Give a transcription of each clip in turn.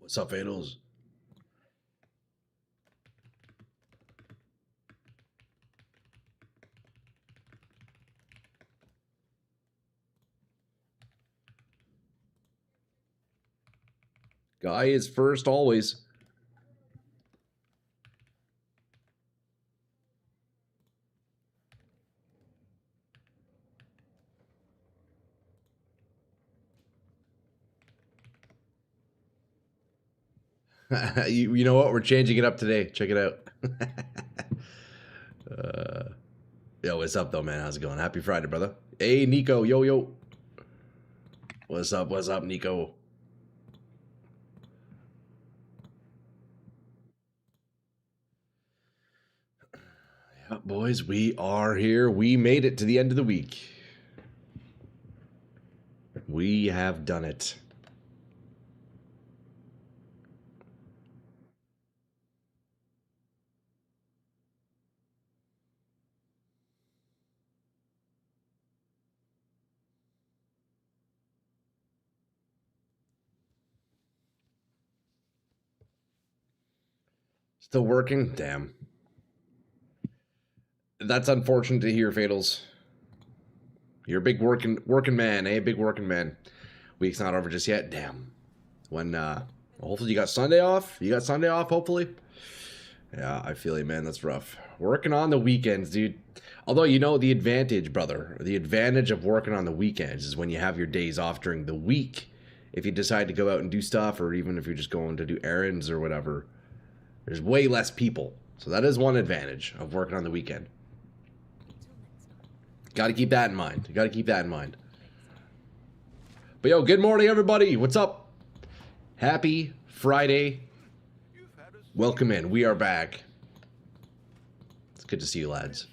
What's up, Fatals? Guy is first always. you know what? We're changing it up today. Check it out. Yo, what's up, though, man? How's it going? Happy Friday, brother. Hey, Nico. Yo, yo. What's up? What's up, Nico? Yeah, boys, we are here. We made it to the end of the week. We have done it. Still working? Damn. That's unfortunate to hear, Fatals. You're a big working man, eh? Big working man. Week's not over just yet. Damn. When hopefully you got Sunday off. You got Sunday off, hopefully. Yeah, I feel you, man. That's rough. Working on the weekends, dude. Although, you know, the advantage, brother, the advantage of working on the weekends is when you have your days off during the week. If you decide to go out and do stuff, or even if you're just going to do errands or whatever, there's way less people. So that is one advantage of working on the weekend. Got to keep that in mind. You got to keep that in mind. But yo, good morning, everybody. What's up? Happy Friday. Welcome in. We are back. It's good to see you, lads.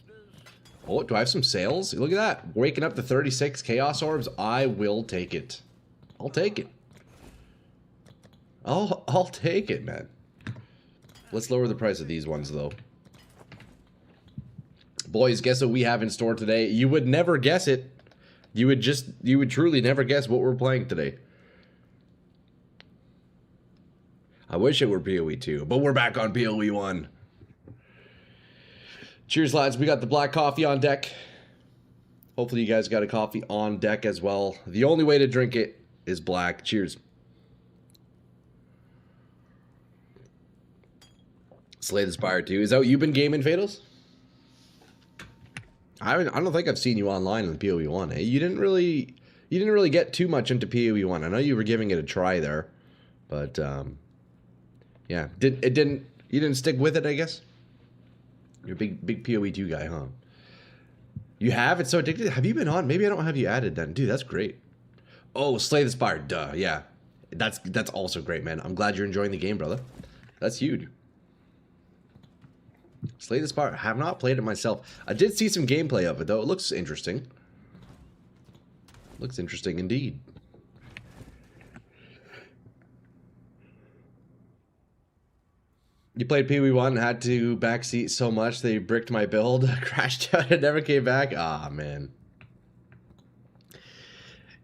Oh, do I have some sales? Look at that. Waking up to 36 Chaos Orbs. I will take it. I'll take it. I'll take it, man. Let's lower the price of these ones, though. Boys, guess what we have in store today? You would never guess it. You would truly never guess what we're playing today. I wish it were PoE 2, but we're back on PoE 1. Cheers, lads. We got the black coffee on deck. Hopefully you guys got a coffee on deck as well. The only way to drink it is black. Cheers. Slay the Spire 2. Is that what you've been gaming, Fatals? I don't think I've seen you online in PoE 1. Eh? You didn't really get too much into PoE 1. I know you were giving it a try there, but yeah, you didn't stick with it, I guess. You're a big PoE 2 guy, huh? You have? It's so addictive. Have you been on? Maybe I don't have you added then. Dude, that's great. Oh, Slay the Spire. Duh. Yeah. That's also great, man. I'm glad you're enjoying the game, brother. That's huge. Slay the Spire. I have not played it myself. I did see some gameplay of it, though. It looks interesting. Looks interesting indeed. You played PoE 1, had to backseat so much they bricked my build, crashed out, and never came back. Ah, man.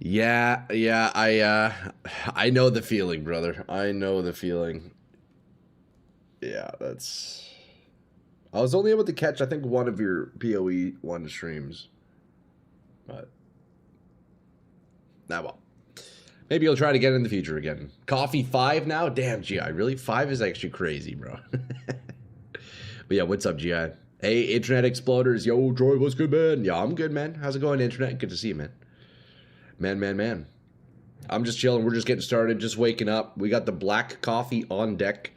Yeah, I know the feeling, brother. I know the feeling. Yeah, that's... I was only able to catch, I think, one of your PoE 1 streams. But... nah, well. Maybe you'll try to get in the future again. Coffee 5 now? Damn, GI. Really? 5 is actually crazy, bro. But yeah, what's up, GI? Hey, Internet Exploders. Yo, Troy, what's good, man? Yeah, I'm good, man. How's it going, Internet? Good to see you, man. Man. I'm just chilling. We're just getting started. Just waking up. We got the black coffee on deck.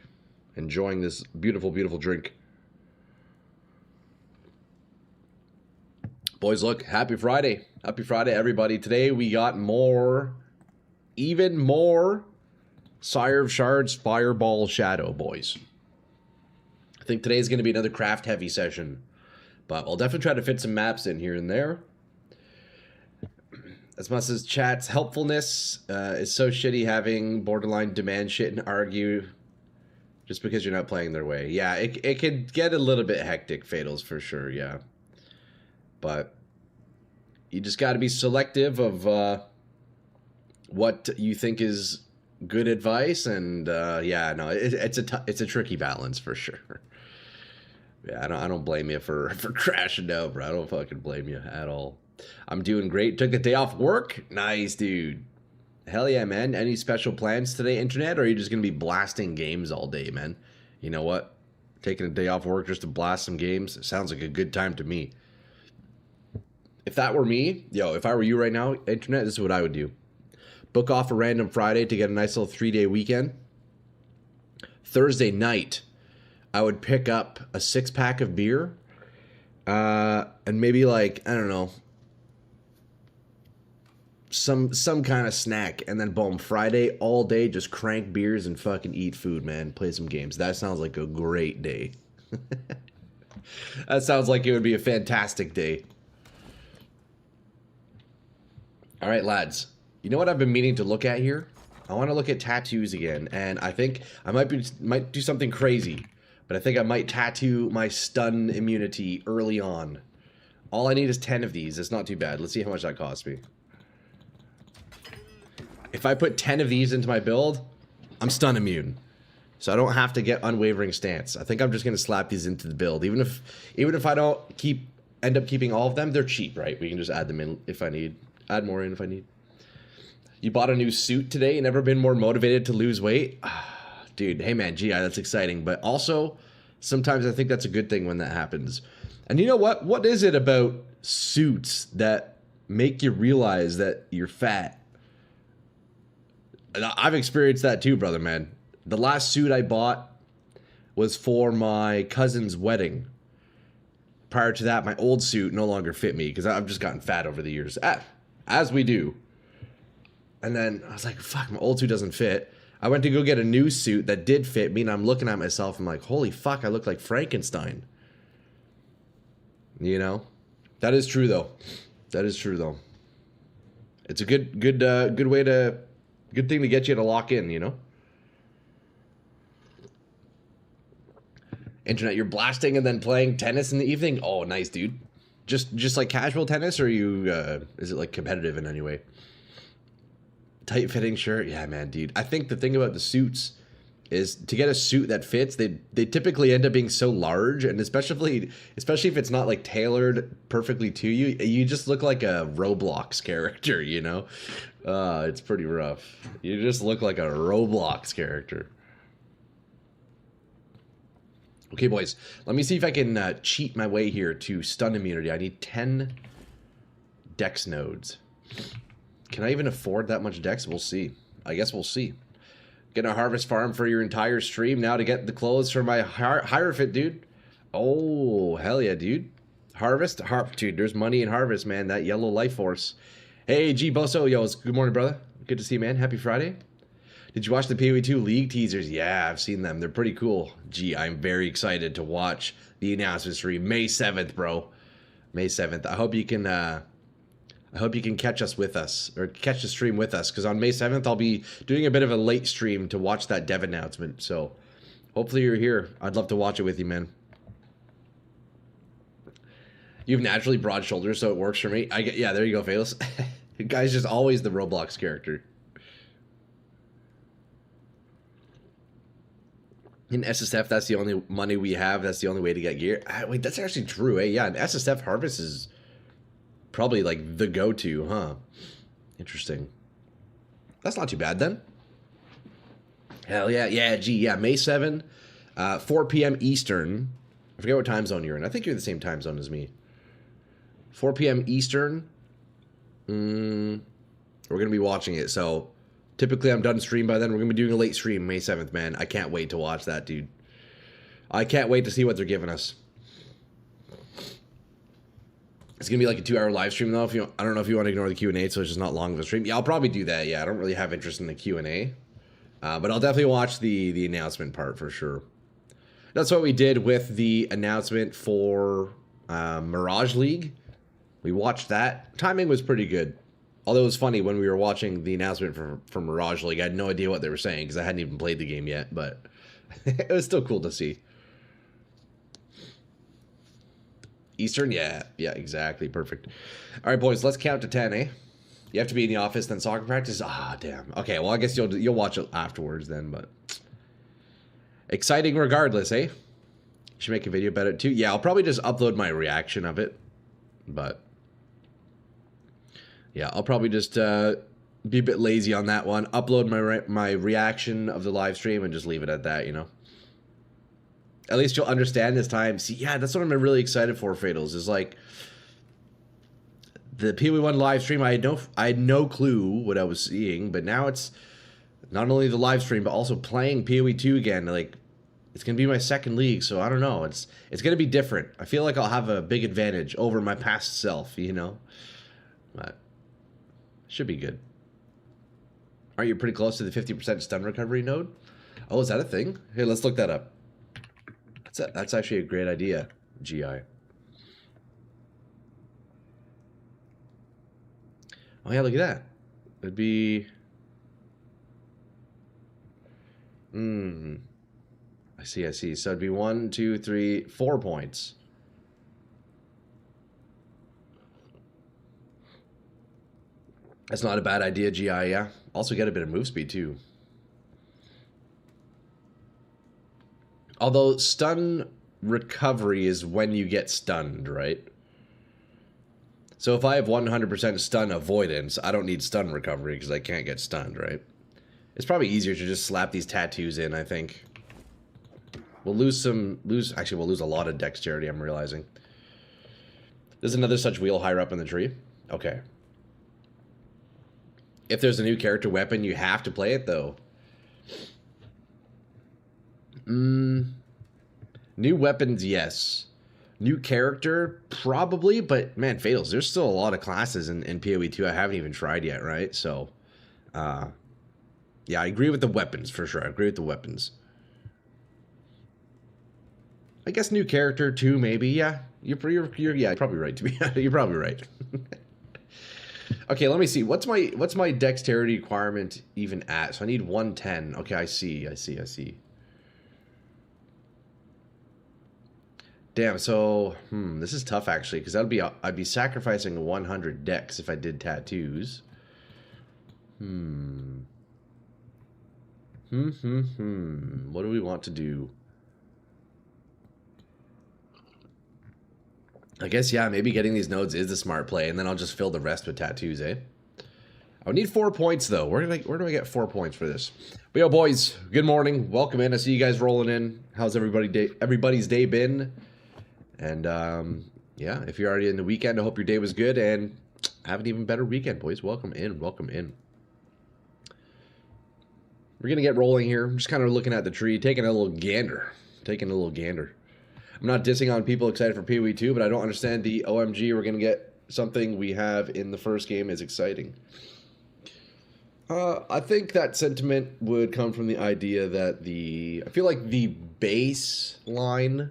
Enjoying this beautiful, beautiful drink. Boys, look. Happy Friday. Happy Friday, everybody. Today we got more... even more Sire of Shards Fireball Shadow, boys. I think today's going to be another craft-heavy session. But I'll definitely try to fit some maps in here and there. As much as chat's helpfulness is so shitty having borderline demand shit and argue just because you're not playing their way. Yeah, it could get a little bit hectic, Fatals, for sure, yeah. But you just got to be selective of... what you think is good advice, and yeah, no, it's a tricky balance for sure. Yeah, I don't blame you for for crashing out, bro. I don't fucking blame you at all. I'm doing great. Took the day off work. Nice, dude. Hell yeah, man. Any special plans today, internet, or are you just gonna be blasting games all day, man? You know what? Taking a day off work just to blast some games sounds like a good time to me. If that were me, yo, if I were you right now, internet, this is what I would do. Book off a random Friday to get a nice little 3-day weekend. Thursday night, I would pick up a 6-pack of beer, and maybe like, I don't know, some kind of snack, and then boom, Friday all day just crank beers and fucking eat food, man. Play some games. That sounds like a great day. That sounds like it would be a fantastic day. All right, lads. You know what I've been meaning to look at here? I want to look at tattoos again, and I think I might do something crazy, but I think I might tattoo my stun immunity early on. All I need is 10 of these. It's not too bad. Let's see how much that costs me. If I put 10 of these into my build, I'm stun immune. So I don't have to get unwavering stance. I think I'm just going to slap these into the build. Even if I don't end up keeping all of them, they're cheap, right? We can just add them in if I need. Add more in if I need. You bought a new suit today? Never been more motivated to lose weight? Dude, hey man, GI, that's exciting. But also, sometimes I think that's a good thing when that happens. And you know what? What is it about suits that make you realize that you're fat? I've experienced that too, brother, man. The last suit I bought was for my cousin's wedding. Prior to that, my old suit no longer fit me because I've just gotten fat over the years. As we do. And then I was like, fuck, my old suit doesn't fit. I went to go get a new suit that did fit me, and I'm looking at myself, I'm like, holy fuck, I look like Frankenstein. You know? That is true, though. That is true, though. It's a good way to... Good thing to get you to lock in, you know? Internet, you're blasting and then playing tennis in the evening? Oh, nice, dude. Just like casual tennis, or you is it like competitive in any way? Tight fitting shirt? Yeah, man, dude. I think the thing about the suits is to get a suit that fits, they typically end up being so large, and especially if it's not like tailored perfectly to you, you just look like a Roblox character, you know? It's pretty rough. You just look like a Roblox character. Okay, boys, let me see if I can cheat my way here to stun immunity. I need 10 dex nodes. Can I even afford that much dex? We'll see. I guess we'll see. Gonna harvest farm for your entire stream now to get the clothes for my Hierophant, dude. Oh, hell yeah, dude. Harvest? Dude, there's money in harvest, man. That yellow life force. Hey, G Boso, yo, good morning, brother. Good to see you, man. Happy Friday. Did you watch the PoE 2 League teasers? Yeah, I've seen them. They're pretty cool. Gee, I'm very excited to watch the announcement stream. May 7th, bro. May 7th. I hope you can catch us with us, or catch the stream with us, because on May 7th, I'll be doing a bit of a late stream to watch that dev announcement. So hopefully you're here. I'd love to watch it with you, man. You have naturally broad shoulders, so it works for me. Yeah, there you go, Phalos. The guy's just always the Roblox character. In SSF, that's the only money we have. That's the only way to get gear. Wait, that's actually true, eh? Yeah, in SSF, Harvest is probably like the go-to, huh? Interesting. That's not too bad then. Hell yeah, yeah, gee, yeah. May 7, 4 p.m. Eastern. I forget what time zone you're in. I think you're the same time zone as me. 4 p.m. Eastern. We're gonna be watching it, so typically I'm done stream by then. We're gonna be doing a late stream May 7th, man. I can't wait to watch that, dude. I can't wait to see what they're giving us. It's gonna be like a 2-hour live stream though. I don't know if you want to ignore the Q&A, so it's just not long of a stream. Yeah, I'll probably do that. Yeah, I don't really have interest in the Q&A, but I'll definitely watch the announcement part for sure. That's what we did with the announcement for Mirage League. We watched that. Timing was pretty good. Although it was funny when we were watching the announcement for Mirage League. I had no idea what they were saying because I hadn't even played the game yet, but it was still cool to see. Eastern? Yeah, exactly. Perfect. All right, boys, let's count to 10, eh? You have to be in the office, then soccer practice? Ah, damn. Okay, well, I guess you'll watch it afterwards then, but... Exciting regardless, eh? You should make a video about it too. Yeah, I'll probably just upload my reaction of it. But... yeah, I'll probably just be a bit lazy on that one. Upload my reaction of the live stream and just leave it at that, you know? At least you'll understand this time. See, yeah, that's what I'm really excited for, Fatals, is like... The PoE1 live stream, I had no clue what I was seeing, but now it's not only the live stream, but also playing PoE2 again. Like, it's gonna be my second league, so I don't know. It's gonna be different. I feel like I'll have a big advantage over my past self, you know? But should be good. Aren't you pretty close to the 50% stun recovery node? Oh, is that a thing? Hey, let's look that up. That's actually a great idea, GI. Oh yeah, look at that. It'd be... I see. So it'd be 1, 2, 3, 4 points. That's not a bad idea, GI, yeah. Also get a bit of move speed, too. Although stun recovery is when you get stunned, right? So if I have 100% stun avoidance, I don't need stun recovery because I can't get stunned, right? It's probably easier to just slap these tattoos in, I think. We'll actually, we'll lose a lot of dexterity, I'm realizing. There's another such wheel higher up in the tree. Okay. If there's a new character weapon, you have to play it, though. New weapons, yes. New character, probably, but man, Fatals, there's still a lot of classes in PoE2 I haven't even tried yet, right? So, yeah, I agree with the weapons, for sure. I agree with the weapons. I guess new character, too, maybe, yeah. You're probably right, to be honest. You're probably right. Okay, let me see. What's my dexterity requirement even at? So I need 110. Okay, I see. Damn, so this is tough actually, because I'd be sacrificing 100 dex if I did tattoos. What do we want to do? I guess, yeah, maybe getting these nodes is the smart play, and then I'll just fill the rest with tattoos, eh? I would need 4 points, though. Where do I get 4 points for this? But yo, boys, good morning. Welcome in. I see you guys rolling in. How's everybody's day been? And, yeah, if you're already in the weekend, I hope your day was good, and have an even better weekend, boys. Welcome in. Welcome in. We're going to get rolling here. I'm just kind of looking at the tree, taking a little gander. I'm not dissing on people excited for PoE2, but I don't understand the OMG, we're going to get something we have in the first game is exciting. I think that sentiment would come from the idea that I feel like the baseline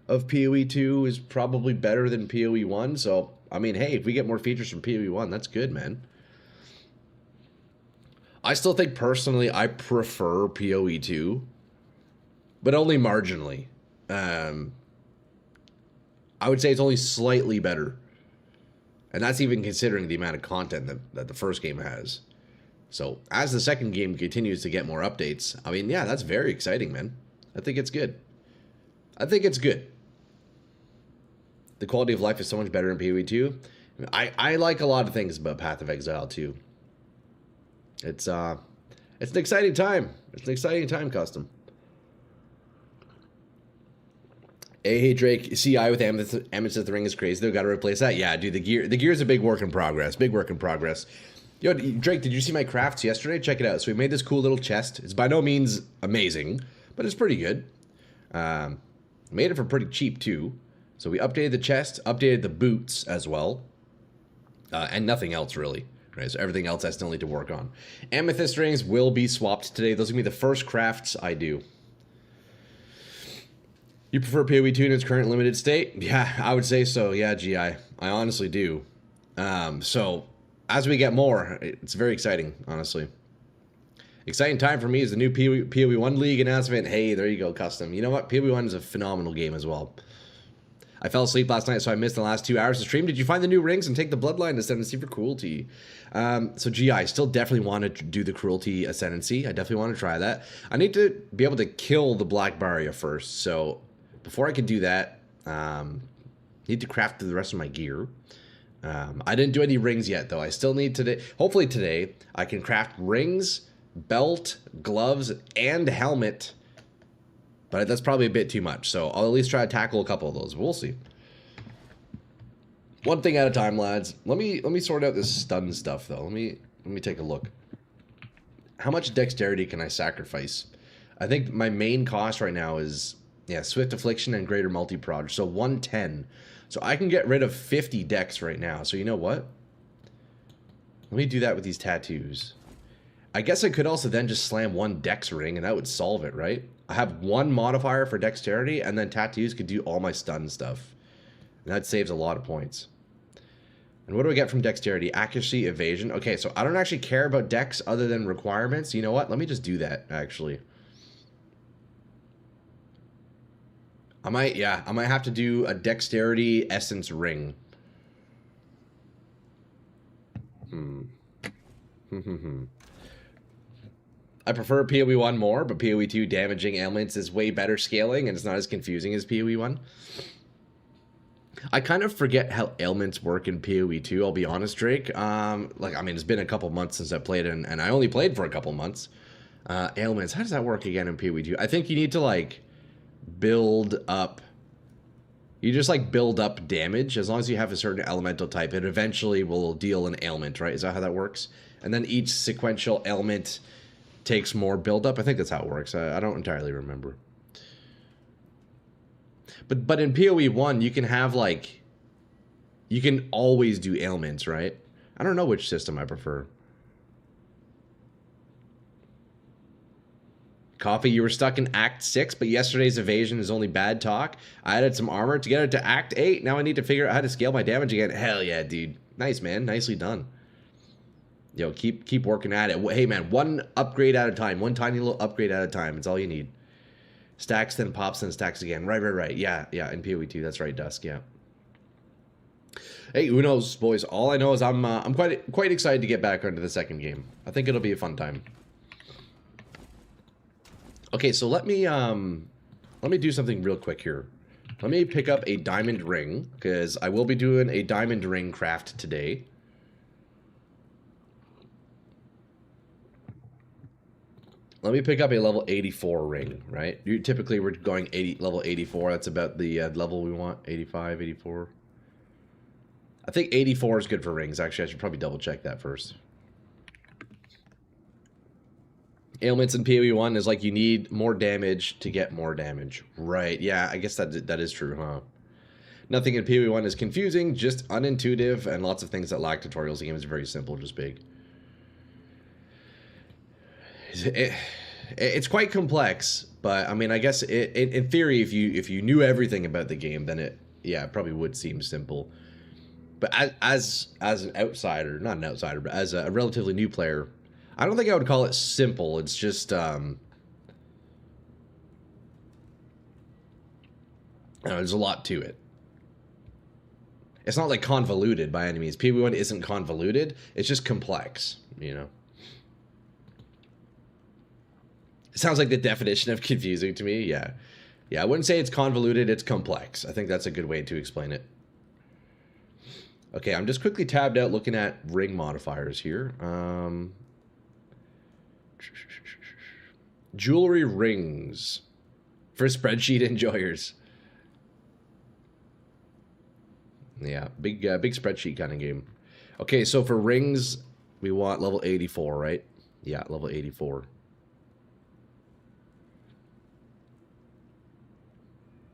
of PoE2 is probably better than PoE1, so, I mean, hey, if we get more features from PoE1, that's good, man. I still think, personally, I prefer PoE2, but only marginally. I would say it's only slightly better. And that's even considering the amount of content that the first game has. So, as the second game continues to get more updates, I mean, yeah, that's very exciting, man. I think it's good. The quality of life is so much better in PoE2. I like a lot of things about Path of Exile, too. It's an exciting time. It's an exciting time, Custom. Hey Drake, CI with Amethyst Ring is crazy. They've got to replace that. Yeah, dude, the gear is a big work in progress. Yo, Drake, did you see my crafts yesterday? Check it out. So we made this cool little chest. It's by no means amazing, but it's pretty good. Made it for pretty cheap too. So we updated the chest, updated the boots as well, and nothing else really. Right, so everything else I still need to work on. Amethyst rings will be swapped today. Those are going to be the first crafts I do. You prefer PoE2 in its current limited state? Yeah, I would say so. Yeah, GI. I honestly do. So, as we get more, it's very exciting, honestly. Exciting time for me is the new PoE1 League announcement. Hey, there you go, Custom. You know what? PoE1 is a phenomenal game as well. I fell asleep last night, so I missed the last 2 hours of stream. Did you find the new rings and take the bloodline ascendancy for cruelty? So gee, I still definitely want to do the cruelty ascendancy. I definitely want to try that. I need to be able to kill the black Barrier first. So before I can do that, need to craft the rest of my gear. I didn't do any rings yet, though. I still need today. Hopefully today I can craft rings, belt, gloves, and helmet. But that's probably a bit too much. So I'll at least try to tackle a couple of those. We'll see. One thing at a time, lads. Let me sort out this stun stuff, though. Let me take a look. How much dexterity can I sacrifice? I think my main cost right now is, yeah, Swift Affliction and Greater Multi-Prod. So 110. So I can get rid of 50 dex right now. So you know what? Let me do that with these tattoos. I guess I could also then just slam one dex ring and that would solve it, right? I have one modifier for dexterity and then tattoos could do all my stun stuff. And that saves a lot of points. And what do I get from dexterity? Accuracy, evasion. Okay, so I don't actually care about dex other than requirements. You know what? Let me just do that, actually. I might have to do a dexterity essence ring. I prefer PoE 1 more, but PoE 2 damaging ailments is way better scaling and it's not as confusing as PoE 1. I kind of forget how ailments work in PoE 2, I'll be honest, Drake. Like, I mean, it's been a couple months since I played and I only played for a couple months. Ailments, how does that work again in PoE 2? I think you need to, like, build up. You just, like, build up damage. As long as you have a certain elemental type, it eventually will deal an ailment, right? Is that how that works? And then each sequential ailment takes more build up. I think that's how it works. I don't entirely remember. But in PoE 1, you can have, like, you can always do ailments, right? I don't know which system I prefer. Coffee, you were stuck in Act 6, but yesterday's evasion is only bad talk. I added some armor to get it to Act 8. Now I need to figure out how to scale my damage again. Hell yeah, dude. Nice, man. Nicely done. Yo, keep working at it. Hey, man, one upgrade at a time. One tiny little upgrade at a time. It's all you need. Stacks, then pops, then stacks again. Right. Yeah, in PoE 2. That's right, Dusk, yeah. Hey, who knows, boys? All I know is I'm quite excited to get back onto the second game. I think it'll be a fun time. Okay, so let me do something real quick here. Let me pick up a diamond ring, because I will be doing a diamond ring craft today. Let me pick up a level 84 ring, right? Typically, we're going level 84. That's about the level we want. 85, 84. I think 84 is good for rings. Actually, I should probably double check that first. Ailments in PoE 1 is like you need more damage to get more damage. Right, yeah, I guess that is true, huh? Nothing in PoE 1 is confusing, just unintuitive, and lots of things that lack tutorials. The game is very simple, just big. It's quite complex, but I mean, I guess in theory, if you knew everything about the game, then it probably would seem simple. But as an outsider, not an outsider, but as a relatively new player, I don't think I would call it simple. It's just there's a lot to it. It's not like convoluted by any means. PoE 1 isn't convoluted. It's just complex, you know. It sounds like the definition of confusing to me. Yeah, I wouldn't say it's convoluted. It's complex. I think that's a good way to explain it. Okay, I'm just quickly tabbed out looking at ring modifiers here. Jewelry rings for spreadsheet enjoyers. Yeah, big spreadsheet kind of game. Okay, so for rings, we want level 84, right? Yeah, level 84.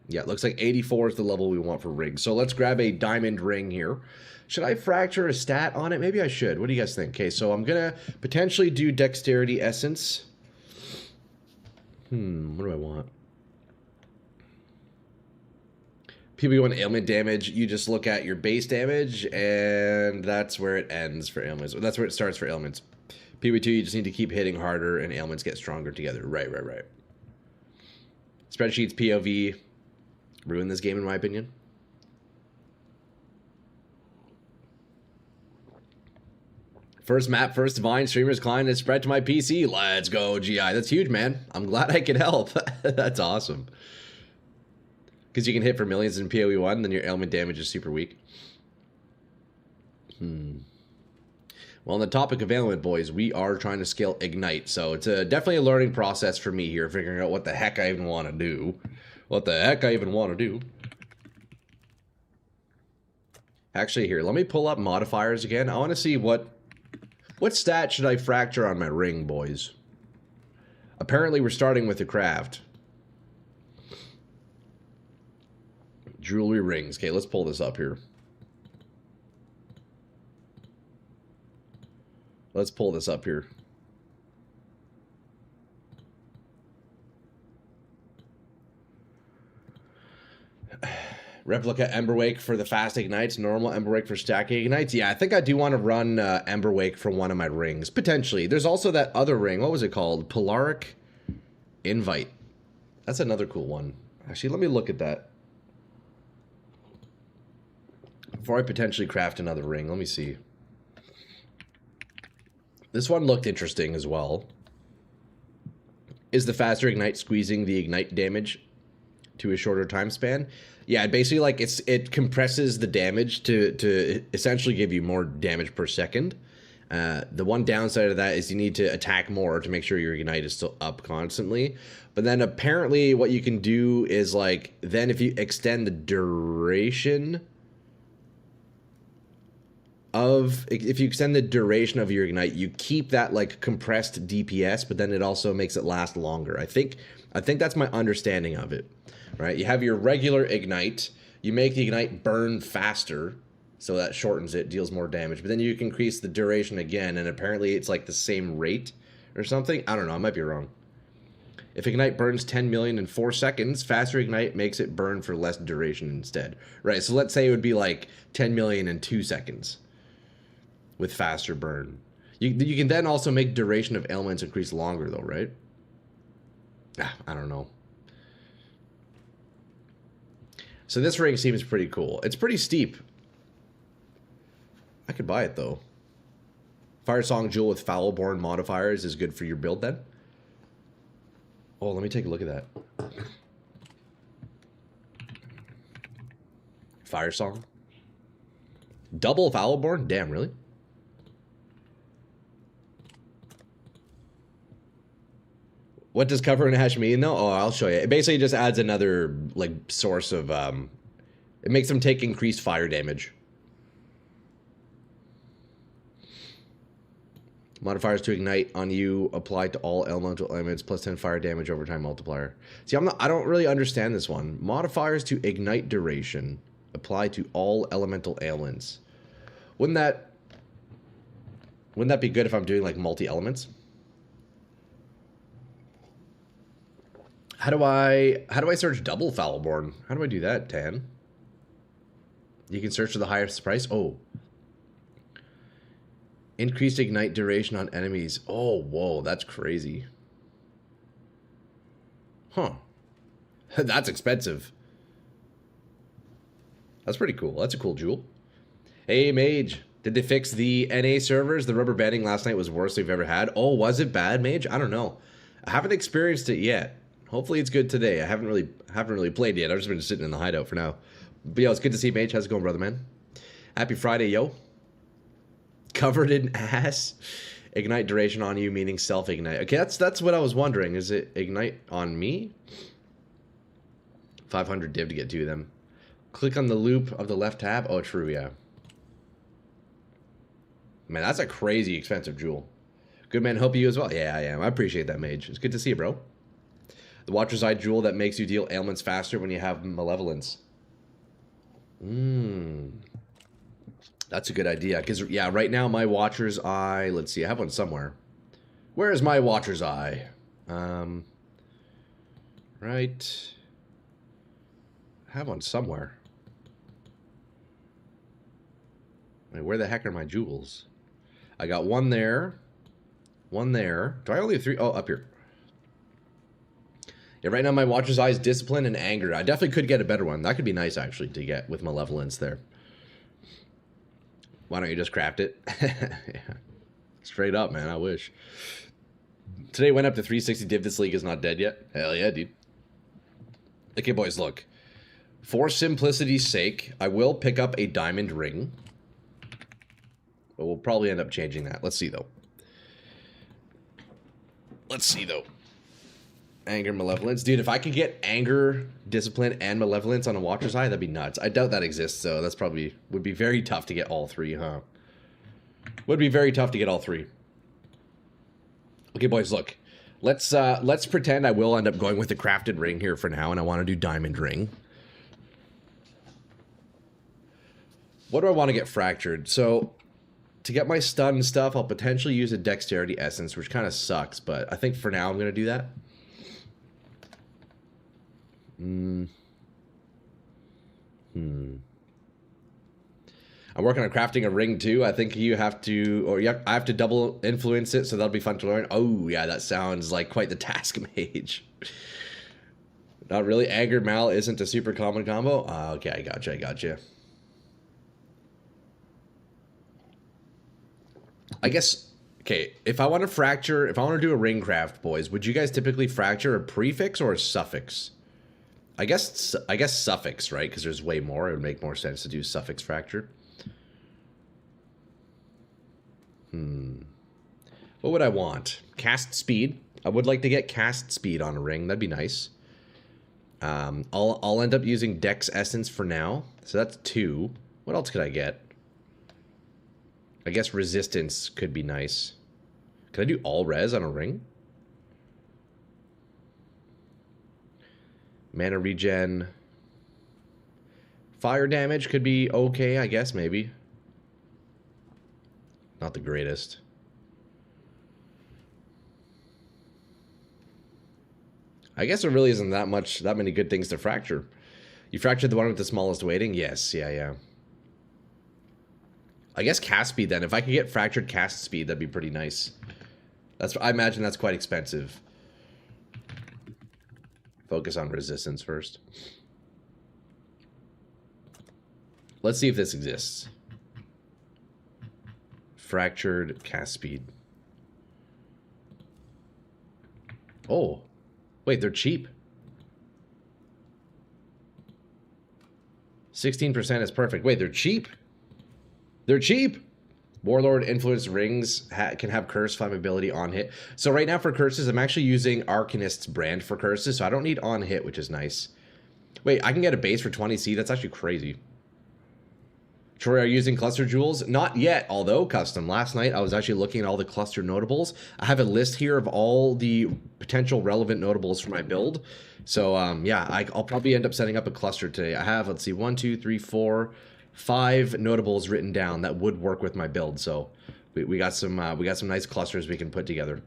Yeah, it looks like 84 is the level we want for rings. So let's grab a diamond ring here. Should I fracture a stat on it? Maybe I should. What do you guys think? Okay, so I'm going to potentially do dexterity essence. What do I want? PoE 1 ailment damage, you just look at your base damage, and that's where it ends for ailments. That's where it starts for ailments. PoE 2, you just need to keep hitting harder, and ailments get stronger together. Right. Spreadsheets, POV, ruin this game, in my opinion. First map, first divine, streamer's client is spread to my PC. Let's go, GI. That's huge, man. I'm glad I could help. That's awesome. Because you can hit for millions in PoE 1, then your ailment damage is super weak. Well, on the topic of ailment, boys, we are trying to scale Ignite. So it's definitely a learning process for me here, figuring out what the heck I even want to do. Actually, here, let me pull up modifiers again. I want to see what stat should I fracture on my ring, boys. Apparently, we're starting with the craft. Jewelry rings. Okay, let's pull this up here. Replica Emberwake for the fast ignites, normal Emberwake for stacking ignites. Yeah, I think I do want to run Emberwake for one of my rings, potentially. There's also that other ring. What was it called? Polaric Invite. That's another cool one. Actually, let me look at that. Before I potentially craft another ring, let me see. This one looked interesting as well. Is the faster ignite squeezing the ignite damage to a shorter time span? Yeah, basically like it compresses the damage to essentially give you more damage per second. The one downside of that is you need to attack more to make sure your ignite is still up constantly. But then apparently what you can do is like, then if you extend the duration of your ignite, you keep that like compressed DPS, but then it also makes it last longer. I think that's my understanding of it, right? You have your regular ignite, you make the ignite burn faster, so that shortens it, deals more damage, but then you can increase the duration again, and apparently it's like the same rate or something. I don't know, I might be wrong. If ignite burns 10 million in 4 seconds, faster ignite makes it burn for less duration instead, right? So let's say it would be like 10 million in 2 seconds. With faster burn. You can then also make duration of ailments increase longer though, right? I don't know. So this ring seems pretty cool. It's pretty steep. I could buy it though. Fire Song Jewel with Foulborn modifiers is good for your build then. Oh, let me take a look at that. Fire Song. Double Foulborn? Damn, really? What does cover and hash mean though? Oh, I'll show you. It basically just adds another like source of it makes them take increased fire damage. Modifiers to ignite on you apply to all elemental elements plus 10 fire damage over time multiplier. See, I don't really understand this one. Modifiers to ignite duration apply to all elemental ailments. Wouldn't that be good if I'm doing like multi-elements? How do I search double Foulborn? How do I do that, Tan? You can search for the highest price. Oh. Increased ignite duration on enemies. Oh, whoa, that's crazy. Huh. That's expensive. That's pretty cool. That's a cool jewel. Hey, Mage. Did they fix the NA servers? The rubber banding last night was worst they've ever had. Oh, was it bad, Mage? I don't know. I haven't experienced it yet. Hopefully it's good today. I haven't really played yet. I've just been sitting in the hideout for now. But yo, it's good to see you, Mage. How's it going, brother, man? Happy Friday, yo. Covered in ass. Ignite duration on you, meaning self-ignite. Okay, that's what I was wondering. Is it ignite on me? 500 div to get 2 of them. Click on the loop of the left tab. Oh, true, yeah. Man, that's a crazy expensive jewel. Good man, hope you as well. Yeah, I am. I appreciate that, Mage. It's good to see you, bro. The Watcher's Eye jewel that makes you deal ailments faster when you have Malevolence. That's a good idea. Because, yeah, right now my Watcher's Eye... Let's see, I have one somewhere. Where is my Watcher's Eye? Right... I have one somewhere. Wait, where the heck are my jewels? I got one there. One there. Do I only have 3? Oh, up here. Yeah, right now my Watcher's Eye is Discipline and Anger. I definitely could get a better one. That could be nice, actually, to get with Malevolence there. Why don't you just craft it? Yeah. Straight up, man. I wish. Today went up to 360 div. This league is not dead yet. Hell yeah, dude. Okay, boys, look. For simplicity's sake, I will pick up a diamond ring. But we'll probably end up changing that. Let's see, though. Let's see, though. Anger, malevolence. Dude, if I could get anger, discipline, and malevolence on a Watcher's Eye, that'd be nuts. I doubt that exists, so that's probably... would be very tough to get all three, huh? Would be very tough to get all three. Okay, boys, look. Let's pretend I will end up going with the crafted ring here for now, and I want to do diamond ring. What do I want to get fractured? So, to get my stun stuff, I'll potentially use a dexterity essence, which kind of sucks, but I think for now I'm going to do that. I'm working on crafting a ring too. I think you have to, or I have to double influence it, so that'll be fun to learn. Oh yeah, that sounds like quite the task, mage. Not really. Anger Mal isn't a super common combo. Okay, I gotcha. I guess, okay, if I want to fracture, if I want to do a ring craft, boys, would you guys typically fracture a prefix or a suffix? I guess suffix, right? Because there's way more. It would make more sense to do suffix fracture. What would I want? Cast speed. I would like to get cast speed on a ring. That'd be nice. I'll end up using Dex Essence for now. So that's 2. What else could I get? I guess resistance could be nice. Could I do all res on a ring? Mana regen. Fire damage could be okay, I guess, maybe. Not the greatest. I guess there really isn't that many good things to fracture. You fractured the one with the smallest weighting? Yes, yeah. I guess cast speed then. If I could get fractured cast speed, that'd be pretty nice. I imagine that's quite expensive. Focus on resistance first. Let's see if this exists. Fractured cast speed. Oh. Wait, they're cheap. 16% is perfect. Wait, they're cheap? They're cheap! Warlord influence rings can have curse flammability on hit. So right now for curses, I'm actually using Arcanist's brand for curses, so I don't need on hit, which is nice. Wait, I can get a base for 20C? That's actually crazy. Troy, are you using cluster jewels? Not yet, although custom. Last night, I was actually looking at all the cluster notables. I have a list here of all the potential relevant notables for my build. So, yeah, I'll probably end up setting up a cluster today. I have, let's see, 1, 2, 3, 4, 5 notables written down that would work with my build. So, we got some nice clusters we can put together.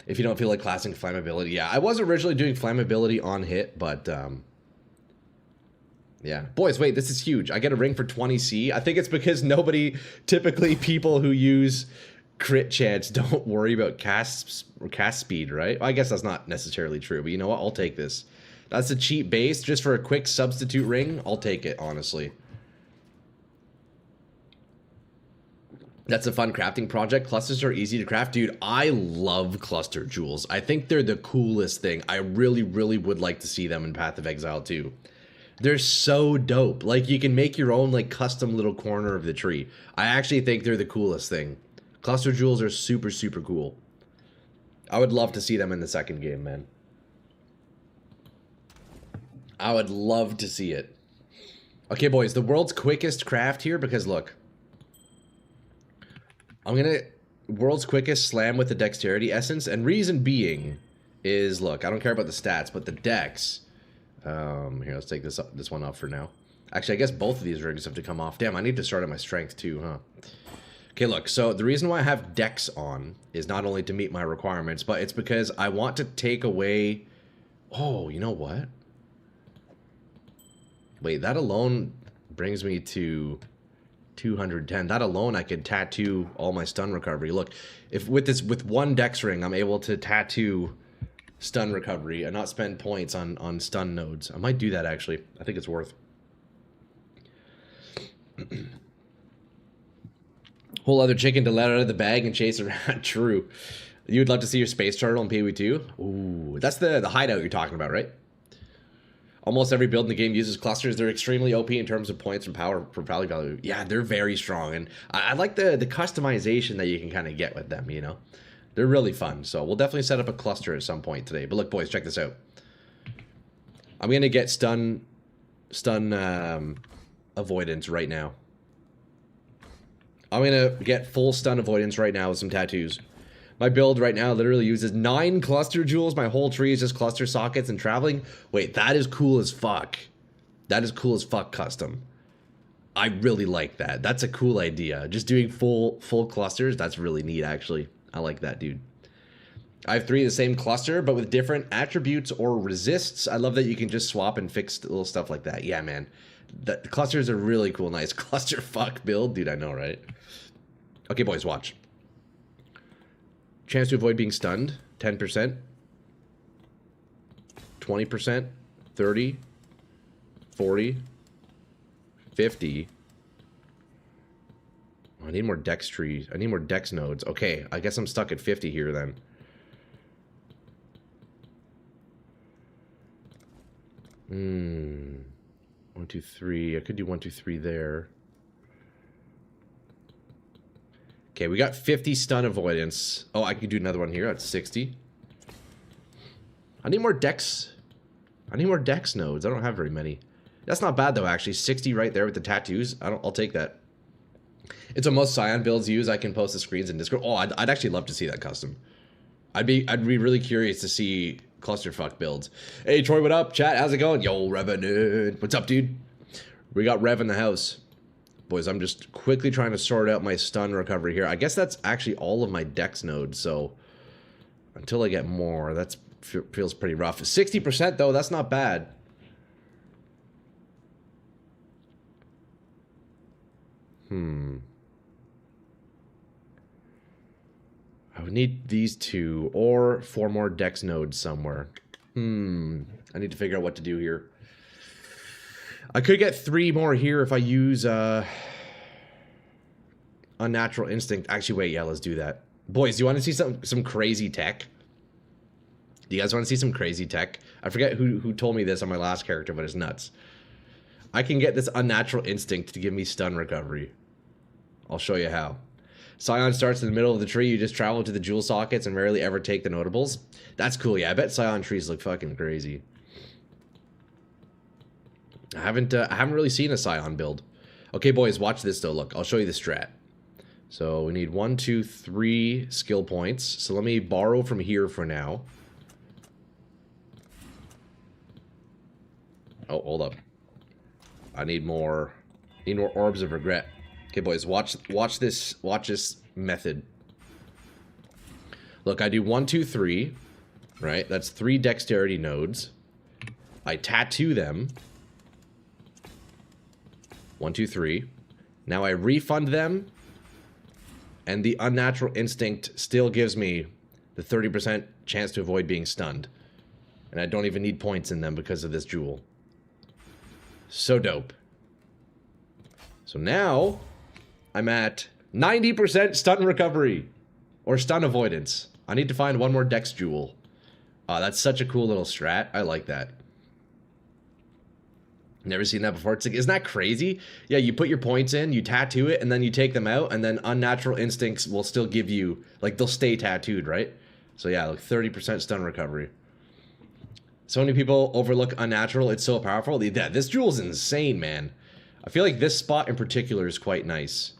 If you don't feel like classing flammability, yeah, I was originally doing flammability on hit, but yeah. Boys, wait, this is huge. I get a ring for 20C. I think it's because typically people who use crit chance don't worry about cast speed, right? I guess that's not necessarily true, but you know what? I'll take this. That's a cheap base just for a quick substitute ring. I'll take it, honestly. That's a fun crafting project. Clusters are easy to craft. Dude, I love cluster jewels. I think they're the coolest thing. I really, really would like to see them in Path of Exile too. They're so dope. Like, you can make your own, like, custom little corner of the tree. I actually think they're the coolest thing. Cluster jewels are super, super cool. I would love to see them in the second game, man. I would love to see it. Okay, boys, the world's quickest craft here, because, look. I'm gonna... World's quickest slam with the dexterity essence, and reason being is, look, I don't care about the stats, but the dex... here, let's take this one off for now. Actually, I guess both of these rings have to come off. Damn, I need to start at my strength too, huh? Okay, look, so the reason why I have Dex on is not only to meet my requirements, but it's because I want to take away... Oh, you know what? Wait, that alone brings me to 210. That alone, I could tattoo all my stun recovery. Look, if with one Dex ring, I'm able to tattoo stun recovery and not spend points on stun nodes. I might do that, actually. I think it's worth. Whole other chicken to let out of the bag and chase around. True. You would love to see your space turtle in PoE2? Ooh, that's the hideout you're talking about, right? Almost every build in the game uses clusters. They're extremely OP in terms of points and power for value. Yeah, they're very strong. And I like the customization that you can kind of get with them, you know? They're really fun. So we'll definitely set up a cluster at some point today. But look, boys, check this out. I'm going to get stun avoidance right now. I'm going to get full stun avoidance right now with some tattoos. My build right now literally uses 9 cluster jewels. My whole tree is just cluster sockets and traveling. Wait, that is cool as fuck. That is cool as fuck custom. I really like that. That's a cool idea. Just doing full clusters, that's really neat actually. I like that, dude. I have 3 of the same cluster, but with different attributes or resists. I love that you can just swap and fix little stuff like that. Yeah, man. The clusters are really cool. Nice cluster fuck build. Dude, I know, right? Okay, boys, watch. Chance to avoid being stunned, 10%, 20%, 30, 40, 50. Oh, I need more dex trees. I need more dex nodes. Okay, I guess I'm stuck at 50 here then. Hmm. 1, 2, 3. I could do 1, 2, 3 there. Okay, we got 50 stun avoidance. Oh, I could do another one here at 60. I need more dex. I need more dex nodes. I don't have very many. That's not bad though, actually. 60 right there with the tattoos. I'll take that. It's what most Scion builds use. I can post the screens in Discord. Oh, I'd actually love to see that custom. I'd be really curious to see clusterfuck builds. Hey Troy, what up? Chat, how's it going? Yo, Revenant. What's up, dude? We got Rev in the house. Boys, I'm just quickly trying to sort out my stun recovery here. I guess that's actually all of my dex nodes, so until I get more, that feels pretty rough. 60% though, that's not bad. I would need these 2 or 4 more dex nodes somewhere. I need to figure out what to do here. I could get 3 more here if I use Unnatural Instinct. Actually, wait, yeah, let's do that. Boys, do you want to see some crazy tech? Do you guys want to see some crazy tech? I forget who told me this on my last character, but it's nuts. I can get this Unnatural Instinct to give me stun recovery. I'll show you how. Scion starts in the middle of the tree. You just travel to the jewel sockets and rarely ever take the notables. That's cool. Yeah, I bet Scion trees look fucking crazy. I haven't really seen a Scion build. Okay, boys, watch this though. Look, I'll show you the strat. So we need 1, 2, 3 skill points. So let me borrow from here for now. Oh, hold up. I need more orbs of regret. Okay, boys, watch this method. Look, I do 1, 2, 3. Right? That's 3 dexterity nodes. I tattoo them. 1, 2, 3. Now I refund them, and the Unnatural Instinct still gives me the 30% chance to avoid being stunned. And I don't even need points in them because of this jewel. So dope. So now, I'm at 90% stun recovery. Or stun avoidance. I need to find 1 more dex jewel. That's such a cool little strat. I like that. Never seen that before. It's like, isn't that crazy? Yeah, you put your points in, you tattoo it, and then you take them out, and then Unnatural Instincts will still give you, like, they'll stay tattooed, right? So yeah, like 30% stun recovery. So many people overlook Unnatural. It's so powerful. Yeah, this jewel's insane, man. I feel like this spot in particular is quite nice.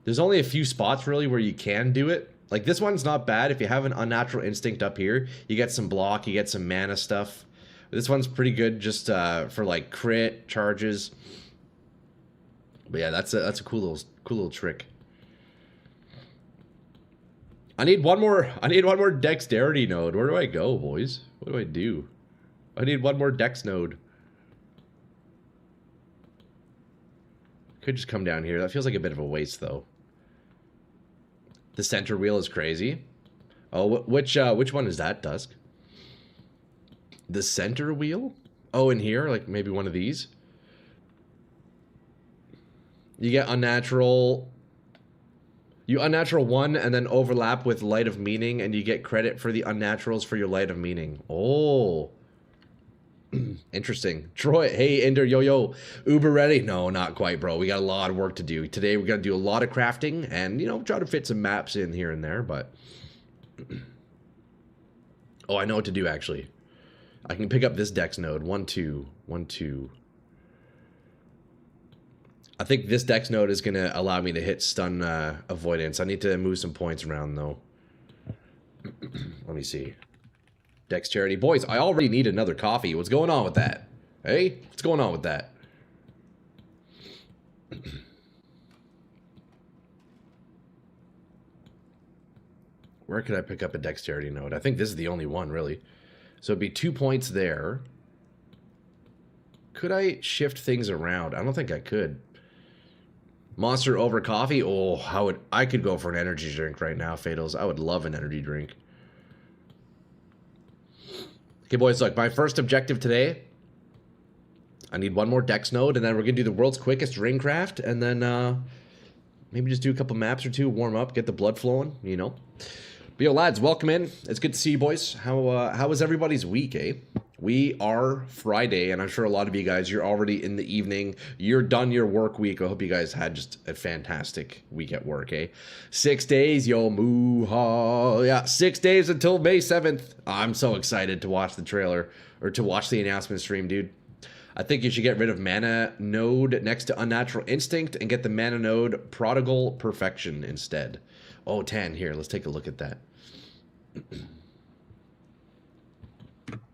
There's only a few spots, really, where you can do it. Like, this one's not bad. If you have an Unnatural Instinct up here, you get some block, you get some mana stuff. This one's pretty good just for like crit charges. But yeah, that's a cool little trick. I need one more dexterity node. Where do I go, boys? What do I do? I need 1 more dex node. Could just come down here. That feels like a bit of a waste though. The center wheel is crazy. Oh, which one is that, Dusk? The center wheel? Oh, in here? Like maybe one of these? You get Unnatural You unnatural one and then overlap with Light of Meaning, and you get credit for the unnaturals for your Light of Meaning. Oh. Interesting. Troy, hey, Ender, yo. Uber ready? No, not quite, bro. We got a lot of work to do. Today, we're going to do a lot of crafting and, you know, try to fit some maps in here and there, but... Oh, I know what to do, actually. I can pick up this dex node. 1, 2, 1, 2. I think this dex node is going to allow me to hit stun avoidance. I need to move some points around, though. Let me see. Dexterity. Boys, I already need another coffee. What's going on with that? Hey? What's going on with that? Where could I pick up a dexterity node? I think this is the only one, really. So it'd be 2 points there. Could I shift things around? I don't think I could. Monster over coffee? Oh, I could go for an energy drink right now, Fatals. I would love an energy drink. Okay, boys, look, my first objective today, I need one more dex node, and then we're going to do the world's quickest ring craft, and then maybe just do a couple maps or two, warm up, get the blood flowing, you know. But yo, lads, welcome in. It's good to see you, boys. How was everybody's week, eh? We are Friday, and I'm sure a lot of you guys, you're already in the evening. You're done your work week. I hope you guys had just a fantastic week at work, eh? 6 days, yo, moo-ha. Yeah, 6 days until May 7th. I'm so excited to watch the trailer, or to watch the announcement stream, dude. I think you should get rid of Mana Node next to Unnatural Instinct and get the Mana Node Prodigal Perfection instead. Oh, 10. Here, let's take a look at that.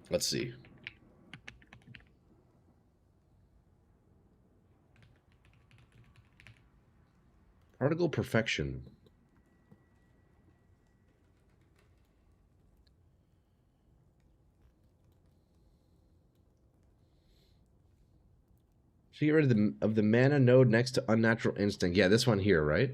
Let's see. Prodigal Perfection. So get rid of the Mana Node next to Unnatural Instinct. Yeah, this one here, right?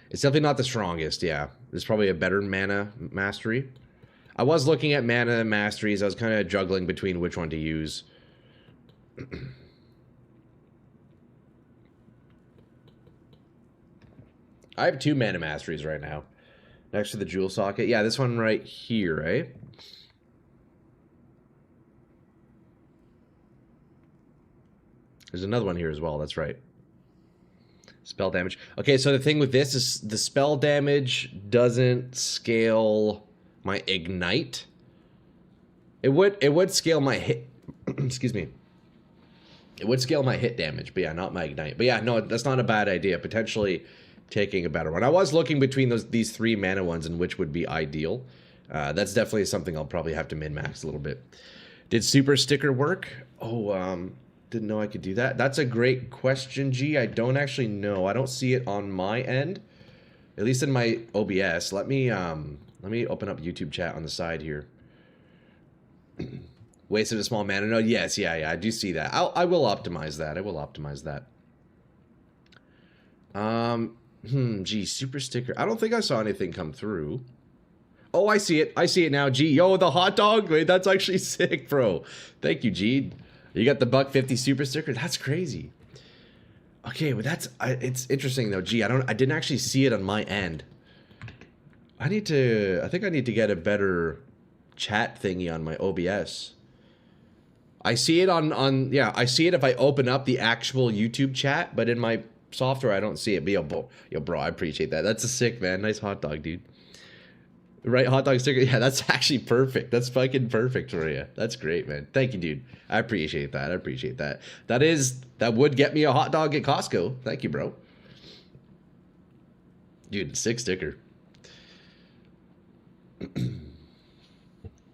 It's definitely not the strongest, yeah. There's probably a better Mana Mastery. I was looking at Mana Masteries. I was kind of juggling between which one to use. I have 2 Mana Masteries right now. Next to the Jewel Socket. Yeah, this one right here, right? There's another one here as well, that's right. Spell damage. Okay, so the thing with this is the spell damage doesn't scale my ignite. It would scale my hit. Excuse me. It would scale my hit damage, but yeah, not my ignite. But yeah, no, that's not a bad idea. Potentially taking a better one. I was looking between these 3 mana ones and which would be ideal. That's definitely something I'll probably have to min-max a little bit. Did Super Sticker work? Oh, didn't know I could do that. That's a great question, G. I don't actually know. I don't see it on my end, at least in my OBS. Let me open up YouTube chat on the side here. Wasted a small mana node. Yes, yeah, I do see that. I will optimize that. I will optimize that. Gee, Super Sticker. I don't think I saw anything come through. Oh, I see it. I see it now. G, yo, the hot dog. Wait, that's actually sick, bro. Thank you, G. You got the $1.50 Super Sticker? That's crazy. Okay, but it's interesting though. Gee, I didn't actually see it on my end. I think I need to get a better chat thingy on my OBS. I see it yeah, I see it if I open up the actual YouTube chat, but in my software I don't see it. But yo, bro, I appreciate that. That's a sick, man. Nice hot dog, dude. Right, hot dog sticker. Yeah, that's actually perfect. That's fucking perfect for you. That's great, man. Thank you, dude. I appreciate that. I appreciate that. That would get me a hot dog at Costco. Thank you, bro. Dude, sick sticker. PoE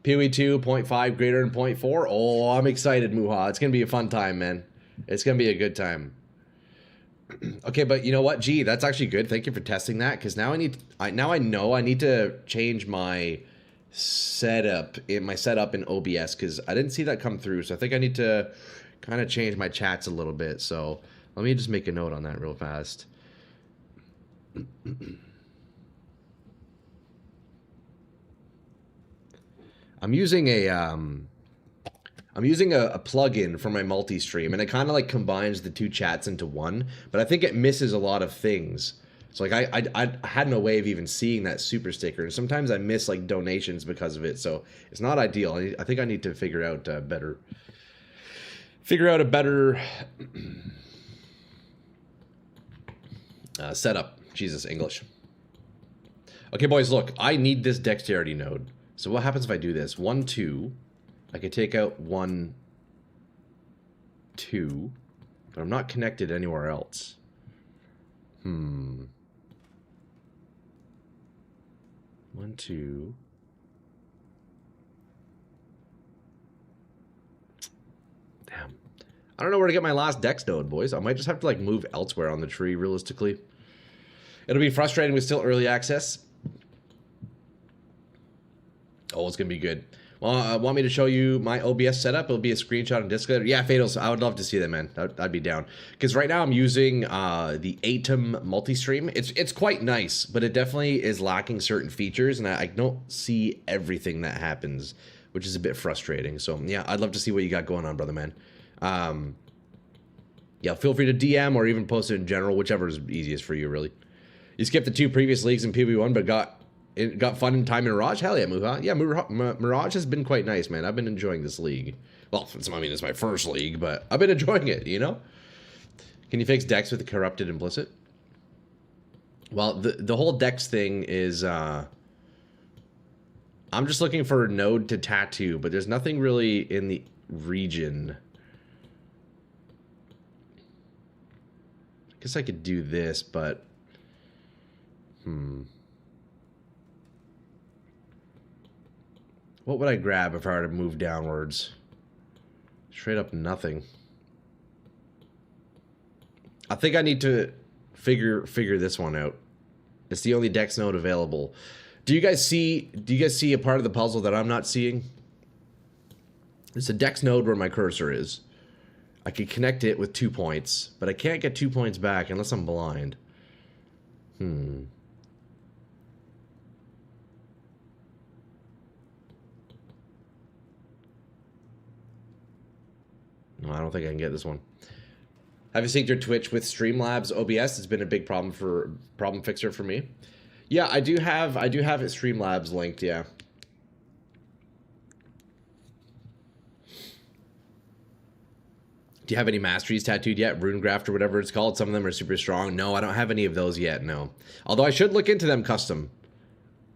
2.5 greater than 0.4. Oh, I'm excited, Muha. It's gonna be a fun time, man. It's gonna be a good time. Okay, but you know what? Gee, that's actually good. Thank you for testing that, because now I know I need to change my setup in OBS, because I didn't see that come through. So I think I need to kind of change my chats a little bit. So let me just make a note on that real fast. I'm using I'm using a plugin for my multi-stream, and it kind of like combines the two chats into one, but I think it misses a lot of things. So like I had no way of even seeing that super sticker, and sometimes I miss like donations because of it. So it's not ideal. I think I need to figure out better. Figure out a better setup. Jesus, English. Okay, boys, look. I need this dexterity node. So what happens if I do this? 1, 2. I could take out 1, 2, but I'm not connected anywhere else. 1, 2. Damn. I don't know where to get my last dex node, boys. I might just have to like move elsewhere on the tree, realistically. It'll be frustrating with still early access. Oh, it's gonna be good. Well, want me to show you my OBS setup? It'll be a screenshot on Discord. Yeah, Fatals, I would love to see that, man. I'd be down. Because right now I'm using the Atom multi-stream. It's quite nice, but it definitely is lacking certain features, and I don't see everything that happens, which is a bit frustrating. So, yeah, I'd love to see what you got going on, brother, man. Yeah, feel free to DM or even post it in general, whichever is easiest for you, really. You skipped the 2 previous leagues in PB1, but got fun in time in Mirage? Hell yeah, Muha. Yeah, Mirage has been quite nice, man. I've been enjoying this league. Well, it's my first league, but I've been enjoying it, you know? Can you fix Dex with the corrupted implicit? Well, the whole Dex thing is, I'm just looking for a node to tattoo, but there's nothing really in the region. I guess I could do this, but... What would I grab if I were to move downwards? Straight up nothing. I think I need to figure this one out. It's the only Dex node available. Do you guys see a part of the puzzle that I'm not seeing? It's a Dex node where my cursor is. I could connect it with 2 points, but I can't get 2 points back unless I'm blind. No, I don't think I can get this one. Have you synced your Twitch with Streamlabs OBS? It's been a big problem fixer for me. Yeah, I do have it Streamlabs linked, yeah. Do you have any masteries tattooed yet? Runegraft or whatever it's called. Some of them are super strong. No, I don't have any of those yet, no. Although I should look into them custom.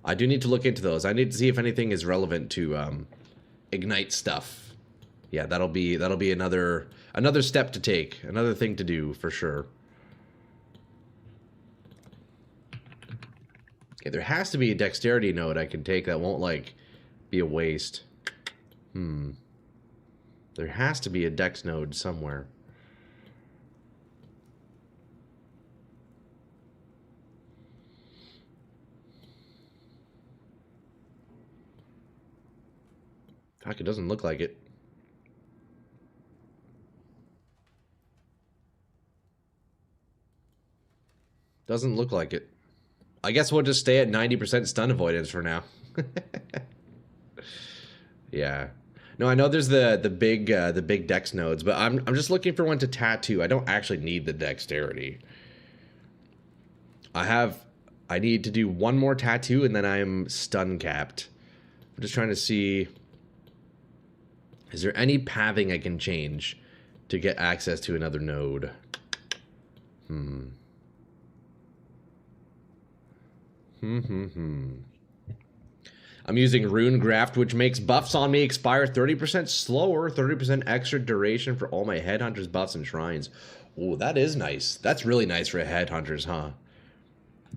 I do need to look into those. I need to see if anything is relevant to Ignite stuff. Yeah, that'll be another step to take, another thing to do for sure. Okay, there has to be a dexterity node I can take that won't like be a waste. There has to be a dex node somewhere. Fuck, it doesn't look like it. Doesn't look like it. I guess we'll just stay at 90% stun avoidance for now. Yeah. No, I know there's the big dex nodes, but I'm just looking for one to tattoo. I don't actually need the dexterity. I need to do one more tattoo and then I'm stun capped. I'm just trying to see, is there any pathing I can change to get access to another node? I'm using Runegraft, which makes buffs on me expire 30% slower, 30% extra duration for all my headhunters, buffs, and shrines. Oh, that is nice. That's really nice for headhunters, huh?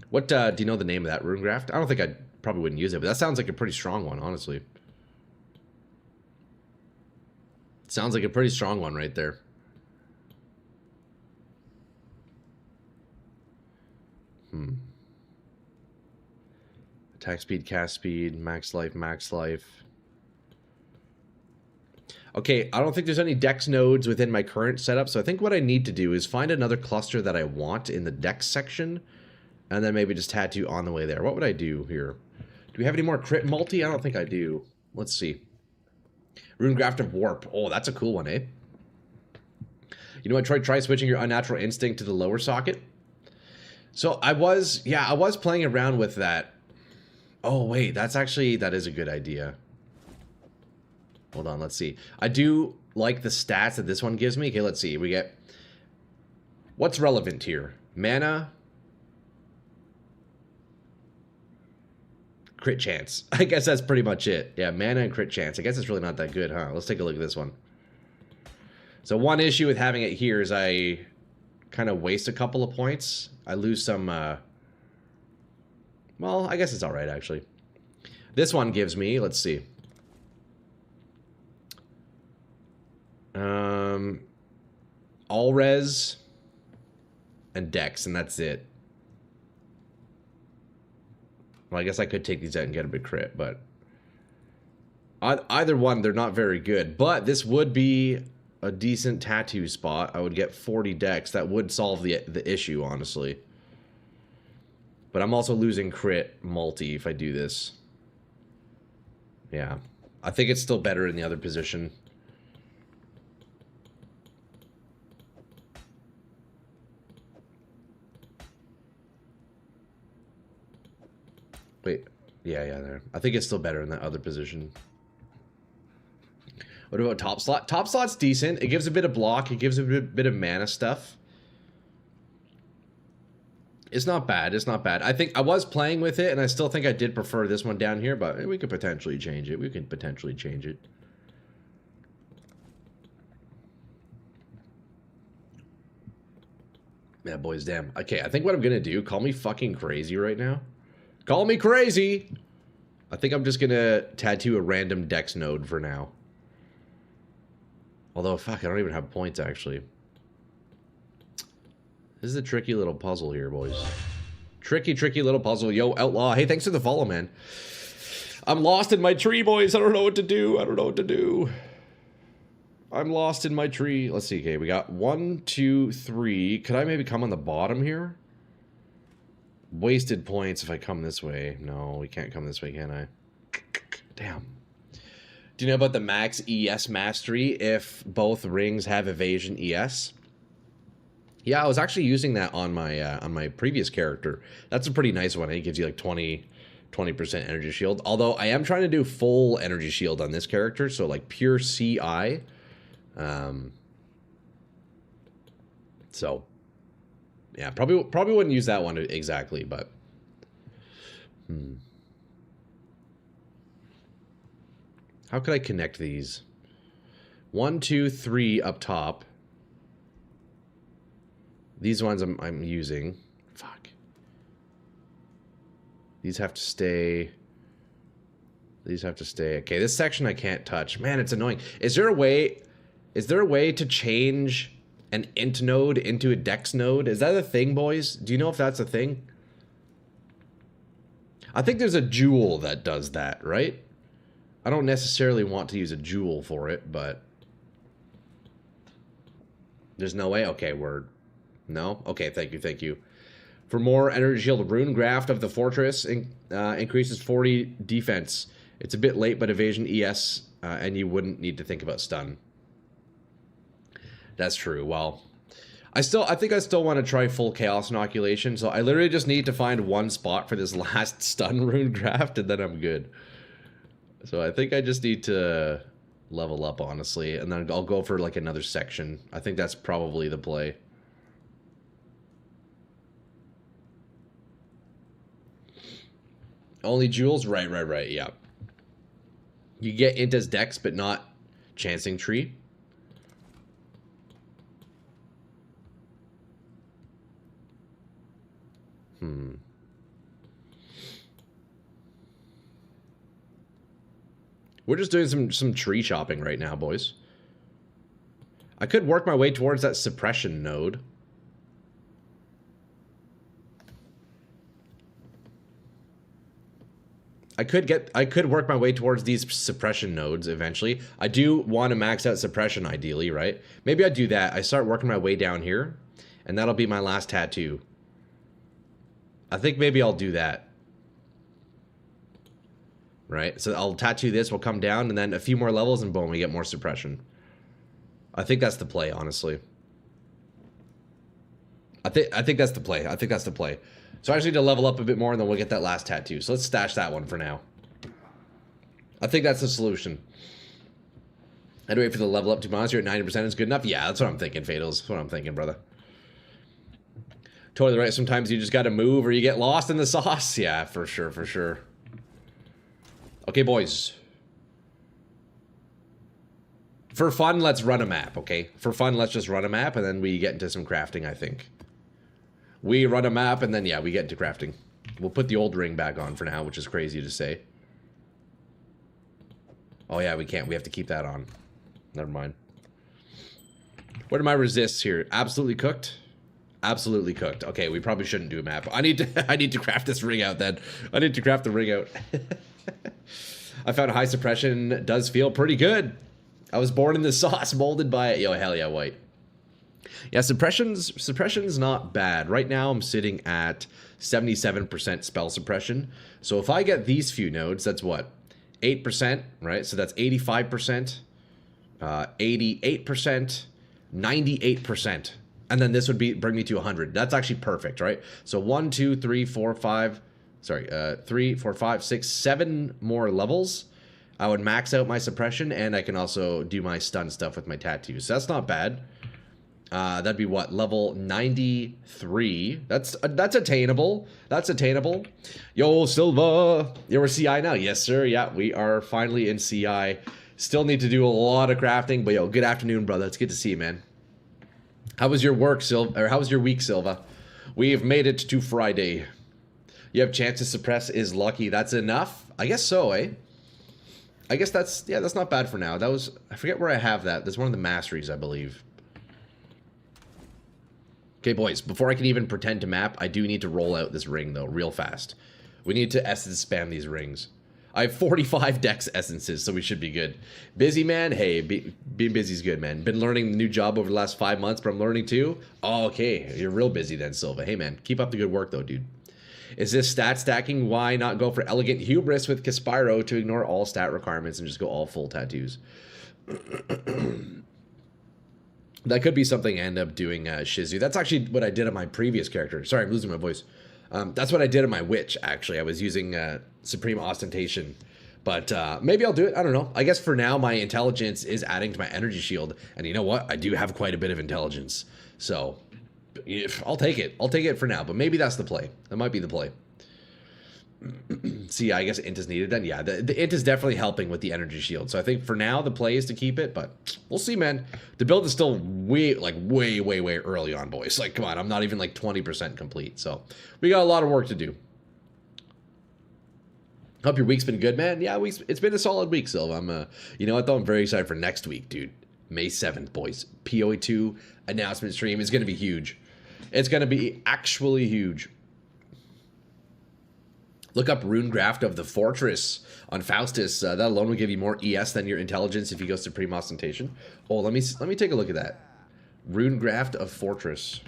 What, do you know the name of that Runegraft? I don't think I probably wouldn't use it, but that sounds like a pretty strong one, honestly. Sounds like a pretty strong one right there. Attack speed, cast speed, max life, max life. Okay, I don't think there's any dex nodes within my current setup, so I think what I need to do is find another cluster that I want in the dex section, and then maybe just tattoo on the way there. What would I do here? Do we have any more crit multi? I don't think I do. Let's see. Runegraft of Warp. Oh, that's a cool one, eh? You know what? Try switching your Unnatural Instinct to the lower socket. So I was playing around with that. Oh, wait, that is a good idea. Hold on, let's see. I do like the stats that this one gives me. Okay, let's see. We get... What's relevant here? Mana. Crit chance. I guess that's pretty much it. Yeah, mana and crit chance. I guess it's really not that good, huh? Let's take a look at this one. So one issue with having it here is I kind of waste a couple of points. I lose some, well, I guess it's alright, actually. This one gives me, let's see. All res and dex, and that's it. Well, I guess I could take these out and get a big crit, but either one, they're not very good. But this would be a decent tattoo spot. I would get 40 dex. That would solve the issue, honestly. But I'm also losing crit multi if I do this. Yeah. I think it's still better in the other position. Wait. Yeah, there. I think it's still better in that other position. What about top slot? Top slot's decent. It gives a bit of block. It gives a bit of mana stuff. It's not bad. It's not bad. I think I was playing with it, and I still think I did prefer this one down here, but we could potentially change it. We could potentially change it. Yeah, boys, damn. Okay, I think what I'm going to do, call me fucking crazy right now. Call me crazy! I think I'm just going to tattoo a random dex node for now. Although, fuck, I don't even have points, actually. This is a tricky little puzzle here, boys. Tricky little puzzle. Yo, Outlaw. Hey, thanks for the follow, man. I'm lost in my tree, boys. I don't know what to do. I don't know what to do. I'm lost in my tree. Let's see. Okay, we got 1, 2, 3. Could I maybe come on the bottom here? Wasted points if I come this way. No, we can't come this way, can I? Damn. Do you know about the max ES mastery if both rings have evasion ES? Yeah, I was actually using that on my previous character. That's a pretty nice one. It gives you like 20% energy shield. Although I am trying to do full energy shield on this character, so like pure CI. So yeah, probably wouldn't use that one exactly, but how could I connect these? 1, 2, 3 up top. These ones I'm using. Fuck. These have to stay. These have to stay. Okay, this section I can't touch. Man, it's annoying. Is there a way to change an int node into a dex node? Is that a thing, boys? Do you know if that's a thing? I think there's a jewel that does that, right? I don't necessarily want to use a jewel for it, but there's no way? Okay, word. No? Okay, thank you. For more energy shield, Runegraft of the Fortress increases 40 defense. It's a bit late, but evasion ES, and you wouldn't need to think about stun. That's true. Well, I think I still want to try full Chaos Inoculation, so I literally just need to find one spot for this last stun Runegraft, and then I'm good. So I think I just need to level up, honestly, and then I'll go for like another section. I think that's probably the play. Only jewels? Right, yeah. You get int as dex, but not chancing tree. We're just doing some tree shopping right now, boys. I could work my way towards that suppression node. I could work my way towards these suppression nodes eventually. I do want to max out suppression ideally, right? Maybe I do that. I start working my way down here, and that'll be my last tattoo. I think maybe I'll do that. right? So I'll tattoo this, we'll come down, and then a few more levels, and boom, we get more suppression. I think that's the play, honestly. I think that's the play. I think that's the play. So I just need to level up a bit more, and then we'll get that last tattoo. So let's stash that one for now. I think that's the solution. I'd wait for the level up, to be honest. You're at 90% is good enough? Yeah, that's what I'm thinking, Fatals. That's what I'm thinking, brother. Totally right. Sometimes you just got to move or you get lost in the sauce. Yeah, for sure, for sure. Okay, boys. For fun, let's run a map, okay? For fun, let's just run a map, and then we get into some crafting, I think. We run a map, and then, yeah, we get into crafting. We'll put the old ring back on for now, which is crazy to say. Oh, yeah, we can't. We have to keep that on. Never mind. What are my resists here? Absolutely cooked? Absolutely cooked. Okay, we probably shouldn't do a map. I need to craft this ring out then. I need to craft the ring out. I found high suppression does feel pretty good. I was born in the sauce, molded by it. Yo, hell yeah, white. Yeah, suppression's not bad. Right now I'm sitting at 77% spell suppression. So if I get these few nodes, that's what? 8%, right? So that's 85%, 88%, 98%. And then this would bring me to 100. That's actually perfect, right? So 1, 2, 3, 4, 5, sorry, 3, 4, 5, 6, 7 more levels. I would max out my suppression, and I can also do my stun stuff with my tattoos. So that's not bad. That'd be what? Level 93. That's attainable. That's attainable. Yo, Silva. You're CI now. Yes, sir. Yeah, we are finally in CI. Still need to do a lot of crafting, but yo, good afternoon, brother. It's good to see you, man. How was your work, Silva? Or how was your week, Silva? We've made it to Friday. You have chance to suppress is lucky. That's enough? I guess so, eh? I guess that's, yeah, that's not bad for now. That was, I forget where I have that. That's one of the masteries, I believe. Okay, boys, before I can even pretend to map, I do need to roll out this ring, though, real fast. We need to essence spam these rings. I have 45 dex essences, so we should be good. Busy, man? Hey, being busy is good, man. Been learning the new job over the last 5 months, but I'm learning too? Oh, okay. You're real busy then, Silva. Hey, man, keep up the good work, though, dude. Is this stat stacking? Why not go for Elegant Hubris with Caspyro to ignore all stat requirements and just go all full tattoos? That could be something I end up doing, Shizu. That's actually what I did on my previous character. Sorry, I'm losing my voice. That's what I did on my witch, actually. I was using Supreme Ostentation. But maybe I'll do it. I don't know. I guess for now, my intelligence is adding to my energy shield. And you know what? I do have quite a bit of intelligence. So I'll take it. I'll take it for now. But maybe that's the play. That might be the play. See, I guess int is needed then. Yeah, the int is definitely helping with the energy shield. So I think for now the play is to keep it, but we'll see, man. The build is still way early on, boys. Like, come on, I'm not even like 20% complete. So we got a lot of work to do. Hope your week's been good, man. Yeah, it's been a solid week, Silva. I'm, you know what though? I'm very excited for next week, dude. May 7th, boys. PoE2 announcement stream is going to be huge. It's going to be actually huge. Look up Runegraft of the Fortress on Faustus. That alone will give you more ES than your intelligence if you go Supreme Ostentation. Oh, let me take a look at that. Runegraft of Fortress.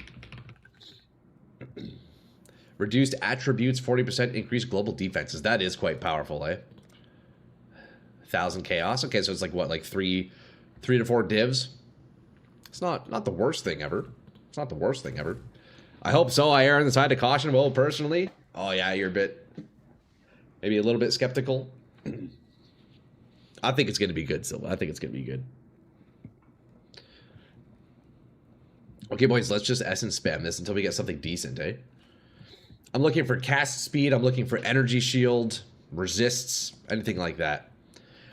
Reduced attributes, 40% increased global defenses. That is quite powerful, eh? 1,000 chaos. Okay, so it's like what, like 3 to 4 divs? It's not the worst thing ever. It's not the worst thing ever. I hope so. I err on the side of caution. Well, personally, oh yeah, you're a bit. Maybe a little bit skeptical. I think it's going to be good, Silva. I think it's going to be good. Okay, boys, let's just essence spam this until we get something decent, eh? I'm looking for cast speed. I'm looking for energy shield, resists, anything like that.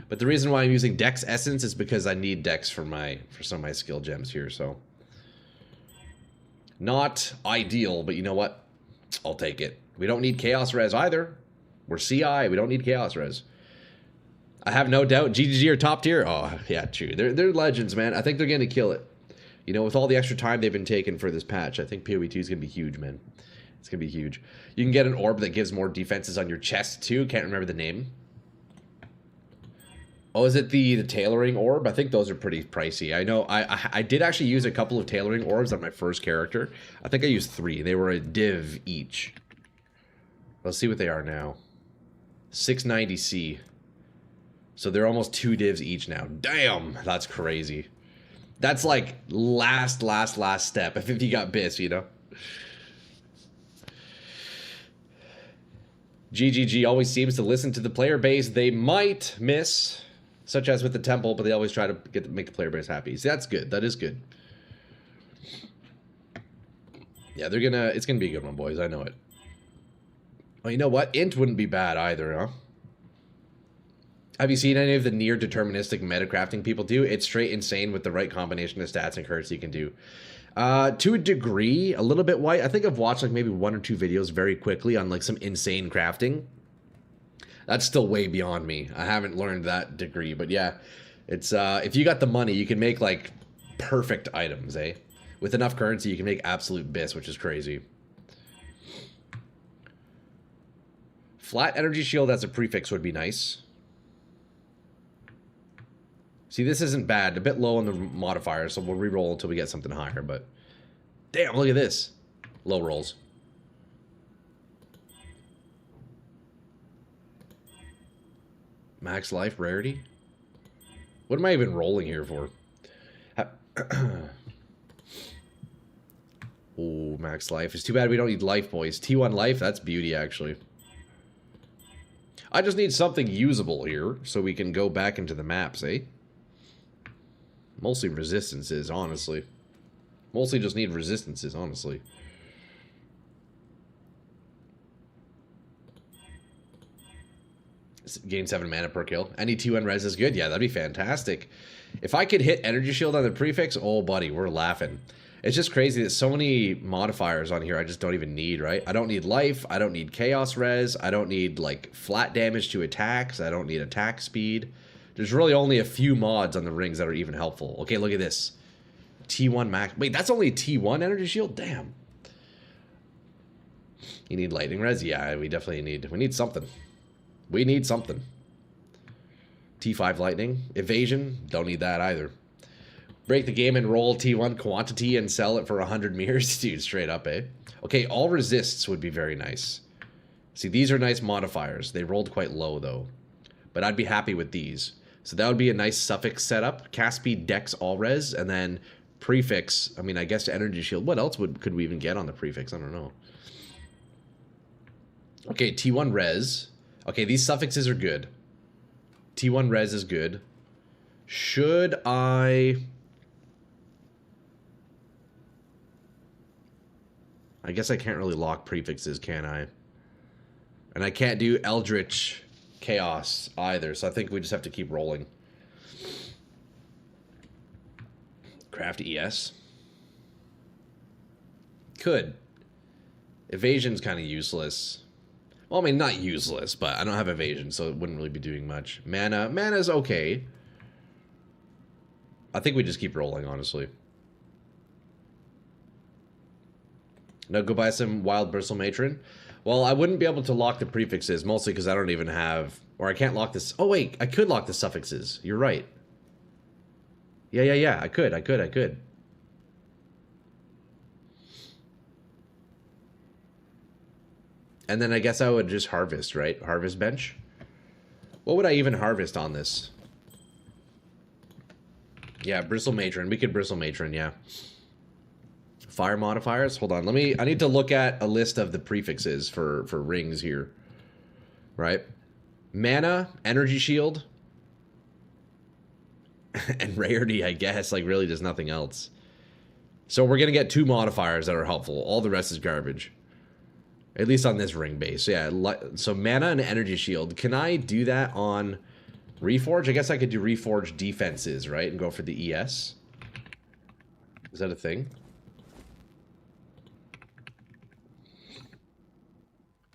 But the reason why I'm using Dex Essence is because I need Dex for some of my skill gems here, so. Not ideal, but you know what? I'll take it. We don't need Chaos Res either. We're CI. We don't need Chaos Res. I have no doubt GGG are top tier. Oh, yeah, true. They're legends, man. I think they're going to kill it. You know, with all the extra time they've been taking for this patch, I think PoE2 is going to be huge, man. It's going to be huge. You can get an orb that gives more defenses on your chest, too. Can't remember the name. Oh, is it the tailoring orb? I think those are pretty pricey. I know I did actually use a couple of tailoring orbs on my first character. I think I used 3. They were a div each. Let's see what they are now. 690C. So they're almost 2 divs each now. Damn, that's crazy. That's like last step if you got bis, you know? GGG always seems to listen to the player base they might miss, such as with the temple, but they always try to make the player base happy. See, that's good. That is good. Yeah, it's gonna be a good one, boys. I know it. Oh, you know what? Int wouldn't be bad either, huh? Have you seen any of the near deterministic metacrafting people do? It's straight insane with the right combination of stats and cards you can do. To a degree, a little bit white. I think I've watched like maybe 1 or 2 videos very quickly on like some insane crafting. That's still way beyond me. I haven't learned that degree, but yeah, it's if you got the money, you can make like perfect items, eh? With enough currency, you can make absolute bis, which is crazy. Flat energy shield as a prefix would be nice. See, this isn't bad. A bit low on the modifier, so we'll re-roll until we get something higher, but... Damn, look at this. Low rolls. Max life, rarity? What am I even rolling here for? Oh, max life. It's too bad we don't need life, boys. T1 life, that's beauty, actually. I just need something usable here, so we can go back into the maps, eh? Mostly resistances, honestly. Mostly just need resistances, honestly. Gain 7 mana per kill. Any T1 res is good? Yeah, that'd be fantastic. If I could hit energy shield on the prefix, oh buddy, we're laughing. It's just crazy that so many modifiers on here I just don't even need, right? I don't need life, I don't need chaos res, I don't need like flat damage to attacks, I don't need attack speed. There's really only a few mods on the rings that are even helpful. Okay, look at this. T1 max. Wait, that's only a T1 energy shield? Damn. You need lightning res? Yeah, we definitely need. We need something. We need something. T5 lightning. Evasion? Don't need that either. Break the game and roll T1 quantity and sell it for 100 mirrors? Dude, straight up, eh? Okay, all resists would be very nice. See, these are nice modifiers. They rolled quite low, though. But I'd be happy with these. So that would be a nice suffix setup. Cast speed, dex, all res, and then prefix. I mean, I guess energy shield. What else could we even get on the prefix? I don't know. Okay, T1 res. Okay, these suffixes are good. T1 res is good. Should I guess I can't really lock prefixes, can I? And I can't do Eldritch Chaos either, so I think we just have to keep rolling. Craft ES. Could. Evasion's kind of useless. Well, I mean, not useless, but I don't have evasion, so it wouldn't really be doing much. Mana's okay. I think we just keep rolling, honestly. No, go buy some Wild Bristle Matron. Well, I wouldn't be able to lock the prefixes, mostly because I don't even have... Or I can't lock this... Oh, wait, I could lock the suffixes. You're right. Yeah, I could. And then I guess I would just harvest, right? Harvest bench? What would I even harvest on this? Yeah, Bristle Matron. We could Bristle Matron, yeah. Fire modifiers? Hold on, I need to look at a list of the prefixes for rings here. Right? Mana, energy shield, and rarity, I guess. Like, really, there's nothing else. So we're gonna get 2 modifiers that are helpful. All the rest is garbage. At least on this ring base. Yeah, so mana and energy shield. Can I do that on Reforge? I guess I could do Reforge defenses, right? And go for the ES. Is that a thing?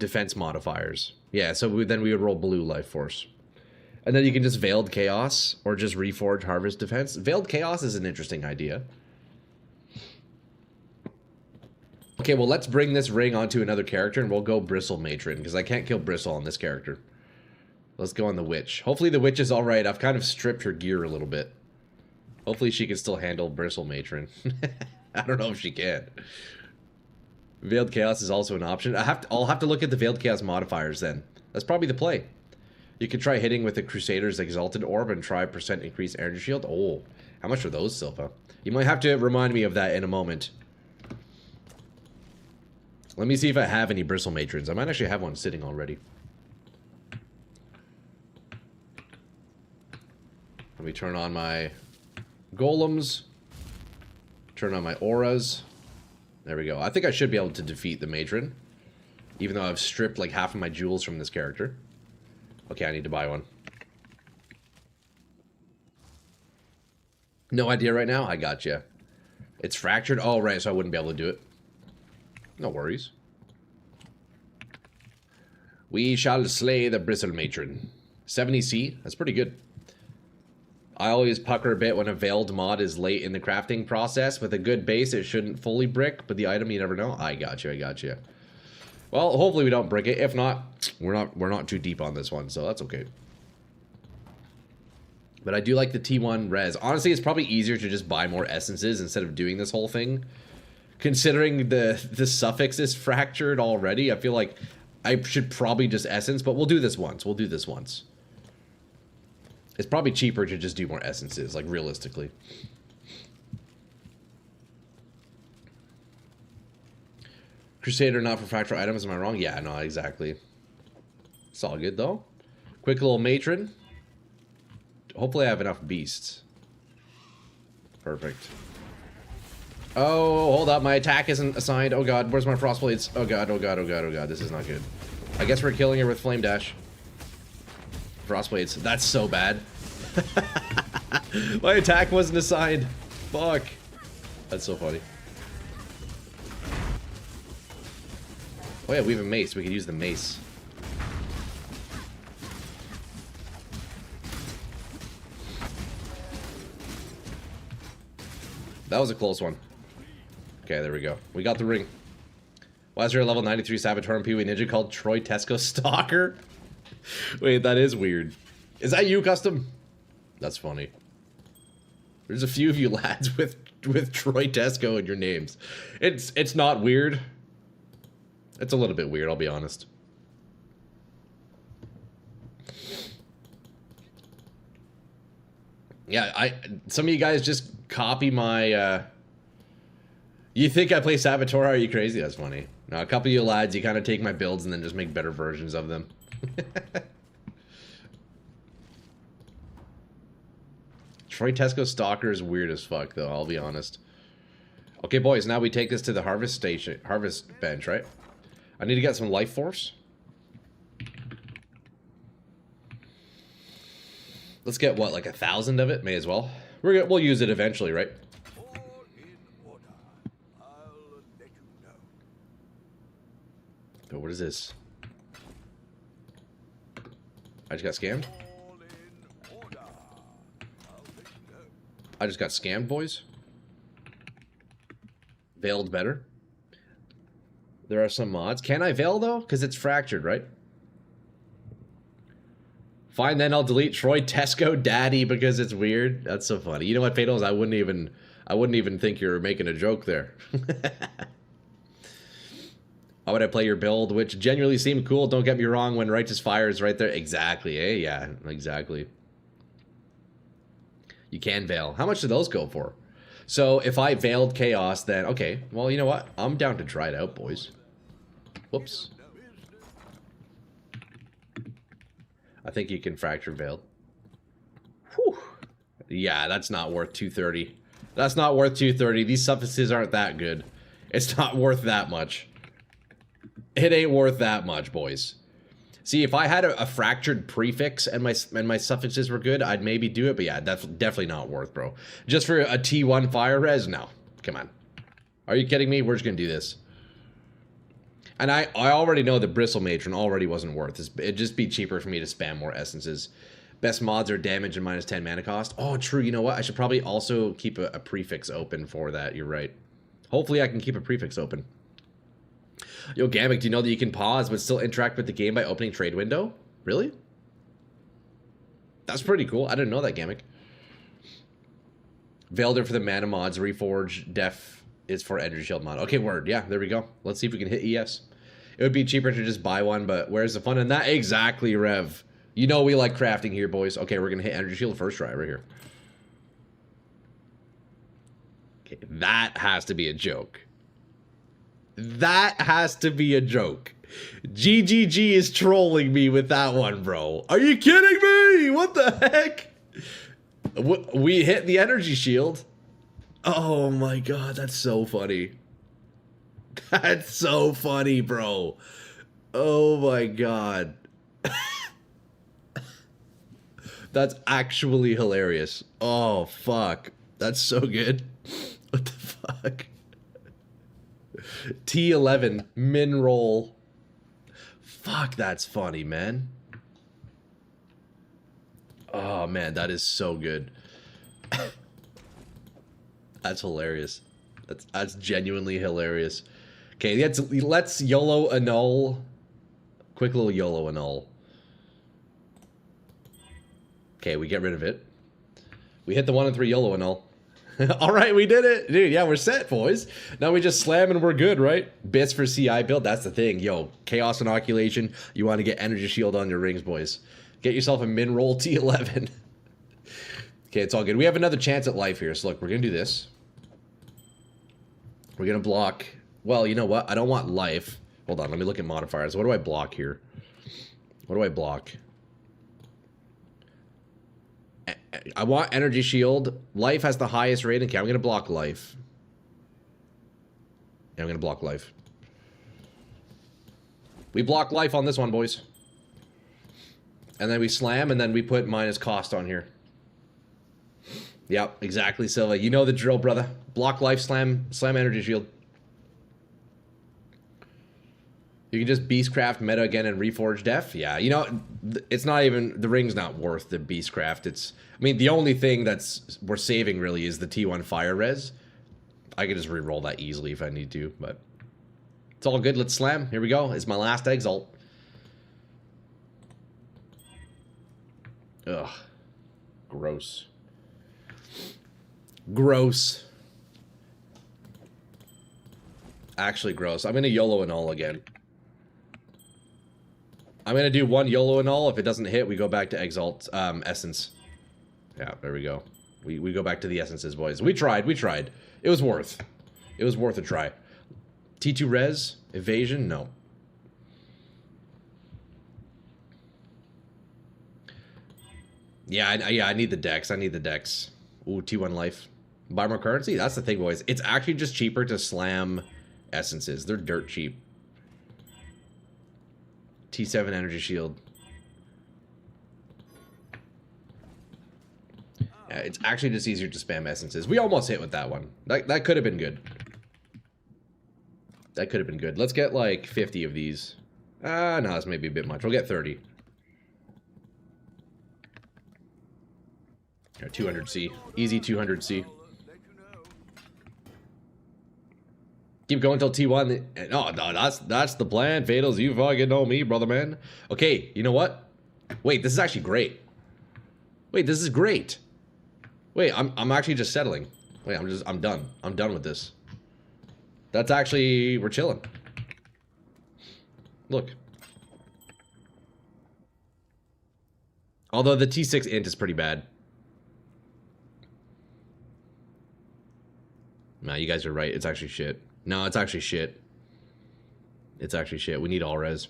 Defense modifiers. Yeah, so then we would roll blue life force. And then you can just Veiled Chaos or just Reforge Harvest Defense. Veiled Chaos is an interesting idea. Okay, well, let's bring this ring onto another character and we'll go Bristle Matron because I can't kill Bristle on this character. Let's go on the Witch. Hopefully the Witch is alright. I've kind of stripped her gear a little bit. Hopefully she can still handle Bristle Matron. I don't know if she can. Veiled Chaos is also an option. I'll have to look at the Veiled Chaos modifiers then. That's probably the play. You could try hitting with the Crusader's Exalted Orb and try percent increase energy shield. Oh, how much are those, Silva? You might have to remind me of that in a moment. Let me see if I have any Bristle Matrons. I might actually have one sitting already. Let me turn on my golems. Turn on my auras. There we go. I think I should be able to defeat the matron. Even though I've stripped like half of my jewels from this character. Okay, I need to buy one. No idea right now? I gotcha. It's fractured? Oh, right, so I wouldn't be able to do it. No worries. We shall slay the Bristle Matron. 70C? That's pretty good. I always pucker a bit when a veiled mod is late in the crafting process. With a good base, it shouldn't fully brick, but the item, you never know. I got you, I got you. Well, hopefully we don't brick it. If not, we're not too deep on this one, so that's okay. But I do like the T1 res. Honestly, it's probably easier to just buy more essences instead of doing this whole thing. Considering the suffix is fractured already, I feel like I should probably just essence, but we'll do this once. We'll do this once. It's probably cheaper to just do more essences, like realistically. Crusader not for fractured items, am I wrong? Yeah, no, exactly. It's all good though. Quick little matron. Hopefully I have enough beasts. Perfect. Oh, hold up, my attack isn't assigned. Oh god, where's my frostblades? Oh god, oh god, oh god, oh god, this is not good. I guess we're killing her with flame dash. Frostblades, that's so bad. My attack wasn't assigned. Fuck. That's so funny. Oh yeah, we have a mace. We could use the mace. That was a close one. Okay, there we go. We got the ring. Why is there a level 93 Saboteur PoE ninja called Troy Tesco Stalker? Wait, that is weird. Is that you, Custom? That's funny. There's a few of you lads with Troy Tesco in your names. It's not weird. It's a little bit weird, I'll be honest. Yeah, some of you guys just copy my you think I play Saboteur? Are you crazy? That's funny. No, a couple of you lads, you kind of take my builds and then just make better versions of them. Troy Tesco Stalker is weird as fuck, though, I'll be honest. Okay, boys, now we take this to the harvest station, harvest bench, right? I need to get some life force. Let's get, what, like 1,000 of it? May as well. We'll use it eventually, right? But what is this? I just got scammed? I just got scammed, boys. Veiled better. There are some mods. Can I veil, though? Because it's fractured, right? Fine, then I'll delete Troy Tesco Daddy because it's weird. That's so funny. You know what, Fatals? I wouldn't even think you were making a joke there. How would I play your build? Which genuinely seemed cool. Don't get me wrong. When Righteous Fire is right there. Exactly, eh? Yeah, exactly. You can veil. How much do those go for? So if I veiled Chaos, then okay. Well, you know what? I'm down to try it out, boys. Whoops. I think you can fracture veiled. Whew. Yeah, that's not worth 230. That's not worth 230. These suffixes aren't that good. It's not worth that much. It ain't worth that much, boys. See, if I had a fractured prefix and my suffixes were good, I'd maybe do it. But yeah, definitely not worth, bro. Just for a T1 fire res? No. Come on. Are you kidding me? We're just going to do this. And I already know the Bristle Matron already wasn't worth it. It'd just be cheaper for me to spam more essences. Best mods are damage and minus 10 mana cost. Oh, true. You know what? I should probably also keep a prefix open for that. You're right. Hopefully I can keep a prefix open. Yo, Gamic, do you know that you can pause but still interact with the game by opening trade window? Really? That's pretty cool. I didn't know that, Gamic. Velder for the mana mods. Reforge Def is for Energy Shield mod. Okay, word. Yeah, there we go. Let's see if we can hit ES. It would be cheaper to just buy one, but where's the fun in that? Exactly, Rev. You know we like crafting here, boys. Okay, we're gonna hit energy shield first try right here. Okay, that has to be a joke. That has to be a joke. GGG is trolling me with that one, bro. Are you kidding me? What the heck? We hit the energy shield. Oh my god, that's so funny. That's so funny, bro. Oh my god. That's actually hilarious. Oh, fuck. That's so good. What the fuck? T11, min roll. Fuck, that's funny, man. Oh, man, that is so good. That's hilarious. That's genuinely hilarious. Okay, let's YOLO annul. Quick little YOLO annul. Okay, we get rid of it. We hit the 1 and 3 YOLO annul. All right, we did it. Dude, yeah, we're set, boys. Now we just slam and we're good, right? Bits for CI build, that's the thing. Yo, Chaos Inoculation, you want to get Energy Shield on your rings, boys. Get yourself a min roll T11. Okay, it's all good. We have another chance at life here. So look, we're going to do this. We're going to block. Well, you know what? I don't want life. Hold on, let me look at modifiers. What do I block here? What do I block? I want energy shield. Life has the highest rating. Okay, I'm gonna block life. Yeah, I'm gonna block life. We block life on this one, boys. And then we slam, and then we put minus cost on here. Yep, exactly, Silva. You know the drill, brother. Block life, slam energy shield. You can just Beastcraft meta again and Reforge Def. Yeah, you know, it's not even, the ring's not worth the Beastcraft. It's, I mean, the only thing that's we're saving really is the T1 Fire Res. I could just re-roll that easily if I need to, but it's all good. Let's slam. Here we go. It's my last Exalt. Ugh. Gross. Gross. Actually gross. I'm gonna YOLO and all again. I'm gonna do one YOLO and all. If it doesn't hit, we go back to Exalt Essence. Yeah, there we go. We go back to the essences, boys. We tried. It was worth. It was worth a try. T2 res? Evasion? No. Yeah, I need the dex. I need the dex. Ooh, T1 life. Buy more currency? That's the thing, boys. It's actually just cheaper to slam essences. They're dirt cheap. T7 energy shield. Yeah, it's actually just easier to spam essences. We almost hit with that one. That could have been good. That could have been good. Let's get like 50 of these. No, that's maybe a bit much. We'll get 30. Here, 200C. Easy 200C. Keep going till T1. No, that's the plan. Fatals, you fucking know me, brother man. Okay, you know what? Wait, this is actually great. Wait, this is great. Wait, I'm actually just settling. Wait, I'm done. I'm done with this. That's actually, we're chilling. Look. Although the T6 int is pretty bad. Nah, you guys are right. It's actually shit. No, it's actually shit. It's actually shit. We need all res.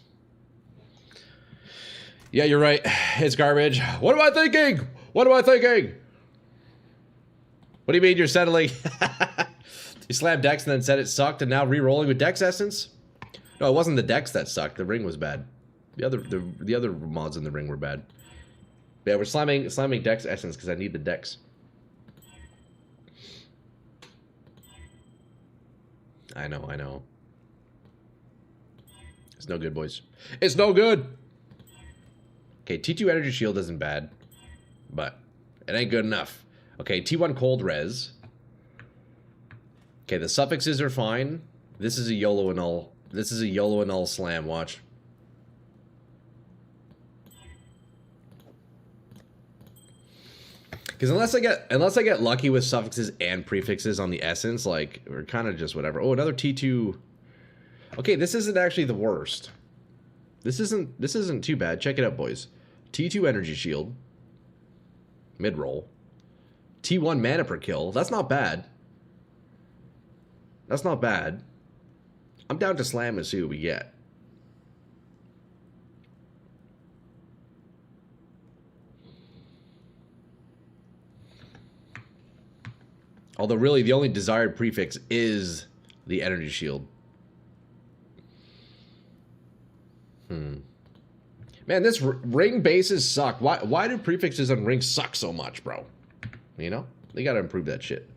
Yeah, you're right. It's garbage. What am I thinking? What am I thinking? What do you mean you're settling? You slammed Dex and then said it sucked and now re-rolling with Dex Essence? No, it wasn't the Dex that sucked. The ring was bad. The other mods in the ring were bad. Yeah, we're slamming Dex Essence because I need the Dex. I know. It's no good, boys. It's no good! Okay, T2 Energy Shield isn't bad, but it ain't good enough. Okay, T1 Cold Res. Okay, the suffixes are fine. This is a YOLO and all. This is a YOLO and all slam, watch. Because unless I get lucky with suffixes and prefixes on the essence, like, we're kind of just whatever. Oh, another T2. Okay, this isn't actually the worst. This isn't too bad. Check it out, boys. T2 energy shield. Mid-roll. T1 mana per kill. That's not bad. That's not bad. I'm down to slam and see what we get. Although really the only desired prefix is the energy shield. Man, this ring bases suck. Why do prefixes on rings suck so much, bro? You know? They gotta improve that shit.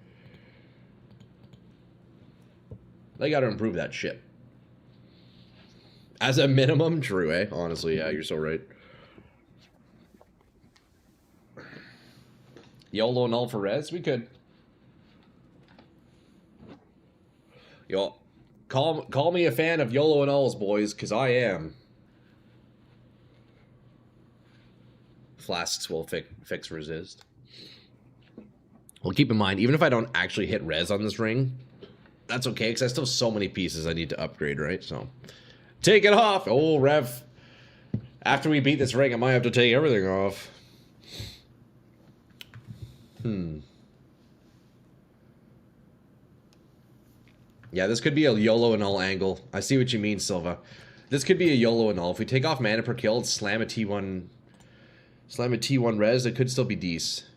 They gotta improve that shit. As a minimum, true, eh? Honestly, yeah, you're so right. YOLO and all for res? We could. Yo, call me a fan of YOLO and alls, boys, because I am. Flasks will fix resist. Well, keep in mind, even if I don't actually hit res on this ring, that's okay, because I still have so many pieces I need to upgrade, right? So, take it off! Oh, Rev. After we beat this ring, I might have to take everything off. Yeah, this could be a YOLO and all angle. I see what you mean, Silva. This could be a YOLO and all. If we take off mana per kill and slam a T1 res, it could still be decent.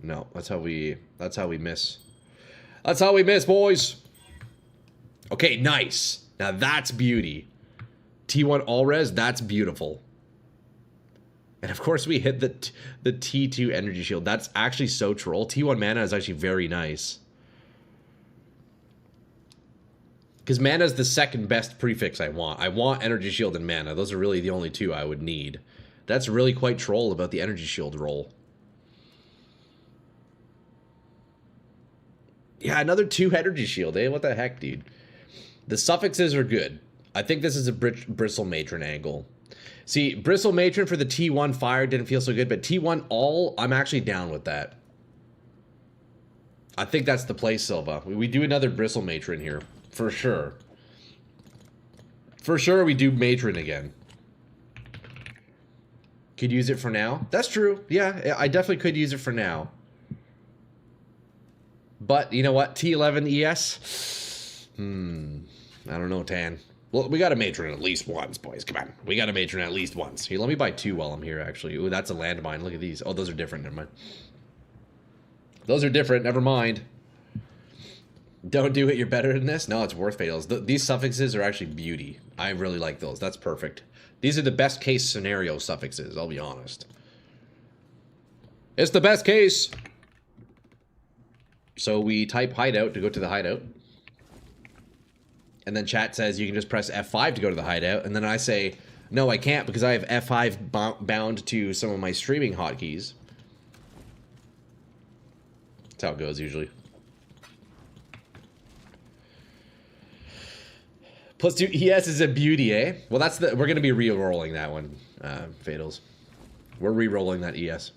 No, that's how we miss. That's how we miss, boys. Okay, nice. Now that's beauty. T1 all res, that's beautiful. And of course we hit the T2 energy shield. That's actually so troll. T1 mana is actually very nice. Because mana is the second best prefix I want. I want energy shield and mana. Those are really the only two I would need. That's really quite troll about the energy shield roll. Yeah, another 2 energy shield, eh? What the heck, dude? The suffixes are good. I think this is a Bristle Matron angle. See, Bristle Matron for the T1 fire didn't feel so good, but T1 all, I'm actually down with that. I think that's the play, Silva. We do another Bristle Matron here. For sure. For sure we do Matron again. Could use it for now. That's true. Yeah, I definitely could use it for now. But, you know what? T11 ES? I don't know, Tan. Well, we got a Matron at least once, boys. Come on. We got a Matron at least once. Here, let me buy 2 while I'm here, actually. Ooh, that's a landmine. Look at these. Oh, those are different. Never mind. Those are different. Never mind. Don't do it. You're better than this? No, it's worth fails. These suffixes are actually beauty. I really like those. That's perfect. These are the best case scenario suffixes, I'll be honest. It's the best case. So we type hideout to go to the hideout. And then chat says you can just press F5 to go to the hideout. And then I say, no, I can't because I have F5 bound to some of my streaming hotkeys. That's how it goes usually. +2 ES is a beauty, eh? Well, that's the... We're going to be re-rolling that one, Fatals. We're re-rolling that ES.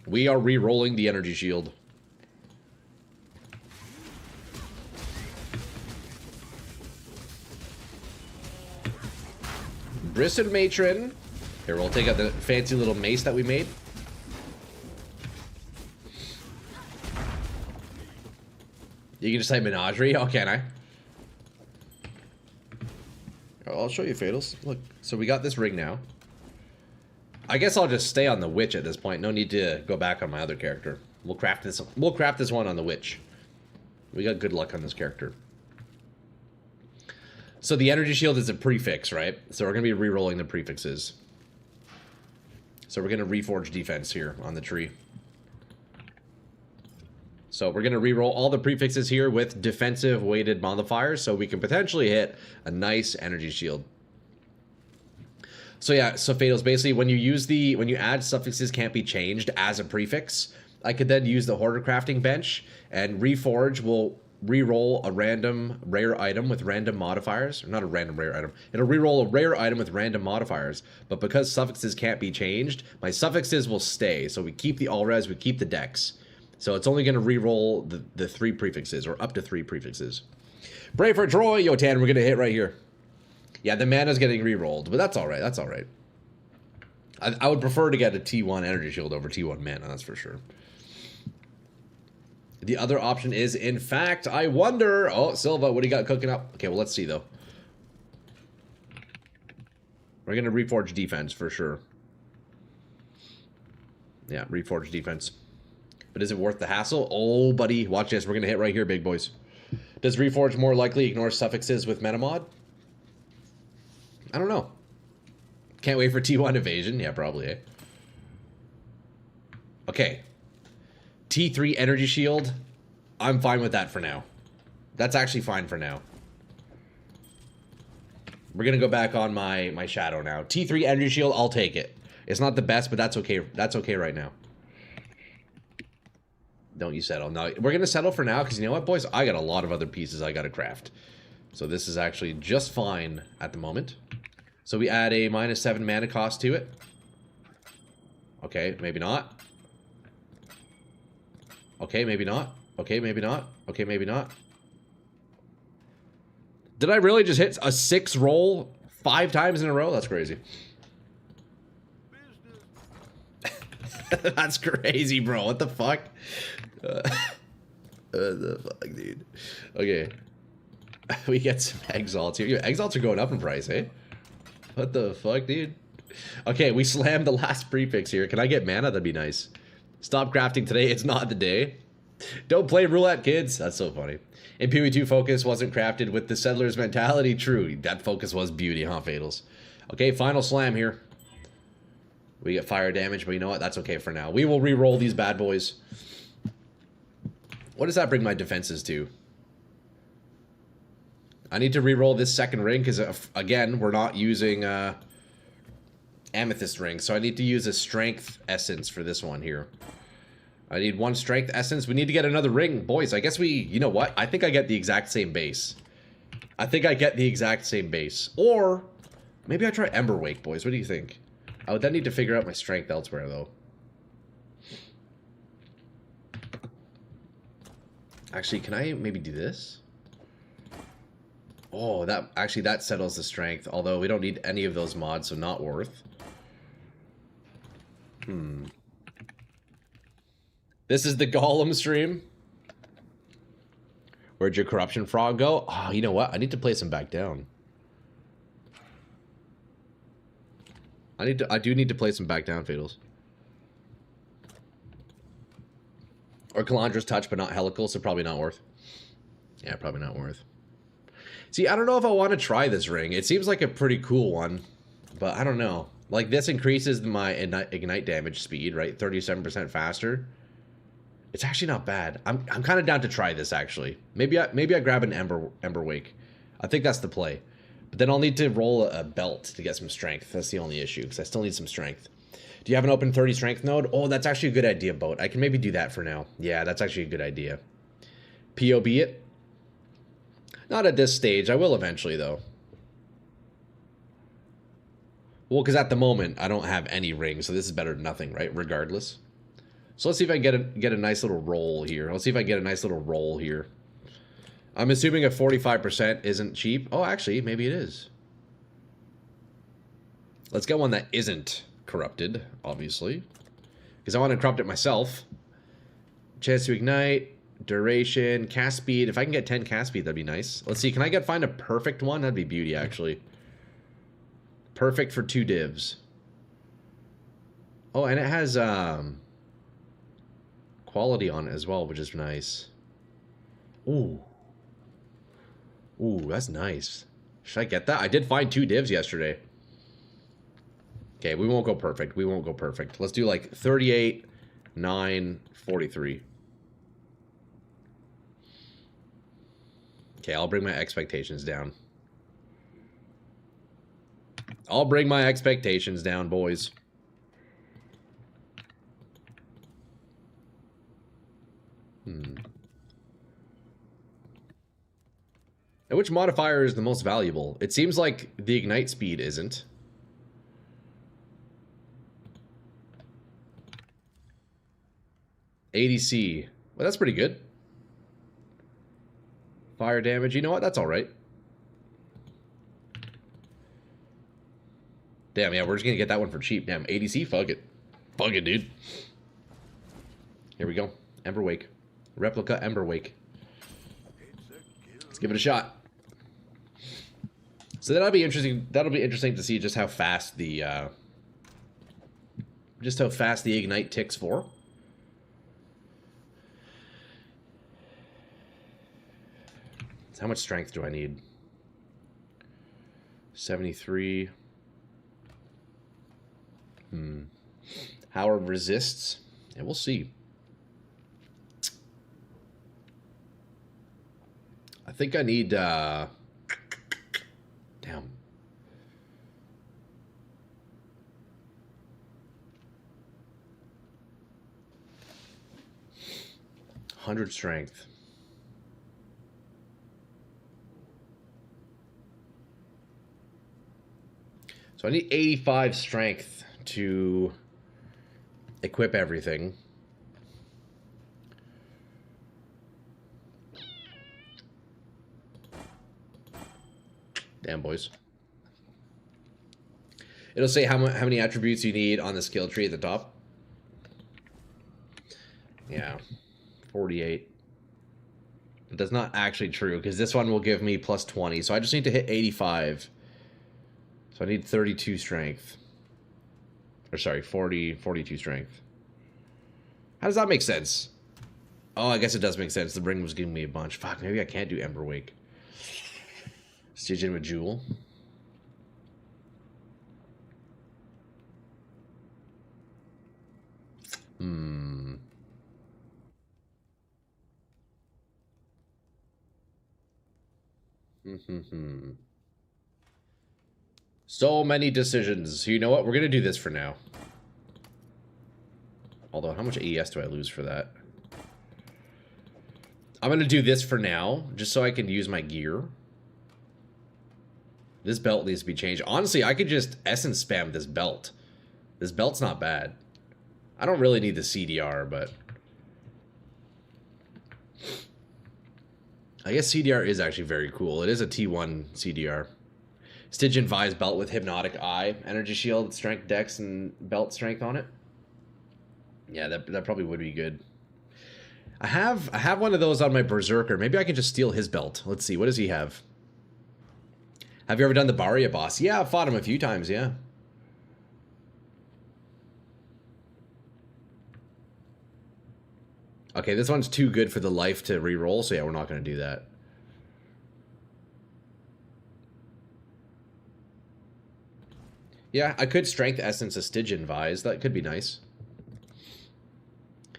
We are re-rolling the energy shield. Bristle Matron. Here, we'll take out the fancy little mace that we made. You can just type menagerie? Oh, can I? I'll show you, Fatals. Look, so we got this ring now. I guess I'll just stay on the witch at this point. No need to go back on my other character. We'll craft this one on the witch. We got good luck on this character. So the energy shield is a prefix, right? So we're going to be re-rolling the prefixes. So we're going to reforge defense here on the tree. So we're going to re-roll all the prefixes here with defensive weighted modifiers so we can potentially hit a nice energy shield. So yeah, so Fatals, basically when you add suffixes can't be changed as a prefix, I could then use the Hoarder Crafting Bench, and Reforge will re-roll a random rare item with random modifiers. Or not a random rare item. It'll re-roll a rare item with random modifiers. But because suffixes can't be changed, my suffixes will stay. So we keep the all-res, we keep the dex. So it's only going to re-roll the 3 prefixes, or up to 3 prefixes. Pray for Troy. Yo, Tan, we're going to hit right here. Yeah, the mana's getting re-rolled, but that's all right. That's all right. I would prefer to get a T1 energy shield over T1 mana, that's for sure. The other option is, in fact, I wonder... Oh, Silva, what do you got cooking up? Okay, well, let's see, though. We're going to reforge defense, for sure. Yeah, reforge defense. But is it worth the hassle? Oh, buddy, watch this. We're going to hit right here, big boys. Does reforge more likely ignore suffixes with metamod? I don't know. Can't wait for T1 evasion. Yeah, probably, eh? Okay. T3 energy shield. I'm fine with that for now. That's actually fine for now. We're going to go back on my shadow now. T3 energy shield, I'll take it. It's not the best, but that's okay. That's okay right now. Don't you settle. No, we're going to settle for now because you know what, boys? I got a lot of other pieces I got to craft. So this is actually just fine at the moment. So we add a -7 mana cost to it. Okay, maybe not. Okay, maybe not. Okay, maybe not. Okay, maybe not. Did I really just hit a 6 roll 5 times in a row? That's crazy. That's crazy, bro. What the fuck? What the fuck, dude? Okay. We get some exalts here. Yo, exalts are going up in price, eh? What the fuck, dude? Okay, we slammed the last prefix here. Can I get mana? That'd be nice. Stop crafting today. It's not the day. Don't play roulette, kids. That's so funny. And PoE2 focus wasn't crafted with the settler's mentality. True. That focus was beauty, huh, Fatals? Okay, final slam here. We get fire damage, but you know what? That's okay for now. We will re-roll these bad boys. What does that bring my defenses to? I need to re-roll this second ring because, again, we're not using amethyst ring. So I need to use a strength essence for this one here. I need 1 strength essence. We need to get another ring. Boys, I guess we... You know what? I think I get the exact same base. I think I get the exact same base. Or maybe I try Ember Wake, boys. What do you think? I would then need to figure out my strength elsewhere, though. Actually, can I maybe do this? Oh, that settles the strength. Although we don't need any of those mods, so not worth. This is the Golem stream. Where'd your Corruption Frog go? Oh, you know what? I need to place him back down. I do need to place him back down, Fatals. Or Calandra's Touch, but not Helical, so probably not worth. Yeah, probably not worth. See, I don't know if I want to try this ring. It seems like a pretty cool one, but I don't know. Like, this increases my ignite damage speed, right? 37% faster. It's actually not bad. I'm kind of down to try this, actually. Maybe I grab an Ember Wake. I think that's the play. But then I'll need to roll a belt to get some strength. That's the only issue, because I still need some strength. Do you have an open 30 strength node? Oh, that's actually a good idea, Boat. I can maybe do that for now. Yeah, that's actually a good idea. POB it. Not at this stage. I will eventually, though. Well, because at the moment, I don't have any rings, so this is better than nothing, right? Regardless. So let's see if I can get a nice little roll here. Let's see if I can get a nice little roll here. I'm assuming a 45% isn't cheap. Oh, actually, maybe it is. Let's get one that isn't corrupted, obviously. Because I want to corrupt it myself. Chance to ignite. Duration, cast speed. If I can get 10 cast speed, that'd be nice. Let's see, can I find a perfect one? That'd be beauty, actually. Perfect for 2 divs. Oh, and it has quality on it as well, which is nice. Ooh. Ooh, that's nice. Should I get that? I did find 2 divs yesterday. Okay, we won't go perfect. We won't go perfect. Let's do like 38, 9, 43. Okay, I'll bring my expectations down. I'll bring my expectations down, boys. And which modifier is the most valuable? It seems like the ignite speed isn't. ADC. Well, that's pretty good. Fire damage. You know what? That's all right. Damn, yeah, we're just going to get that one for cheap. Damn, ADC, fuck it. Fuck it, dude. Here we go. Ember Wake. Replica Ember Wake. Let's give it a shot. So that'll be interesting. That'll be interesting to see just how fast the ignite ticks for. So how much strength do I need? 73. Howard resists. Yeah, we'll see. I think I need damn. Hundred strength. So I need 85 strength to equip everything. Damn, boys. It'll say how many attributes you need on the skill tree at the top. Yeah, 48. But that's not actually true, because this one will give me plus 20. So I just need to hit 85. So I need 32 strength. Or sorry, 42 strength. How does that make sense? Oh, I guess it does make sense. The ring was giving me a bunch. Fuck, maybe I can't do Ember Wake. Stygian with Jewel. So many decisions. You know what? We're going to do this for now. Although, how much AES do I lose for that? I'm going to do this for now, just so I can use my gear. This belt needs to be changed. Honestly, I could just essence spam this belt. This belt's not bad. I don't really need the CDR, but... I guess CDR is actually very cool. It is a T1 CDR. Stygian Vise belt with Hypnotic Eye. Energy Shield, Strength, Dex, and Belt Strength on it. Yeah, that probably would be good. I have one of those on my Berserker. Maybe I can just steal his belt. Let's see. What does he have? Have you ever done the Baria boss? Yeah, I've fought him a few times, yeah. Okay, this one's too good for the life to reroll, so yeah, we're not going to do that. Yeah, I could Strength Essence a Stygian Vise. That could be nice.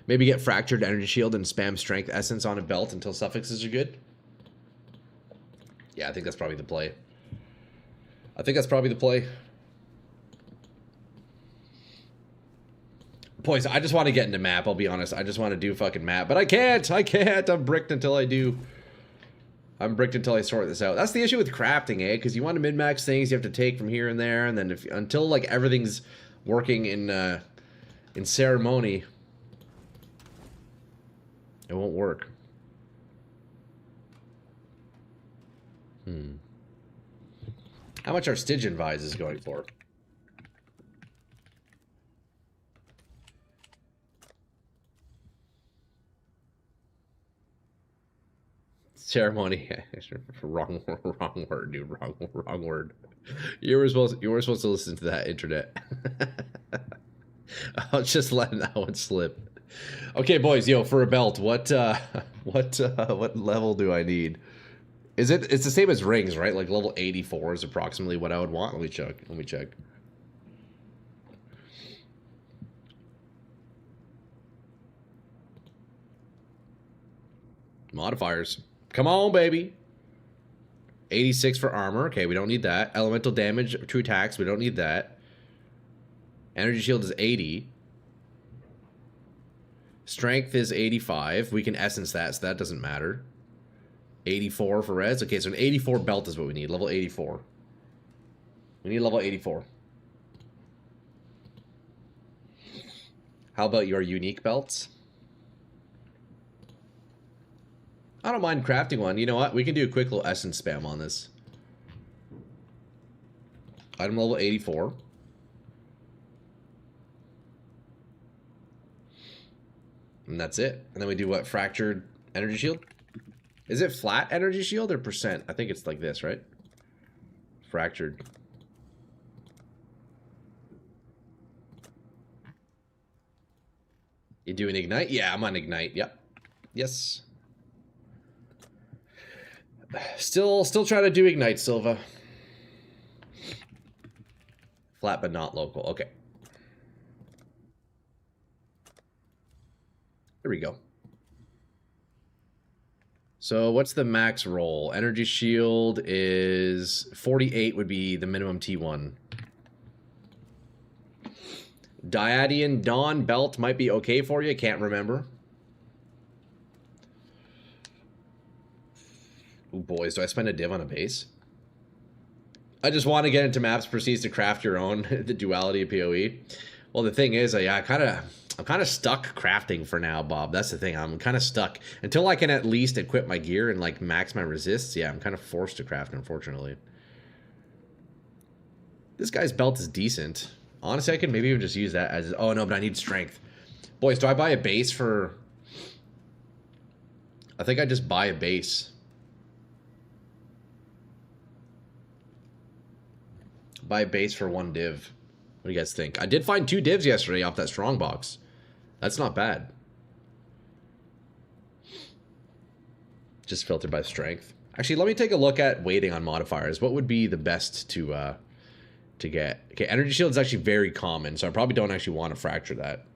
Maybe get Fractured Energy Shield and spam Strength Essence on a belt until suffixes are good. Yeah, I think that's probably the play. Boys, I just want to get into map, I'll be honest. I just want to do fucking map. But I can't! I'm bricked until I do. I'm bricked until I sort this out. That's the issue with crafting, eh? Because you want to min-max things you have to take from here and there, and then until like everything's working in ceremony, it won't work. How much are Stygian Vises going for? Ceremony. wrong word, dude. Wrong word. You were supposed to listen to that, internet. I'll just let that one slip. Okay, boys, yo, for a belt, what level do I need? It's the same as rings, right? Like level 84 is approximately what I would want. Let me check. Modifiers. Come on, baby. 86 for armor. Okay, we don't need that. Elemental damage, 2 attacks. We don't need that. Energy shield is 80. Strength is 85. We can essence that, so that doesn't matter. 84 for res. Okay, so an 84 belt is what we need. Level 84. We need level 84. How about your unique belts? I don't mind crafting one. You know what? We can do a quick little essence spam on this. Item level 84. And that's it. And then we do what? Fractured energy shield? Is it flat energy shield or percent? I think it's like this, right? Fractured. You do an ignite? Yeah, I'm on ignite. Yep. Yes. Still trying to do ignite, Silva. Flat but not local. Okay. There we go. So what's the max roll? Energy shield is 48 would be the minimum T1. Diadian Dawn belt might be okay for you. Can't remember. Ooh, boys, do I spend a div on a base? I just want to get into maps, proceeds to craft your own. The duality of PoE. Well, the thing is, I'm kind of stuck crafting for now, Bob. That's the thing. I'm kind of stuck until I can at least equip my gear and like max my resists. Yeah, I'm kind of forced to craft, unfortunately. This guy's belt is decent. Honestly, I could maybe even just use that as... Oh, no, but I need strength. Boys, do I buy a base for... I think I just buy a base. Buy a base for 1 div. What do you guys think? I did find 2 divs yesterday off that strong box. That's not bad. Just filtered by strength. Actually, let me take a look at waiting on modifiers. What would be the best to get? Okay, energy shield is actually very common, so I probably don't actually want to fracture that.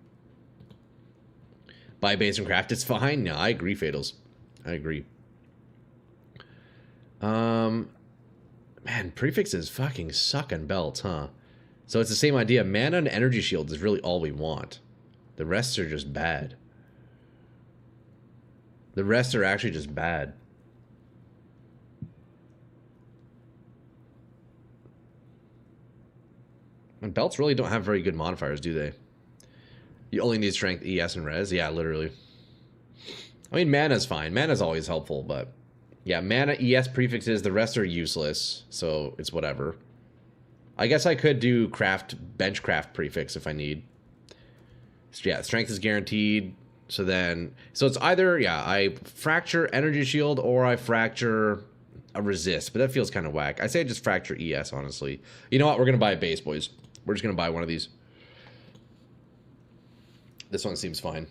Buy base and craft, it's fine. No, I agree, Fatals. I agree. Man, prefixes fucking suck on belts, huh? So it's the same idea. Mana and energy shield is really all we want. The rest are just bad. The rest are actually just bad. And belts really don't have very good modifiers, do they? You only need strength, ES, and res. Yeah, literally. I mean, mana's fine. Mana's always helpful, but... Yeah, mana, ES prefixes, the rest are useless, so it's whatever. I guess I could do bench craft prefix if I need. So yeah, strength is guaranteed. So it's either, yeah, I fracture energy shield or I fracture a resist, but that feels kind of whack. I say I just fracture ES, honestly. You know what? We're going to buy a base, boys. We're just going to buy one of these. This one seems fine.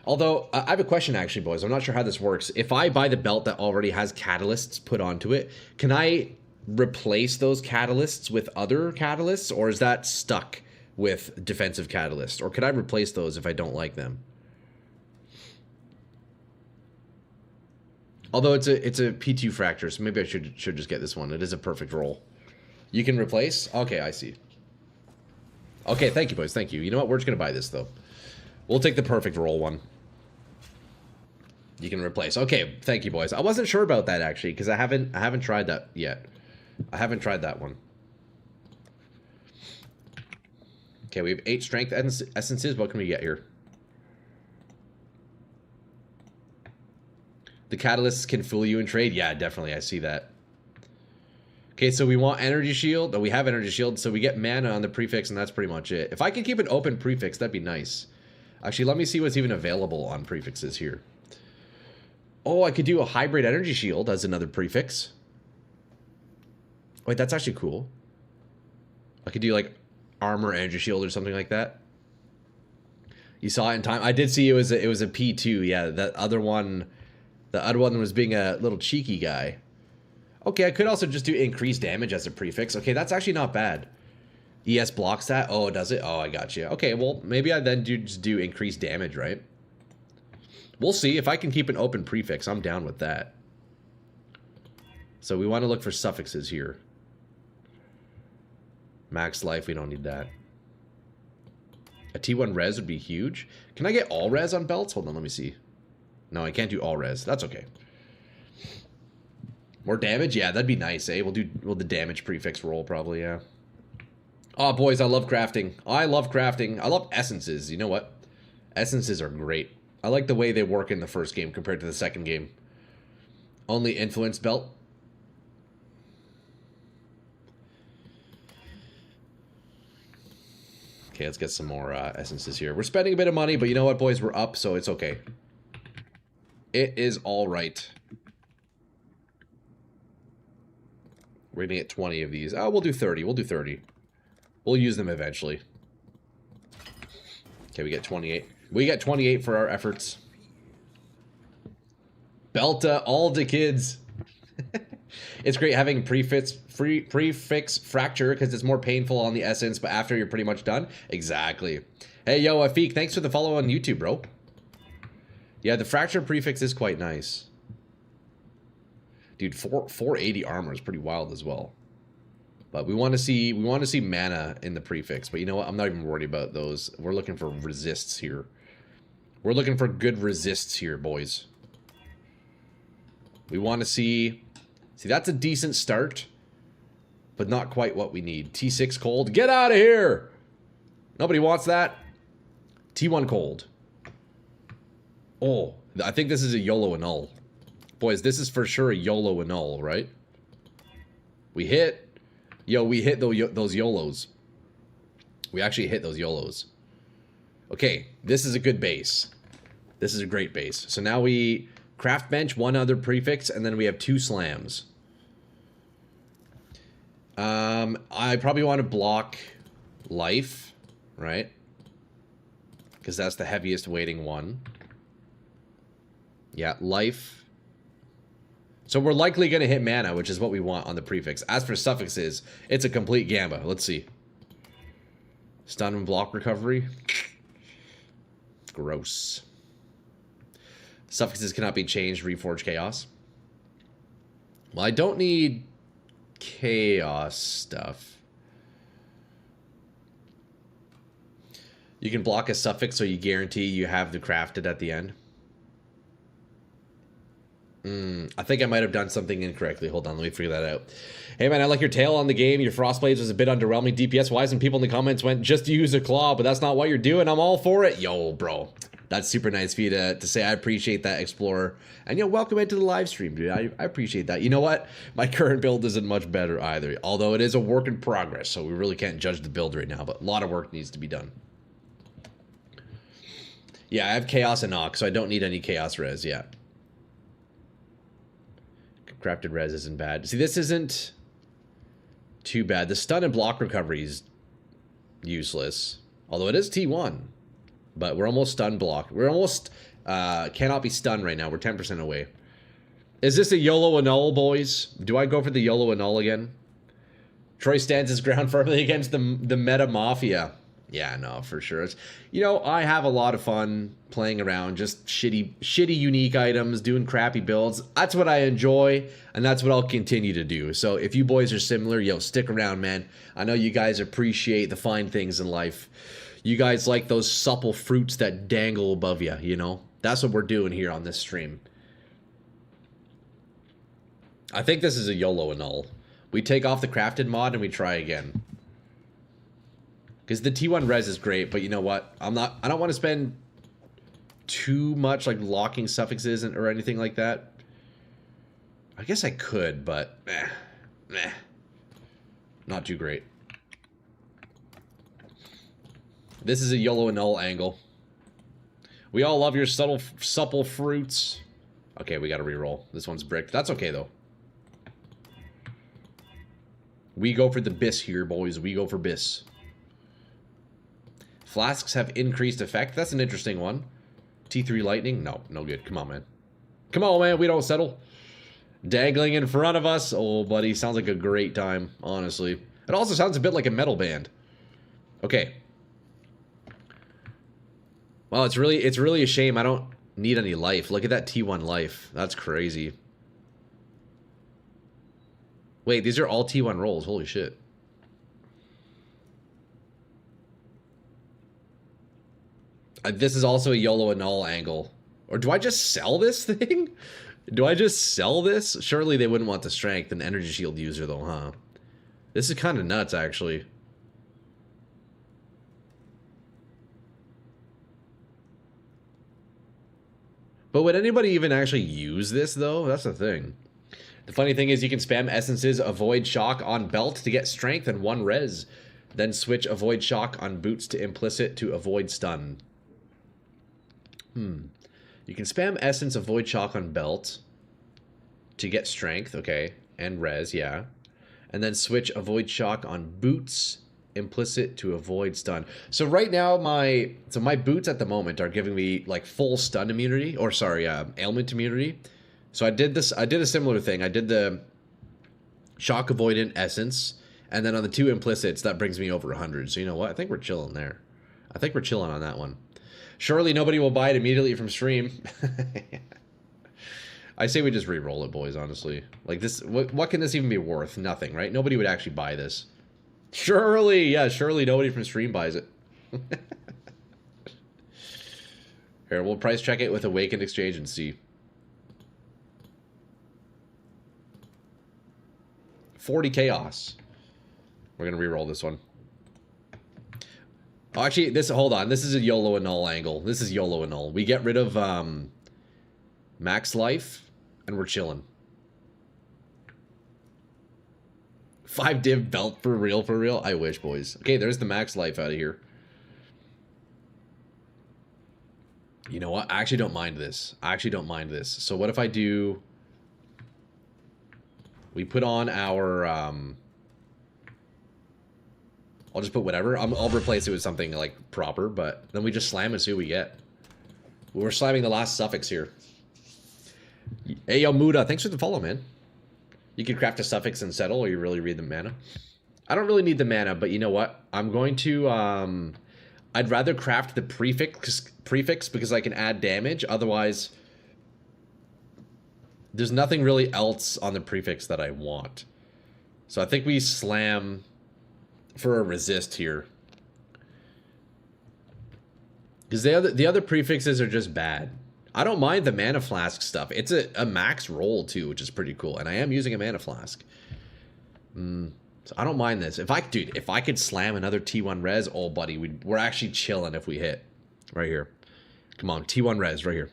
Although, I have a question, actually, boys. I'm not sure how this works. If I buy the belt that already has catalysts put onto it, can I replace those catalysts with other catalysts, or is that stuck with defensive catalysts? Or could I replace those if I don't like them? Although it's a P2 fracture, so maybe I should just get this one. It is a perfect roll. You can replace? Okay, I see. Okay, thank you, boys. Thank you. You know what? We're just going to buy this, though. We'll take the perfect roll one. You can replace. Okay, thank you, boys. I wasn't sure about that, actually, because I haven't tried that yet. I haven't tried that one. Okay, we have 8 strength essences. What can we get here? The catalysts can fool you in trade. Yeah, definitely. I see that. Okay, so we want energy shield. Oh, we have energy shield, so we get mana on the prefix, and that's pretty much it. If I could keep an open prefix, that'd be nice. Actually, let me see what's even available on prefixes here. Oh, I could do a hybrid energy shield as another prefix. Wait, that's actually cool. I could do like armor energy shield or something like that. You saw it in time. I did see it was a P2. Yeah, the other one was being a little cheeky guy. Okay, I could also just do increased damage as a prefix. Okay, that's actually not bad. ES blocks that? Oh, does it? Oh, I got you. Okay, well, maybe I then just do increased damage, right? We'll see. If I can keep an open prefix, I'm down with that. So we want to look for suffixes here. Max life, we don't need that. A T1 res would be huge. Can I get all res on belts? Hold on, let me see. No, I can't do all res. That's okay. More damage? Yeah, that'd be nice, eh? We'll do the damage prefix roll probably, yeah. Oh, boys, I love crafting. I love crafting. I love essences. You know what? Essences are great. I like the way they work in the first game compared to the second game. Only influence belt. Okay, let's get some more essences here. We're spending a bit of money, but you know what, boys? We're up, so it's okay. It is all right. We're gonna get 20 of these. Oh, we'll do 30. We'll do 30. We'll use them eventually. Okay, we get 28. We get 28 for our efforts. Belta all the kids. It's great having prefix fracture because it's more painful on the essence, but after you're pretty much done. Exactly. Hey, yo, Afik, thanks for the follow on YouTube, bro. Yeah, the fracture prefix is quite nice. Dude, 480 armor is pretty wild as well. But we want to see mana in the prefix. But you know what? I'm not even worried about those. We're looking for resists here. We're looking for good resists here, boys. We want to see... See, that's a decent start. But not quite what we need. T6 cold. Get out of here! Nobody wants that. T1 cold. Oh, I think this is a YOLO annul. Boys, this is for sure a YOLO annul, right? We hit. Yo, we hit those YOLOs. We actually hit those YOLOs. Okay, this is a good base. This is a great base. So now we craft bench, one other prefix, and then we have 2 slams. I probably want to block life, right? Because that's the heaviest weighting one. Yeah, life. So we're likely going to hit mana, which is what we want on the prefix. As for suffixes, it's a complete gamba. Let's see. Stun and block recovery. Gross. Suffixes cannot be changed. Reforge chaos. Well, I don't need chaos stuff. You can block a suffix so you guarantee you have the crafted at the end. I think I might have done something incorrectly. Hold on, let me figure that out. Hey man, I like your tail on the game. Your Frostblades was a bit underwhelming DPS-wise, and people in the comments went, just use a claw, but that's not what you're doing. I'm all for it. Yo, bro. That's super nice for you to say. I appreciate that, Explorer. And yo, welcome into the live stream, dude. I appreciate that. You know what? My current build isn't much better either, although it is a work in progress, so we really can't judge the build right now, but a lot of work needs to be done. Yeah, I have Chaos and Nox, so I don't need any Chaos res yet. Crafted res isn't bad. See, this isn't too bad. The stun and block recovery is useless. Although it is T1. But we're almost stun block. We're almost cannot be stunned right now. We're 10% away. Is this a YOLO annul, boys? Do I go for the YOLO annul again? Troy stands his ground firmly against the meta mafia. Yeah, no, for sure. It's, you know, I have a lot of fun playing around, just shitty unique items, doing crappy builds. That's what I enjoy, and that's what I'll continue to do. So if you boys are similar, yo, stick around, man. I know you guys appreciate the fine things in life. You guys like those supple fruits that dangle above you, you know? That's what we're doing here on this stream. I think this is a YOLO annul. We take off the crafted mod and we try again. Because the T1 res is great, but you know what? I don't want to spend too much like locking suffixes or anything like that. I guess I could, but not too great. This is a YOLO annul angle. We all love your supple fruits. Okay, we got to reroll. This one's bricked. That's okay though. We go for the bis here, boys. We go for bis. Flasks have increased effect. That's an interesting one. T3 lightning? No, no good. Come on, man. Come on, man. We don't settle. Dangling in front of us. Oh, buddy. Sounds like a great time, honestly. It also sounds a bit like a metal band. Okay. Well, it's really a shame I don't need any life. Look at that T1 life. That's crazy. Wait, these are all T1 rolls. Holy shit. This is also a YOLO annul angle. Or do I just sell this thing? Do I just sell this? Surely they wouldn't want the strength and energy shield user though, huh? This is kind of nuts, actually. But would anybody even actually use this, though? That's the thing. The funny thing is you can spam essences Avoid Shock on belt to get strength and 1 res. Then switch Avoid Shock on boots to implicit to avoid stun. You can spam essence Avoid Shock on belt to get strength, okay, and res, yeah. And then switch Avoid Shock on boots, implicit to avoid stun. So right now my boots at the moment are giving me like full stun immunity, or sorry, ailment immunity. So I did a similar thing. I did the shock avoidant essence, and then on the 2 implicits that brings me over 100. So you know what? I think we're chilling there. I think we're chilling on that one. Surely nobody will buy it immediately from stream. I say we just re-roll it, boys, honestly. Like this, what can this even be worth? Nothing, right? Nobody would actually buy this. Surely, yeah, surely nobody from stream buys it. Here, we'll price check it with Awakened Exchange and see. 40 chaos. We're gonna re-roll this one. Oh, actually, hold on. This is a YOLO and null angle. This is YOLO and null. We get rid of max life, and we're chilling. 5 div belt for real, for real? I wish, boys. Okay, there's the max life out of here. You know what? I actually don't mind this. I actually don't mind this. So what if I do... We put on our... I'll just put whatever. I'll replace it with something, like, proper, but then we just slam and see what we get. We're slamming the last suffix here. Hey, yo, Muda, thanks for the follow, man. You can craft a suffix and settle, or you really read the mana. I don't really need the mana, but you know what? I'm going to, I'd rather craft the prefix because I can add damage. Otherwise, there's nothing really else on the prefix that I want. So I think we slam for a resist here. Because the other prefixes are just bad. I don't mind the mana flask stuff. It's a max roll too, which is pretty cool. And I am using a mana flask. So I don't mind this. If I could slam another T1 res, oh buddy, we're actually chilling if we hit. Right here. Come on, T1 res right here.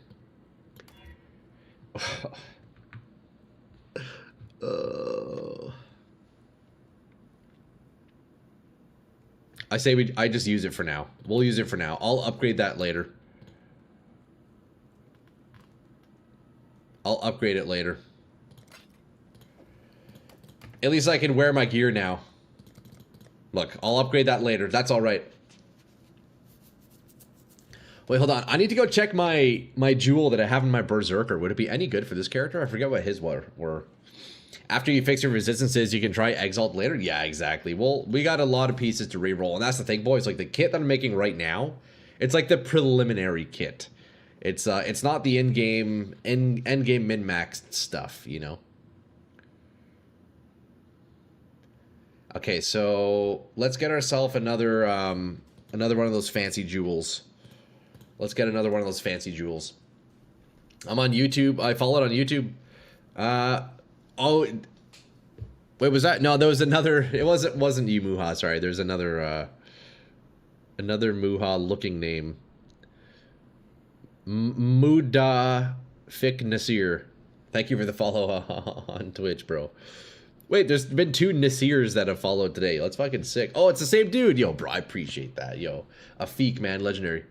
I say I just use it for now. We'll use it for now. I'll upgrade that later. I'll upgrade it later. At least I can wear my gear now. Look, I'll upgrade that later. That's all right. Wait, hold on. I need to go check my jewel that I have in my Berserker. Would it be any good for this character? I forget what his were. After you fix your resistances, you can try Exalt later? Yeah, exactly. Well, we got a lot of pieces to re-roll. And that's the thing, boys. Like, the kit that I'm making right now, it's like the preliminary kit. It's not the endgame min-maxed stuff, you know? Okay, so let's get ourselves another one of those fancy jewels. Let's get another one of those fancy jewels. I'm on YouTube. I followed on YouTube. Oh, wait, was that? No, there was another. It wasn't you, Muha. Sorry, there's another Muha looking name. Mudafik Nasir. Thank you for the follow on Twitch, bro. Wait, there's been 2 Nasirs that have followed today. That's fucking sick. Oh, it's the same dude. Yo, bro, I appreciate that. Yo, Afik, man, legendary.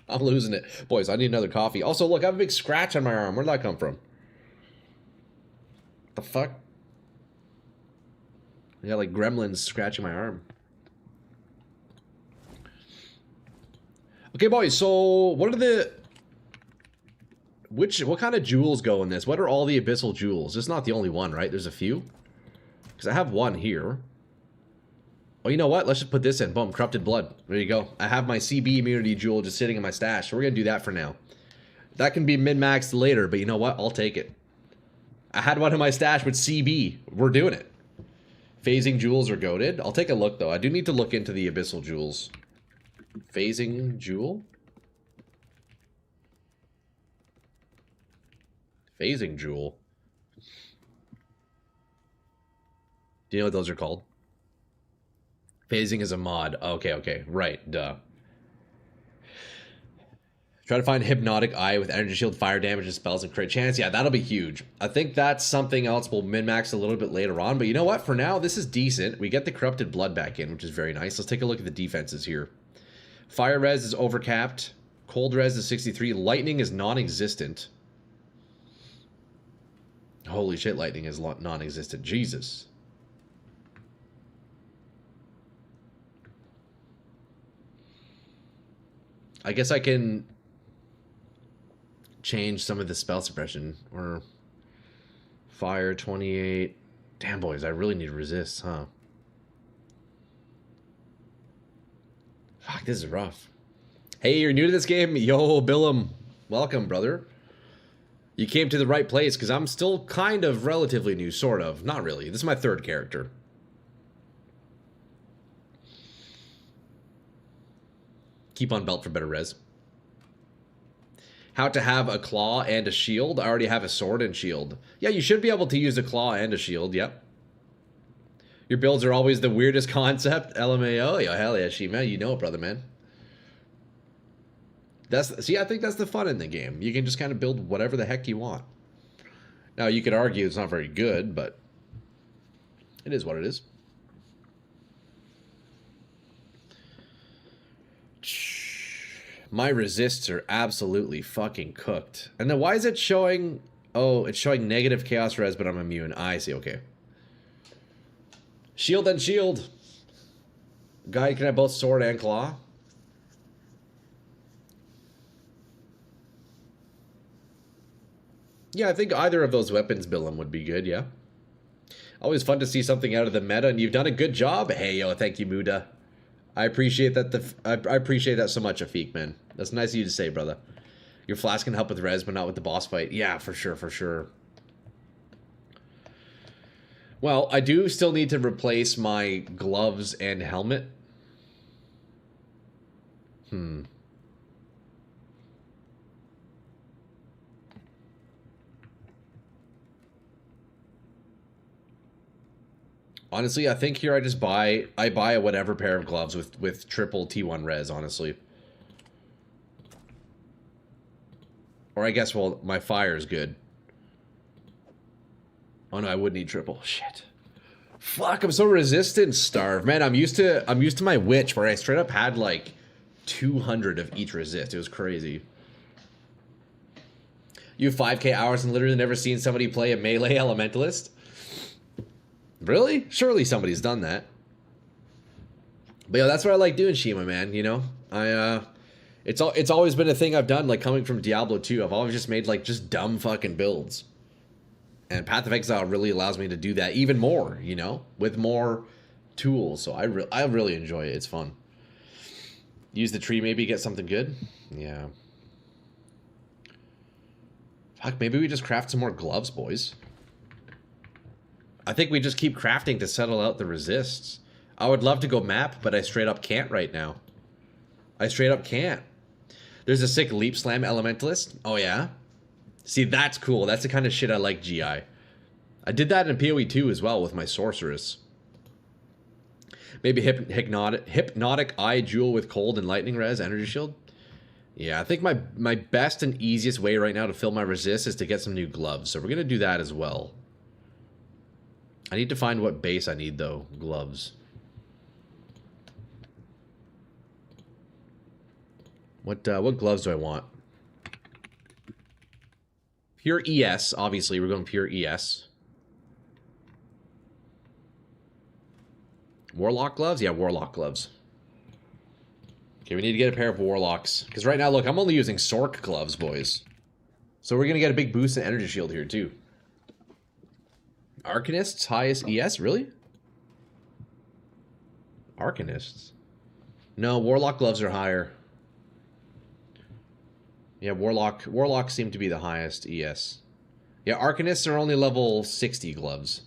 I'm losing it. Boys, I need another coffee. Also, look, I have a big scratch on my arm. Where'd that come from? The fuck? I got like gremlins scratching my arm. Okay, boys, so what are the... What kind of jewels go in this? What are all the abyssal jewels? It's not the only one, right? There's a few. Because I have one here. Oh, you know what? Let's just put this in. Boom, corrupted blood. There you go. I have my CB immunity jewel just sitting in my stash. So we're going to do that for now. That can be min-maxed later, but you know what? I'll take it. I had one in my stash with CB. We're doing it. Phasing jewels are goated. I'll take a look, though. I do need to look into the abyssal jewels. Phasing jewel? Phasing jewel? Do you know what those are called? Phasing is a mod. Okay, okay. Right, duh. Try to find Hypnotic Eye with energy shield, fire damage, and spells and crit chance. Yeah, that'll be huge. I think that's something else we'll min-max a little bit later on. But you know what? For now, this is decent. We get the Corrupted Blood back in, which is very nice. Let's take a look at the defenses here. Fire res is overcapped. Cold res is 63. Lightning is non-existent. Holy shit, lightning is non-existent. Jesus. I guess I can change some of the spell suppression. Or fire 28. Damn, boys, I really need resist, huh? Fuck, this is rough. Hey, you're new to this game? Yo, Billum. Welcome, brother. You came to the right place, because I'm still kind of relatively new, sort of. Not really. This is my third character. Keep on belt for better res. How to have a claw and a shield. I already have a sword and shield. Yeah, you should be able to use a claw and a shield, yep. Your builds are always the weirdest concept. LMAO. Yo, hell yeah, Shima. You know it, brother, man. See, I think that's the fun in the game. You can just kind of build whatever the heck you want. Now, you could argue it's not very good, but it is what it is. My resists are absolutely fucking cooked. And then why is it showing... Oh, it's showing negative chaos res, but I'm immune. I see, okay. Shield and shield. Guy can have both sword and claw. Yeah, I think either of those weapons, Billum, would be good, yeah. Always fun to see something out of the meta, and you've done a good job. Hey, yo, thank you, Muda. I appreciate that. I appreciate that so much, Afik, man. That's nice of you to say, brother. Your flask can help with res, but not with the boss fight. Yeah, for sure, for sure. Well, I do still need to replace my gloves and helmet. Honestly, I think here I just buy a whatever pair of gloves with triple T1 res, honestly. Or I guess, well, my fire is good. Oh no, I would need triple. Shit. Fuck, I'm so resistant, Starve. Man, I'm used to my witch where I straight up had like 200 of each resist. It was crazy. You have 5k hours and literally never seen somebody play a melee elementalist? Really? Surely somebody's done that. But yeah, that's what I like doing, Shima, man, you know? It's always been a thing I've done, like coming from Diablo 2. I've always just made like just dumb fucking builds. And Path of Exile really allows me to do that even more, you know? With more tools. So I really enjoy it. It's fun. Use the tree, maybe get something good? Yeah. Fuck, maybe we just craft some more gloves, boys. I think we just keep crafting to settle out the resists. I would love to go map, but I straight up can't right now. I straight up can't. There's a sick Leap Slam Elementalist. Oh, yeah? See, that's cool. That's the kind of shit I like, GI. I did that in PoE 2 as well with my Sorceress. Maybe Hypnotic Eye Jewel with Cold and Lightning Res, Energy Shield. Yeah, I think my best and easiest way right now to fill my resist is to get some new gloves. So we're going to do that as well. I need to find what base I need, though. Gloves. What gloves do I want? Pure ES, obviously. We're going pure ES. Warlock gloves? Yeah, Warlock gloves. Okay, we need to get a pair of Warlocks. Because right now, look, I'm only using Sork gloves, boys. So we're going to get a big boost in Energy Shield here, too. Arcanists, highest ES? Really? Arcanists? No, Warlock gloves are higher. Yeah, Warlocks seem to be the highest ES. Yeah, Arcanists are only level 60 gloves.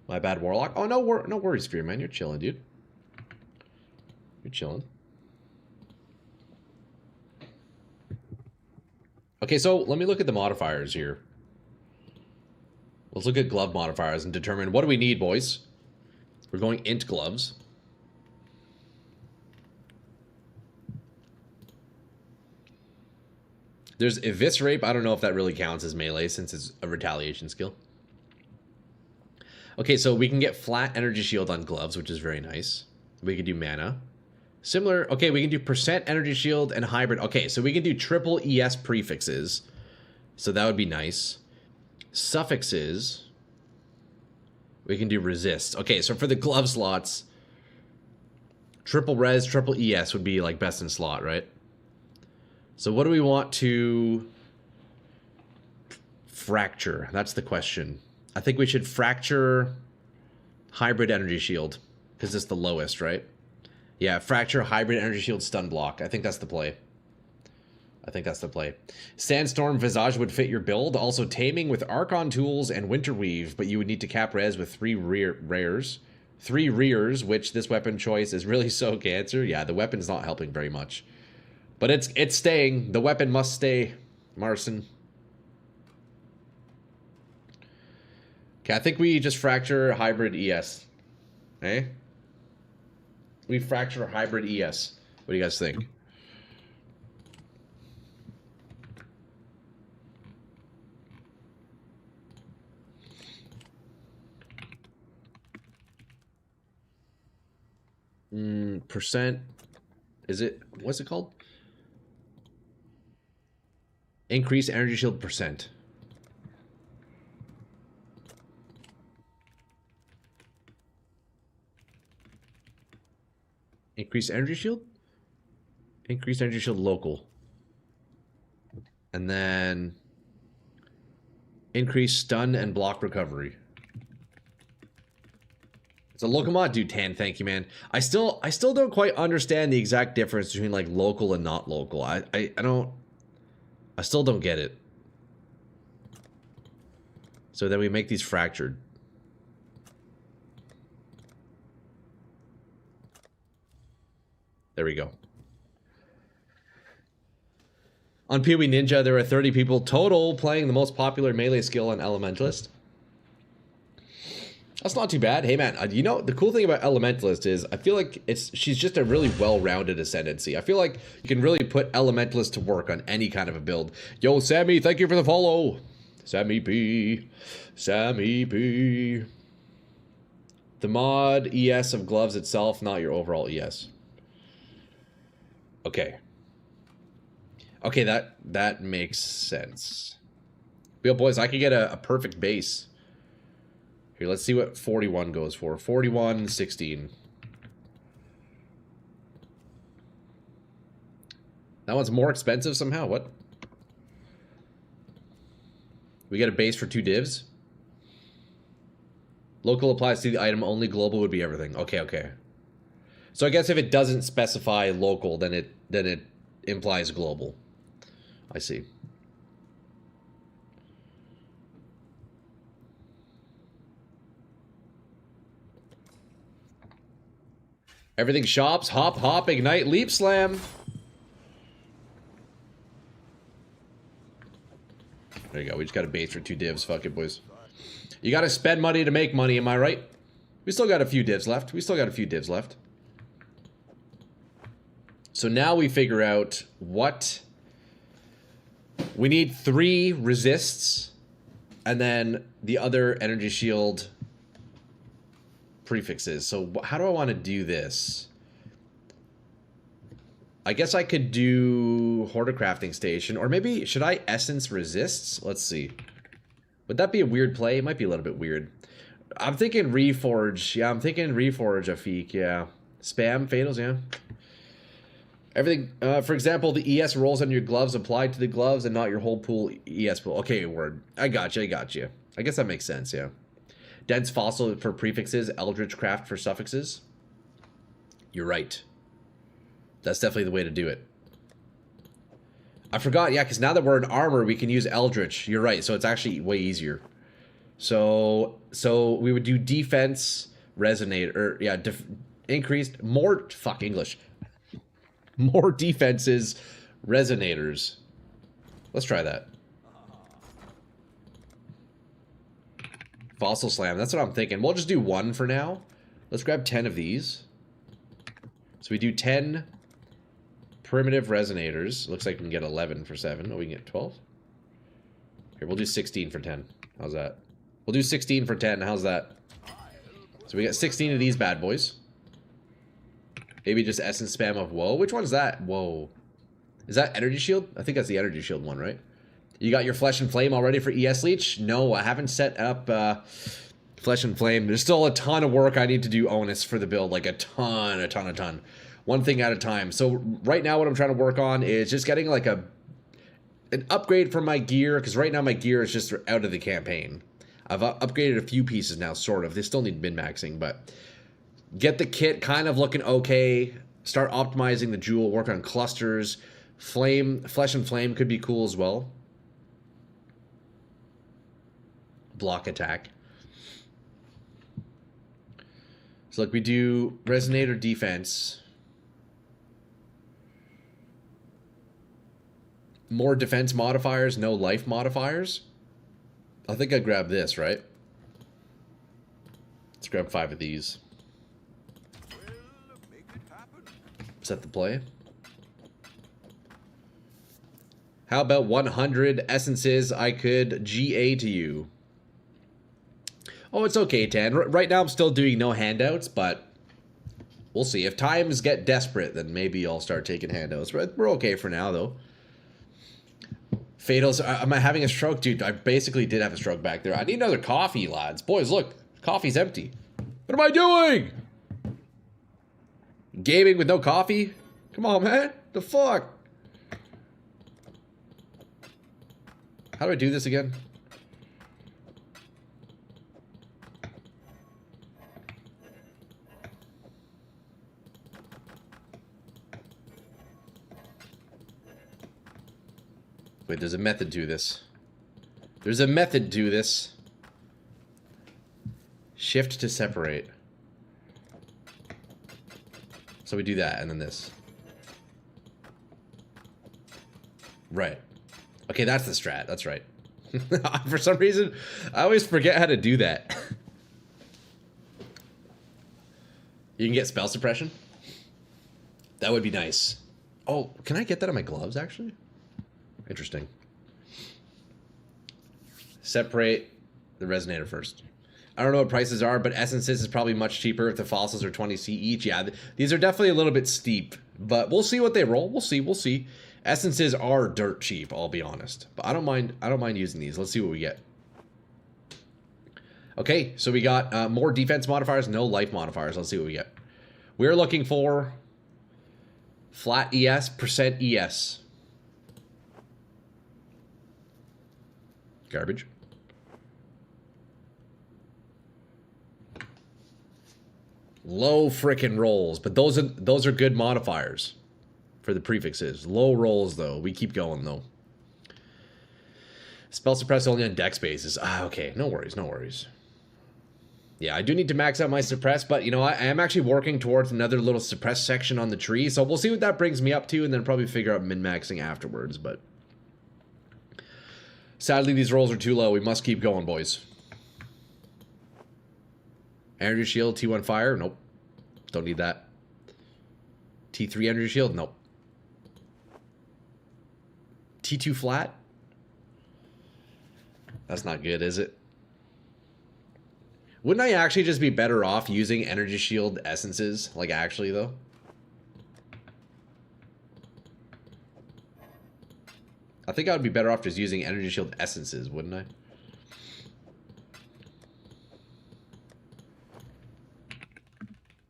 My bad, Warlock. Oh, no worries, Fear, man. You're chilling, dude. You're chilling. Okay, so let me look at the modifiers here. Let's look at glove modifiers and determine what do we need, boys. We're going int gloves. There's Eviscerate, but I don't know if that really counts as melee since it's a retaliation skill. Okay, so we can get flat energy shield on gloves, which is very nice. We can do mana. Similar, okay, we can do percent energy shield and hybrid. Okay, so we can do triple ES prefixes. So that would be nice. Suffixes. We can do resist. Okay, so for the glove slots, triple res, triple ES would be like best in slot, right? So what do we want to fracture? That's the question. I think we should fracture hybrid energy shield because it's the lowest, right? Yeah, fracture hybrid energy shield stun block. I think that's the play. I think that's the play. Sandstorm Visage would fit your build. Also taming with Archon tools and Winter Weave, but you would need to cap res with 3 rares. 3 rears, which this weapon choice is really so cancer. Yeah, the weapon's not helping very much. But it's staying. The weapon must stay, Marson. Okay, I think we just fracture hybrid ES. Eh? We fracture hybrid ES. What do you guys think? Percent. Is it? What's it called? Increase energy shield percent. Increase energy shield? Increase energy shield local. And then increase stun and block recovery. So local mod, dude, Tan, thank you, man. I still don't quite understand the exact difference between like local and not local. I still don't get it. So then we make these fractured. There we go. On PoE Ninja, there are 30 people total playing the most popular melee skill on Elementalist. That's not too bad. Hey man, you know, the cool thing about Elementalist is I feel like she's just a really well-rounded ascendancy. I feel like you can really put Elementalist to work on any kind of a build. Yo, Sammy, thank you for the follow. Sammy P. Sammy P. The mod ES of gloves itself, not your overall ES. Okay. Okay, that makes sense. Yo, boys, I could get a perfect base. Here, let's see what 41 goes for. 41, 16. That one's more expensive somehow. What? We get a base for 2 divs? Local applies to the item only. Global would be everything. Okay, okay. So I guess if it doesn't specify local, then it implies global. I see. Everything shops, hop, hop, ignite, leap, slam. There you go. We just got a base for 2 divs. Fuck it, boys. You gotta spend money to make money, am I right? We still got a few divs left. We still got a few divs left. So now we figure out what... We need 3 resists, and then the other energy shield prefixes. So how do I want to do this? I guess I could do Hoarder Crafting Station, or maybe should I Essence Resists? Let's see. Would that be a weird play? It might be a little bit weird. I'm thinking Reforge. Yeah, I'm thinking Reforge, Afik. Yeah. Spam Fatals, yeah. Everything, for example, the ES rolls on your gloves applied to the gloves and not your whole pool ES pool. Okay, word. I got you, I got you. I guess that makes sense, yeah. Dense Fossil for prefixes, Eldritch Craft for suffixes. You're right. That's definitely the way to do it. I forgot, yeah, because now that we're in armor, we can use Eldritch. You're right, so it's actually way easier. So we would do defense, resonate, or, yeah, increased, more, fuck, English. More defenses, resonators. Let's try that. Fossil Slam, that's what I'm thinking. We'll just do 1 for now. Let's grab 10 of these. So we do 10 Primitive resonators. Looks like we can get 11 for 7. Oh, we can get 12? Here, we'll do 16 for 10. How's that? We'll do 16 for 10. How's that? So we got 16 of these bad boys. Maybe just essence spam of Whoa. Which one's that? Whoa. Is that Energy Shield? I think that's the Energy Shield one, right? You got your Flesh and Flame already for ES Leech? No, I haven't set up Flesh and Flame. There's still a ton of work I need to do onus for the build. Like a ton. One thing at a time. So right now what I'm trying to work on is just getting like an upgrade for my gear. Because right now my gear is just out of the campaign. I've upgraded a few pieces now, sort of. They still need min-maxing, but get the kit kind of looking okay. Start optimizing the jewel. Work on clusters. Flesh and Flame could be cool as well. Block attack. So like we do Resonator defense. More defense modifiers, no life modifiers. I think I grabbed this, right? Let's grab 5 of these. Set the play. How about 100 essences I could GA to you? Oh, it's okay, Tan. Right now I'm still doing no handouts, but we'll see. If times get desperate, then maybe I'll start taking handouts. We're okay for now, though. Fatals, am I having a stroke? Dude, I basically did have a stroke back there. I need another coffee, lads. Boys, look. Coffee's empty. What am I doing? Gaming with no coffee? Come on, man. The fuck? How do I do this again? Wait, there's a method to this. There's a method to this. Shift to separate. So we do that, and then this. Right. Okay, that's the strat. That's right. For some reason, I always forget how to do that. You can get spell suppression? That would be nice. Oh, can I get that on my gloves, actually? Interesting. Separate the resonator first. I don't know what prices are, but essences is probably much cheaper if the fossils are 20C each. Yeah, these are definitely a little bit steep, but we'll see what they roll. We'll see. Essences are dirt cheap, I'll be honest. But I don't mind using these. Let's see what we get. Okay, so we got more defense modifiers, no life modifiers. Let's see what we get. We're looking for flat ES, percent ES. Garbage. Low frickin' rolls, but those are good modifiers for the prefixes. Low rolls though. We keep going though. Spell suppress only on dex bases. Ah, okay. No worries. Yeah, I do need to max out my suppress, but you know, I am actually working towards another little suppress section on the tree, so we'll see what that brings me up to, and then probably figure out min-maxing afterwards, but sadly these rolls are too low. We must keep going, boys. Energy shield, T1 fire, nope. Don't need that. T3 energy shield, nope. T2 flat? That's not good, is it? Wouldn't I actually just be better off using energy shield essences? Like, actually, though? I think I would be better off just using energy shield essences, wouldn't I?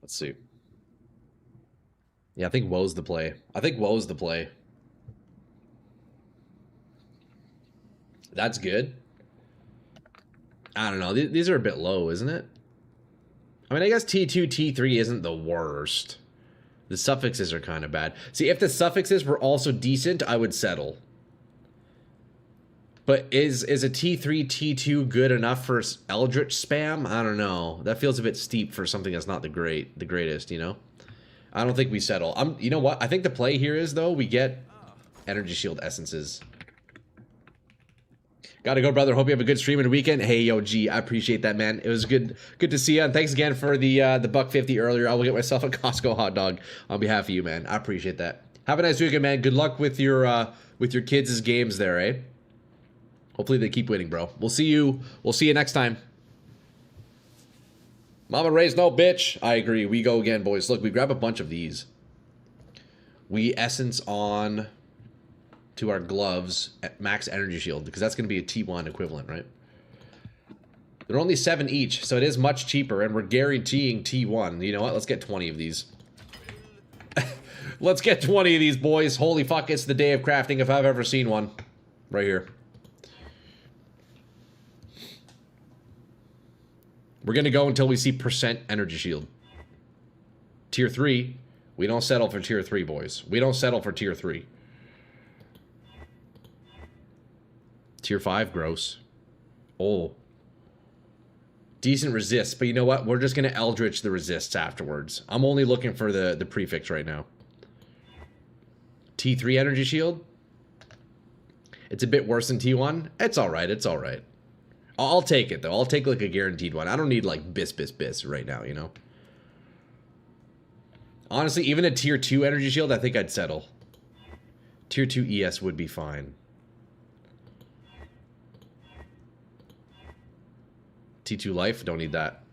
Let's see. Yeah, I think Woe's the play. That's good. I don't know. These are a bit low, isn't it? I mean, I guess T2, T3 isn't the worst. The suffixes are kind of bad. See, if the suffixes were also decent, I would settle. But is a T3, T2 good enough for Eldritch spam? I don't know. That feels a bit steep for something that's not the greatest, you know? I don't think we settle. You know what? I think the play here is, though, we get energy shield essences. Gotta go, brother. Hope you have a good stream and weekend. Hey, yo, G, I appreciate that, man. It was good to see you. And thanks again for the $1.50 earlier. I will get myself a Costco hot dog on behalf of you, man. I appreciate that. Have a nice weekend, man. Good luck with your kids' games there, eh? Hopefully they keep winning, bro. We'll see you next time. Mama raised no bitch. I agree. We go again, boys. Look, we grab a bunch of these. We essence on to our gloves at max energy shield, because that's going to be a T1 equivalent, right? They're only 7 each, so it is much cheaper, and we're guaranteeing T1. You know what? Let's get 20 of these. Let's get 20 of these, boys. Holy fuck, it's the day of crafting if I've ever seen one. Right here. We're going to go until we see percent energy shield. Tier 3. We don't settle for tier 3, boys. We don't settle for tier 3. Tier 5, gross. Oh. Decent resist, but you know what? We're just going to Eldritch the resists afterwards. I'm only looking for the prefix right now. T3 energy shield. It's a bit worse than T1. It's alright, it's alright. I'll take it, though. I'll take, like, a guaranteed one. I don't need, like, bis right now, you know? Honestly, even a tier 2 energy shield, I think I'd settle. Tier 2 ES would be fine. T2 life, don't need that.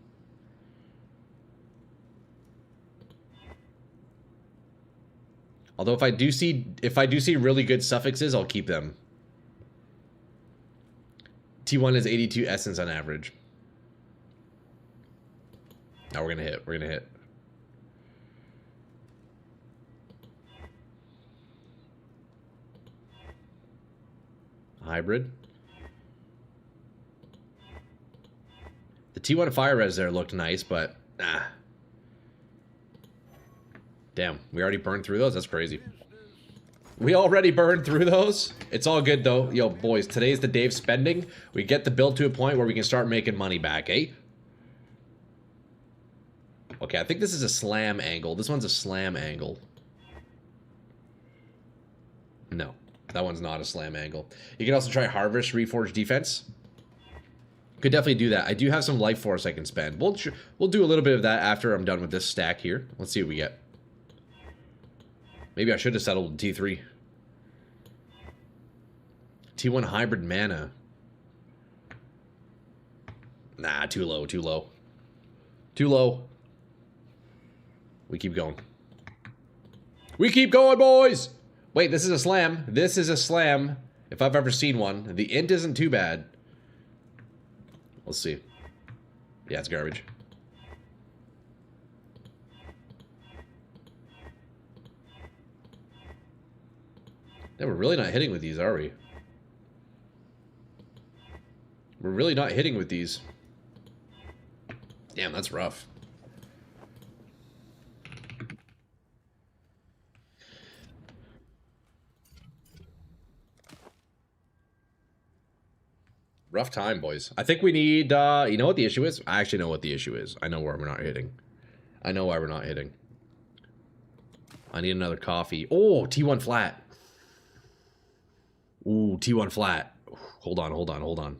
Although if I do see really good suffixes, I'll keep them. T1 is 82 essence on average. Now we're gonna hit. We're gonna hit. Hybrid. The T1 fire res there looked nice, but damn, we already burned through those? That's crazy. We already burned through those? It's all good, though. Yo, boys, today's the day of spending. We get the build to a point where we can start making money back, eh? Okay, I think this is a slam angle. This one's a slam angle. No, that one's not a slam angle. You can also try Harvest, Reforge Defense. Could definitely do that. I do have some Life Force I can spend. We'll do a little bit of that after I'm done with this stack here. Let's see what we get. Maybe I should have settled T3. T1 hybrid mana. Nah, too low, too low. Too low. We keep going. We keep going, boys! Wait, this is a slam. This is a slam, if I've ever seen one. The int isn't too bad. Let's see. Yeah, it's garbage. Yeah, we're really not hitting with these, are we? We're really not hitting with these. Damn, that's rough. Rough time, boys. I think we need, you know what the issue is? I actually know what the issue is. I know where we're not hitting. I know why we're not hitting. I need another coffee. Oh, T1 flat. Ooh, T1 flat. Hold on, hold on, hold on.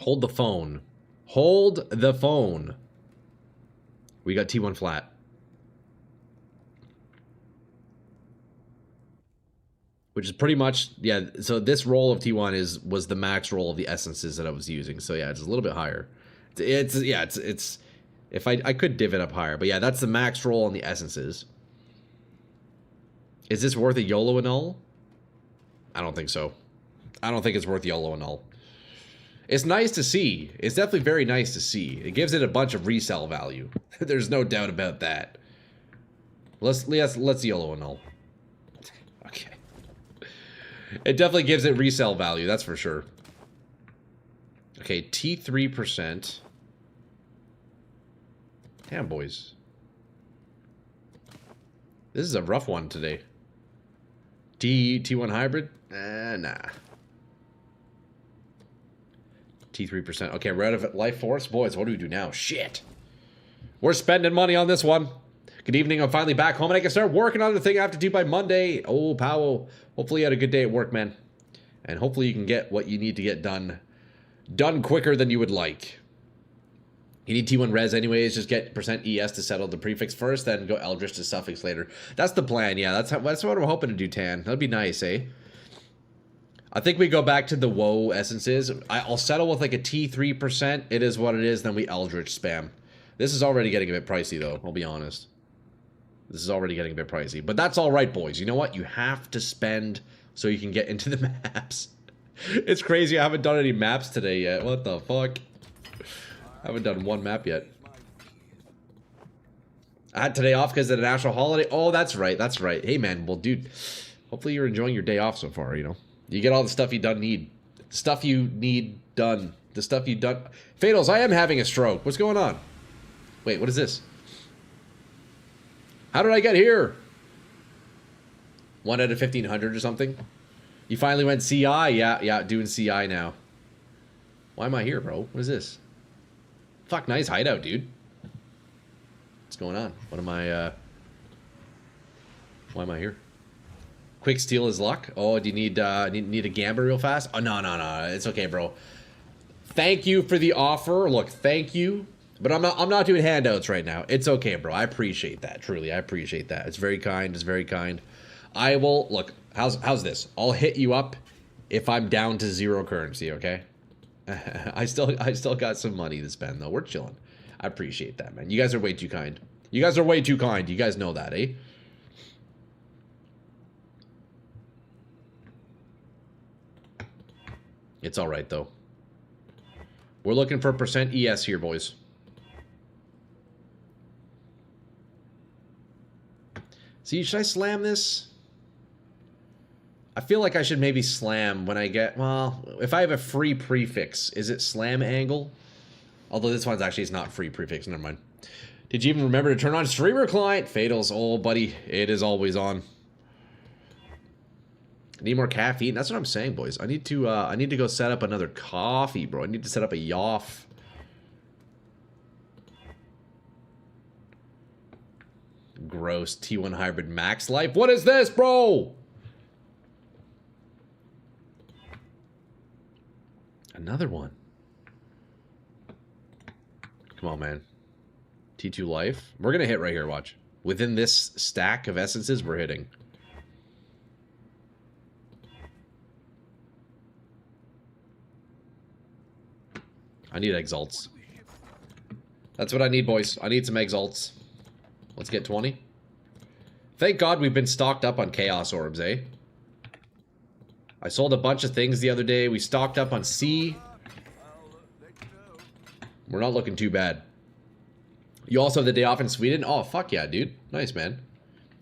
Hold the phone. Hold the phone. We got T1 flat. Which is pretty much, yeah, so this roll of T1 was the max roll of the essences that I was using. So yeah, it's a little bit higher. It's if I could div it up higher, but yeah, that's the max roll on the essences. Is this worth a YOLO and all? I don't think so. I don't think it's worth YOLO and all. It's nice to see. It's definitely very nice to see. It gives it a bunch of resell value. There's no doubt about that. Let's YOLO and all. Okay. It definitely gives it resell value, that's for sure. Okay, T3%. Damn, boys. This is a rough one today. T1 hybrid? Nah. T3%. Okay, we're out of Life Force. Boys, what do we do now? Shit. We're spending money on this one. Good evening. I'm finally back home and I can start working on the thing I have to do by Monday. Oh, Powell. Hopefully you had a good day at work, man. And hopefully you can get what you need to get done quicker than you would like. You need T1 res anyways, just get percent ES to settle the prefix first, then go Eldritch to suffix later. That's the plan, yeah. That's what I'm hoping to do, Tan. That'd be nice, eh? I think we go back to the woe essences. I'll settle with like a T3%. It is what it is, then we Eldritch spam. This is already getting a bit pricey, though, I'll be honest. This is already getting a bit pricey. But that's all right, boys. You know what? You have to spend so you can get into the maps. It's crazy. I haven't done any maps today yet. What the fuck? I haven't done one map yet. I had today off because of the national holiday. Oh, that's right. That's right. Hey, man. Well, dude, hopefully you're enjoying your day off so far, you know? You get all the stuff you need. The stuff you need done. The stuff you done. Fatals, I am having a stroke. What's going on? Wait, what is this? How did I get here? 1 out of 1,500 or something? You finally went CI? Yeah, doing CI now. Why am I here, bro? What is this? Fuck, nice hideout, dude. What's going on? What am I, Why am I here? Quick steal his luck. Oh, do you need a gambler real fast? Oh, no. It's okay, bro. Thank you for the offer. Look, thank you. But I'm not doing handouts right now. It's okay, bro. I appreciate that. Truly, I appreciate that. It's very kind. It's very kind. I will, look, how's this? I'll hit you up if I'm down to 0 currency, okay? I still got some money to spend, though. We're chilling. I appreciate that, man. You guys are way too kind. You guys are way too kind. You guys know that, eh? It's all right, though. We're looking for percent ES here, boys. See, should I slam this? I feel like I should maybe slam when I get... Well, if I have a free prefix, is it slam angle? Although this one's actually, it's not free prefix. Never mind. Did you even remember to turn on streamer client? Fatals. Oh, buddy. It is always on. I need more caffeine. That's what I'm saying, boys. I need to go set up another coffee, bro. I need to set up a yoff. Gross. T1 hybrid max life. What is this, bro? Another one. Come on, man. T2 life. We're gonna hit right here, watch. Within this stack of essences, we're hitting. I need exalts. That's what I need, boys. I need some exalts. Let's get 20. Thank God we've been stocked up on chaos orbs, eh? I sold a bunch of things the other day. We stocked up on C. We're not looking too bad. You also have the day off in Sweden? Oh, fuck yeah, dude. Nice, man.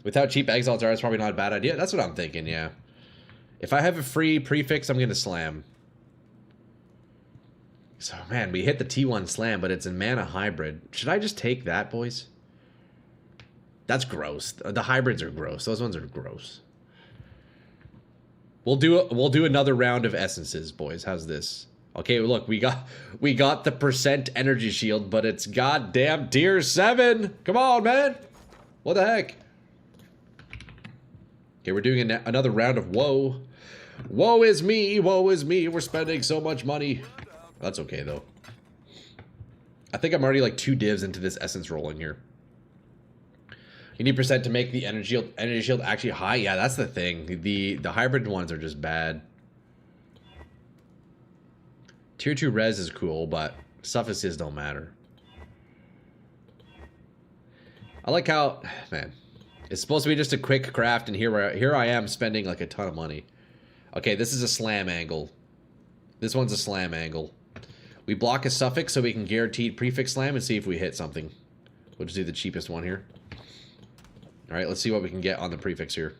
Without cheap exalts are, it's probably not a bad idea. That's what I'm thinking, yeah. If I have a free prefix, I'm going to slam. So, man, we hit the T1 slam, but it's a mana hybrid. Should I just take that, boys? That's gross. The hybrids are gross. Those ones are gross. We'll do another round of essences, boys. How's this? Okay, look, we got the percent energy shield, but it's goddamn tier 7. Come on, man. What the heck? Okay, we're doing another round of woe. Woe is me. Woe is me. We're spending so much money. That's okay, though. I think I'm already like 2 divs into this essence rolling here. You need percent to make the energy shield actually high. Yeah, that's the thing. The hybrid ones are just bad. Tier 2 res is cool, but suffixes don't matter. I like how, man, it's supposed to be just a quick craft, and here I am spending like a ton of money. Okay, this is a slam angle. This one's a slam angle. We block a suffix so we can guaranteed prefix slam and see if we hit something. We'll just do the cheapest one here. All right, let's see what we can get on the prefix here.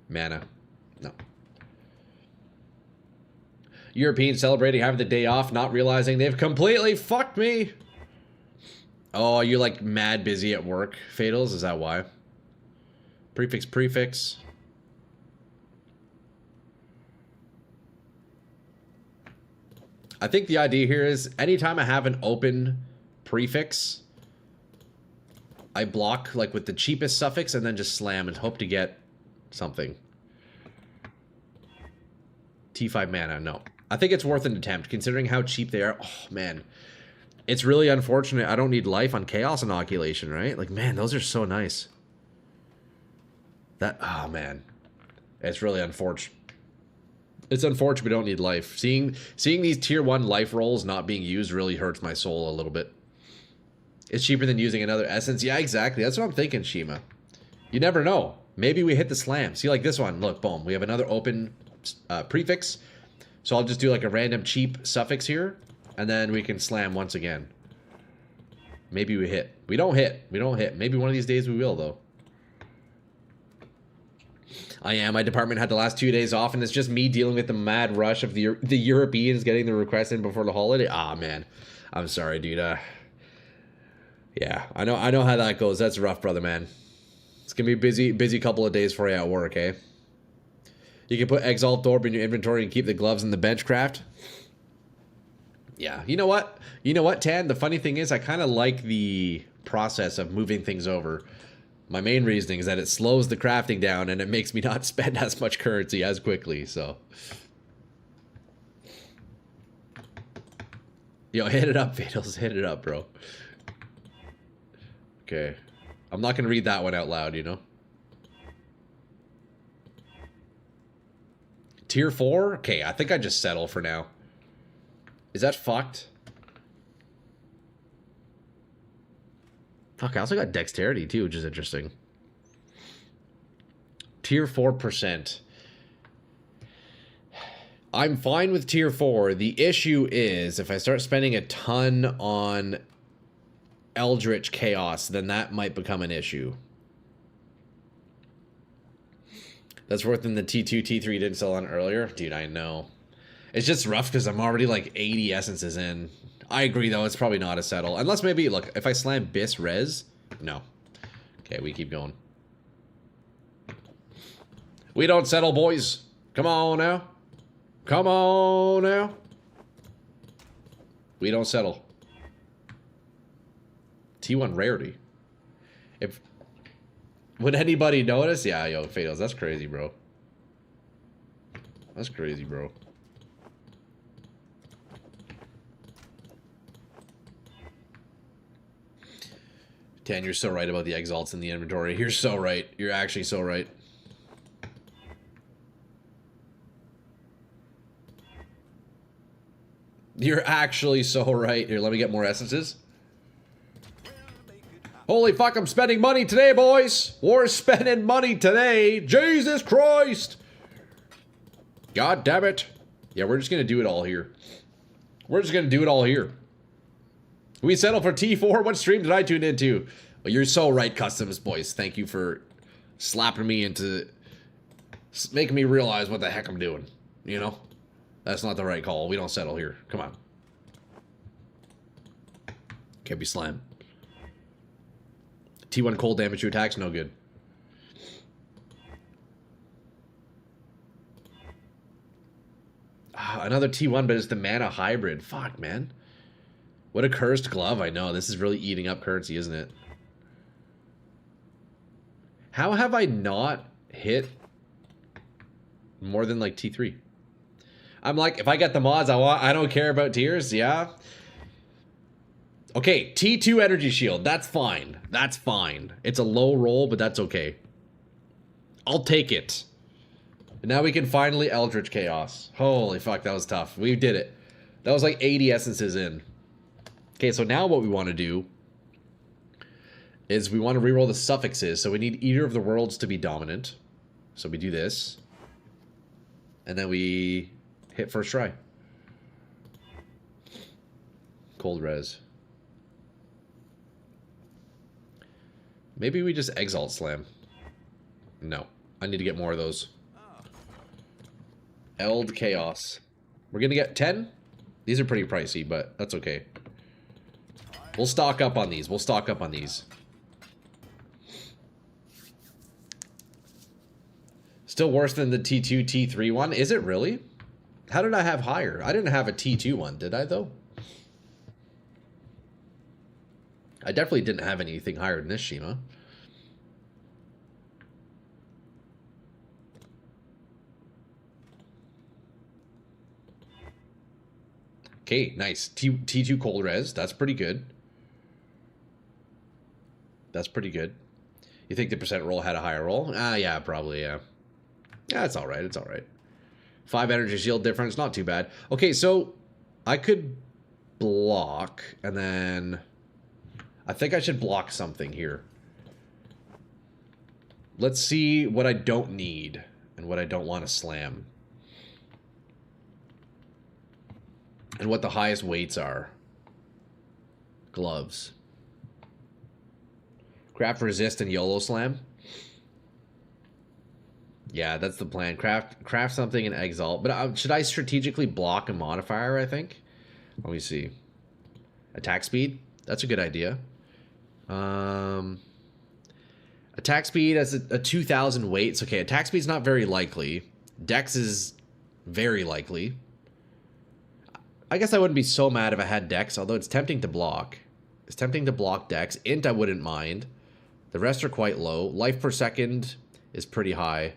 Mana. No. Europeans celebrating having the day off, not realizing they've completely fucked me. Oh, you're like mad busy at work, Fatals? Is that why? Prefix. I think the idea here is anytime I have an open prefix, I block like with the cheapest suffix and then just slam and hope to get something. T5 mana, no. I think it's worth an attempt considering how cheap they are. Oh, man. It's really unfortunate I don't need life on Chaos Inoculation, right? Like, man, those are so nice. That, oh, man. It's really unfortunate. It's unfortunate we don't need life. Seeing these tier 1 life rolls not being used really hurts my soul a little bit. It's cheaper than using another essence. Yeah, exactly. That's what I'm thinking, Shima. You never know. Maybe we hit the slam. See, like this one. Look, boom. We have another open prefix. So I'll just do like a random cheap suffix here. And then we can slam once again. Maybe we hit. We don't hit. We don't hit. Maybe one of these days we will, though. I am. My department had the last 2 days off, and it's just me dealing with the mad rush of the Europeans getting the request in before the holiday. Ah, man. I'm sorry, dude. Yeah, I know how that goes. That's rough, brother, man. It's gonna be busy couple of days for you at work, eh? You can put Exalt Orb in your inventory and keep the gloves in the benchcraft. Yeah, you know what? You know what, Tan? The funny thing is, I kind of like the process of moving things over. My main reasoning is that it slows the crafting down and it makes me not spend as much currency as quickly, so. Yo, hit it up, Fatals. Hit it up, bro. Okay. I'm not going to read that one out loud, you know? Tier 4? Okay, I think I just settle for now. Is that fucked? Fuck, I also got dexterity too, which is interesting. Tier 4%. I'm fine with tier 4. The issue is if I start spending a ton on Eldritch Chaos, then that might become an issue. That's worth in the T2, T3 didn't sell on earlier. Dude, I know. It's just rough because I'm already like 80 essences in. I agree, though. It's probably not a settle. Unless maybe, look, if I slam Bis Res. No. Okay, we keep going. We don't settle, boys. Come on now. Come on now. We don't settle. T1 rarity. If would anybody notice? Yeah, yo, Fatos, that's crazy, bro. That's crazy, bro. Tan, you're so right about the exalts in the inventory. You're so right. You're actually so right. You're actually so right. Here, let me get more essences. Holy fuck, I'm spending money today, boys. We're spending money today. Jesus Christ. God damn it. Yeah, we're just going to do it all here. We're just going to do it all here. We settle for T4. What stream did I tune into? Well, you're so right, Customs boys. Thank you for slapping me into making me realize what the heck I'm doing. You know? That's not the right call. We don't settle here. Come on. Can't be slam. T1 cold damage to attacks, no good. Another T1, but it's the mana hybrid. Fuck, man. What a cursed glove, I know. This is really eating up currency, isn't it? How have I not hit more than like T3? I'm like, if I get the mods I don't care about tiers, yeah. Okay, T2 energy shield, that's fine. That's fine. It's a low roll, but that's okay. I'll take it. And now we can finally Eldritch Chaos. Holy fuck, that was tough. We did it. That was like 80 essences in. Okay, so now what we want to do is we want to reroll the suffixes. So we need Eater of the Worlds to be dominant. So we do this. And then we hit first try. Cold res. Maybe we just Exalt Slam. No. I need to get more of those. Eld Chaos. We're going to get 10? These are pretty pricey, but that's okay. We'll stock up on these. We'll stock up on these. Still worse than the T2, T3 one? Is it really? How did I have higher? I didn't have a T2 one, did I, though? I definitely didn't have anything higher than this, Shima. Okay, nice. T2 cold res. That's pretty good. That's pretty good. You think the percent roll had a higher roll? Yeah, probably, yeah. Yeah, it's all right. It's all right. 5 energy shield difference. Not too bad. Okay, so I could block, and then I think I should block something here. Let's see what I don't need and what I don't want to slam. And what the highest weights are. Gloves. Craft resist and YOLO slam. Yeah, that's the plan. Craft something and exalt. But should I strategically block a modifier, I think? Let me see. Attack speed? That's a good idea. Attack speed has a 2,000 weights. Okay, attack speed's not very likely. Dex is very likely. I guess I wouldn't be so mad if I had Dex, although it's tempting to block. It's tempting to block Dex. Int I wouldn't mind. The rest are quite low. Life per second is pretty high.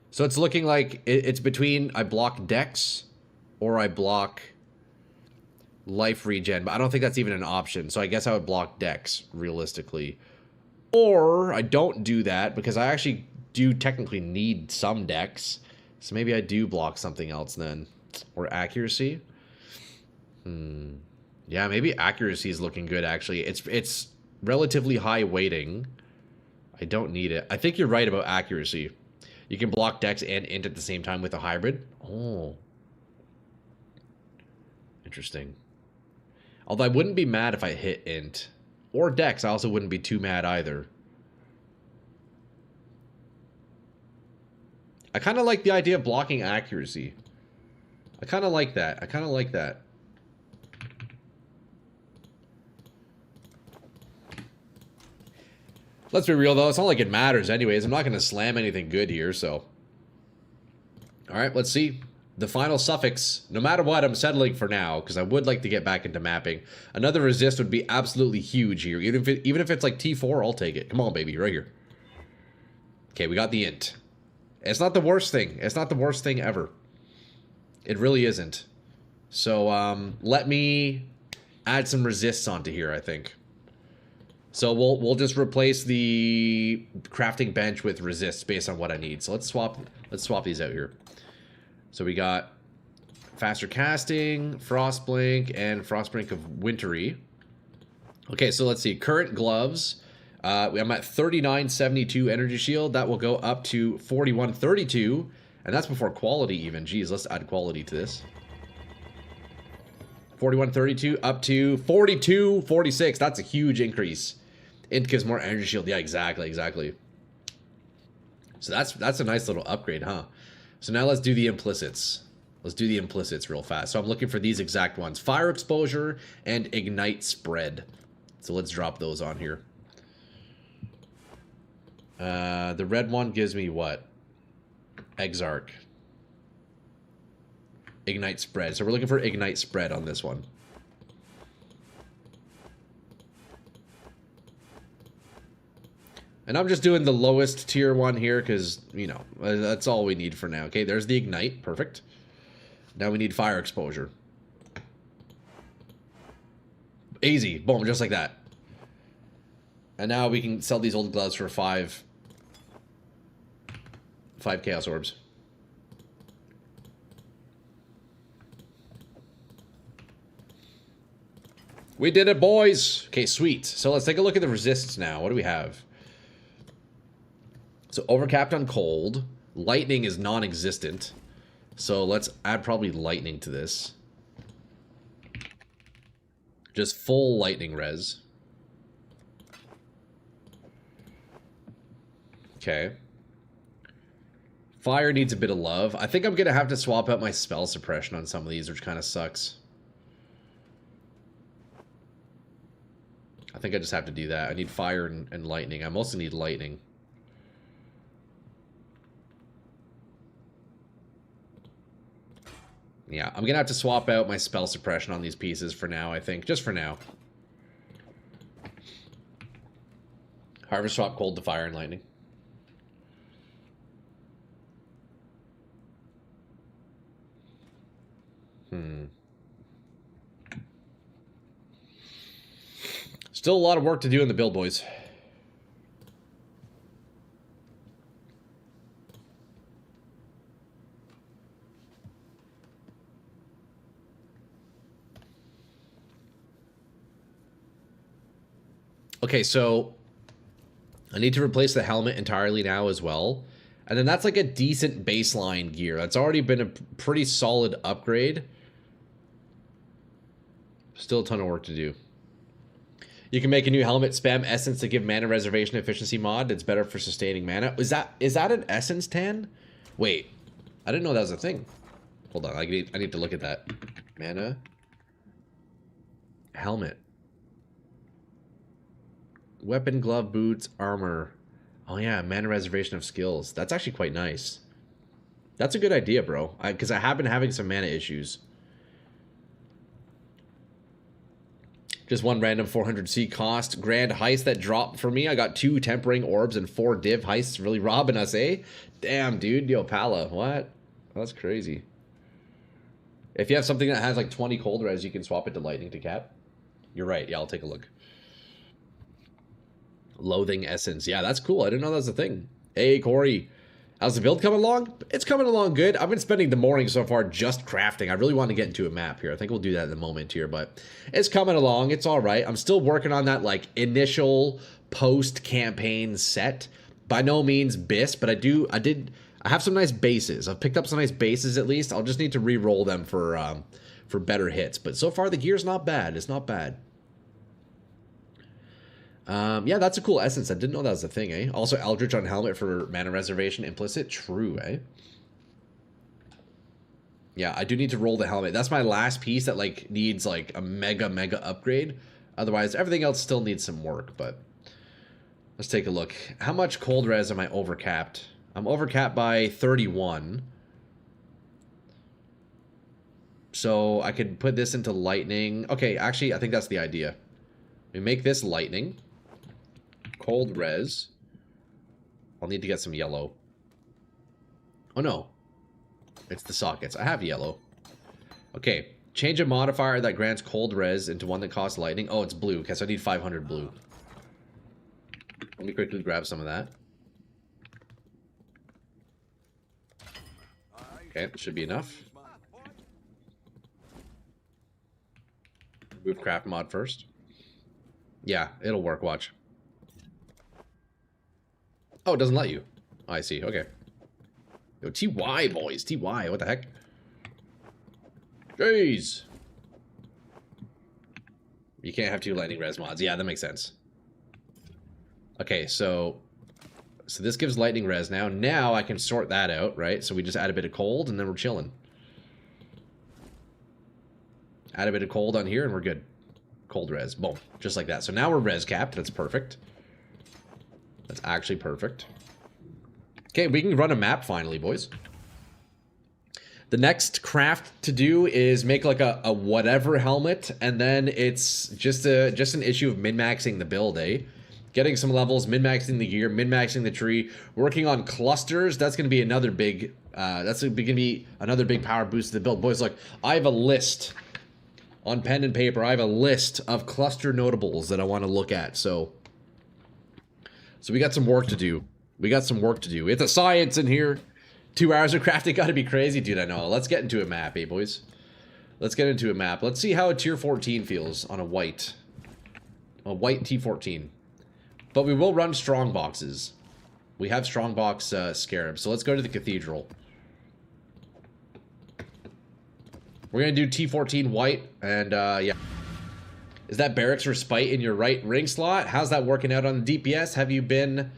So it's looking like it's between I block Dex or I block life regen, but I don't think that's even an option. So I guess I would block Dex, realistically. Or I don't do that because I actually do technically need some Dex. So maybe I do block something else then. Or accuracy. Yeah, maybe accuracy is looking good, actually. It's relatively high weighting. I don't need it. I think you're right about accuracy. You can block Dex and Int at the same time with a hybrid. Oh. Interesting. Although I wouldn't be mad if I hit Int. Or Dex, I also wouldn't be too mad either. I kind of like the idea of blocking accuracy. I kind of like that. I kind of like that. Let's be real, though. It's not like it matters anyways. I'm not going to slam anything good here, so. Alright, let's see. The final suffix. No matter what, I'm settling for now, because I would like to get back into mapping. Another resist would be absolutely huge here. Even if it's like T4, I'll take it. Come on, baby. Right here. Okay, we got the int. It's not the worst thing. It's not the worst thing ever. It really isn't. So, let me add some resists onto here, I think. So we'll just replace the crafting bench with resists based on what I need. So let's swap these out here. So we got faster casting, frostblink, and frostblink of wintry. Okay, so let's see. Current gloves. I'm at 3972 energy shield. That will go up to 4132, and that's before quality even. Geez, let's add quality to this. 4132 up to 4246. That's a huge increase. Int gives more energy shield. Yeah, exactly. So that's a nice little upgrade, huh? So now let's do the implicits. Let's do the implicits real fast. So I'm looking for these exact ones. Fire exposure and ignite spread. So let's drop those on here. The red one gives me what? Exarch. Ignite spread. So we're looking for ignite spread on this one. And I'm just doing the lowest tier one here because, you know, that's all we need for now. Okay, there's the ignite. Perfect. Now we need fire exposure. Easy. Boom, just like that. And now we can sell these old gloves for 5 chaos orbs. We did it, boys. Okay, sweet. So let's take a look at the resists now. What do we have? So overcapped on cold. Lightning is non-existent. So let's add probably lightning to this. Just full lightning res. Okay. Fire needs a bit of love. I think I'm going to have to swap out my spell suppression on some of these, which kind of sucks. I think I just have to do that. I need fire and lightning. I mostly need lightning. Yeah, I'm going to have to swap out my spell suppression on these pieces for now, I think. Just for now. Harvest swap cold to fire and lightning. Still a lot of work to do in the build, boys. Okay, so I need to replace the helmet entirely now as well. And then that's like a decent baseline gear. That's already been a pretty solid upgrade. Still a ton of work to do. You can make a new helmet, spam essence to give mana reservation efficiency mod. It's better for sustaining mana. Is that an essence tan? Wait, I didn't know that was a thing. Hold on, I need to look at that. Mana helmet. Weapon, glove, boots, armor. Oh yeah, mana reservation of skills. That's actually quite nice. That's a good idea, bro. Because I have been having some mana issues. Just one random 400C cost. Grand heist that dropped for me. I got 2 tempering orbs and 4 div heists. Really robbing us, eh? Damn, dude. Yo, Pala. What? That's crazy. If you have something that has like 20 cold res, you can swap it to lightning to cap. You're right. Yeah, I'll take a look. Loathing essence. Yeah, that's cool. I didn't know that was a thing. Hey, Corey. How's the build coming along? It's coming along good. I've been spending the morning so far just crafting. I really want to get into a map here. I think we'll do that in a moment here, but it's coming along. It's all right. I'm still working on that like initial post-campaign set. By no means BIS, but I have some nice bases. I've picked up some nice bases at least. I'll just need to re-roll them for better hits. But so far the gear's not bad. It's not bad. Yeah, that's a cool essence. I didn't know that was a thing, eh? Also, Eldritch on helmet for mana reservation implicit. True, eh? Yeah, I do need to roll the helmet. That's my last piece that, like, needs, like, a mega upgrade. Otherwise, everything else still needs some work, but... Let's take a look. How much cold res am I overcapped? I'm overcapped by 31. So, I could put this into lightning. Okay, actually, I think that's the idea. We make this lightning. Cold res. I'll need to get some yellow. Oh no. It's the sockets. I have yellow. Okay. Change a modifier that grants cold res into one that costs lightning. Oh, it's blue. Okay, so I need 500 blue. Let me quickly grab some of that. Okay, that should be enough. Move craft mod first. Yeah, it'll work, watch. Oh, it doesn't let you. Oh, I see, okay. Yo, TY, boys, TY, what the heck? Jeez. You can't have 2 lightning res mods. Yeah, that makes sense. Okay, so this gives lightning res now. Now I can sort that out, right? So we just add a bit of cold, and then we're chilling. Add a bit of cold on here, and we're good. Cold res. Boom. Just like that. So now we're res capped. That's perfect. That's actually perfect. Okay, we can run a map finally, boys. The next craft to do is make like a whatever helmet, and then it's just an issue of min-maxing the build, eh? Getting some levels, min-maxing the gear, min-maxing the tree, working on clusters. That's going to be another big power boost to the build. Boys, look, I have a list on pen and paper. I have a list of cluster notables that I want to look at. So we got some work to do. We got some work to do. It's a science in here. 2 hours of crafting got to be crazy, dude. I know. Let's get into a map, eh, boys? Let's get into a map. Let's see how a tier 14 feels on a white T14. But we will run strong boxes. We have strong box scarabs. So let's go to the cathedral. We're going to do T14 white, and yeah. Is that barracks respite in your right ring slot? How's that working out on the DPS? Have you been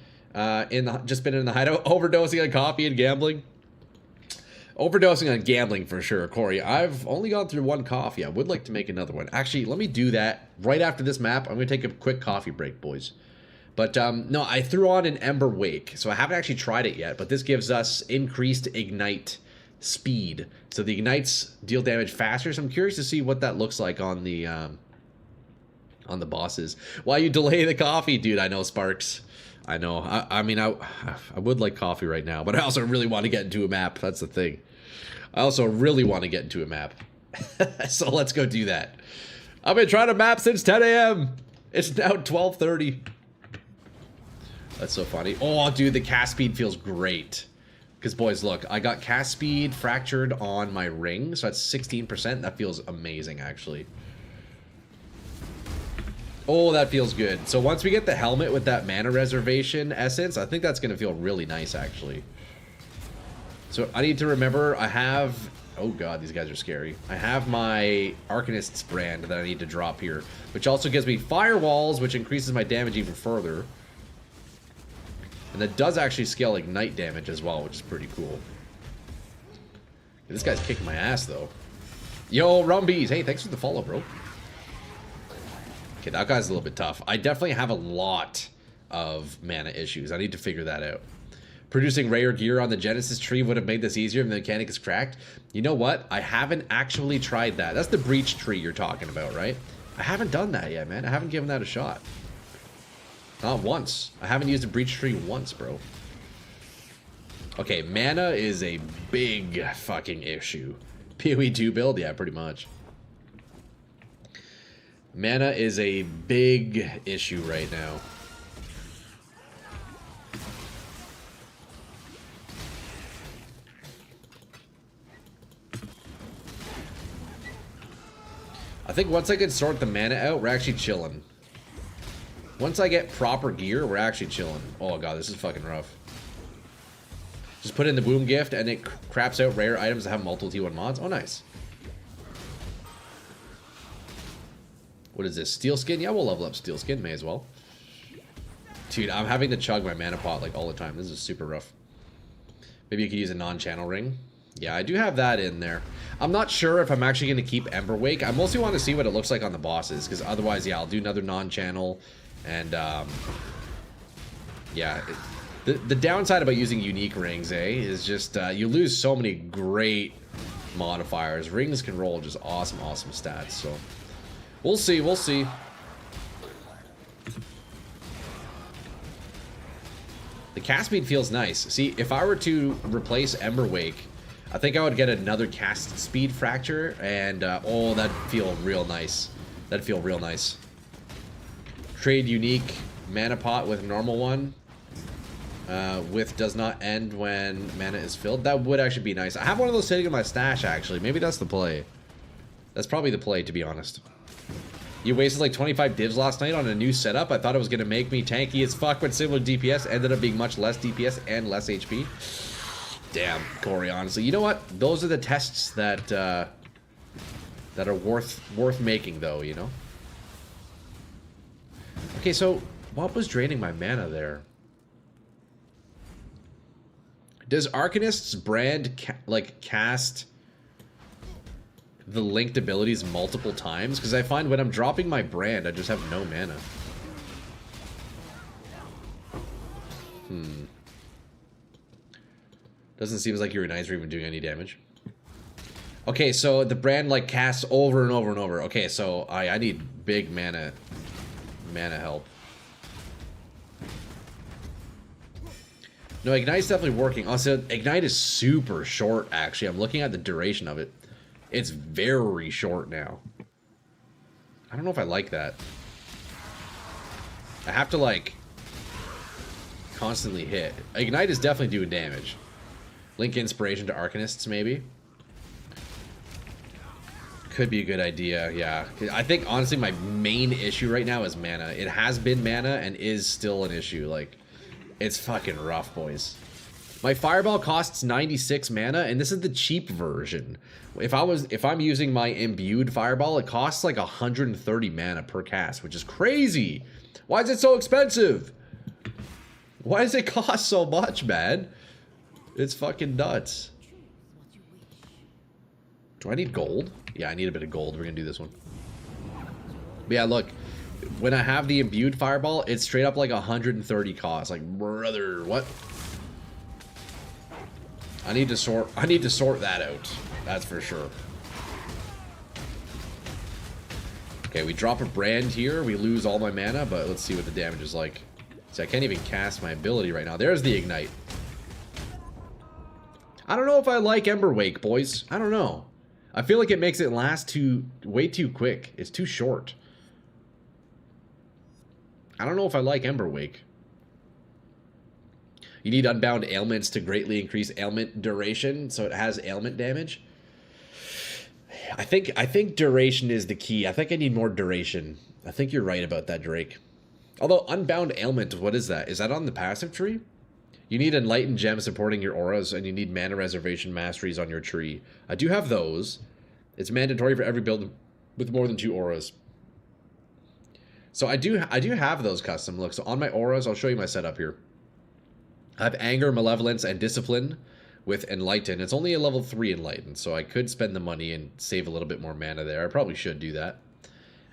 just been in the hideout overdosing on coffee and gambling? Overdosing on gambling for sure, Corey. I've only gone through 1 coffee. I would like to make another one. Actually, let me do that right after this map. I'm going to take a quick coffee break, boys. But no, I threw on an Ember Wake, so I haven't actually tried it yet, but this gives us increased ignite speed. So the ignites deal damage faster, so I'm curious to see what that looks like on the bosses. Why you delay the coffee, dude? I know, Sparks. I know. I mean, I would like coffee right now, but I also really want to get into a map. That's the thing. I also really want to get into a map. So let's go do that. I've been trying to map since 10 a.m. It's now 12:30. That's so funny. Oh, dude, the cast speed feels great. Because, boys, look, I got cast speed fractured on my ring, so that's 16%. That feels amazing, actually. Oh, that feels good. So once we get the helmet with that mana reservation essence, I think that's going to feel really nice, actually. So I need to remember, I have... Oh, God, these guys are scary. I have my Arcanist's brand that I need to drop here, which also gives me firewalls, which increases my damage even further. And that does actually scale ignite damage as well, which is pretty cool. This guy's kicking my ass, though. Yo, Rumbies. Hey, thanks for the follow, bro. Okay, that guy's a little bit tough. I definitely have a lot of mana issues. I need to figure that out. Producing rare gear on the Genesis tree would have made this easier if the mechanic is cracked. You know what? I haven't actually tried that. That's the breach tree you're talking about, right? I haven't done that yet, man. I haven't given that a shot. Not once. I haven't used a breach tree once, bro. Okay, mana is a big fucking issue. PoE 2 build? Yeah, pretty much. Mana is a big issue right now. I think once I can sort the mana out, we're actually chilling. Once I get proper gear, we're actually chilling. Oh god, this is fucking rough. Just put in the boom gift and it craps out rare items that have multiple T1 mods. Oh, nice. What is this? Steel skin? Yeah, we'll level up steel skin. May as well. Dude, I'm having to chug my mana pot like all the time. This is super rough. Maybe you could use a non-channel ring. Yeah, I do have that in there. I'm not sure if I'm actually going to keep Emberwake. I mostly want to see what it looks like on the bosses, because otherwise, yeah, I'll do another non-channel. And, yeah, the downside about using unique rings, is just you lose so many great modifiers. Rings can roll just awesome, awesome stats, so we'll see, we'll see. The cast speed feels nice. See, if I were to replace Emberwake, I think I would get another cast speed fracture, and oh, that'd feel real nice. That'd feel real nice. Trade unique mana pot with normal one. With does not end when mana is filled. That would actually be nice. I have one of those sitting in my stash, actually. Maybe that's the play. That's probably the play, to be honest. You wasted like 25 divs last night on a new setup. I thought it was going to make me tanky as fuck with similar DPS. Ended up being much less DPS and less HP. Damn, Corey, honestly. You know what? Those are the tests that that are worth making, though, you know? Okay, so what was draining my mana there? Does Arcanist's brand cast the linked abilities multiple times? Because I find when I'm dropping my brand, I just have no mana. Doesn't seem like your Ignites are even doing any damage. Okay, so the brand like casts over and over and over. Okay, so I need big mana help. No, Ignite's definitely working. Also, Ignite is super short, actually. I'm looking at the duration of it. It's very short now. I don't know if I like that. I have to, like, constantly hit. Ignite is definitely doing damage. Link Inspiration to Arcanists, maybe. Could be a good idea, yeah. I think, honestly, my main issue right now is mana. It has been mana and is still an issue, like... It's fucking rough, boys. My Fireball costs 96 mana, and this is the cheap version. If I'm using my imbued Fireball, it costs like 130 mana per cast, which is crazy. Why is it so expensive? Why does it cost so much, man? It's fucking nuts. Do I need gold? Yeah, I need a bit of gold. We're gonna do this one. But yeah, look. When I have the imbued Fireball, it's straight up like 130 cost. Like, brother, what? I need to sort that out. That's for sure. Okay, we drop a brand here. We lose all my mana, but let's see what the damage is like. See, I can't even cast my ability right now. There's the Ignite. I don't know if I like Emberwake, boys. I don't know. I feel like it makes it last way too quick. It's too short. I don't know if I like Ember Wake. You need Unbound Ailments to greatly increase ailment duration, so it has ailment damage. I think duration is the key. I think I need more duration. I think you're right about that, Drake. Although Unbound Ailment, what is that? Is that on the passive tree? You need Enlightened Gem supporting your auras, and you need Mana Reservation Masteries on your tree. I do have those. It's mandatory for every build with more than 2 auras. So I do have those custom. Look, so on my auras, I'll show you my setup here. I have Anger, Malevolence, and Discipline with Enlighten. It's only a level 3 Enlighten, so I could spend the money and save a little bit more mana there. I probably should do that.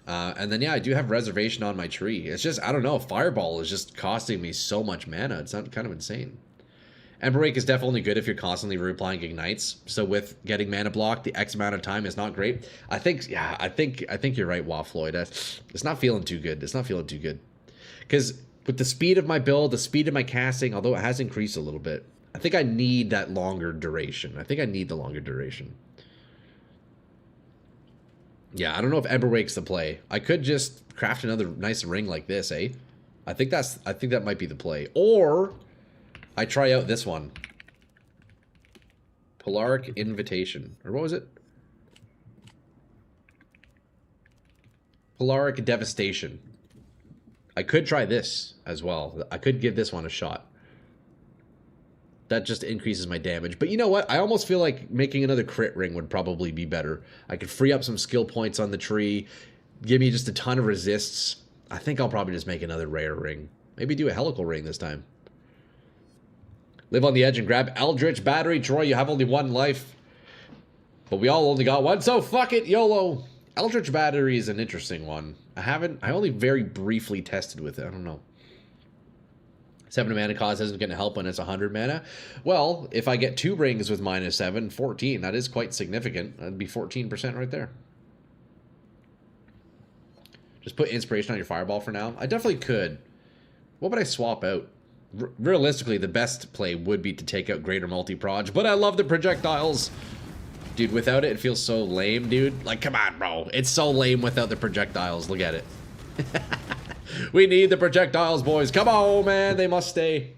And then, yeah, I do have Reservation on my tree. It's just, I don't know, Fireball is just costing me so much mana. It's not kind of insane. Ember Wake is definitely good if you're constantly reapplying Ignites. So with getting mana blocked, the X amount of time is not great. I think you're right, Wafloyd. It's not feeling too good. It's not feeling too good. Because with the speed of my build, the speed of my casting, although it has increased a little bit, I think I need that longer duration. I think I need the longer duration. Yeah, I don't know if Ember Wake's the play. I could just craft another nice ring like this, eh? I think that might be the play. Or I try out this one. Polaric Invitation. Or what was it? Polaric Devastation. I could try this as well. I could give this one a shot. That just increases my damage. But you know what? I almost feel like making another crit ring would probably be better. I could free up some skill points on the tree. Give me just a ton of resists. I think I'll probably just make another rare ring. Maybe do a helical ring this time. Live on the edge and grab Eldritch Battery. Troy, you have only 1 life. But we all only got 1, so fuck it, YOLO. Eldritch Battery is an interesting one. I only very briefly tested with it. I don't know. 7 mana cost isn't going to help when it's 100 mana. Well, if I get 2 rings with -7, 14, that is quite significant. That'd be 14% right there. Just put Inspiration on your Fireball for now. I definitely could. What would I swap out? Realistically, the best play would be to take out Greater Multi-Proj, but I love the projectiles. Dude, without it, it feels so lame, dude. Like, come on, bro. It's so lame without the projectiles. Look at it. We need the projectiles, boys. Come on, man. They must stay.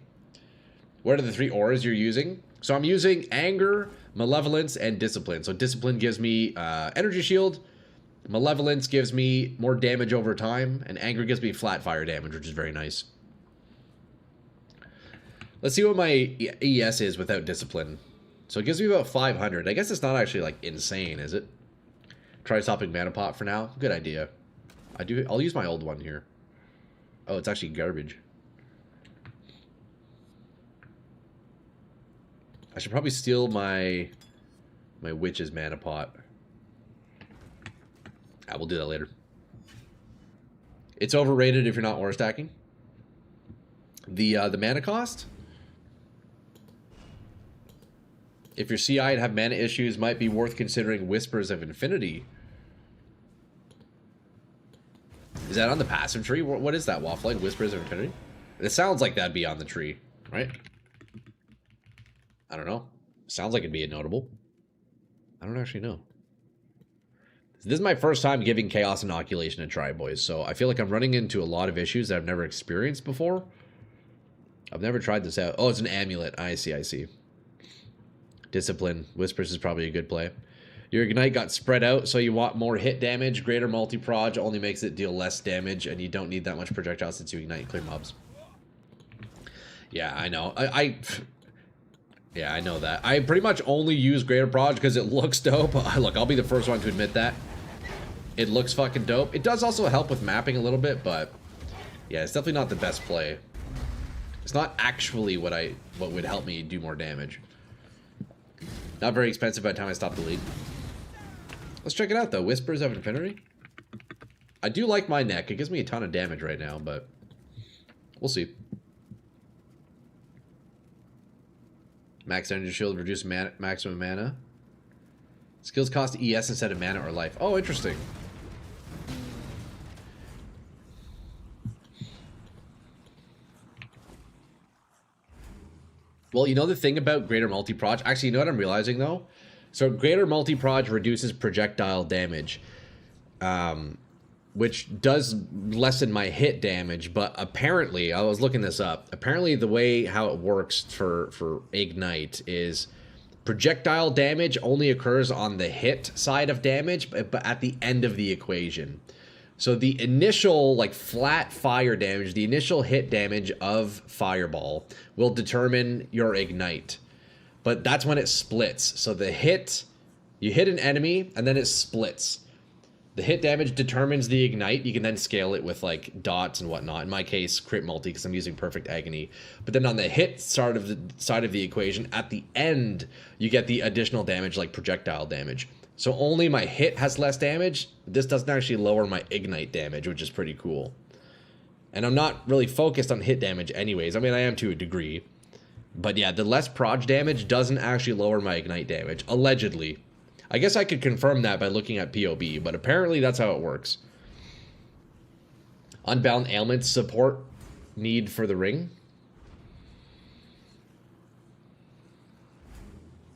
What are the 3 auras you're using? So I'm using Anger, Malevolence, and Discipline. So Discipline gives me Energy Shield. Malevolence gives me more damage over time. And Anger gives me flat fire damage, which is very nice. Let's see what my ES is without Discipline. So it gives me about 500. I guess it's not actually, like, insane, is it? Try stopping Mana Pot for now. Good idea. I'll use my old one here. Oh, it's actually garbage. I should probably steal my Witch's Mana Pot. I will do that later. It's overrated if you're not aura stacking. The mana cost? If your CI have mana issues, might be worth considering Whispers of Infinity. Is that on the passive tree? What is that, Waffle? Whispers of Infinity? It sounds like that'd be on the tree, right? I don't know. Sounds like it'd be a notable. I don't actually know. This is my first time giving Chaos Inoculation a try, boys, so I feel like I'm running into a lot of issues that I've never experienced before. I've never tried this out. Oh, it's an amulet. I see, I see. Discipline. Whispers is probably a good play. Your Ignite got spread out, so you want more hit damage. Greater Multi-Proj only makes it deal less damage, and you don't need that much projectile since you Ignite clear mobs. Yeah, I know. Yeah, I know that. I pretty much only use Greater Proj because it looks dope. Look, I'll be the first one to admit that. It looks fucking dope. It does also help with mapping a little bit, but yeah, it's definitely not the best play. It's not actually what would help me do more damage. Not very expensive by the time I stop the lead. Let's check it out, though. Whispers of Infinity. I do like my neck. It gives me a ton of damage right now, but we'll see. Max Energy Shield, reduce maximum mana. Skills cost ES instead of mana or life. Oh, interesting. Well, you know the thing about Greater Multi-Proj? Actually, you know what I'm realizing, though? So greater multi-proj reduces projectile damage, which does lessen my hit damage. But apparently, I was looking this up. Apparently, the way how it works for Ignite is projectile damage only occurs on the hit side of damage, but at the end of the equation. So the initial, like, flat fire damage, the initial hit damage of Fireball will determine your Ignite. But that's when it splits. So the hit, you hit an enemy, and then it splits. The hit damage determines the Ignite. You can then scale it with, like, dots and whatnot. In my case, crit multi, because I'm using Perfect Agony. But then on the hit side of the equation, at the end, you get the additional damage, like projectile damage. So only my hit has less damage. This doesn't actually lower my Ignite damage, which is pretty cool. And I'm not really focused on hit damage anyways. I mean, I am to a degree. But yeah, the less proj damage doesn't actually lower my Ignite damage, allegedly. I guess I could confirm that by looking at POB, but apparently that's how it works. Unbound ailments support need for the ring.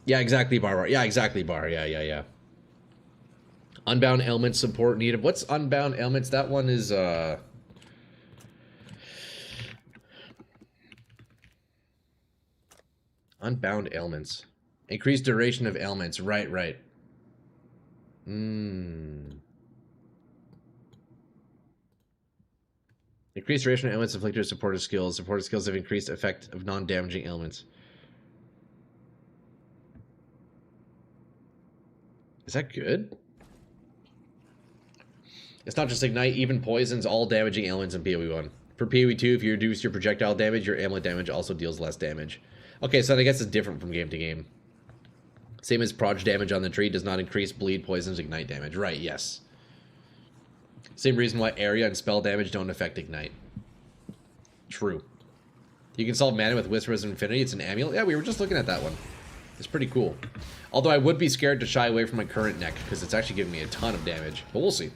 Yeah, exactly, Bar. Yeah, exactly, Bar. Yeah. Unbound ailments support needed. What's unbound ailments? That one is unbound ailments. Increased duration of ailments. Right. Increased duration of ailments inflicted with supportive skills. Supportive skills have increased effect of non-damaging ailments. Is that good? It's not just Ignite, even poisons all damaging ailments in PoE 1. For PoE 2, if you reduce your projectile damage, your ailment damage also deals less damage. Okay, so I guess it's different from game to game. Same as proj damage on the tree does not increase bleed, poisons, Ignite damage. Right, yes. Same reason why area and spell damage don't affect Ignite. True. You can solve mana with Whispers of Infinity. It's an amulet. Yeah, we were just looking at that one. It's pretty cool. Although I would be scared to shy away from my current neck because it's actually giving me a ton of damage. But we'll see.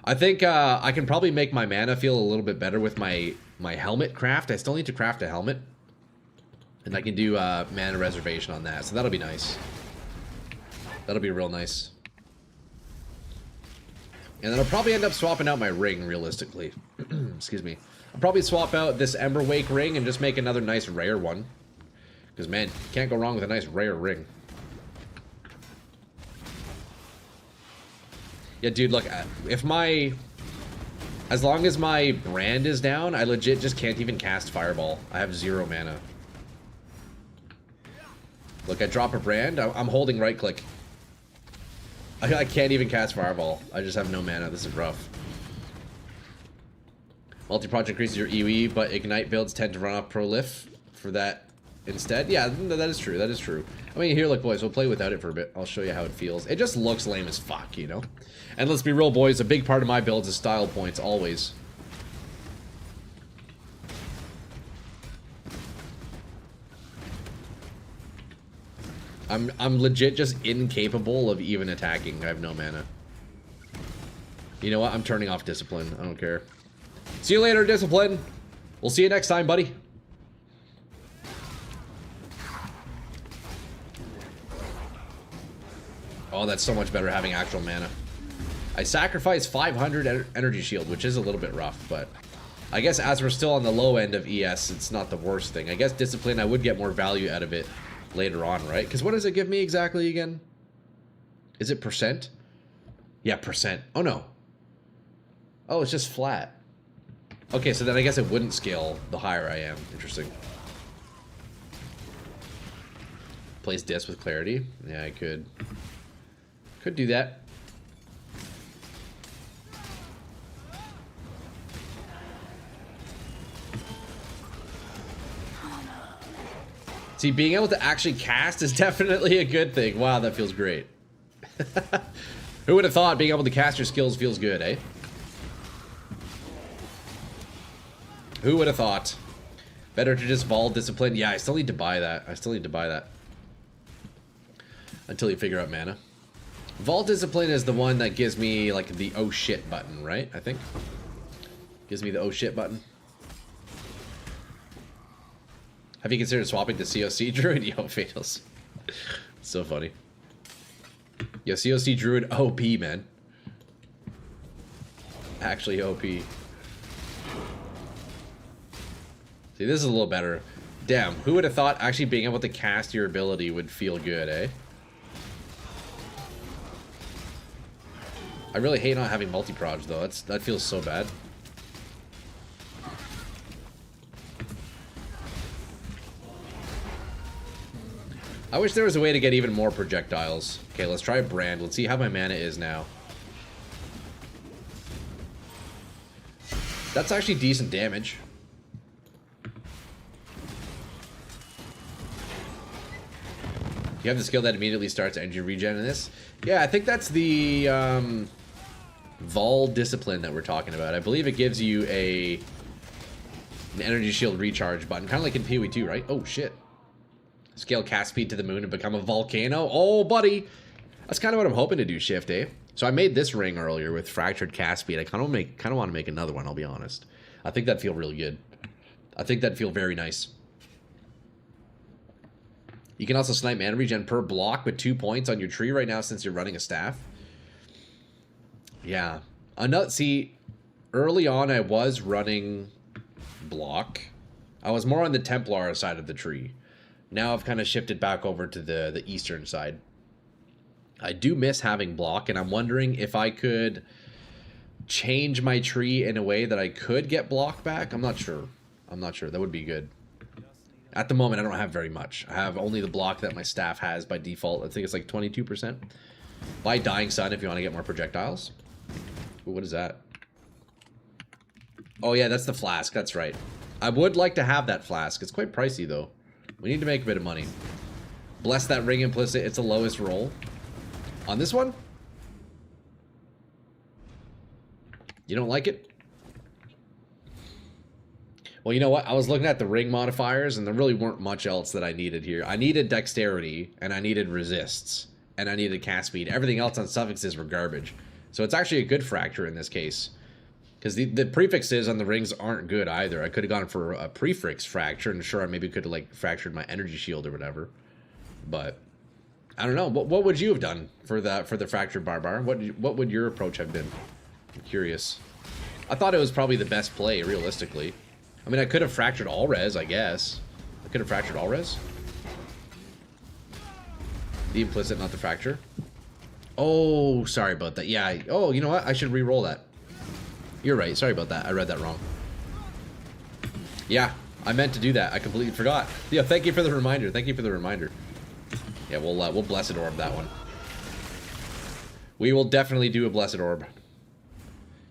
I think I can probably make my mana feel a little bit better with my helmet craft. I still need to craft a helmet. And I can do mana reservation on that. So that'll be nice. That'll be real nice. And then I'll probably end up swapping out my ring, realistically. Excuse me. I'll probably swap out this Ember Wake ring and just make another nice rare one. Because, man, you can't go wrong with a nice rare ring. Yeah, dude, look, if my... As long as my brand is down, I legit just can't even cast Fireball. I have 0 mana. Look, I drop a brand, I'm holding right click. I can't even cast Fireball. I just have no mana. This is rough. Multi-proj increases your EOE, but Ignite builds tend to run off Prolif for that instead. Yeah, that is true. That is true. I mean, here, look, boys, we'll play without it for a bit. I'll show you how it feels. It just looks lame as fuck, you know? And let's be real, boys, a big part of my builds is style points, always. I'm legit just incapable of even attacking. I have no mana. You know what? I'm turning off Discipline. I don't care. See you later, Discipline. We'll see you next time, buddy. Oh, that's so much better having actual mana. I sacrificed 500 energy shield, which is a little bit rough, but I guess as we're still on the low end of ES, it's not the worst thing. I guess Discipline, I would get more value out of it later on, right? Because what does it give me exactly again? Is it percent? Yeah, percent. Oh, no. Oh, it's just flat. Okay, so then I guess it wouldn't scale the higher I am. Interesting. Plays Disc with Clarity. Yeah, I could. Could do that. See, being able to actually cast is definitely a good thing. Wow, that feels great. Who would have thought being able to cast your skills feels good, eh? Who would have thought? Better to just Vol Discipline. Yeah, I still need to buy that. I still need to buy that. Until you figure out mana. Vol Discipline is the one that gives me, like, the oh shit button, right? I think. Gives me the oh shit button. Have you considered swapping to COC, Druid? Yo, Fatals. So funny. Yeah, COC Druid OP, man. Actually OP. See, this is a little better. Damn, who would have thought actually being able to cast your ability would feel good, eh? I really hate not having multi-proj, though. That feels so bad. I wish there was a way to get even more projectiles. Okay, let's try Brand. Let's see how my mana is now. That's actually decent damage. You have the skill that immediately starts energy regen in this? Yeah, I think that's the Vol Discipline that we're talking about. I believe it gives you an energy shield recharge button, kind of like in PoE 2, right? Oh, shit. Scale cast speed to the moon and become a volcano. Oh, buddy. That's kind of what I'm hoping to do, Shift, eh? So I made this ring earlier with fractured cast speed. I kind of want to make another one, I'll be honest. I think that'd feel really good. I think that'd feel very nice. You can also snipe mana regen per block with 2 points on your tree right now since you're running a staff. Yeah. See, early on I was running block. I was more on the Templar side of the tree. Now I've kind of shifted back over to the eastern side. I do miss having block, and I'm wondering if I could change my tree in a way that I could get block back. I'm not sure. I'm not sure. That would be good. At the moment, I don't have very much. I have only the block that my staff has by default. I think it's like 22%. Buy Dying Sun if you want to get more projectiles. Ooh, what is that? Oh yeah, that's the flask. That's right. I would like to have that flask. It's quite pricey, though. We need to make a bit of money. Bless that ring implicit. It's the lowest roll. On this one? You don't like it? Well, you know what? I was looking at the ring modifiers, and there really weren't much else that I needed here. I needed dexterity, and I needed resists, and I needed cast speed. Everything else on suffixes were garbage. So it's actually a good fracture in this case. Because the prefixes on the rings aren't good either. I could have gone for a prefix fracture, and sure, I maybe could have like fractured my energy shield or whatever. But I don't know. What would you have done for the fractured barbar? What would your approach have been? I'm curious. I thought it was probably the best play, realistically. I mean, I could have fractured all res, I guess. I could have fractured all res. The implicit, not the fracture. Oh, sorry about that. Yeah. Oh, you know what? I should re-roll that. You're right. Sorry about that. I read that wrong. Yeah, I meant to do that. I completely forgot. Yeah, thank you for the reminder. Thank you for the reminder. Yeah, we'll Blessed Orb that one. We will definitely do a Blessed Orb.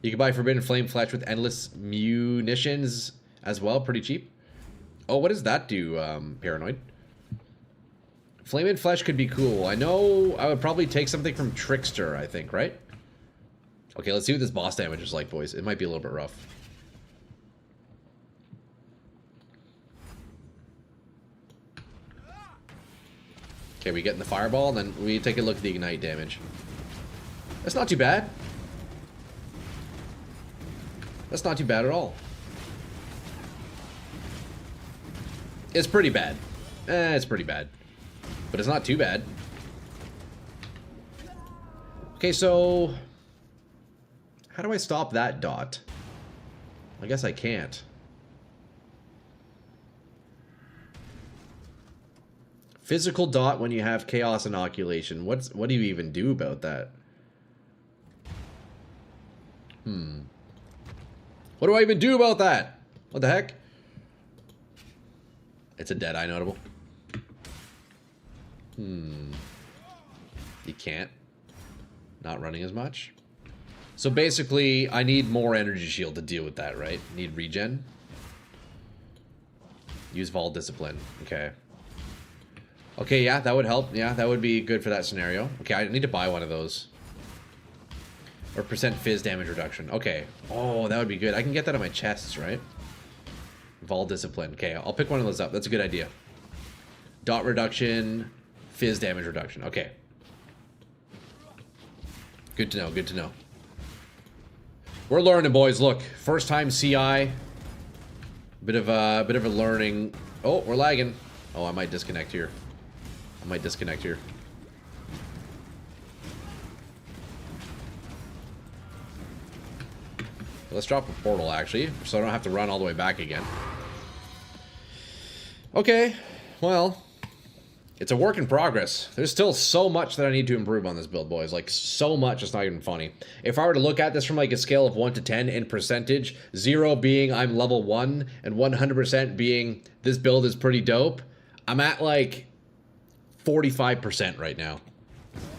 You can buy Forbidden Flame Flesh with endless munitions as well. Pretty cheap. Oh, what does that do, Paranoid? Flame Flesh could be cool. I know I would probably take something from Trickster, I think, right? Okay, let's see what this boss damage is like, boys. It might be a little bit rough. Okay, we get in the fireball, and then we take a look at the ignite damage. That's not too bad. That's not too bad at all. It's pretty bad. It's pretty bad. But it's not too bad. Okay, so how do I stop that dot? I guess I can't. Physical dot when you have chaos inoculation. What do you even do about that? What do I even do about that? What the heck? It's a dead eye notable. You can't. Not running as much. So basically, I need more energy shield to deal with that, right? Need regen. Use Vol Discipline. Okay. Okay, yeah, that would help. Yeah, that would be good for that scenario. Okay, I need to buy one of those. Or percent fizz damage reduction. Okay. Oh, that would be good. I can get that on my chests, right? Vol Discipline. Okay, I'll pick one of those up. That's a good idea. Dot reduction, fizz damage reduction. Okay. Good to know, good to know. We're learning, boys. Look, first time CI. Bit of a learning. Oh, we're lagging. Oh, I might disconnect here. I might disconnect here. Let's drop a portal, actually, so I don't have to run all the way back again. Okay, well, it's a work in progress. There's still so much that I need to improve on this build, boys. Like, so much, it's not even funny. If I were to look at this from, like, a scale of 1 to 10 in percentage, 0 being I'm level 1, and 100% being this build is pretty dope, I'm at, like, 45% right now.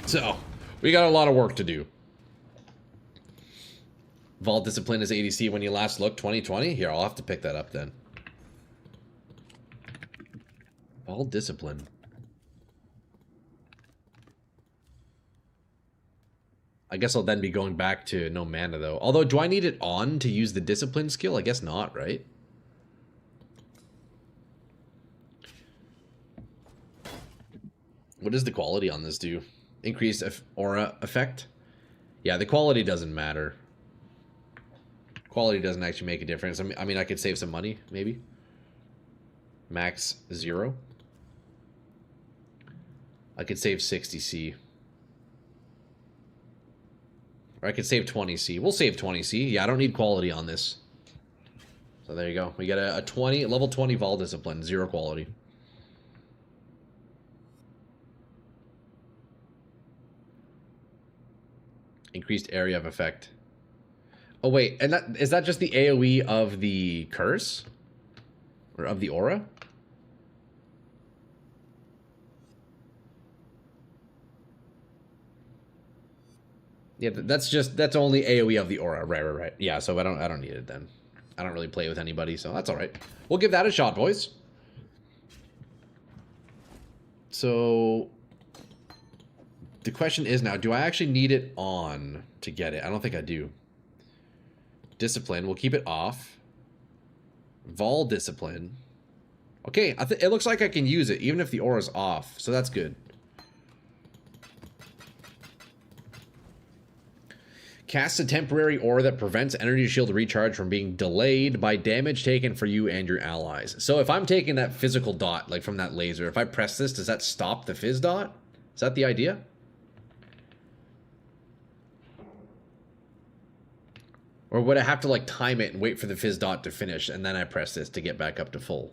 So, we got a lot of work to do. Vault Discipline is ADC when you last looked, 2020? Here, I'll have to pick that up then. Vault Discipline. I guess I'll then be going back to no mana, though. Although, do I need it on to use the Discipline skill? I guess not, right? What does the quality on this do? Increased aura effect? Yeah, the quality doesn't matter. Quality doesn't actually make a difference. I mean, I could save some money, maybe. Max 0. I could save 60C. Or I could save 20C. We'll save 20C. Yeah, I don't need quality on this. So there you go. We get a 20, level 20 Vol Discipline. 0 quality. Increased area of effect. Oh, wait. And is that just the AoE of the curse? Or of the aura? Yeah, that's only AoE of the aura. Right. Yeah, so I don't need it then. I don't really play with anybody, so that's all right. We'll give that a shot, boys. So the question is now, do I actually need it on to get it? I don't think I do. Discipline, we'll keep it off. Vol Discipline. Okay, it looks like I can use it even if the aura's off, so that's good. Cast a temporary aura that prevents energy shield recharge from being delayed by damage taken for you and your allies. So if I'm taking that physical dot, like from that laser, if I press this, does that stop the fizz dot? Is that the idea? Or would I have to like time it and wait for the fizz dot to finish and then I press this to get back up to full?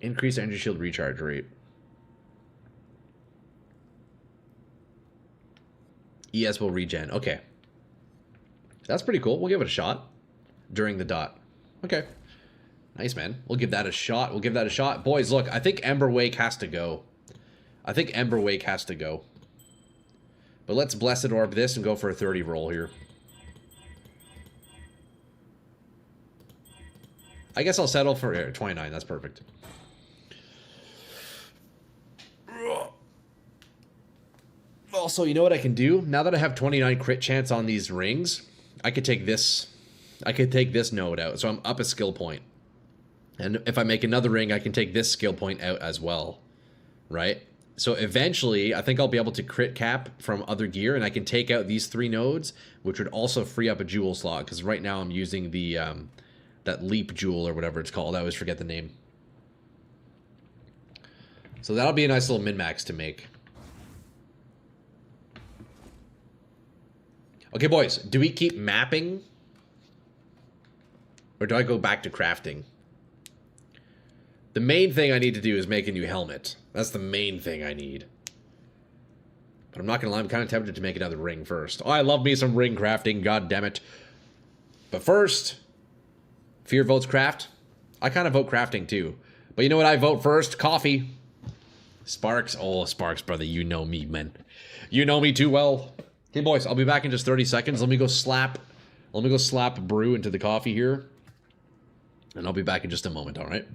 Increase energy shield recharge rate. ES will regen. Okay. That's pretty cool. We'll give it a shot. During the dot. Okay. Nice, man. We'll give that a shot. We'll give that a shot. Boys, look. I think Ember Wake has to go. I think Ember Wake has to go. But let's Blessed Orb this and go for a 30 roll here. I guess I'll settle for 29. That's perfect. Also, you know what I can do? Now that I have 29 crit chance on these rings, I could take this. I could take this node out. So I'm up a skill point. And if I make another ring, I can take this skill point out as well. Right? So eventually, I think I'll be able to crit cap from other gear, and I can take out these 3 nodes, which would also free up a jewel slot, because right now I'm using the that leap jewel or whatever it's called. I always forget the name. So that'll be a nice little min-max to make. Okay, boys, do we keep mapping? Or do I go back to crafting? The main thing I need to do is make a new helmet. That's the main thing I need. But I'm not gonna lie, I'm kind of tempted to make another ring first. Oh, I love me some ring crafting, god damn it. But first, Fear votes craft. I kind of vote crafting too. But you know what I vote first? Coffee. Sparks. Oh, Sparks, brother, you know me, man. You know me too well. Hey, boys, I'll be back in just 30 seconds. Let me go slap a brew into the coffee here. And I'll be back in just a moment, all right?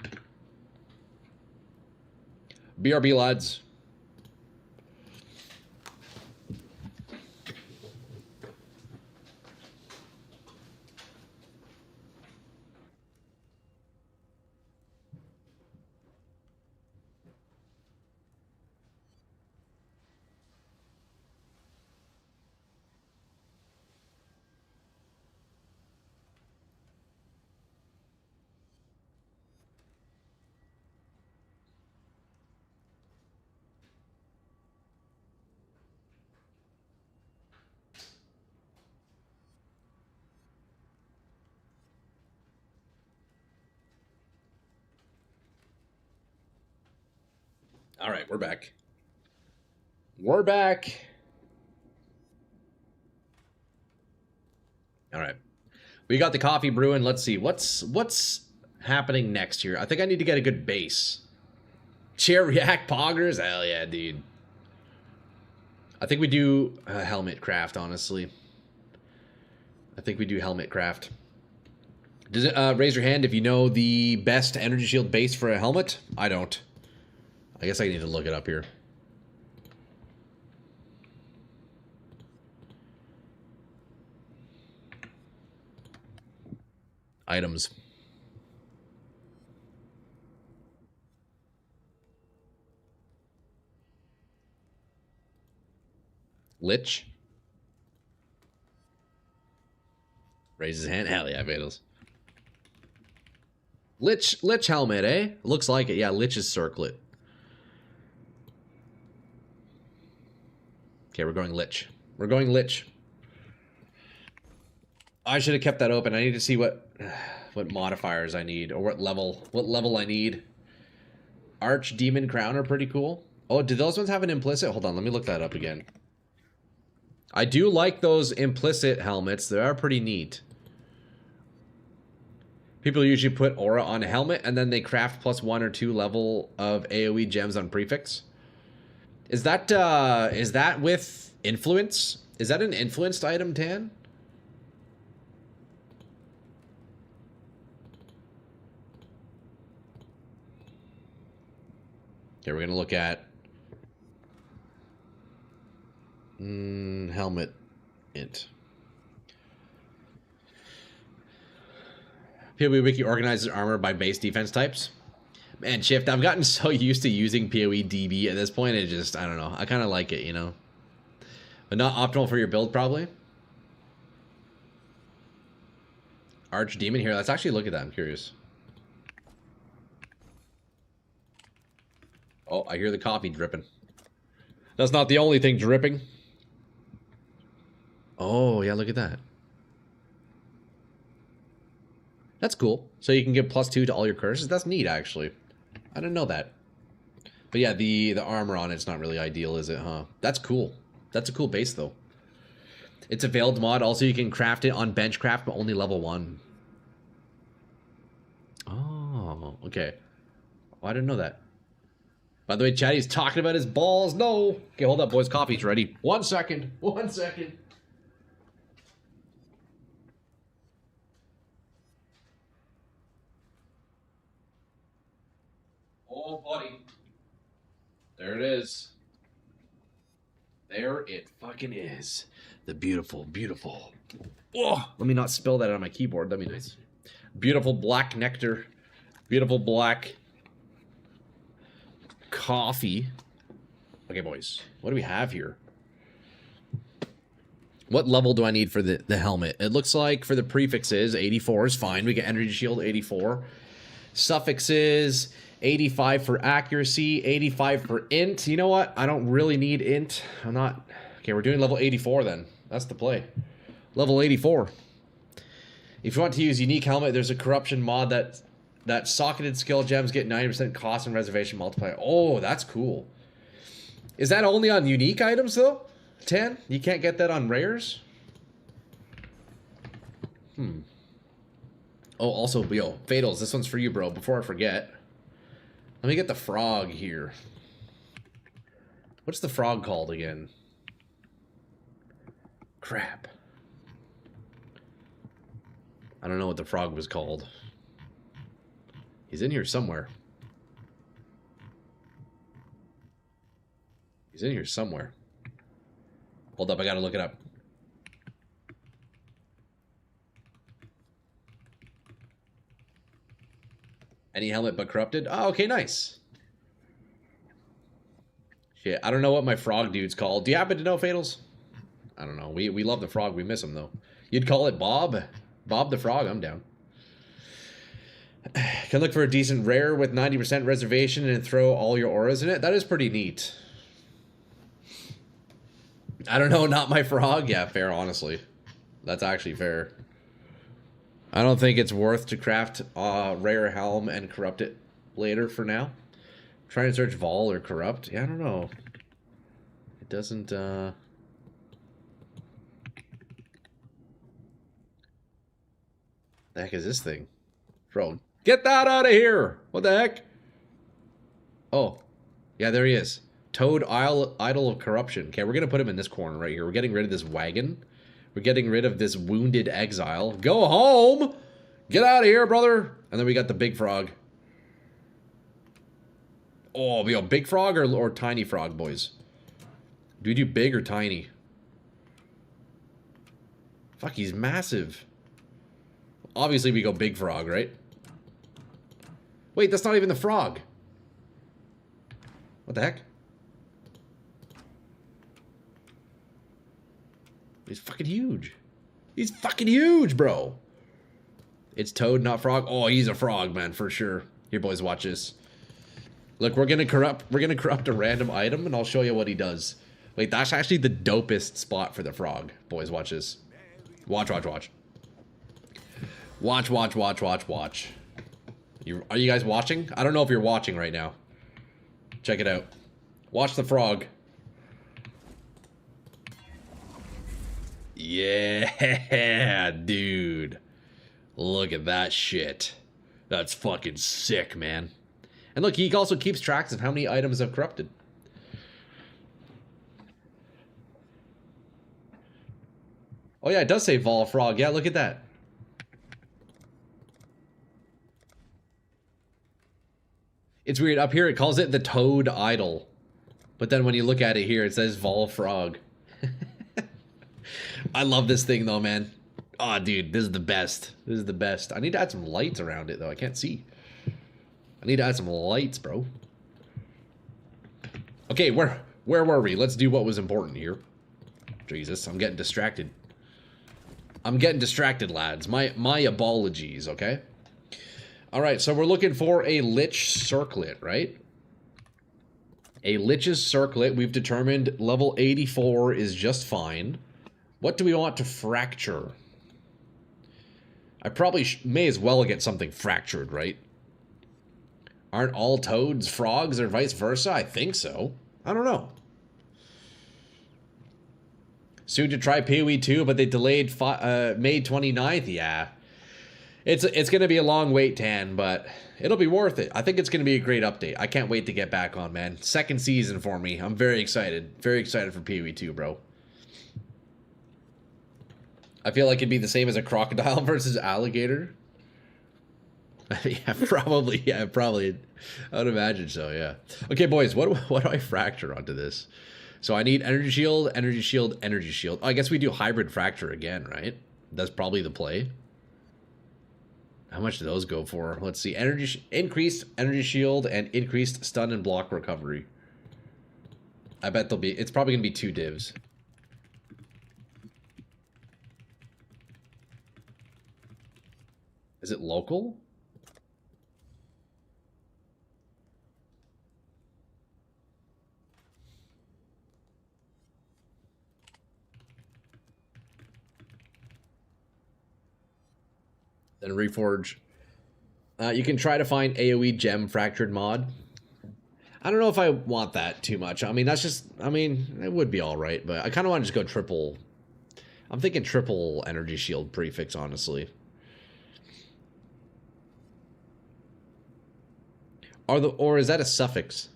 BRB, lads. All right, we're back. We're back. All right. We got the coffee brewing. Let's see. What's happening next here? I think I need to get a good base. Chair react poggers? Hell yeah, dude. I think we do helmet craft, honestly. I think we do helmet craft. Does it raise your hand if you know the best energy shield base for a helmet? I don't. I guess I need to look it up here. Items. Lich. Raises his hand. Hell yeah, Vados. Lich helmet, eh? Looks like it. Yeah, Lich's circlet. Okay, we're going Lich. We're going Lich. I should have kept that open. I need to see what modifiers I need, or what level I need. Arch Demon Crown are pretty cool. Oh, do those ones have an implicit? Hold on, let me look that up again. I do like those implicit helmets. They are pretty neat. People usually put aura on a helmet, and then they craft +1 or 2 level of AoE gems on prefix. Is that with influence? Is that an influenced item, Tan? Okay, we're gonna look at helmet int. PoE Wiki organizes armor by base defense types. Man, Shift, I've gotten so used to using PoE DB at this point, it just, I don't know. I kind of like it, you know? But not optimal for your build, probably. Archdemon here. Let's actually look at that. I'm curious. Oh, I hear the coffee dripping. That's not the only thing dripping. Oh, yeah, look at that. That's cool. So you can give +2 to all your curses. That's neat, actually. I didn't know that. But yeah, the armor on it's not really ideal, is it, huh? That's cool. That's a cool base, though. It's a veiled mod. Also, you can craft it on benchcraft, but only level 1. Oh, okay. Oh, I didn't know that. By the way, Chatty's talking about his balls. No. Okay, hold up, boys. Coffee's ready. 1 second. 1 second. Oh, buddy. There it is. There it fucking is. The beautiful, beautiful. Oh, let me not spill that on my keyboard. That'd be nice. Beautiful black nectar. Beautiful black coffee. Okay, boys. What do we have here? What level do I need for the helmet? It looks like for the prefixes, 84 is fine. We get energy shield, 84. Suffixes, 85 for accuracy, 85 for int. You know what? I don't really need int. I'm not... Okay, we're doing level 84 then. That's the play. Level 84. If you want to use unique helmet, there's a corruption mod that socketed skill gems get 90% cost and reservation multiplier. Oh, that's cool. Is that only on unique items, though? 10? You can't get that on rares? Oh, also, yo, Fatals, this one's for you, bro. Before I forget, let me get the frog here. What's the frog called again? Crap. I don't know what the frog was called. He's in here somewhere. He's in here somewhere. Hold up, I gotta look it up. Any helmet but corrupted? Oh, okay, nice. Shit, I don't know what my frog dude's called. Do you happen to know, Fatals? I don't know. We love the frog. We miss him, though. You'd call it Bob? Bob the frog? I'm down. Can look for a decent rare with 90% reservation and throw all your auras in it. That is pretty neat. I don't know, not my frog. Yeah, fair, honestly. That's actually fair. I don't think it's worth to craft a rare helm and corrupt it later for now. Trying to search Vol or Corrupt. Yeah, I don't know. It doesn't, The heck is this thing? Bro, get that out of here! What the heck? Oh. Yeah, there he is. Toad Idol of Corruption. Okay, we're gonna put him in this corner right here. We're getting rid of this wagon. We're getting rid of this wounded exile. Go home! Get out of here, brother! And then we got the big frog. Oh, we got big frog or tiny frog, boys? Do we do big or tiny? Fuck, he's massive. Obviously, we go big frog, right? Wait, that's not even the frog. What the heck? He's fucking huge. He's fucking huge, bro. It's Toad, not Frog. Oh, he's a frog, man, for sure. Here, boys, watch this. Look, we're gonna corrupt a random item, and I'll show you what he does. Wait, that's actually the dopest spot for the frog. Boys, watch this. Watch, watch, watch. Watch, watch, watch, watch, watch. Are you guys watching? I don't know if you're watching right now. Check it out. Watch the frog. Yeah, dude. Look at that shit. That's fucking sick, man. And look, he also keeps tracks of how many items have corrupted. Oh yeah, it does say Vol Frog. Yeah, look at that. It's weird. Up here it calls it the Toad Idol. But then when you look at it here, it says Vol Frog. I love this thing though, man. Oh, dude, this is the best. This is the best. I need to add some lights around it though. I can't see. I need to add some lights, bro. Okay, where were we? Let's do what was important here. Jesus, I'm getting distracted. I'm getting distracted, lads. My apologies, okay? Alright, so we're looking for a Lich Circlet, right? A Lich's Circlet, we've determined level 84 is just fine. What do we want to fracture? I probably may as well get something fractured, right? Aren't all toads frogs or vice versa? I think so. I don't know. Soon to try PoE 2, but they delayed May 29th. Yeah. It's going to be a long wait, Tan, but it'll be worth it. I think it's going to be a great update. I can't wait to get back on, man. Second season for me. I'm very excited. Very excited for PoE 2, bro. I feel like it'd be the same as a crocodile versus alligator. Yeah, probably. Yeah, probably. I would imagine so, yeah. Okay, boys, what do I fracture onto this? So I need energy shield, energy shield, energy shield. Oh, I guess we do hybrid fracture again, right? That's probably the play. How much do those go for? Let's see. Increased energy shield and increased stun and block recovery. I bet it's probably going to be 2 divs. Is it local? Then reforge. You can try to find AoE gem fractured mod. I don't know if I want that too much. I mean, that's just, I mean, it would be all right, but I kind of want to just go triple. I'm thinking triple energy shield prefix, honestly. Or is that a suffix?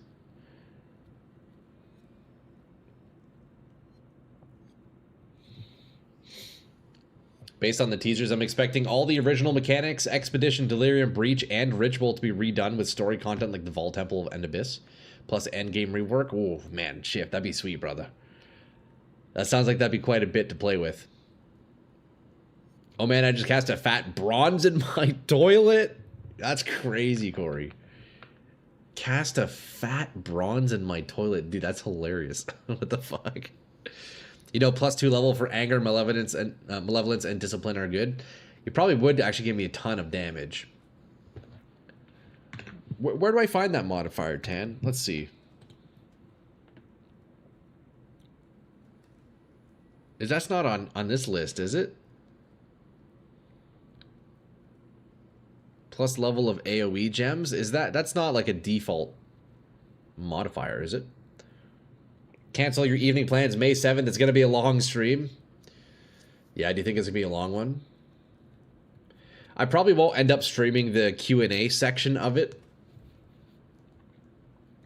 Based on the teasers, I'm expecting all the original mechanics, Expedition, Delirium, Breach, and Ritual to be redone with story content like the Vault Temple of End Abyss, plus endgame rework. Oh, man, shit, that'd be sweet, brother. That sounds like that'd be quite a bit to play with. Oh, man, I just cast a fat bronze in my toilet? That's crazy, Corey. Cast a fat bronze in my toilet. Dude, that's hilarious. What the fuck? You know, +2 level for anger, malevolence, and discipline are good. You probably would actually give me a ton of damage. Where do I find that modifier, Tan? Let's see. That's not on this list, is it? Plus level of AoE gems? That's not like a default. modifier, is it? Cancel your evening plans May 7th. It's going to be a long stream. Yeah, do you think it's going to be a long one? I probably won't end up streaming the Q&A section of it.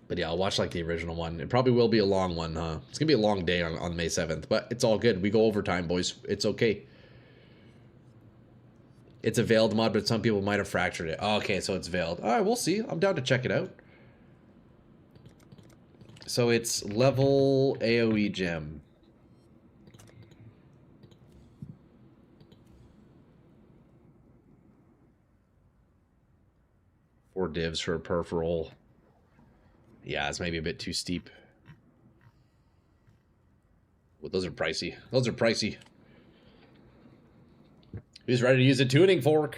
But yeah, I'll watch like the original one. It probably will be a long one, huh? It's going to be a long day on May 7th, but it's all good. We go overtime, boys. It's okay. It's a veiled mod, but some people might have fractured it. Oh, okay, so it's veiled. All right, we'll see. I'm down to check it out. So it's level AoE gem. Four divs for a peripheral. Yeah, it's maybe a bit too steep. Well, those are pricey. Those are pricey. Who's ready to use a tuning fork?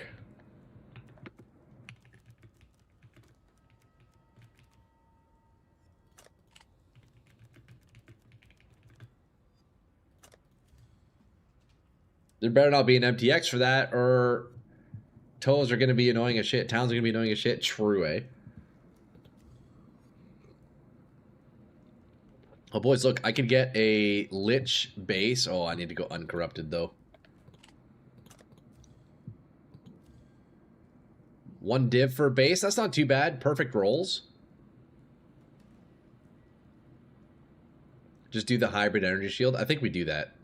There better not be an MTX for that, or toes are going to be annoying as shit. Towns are going to be annoying as shit. True, eh? Oh, boys, look. I could get a Lich base. Oh, I need to go uncorrupted, though. One div for base. That's not too bad. Perfect rolls. Just do the hybrid energy shield. I think we do that.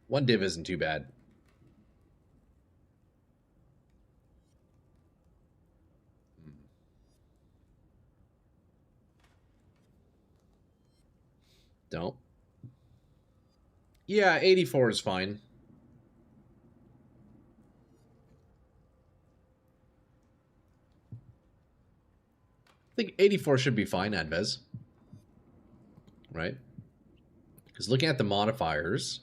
One div isn't too bad. Don't. Yeah, 84 is fine. I think 84 should be fine, Advez. Right? Because looking at the modifiers,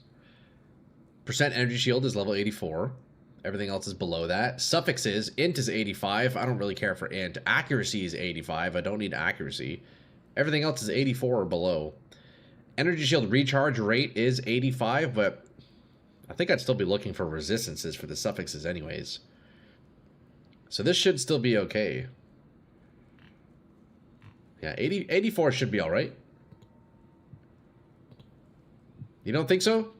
percent energy shield is level 84. Everything else is below that. Suffixes, int is 85. I don't really care for int. Accuracy is 85. I don't need accuracy. Everything else is 84 or below. Energy shield recharge rate is 85, but I think I'd still be looking for resistances for the suffixes anyways. So this should still be okay. Yeah, 84 should be all right. You don't think so?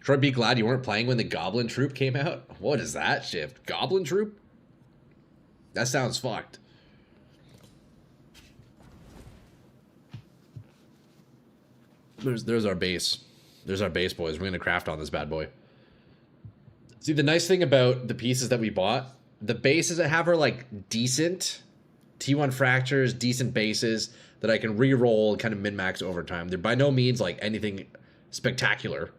Troy, be glad you weren't playing when the Goblin Troop came out. What is that shift? Goblin Troop? That sounds fucked. There's our base. There's our base, boys. We're going to craft on this bad boy. See, the nice thing about the pieces that we bought, the bases I have are like decent T1 fractures, decent bases that I can re-roll kind of min-max over time. They're by no means like anything spectacular.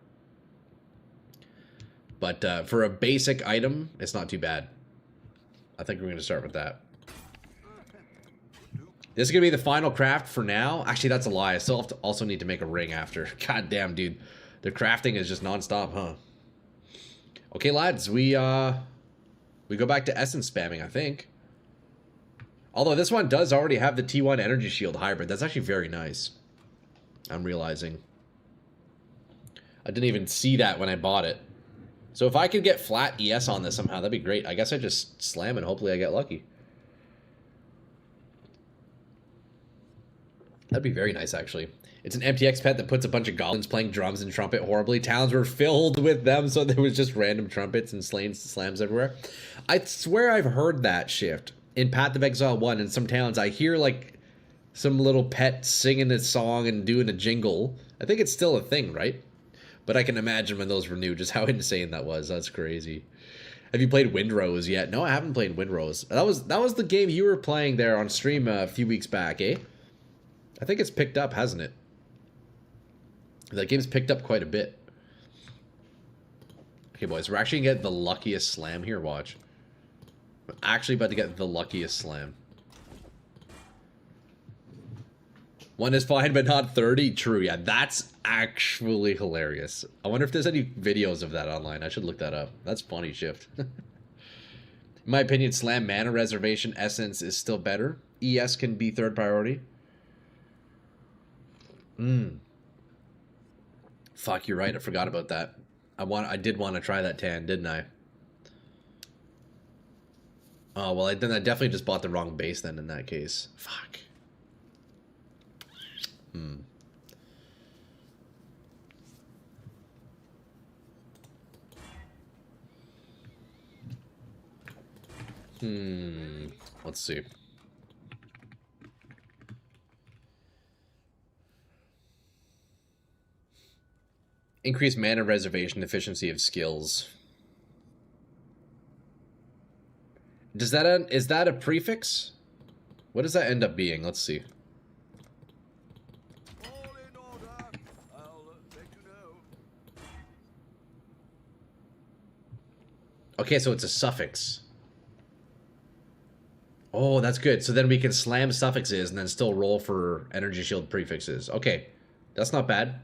But for a basic item, it's not too bad. I think we're going to start with that. This is going to be the final craft for now. Actually, that's a lie. I still have to also need to make a ring after. God damn, dude. The crafting is just nonstop, huh? Okay, lads. We go back to essence spamming, I think. Although this one does already have the T1 energy shield hybrid. That's actually very nice. I'm realizing. I didn't even see that when I bought it. So if I could get flat ES on this somehow, that'd be great. I guess I just slam and hopefully I get lucky. That'd be very nice, actually. It's an MTX pet that puts a bunch of goblins playing drums and trumpet horribly. Towns were filled with them, so there was just random trumpets and slams everywhere. I swear I've heard that shift in Path of Exile 1 in some towns. I hear, like, some little pet singing a song and doing a jingle. I think it's still a thing, right? But I can imagine when those were new, just how insane that was. That's crazy. Have you played Windrose yet? No, I haven't played Windrose. That was the game you were playing there on stream a few weeks back, eh? I think it's picked up, hasn't it? That game's picked up quite a bit. Okay, boys, we're actually going to get the luckiest slam here. Watch. We're actually about to get the luckiest slam. One is fine, but not 30. True, yeah, that's actually hilarious. I wonder if there's any videos of that online. I should look that up. That's funny shift. In my opinion, slam mana reservation essence is still better. ES can be third priority. Fuck, you're right. I forgot about that. I did want to try that tan, didn't I? Oh, well, then I definitely just bought the wrong base then in that case. Fuck. Let's see. Increase mana reservation efficiency of skills. Does that is that a prefix? What does that end up being? Let's see. Okay, so it's a suffix. Oh, that's good. So then we can slam suffixes and then still roll for energy shield prefixes. Okay, that's not bad.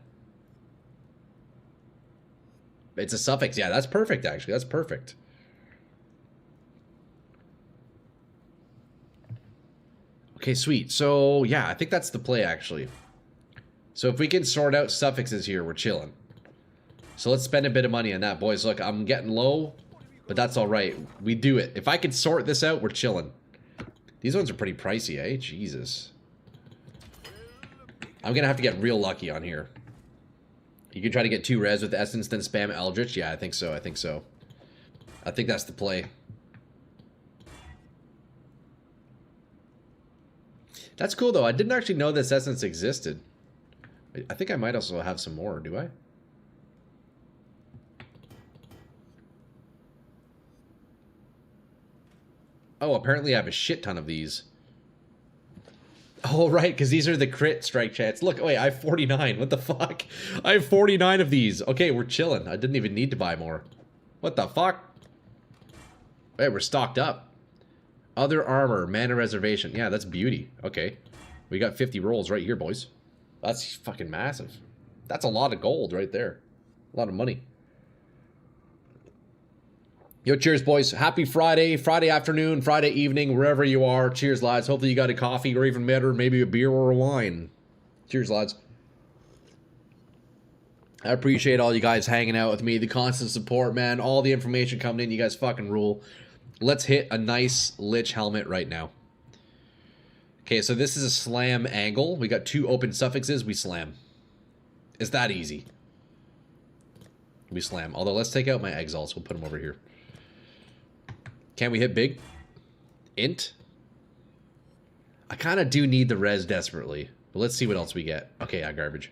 It's a suffix. Yeah, that's perfect, actually. That's perfect. Okay, sweet. So, yeah, I think that's the play, actually. So if we can sort out suffixes here, we're chilling. So let's spend a bit of money on that, boys. Look, I'm getting low, but that's all right. We do it. If I can sort this out, we're chilling. These ones are pretty pricey, eh? Jesus. I'm going to have to get real lucky on here. You can try to get 2 res with Essence, then spam Eldritch. Yeah, I think so. I think so. I think that's the play. That's cool, though. I didn't actually know this Essence existed. I think I might also have some more. Do I? Oh, apparently I have a shit ton of these. Oh, right, because these are the crit strike chats. Look, wait, I have 49. What the fuck? I have 49 of these. Okay, we're chilling. I didn't even need to buy more. What the fuck? Hey, we're stocked up. Other armor, mana reservation. Yeah, that's beauty. Okay. We got 50 rolls right here, boys. That's fucking massive. That's a lot of gold right there. A lot of money. Yo, cheers, boys. Happy Friday, Friday afternoon, Friday evening, wherever you are. Cheers, lads. Hopefully you got a coffee or even better, maybe a beer or a wine. Cheers, lads. I appreciate all you guys hanging out with me, the constant support, man. All the information coming in. You guys fucking rule. Let's hit a nice Lich helmet right now. Okay, so this is a slam angle. We got 2 open suffixes. We slam. It's that easy. We slam. Although, let's take out my exiles. We'll put them over here. Can we hit big? Int? I kind of do need the res desperately. But let's see what else we get. Okay, yeah, garbage.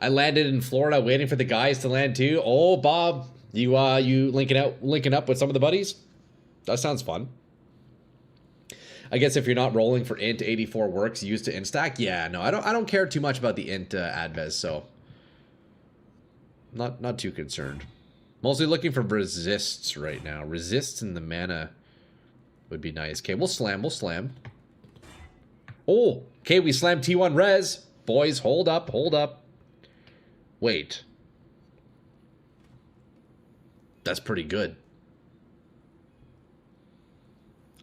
I landed in Florida waiting for the guys to land too. Oh, Bob, you linking up with some of the buddies? That sounds fun. I guess if you're not rolling for int, 84 works used to instack. Yeah, no, I don't care too much about the int adves, so not too concerned. Mostly looking for resists right now. Resists in the mana would be nice. Okay, we'll slam. Oh, okay, we slammed T1 res. Boys, hold up. Wait. That's pretty good.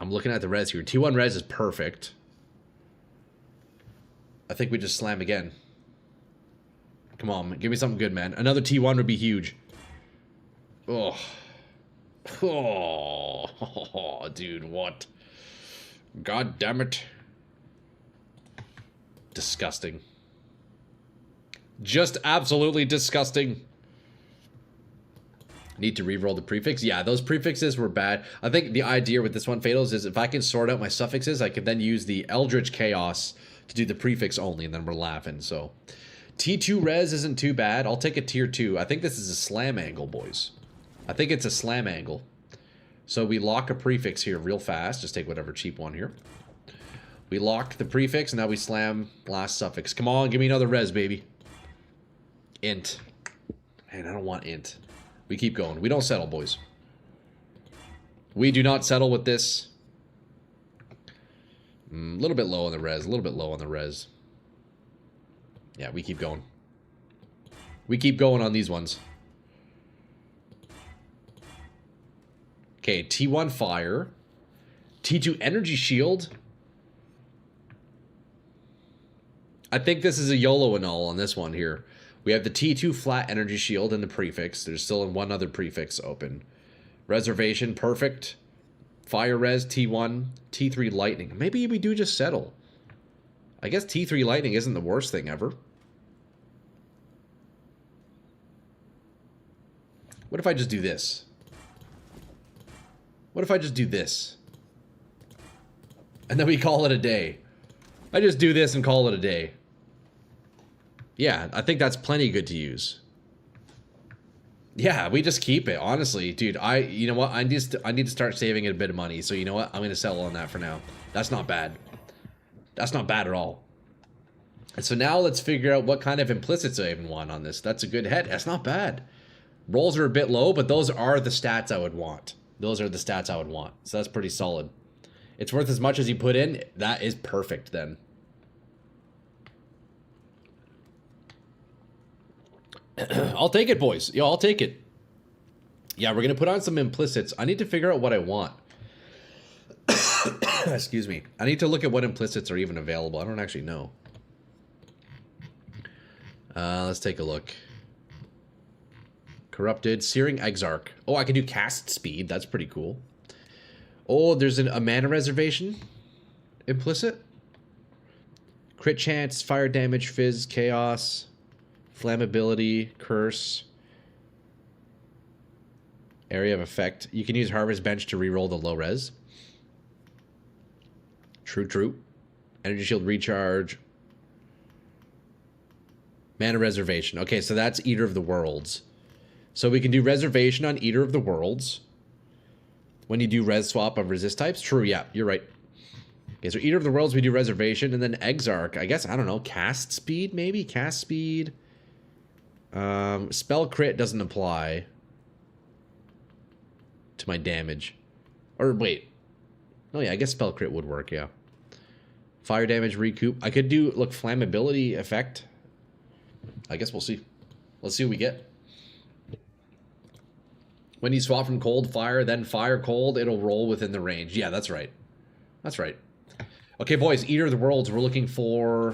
I'm looking at the res here. T1 res is perfect. I think we just slam again. Come on, give me something good, man. Another T1 would be huge. Oh, dude, what? God damn it. Disgusting. Just absolutely disgusting. Need to re-roll the prefix? Yeah, those prefixes were bad. I think the idea with this one, Fatals, is if I can sort out my suffixes, I can then use the Eldritch Chaos to do the prefix only, and then we're laughing, so. T2 res isn't too bad. I'll take a tier 2. I think this is a slam angle, boys. I think it's a slam angle. So we lock a prefix here real fast. Just take whatever cheap one here. We lock the prefix, and now we slam last suffix. Come on, give me another res, baby. Int. Man, I don't want int. We keep going. We don't settle, boys. We do not settle with this. A little bit low on the res. Yeah, we keep going. We keep going on these ones. Okay, T1 fire. T2 energy shield. I think this is a YOLO and all on this one here. We have the T2 flat energy shield and the prefix. There's still one other prefix open. Reservation, perfect. Fire res, T1. T3 lightning. Maybe we do just settle. I guess T3 lightning isn't the worst thing ever. What if I just do this? What if I just do this? And then we call it a day. I just do this and call it a day. Yeah, I think that's plenty good to use. Yeah, we just keep it. Honestly, dude, you know what? I need to start saving a bit of money. So you know what? I'm gonna settle on that for now. That's not bad. That's not bad at all. And so now let's figure out what kind of implicits I even want on this. That's a good head. That's not bad. Rolls are a bit low, but those are the stats I would want. Those are the stats I would want. So that's pretty solid. It's worth as much as you put in. That is perfect then. I'll take it, boys. Yo, I'll take it. Yeah, we're going to put on some implicits. I need to figure out what I want. Excuse me. I need to look at what implicits are even available. I don't actually know. Let's take a look. Corrupted. Searing Exarch. Oh, I can do cast speed. That's pretty cool. Oh, there's a mana reservation. Implicit. Crit chance, fire damage, fizz, chaos. Flammability, curse, area of effect. You can use Harvest Bench to reroll the low res. True. Energy shield recharge. Mana reservation. Okay, so that's Eater of the Worlds. So we can do reservation on Eater of the Worlds. When you do res swap of resist types. True, yeah, you're right. Okay, so Eater of the Worlds, we do reservation. And then Exarch, I guess, I don't know, cast speed maybe? Cast speed. Spell crit doesn't apply to my damage. Or wait. Oh yeah, I guess spell crit would work, yeah. Fire damage recoup. I could do, look, flammability effect. I guess we'll see. Let's see what we get. When you swap from cold fire, then fire cold, it'll roll within the range. Yeah, that's right. That's right. Okay, boys, Eater of the Worlds, we're looking for...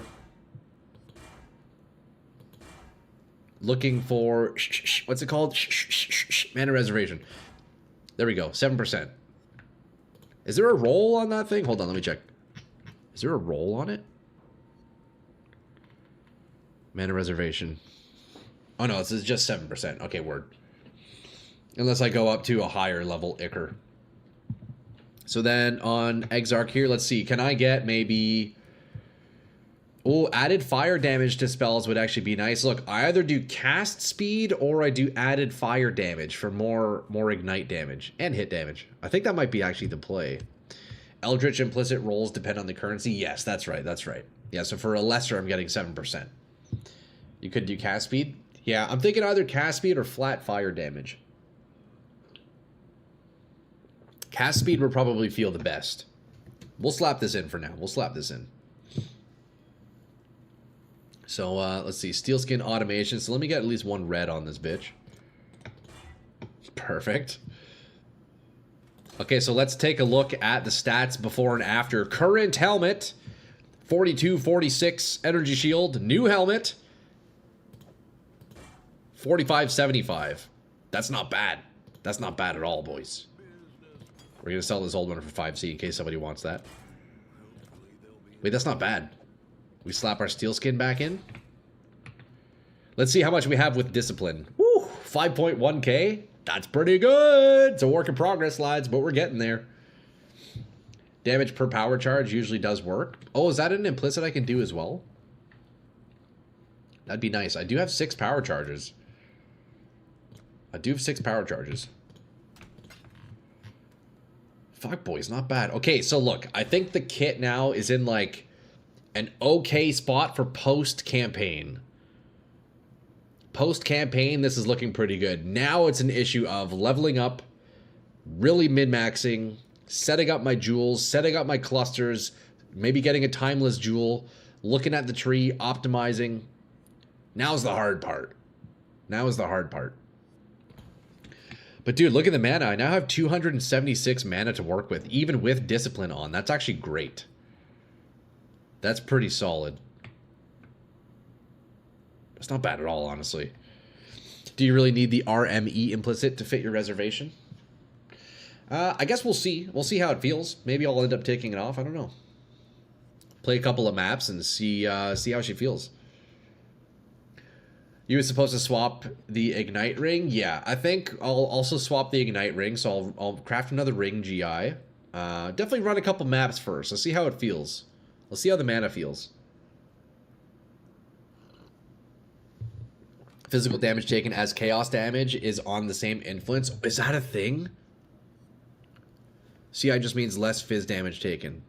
what's it called? Mana reservation. There we go. 7%. Is there a roll on that thing? Hold on, let me check. Is there a roll on it? Mana reservation. Oh no, this is just 7%. Okay, word. Unless I go up to a higher level Ichor. So then on Exarch here, let's see. Can I get maybe... Oh, added fire damage to spells would actually be nice. Look, I either do cast speed or I do added fire damage for more ignite damage and hit damage. I think that might be actually the play. Eldritch implicit rolls depend on the currency. Yes, that's right. That's right. Yeah, so for a lesser, I'm getting 7%. You could do cast speed. Yeah, I'm thinking either cast speed or flat fire damage. Cast speed would probably feel the best. We'll slap this in for now. We'll slap this in. So, let's see. Steel skin automation. So let me get at least one red on this bitch. Perfect. Okay, so let's take a look at the stats before and after. Current helmet. 42, 46. Energy shield. New helmet. 45, 75. That's not bad. That's not bad at all, boys. We're going to sell this old one for 5C in case somebody wants that. Wait, that's not bad. We slap our steel skin back in. Let's see how much we have with discipline. Woo! 5.1k. That's pretty good. It's a work in progress, lads, but we're getting there. Damage per power charge usually does work. Oh, is that an implicit I can do as well? That'd be nice. I do have 6 power charges. I do have 6 power charges. Fuck, boys, not bad. Okay, so look, I think the kit now is in like an okay spot for post-campaign. Post-campaign, this is looking pretty good. Now it's an issue of leveling up, really min-maxing, setting up my jewels, setting up my clusters, maybe getting a timeless jewel, looking at the tree, optimizing. Now's the hard part. Now is the hard part. But dude, look at the mana. I now have 276 mana to work with, even with discipline on. That's actually great. That's pretty solid. It's not bad at all, honestly. Do you really need the RME implicit to fit your reservation? I guess we'll see. We'll see how it feels. Maybe I'll end up taking it off. I don't know. Play a couple of maps and see how she feels. You were supposed to swap the Ignite ring? Yeah, I think I'll also swap the Ignite ring, so I'll craft another ring GI. Definitely run a couple maps first. Let's see how it feels. Let's see how the mana feels. Physical damage taken as chaos damage is on the same influence. Is that a thing? CI just means less phys damage taken.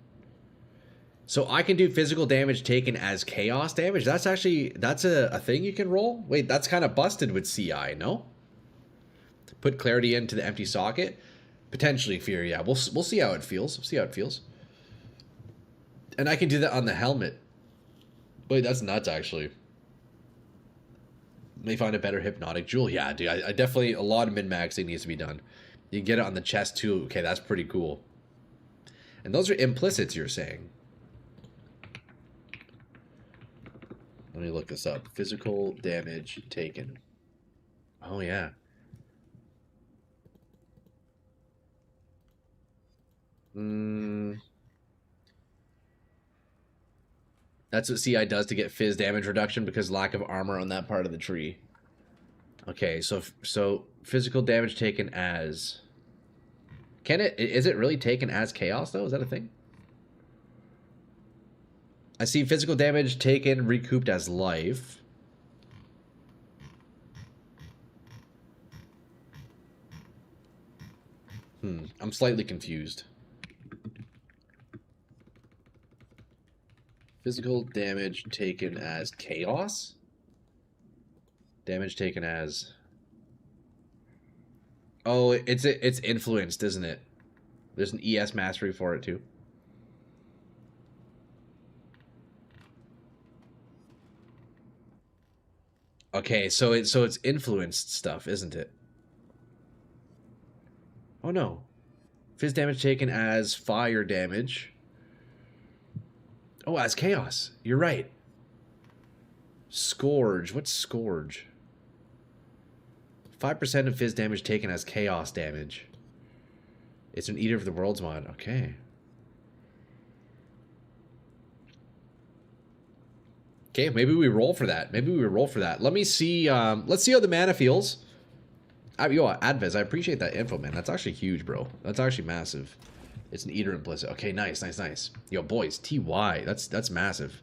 So I can do physical damage taken as chaos damage? That's a thing you can roll? Wait, that's kind of busted with CI, no? Put clarity into the empty socket? Potentially fear, yeah. We'll see how it feels. We'll see how it feels. And I can do that on the helmet. Wait, that's nuts, actually. May find a better hypnotic jewel. Yeah, dude, I definitely, a lot of min-maxing needs to be done. You can get it on the chest, too. Okay, that's pretty cool. And those are implicits, you're saying. Let me look this up. Physical damage taken. Oh, yeah. That's what CI does to get fizz damage reduction because lack of armor on that part of the tree. Okay, so physical damage taken as... Is it really taken as chaos, though? Is that a thing? I see physical damage taken recouped as life. I'm slightly confused. Physical damage taken as chaos? Damage taken as... Oh, it's influenced, isn't it? There's an ES mastery for it, too. Okay, so it's influenced stuff, isn't it? Oh no. Fizz damage taken as fire damage. Oh, as chaos. You're right. Scourge. What's Scourge? 5% of fizz damage taken as chaos damage. It's an Eater of the Worlds mod. Okay. Okay, maybe we roll for that. Maybe we roll for that. Let me see. Let's see how the mana feels. Yo, Advez, I appreciate that info, man. That's actually huge, bro. That's actually massive. It's an Eater implicit. Okay, nice, nice, nice. Yo, boys, TY. That's massive.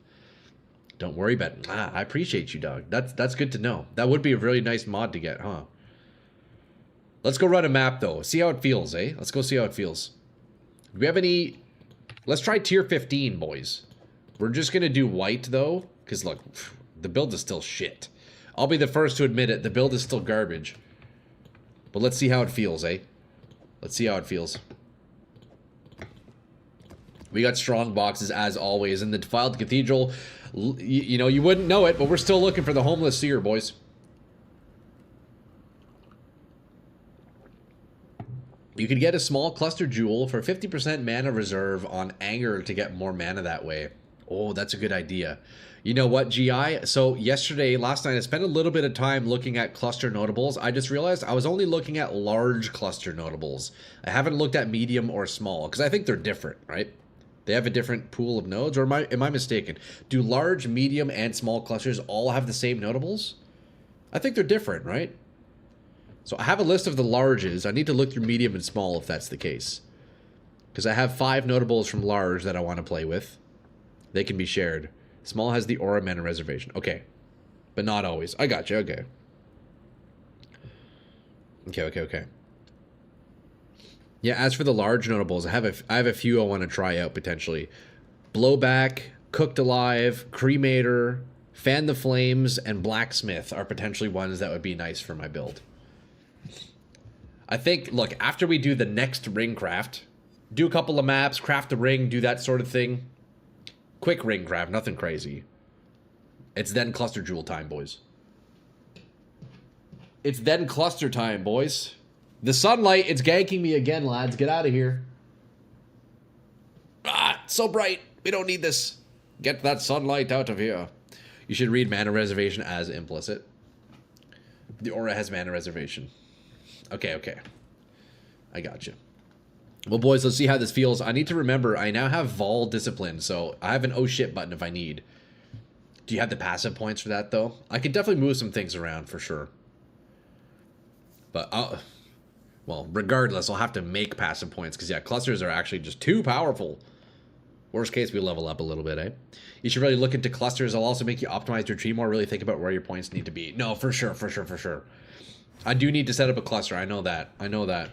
Don't worry about it. I appreciate you, dog. That's good to know. That would be a really nice mod to get, huh? Let's go run a map, though. See how it feels, eh? Let's go see how it feels. Do we have any... Let's try tier 15, boys. We're just going to do white, though. Because, look, the build is still shit. I'll be the first to admit it. The build is still garbage. But let's see how it feels, eh? Let's see how it feels. We got strong boxes, as always. In the Defiled Cathedral, you know, you wouldn't know it, but we're still looking for the Homeless Seer, boys. You could get a small cluster jewel for 50% mana reserve on Anger to get more mana that way. Oh, that's a good idea. You know what, GI? So last night, I spent a little bit of time looking at cluster notables. I just realized I was only looking at large cluster notables. I haven't looked at medium or small, because I think they're different, right? They have a different pool of nodes, or am I mistaken? Do large, medium, and small clusters all have the same notables? I think they're different, right? So I have a list of the larges. I need to look through medium and small if that's the case. Because I have 5 notables from large that I want to play with. They can be shared. Small has the aura mana reservation. Okay. But not always. I got you. Okay. Okay. Yeah, as for the large notables, I have a few I want to try out potentially. Blowback, Cooked Alive, Cremator, Fan the Flames, and Blacksmith are potentially ones that would be nice for my build. I think, look, after we do the next ring craft, do a couple of maps, craft the ring, do that sort of thing. Quick ring craft, nothing crazy. It's then cluster jewel time, boys. It's then cluster time, boys. The sunlight, it's ganking me again, lads. Get out of here. Ah, so bright. We don't need this. Get that sunlight out of here. You should read mana reservation as implicit. The aura has mana reservation. Okay, okay. I got you. Well, boys, let's see how this feels. I need to remember, I now have Vol Discipline, so I have an oh shit button if I need. Do you have the passive points for that, though? I could definitely move some things around, for sure. But, well, regardless, I'll have to make passive points, because, yeah, clusters are actually just too powerful. Worst case, we level up a little bit, eh? You should really look into clusters. I'll also make you optimize your tree more, really think about where your points need to be. No, for sure, for sure, for sure. I do need to set up a cluster, I know that. I know that.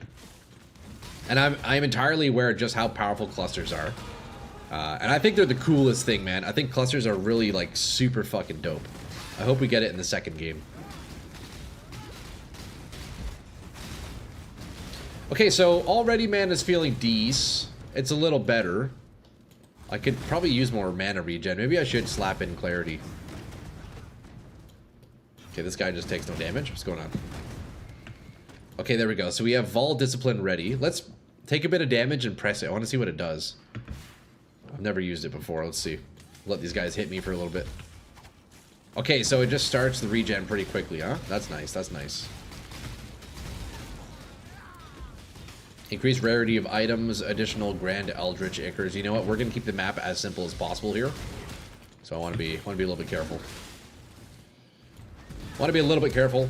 And I'm entirely aware of just how powerful clusters are. And I think they're the coolest thing, man. I think clusters are really, like, super fucking dope. I hope we get it in the second game. Okay, so already mana's feeling decent. It's a little better. I could probably use more mana regen. Maybe I should slap in clarity. Okay, this guy just takes no damage. What's going on? Okay, there we go. So we have Vol Discipline ready. Let's take a bit of damage and press it. I want to see what it does. I've never used it before. Let's see. Let these guys hit me for a little bit. Okay, so it just starts the regen pretty quickly, huh? That's nice. That's nice. Increased rarity of items, additional Grand Eldritch Ichors. You know what? We're going to keep the map as simple as possible here. So I want to be a little bit careful. Want to be a little bit careful.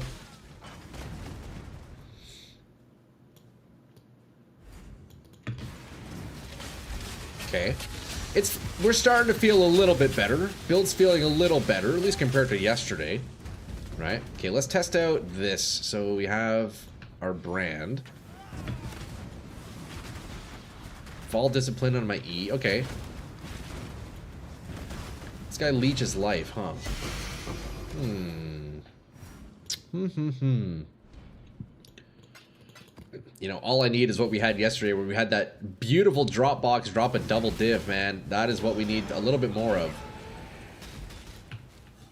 Okay. We're starting to feel a little bit better. Build's feeling a little better, at least compared to yesterday. Right? Okay, let's test out this. So we have our brand. Fall Discipline on my E. Okay. This guy leeches life, huh? You know, all I need is what we had yesterday, where we had that beautiful drop box, drop a double div, man. That is what we need a little bit more of.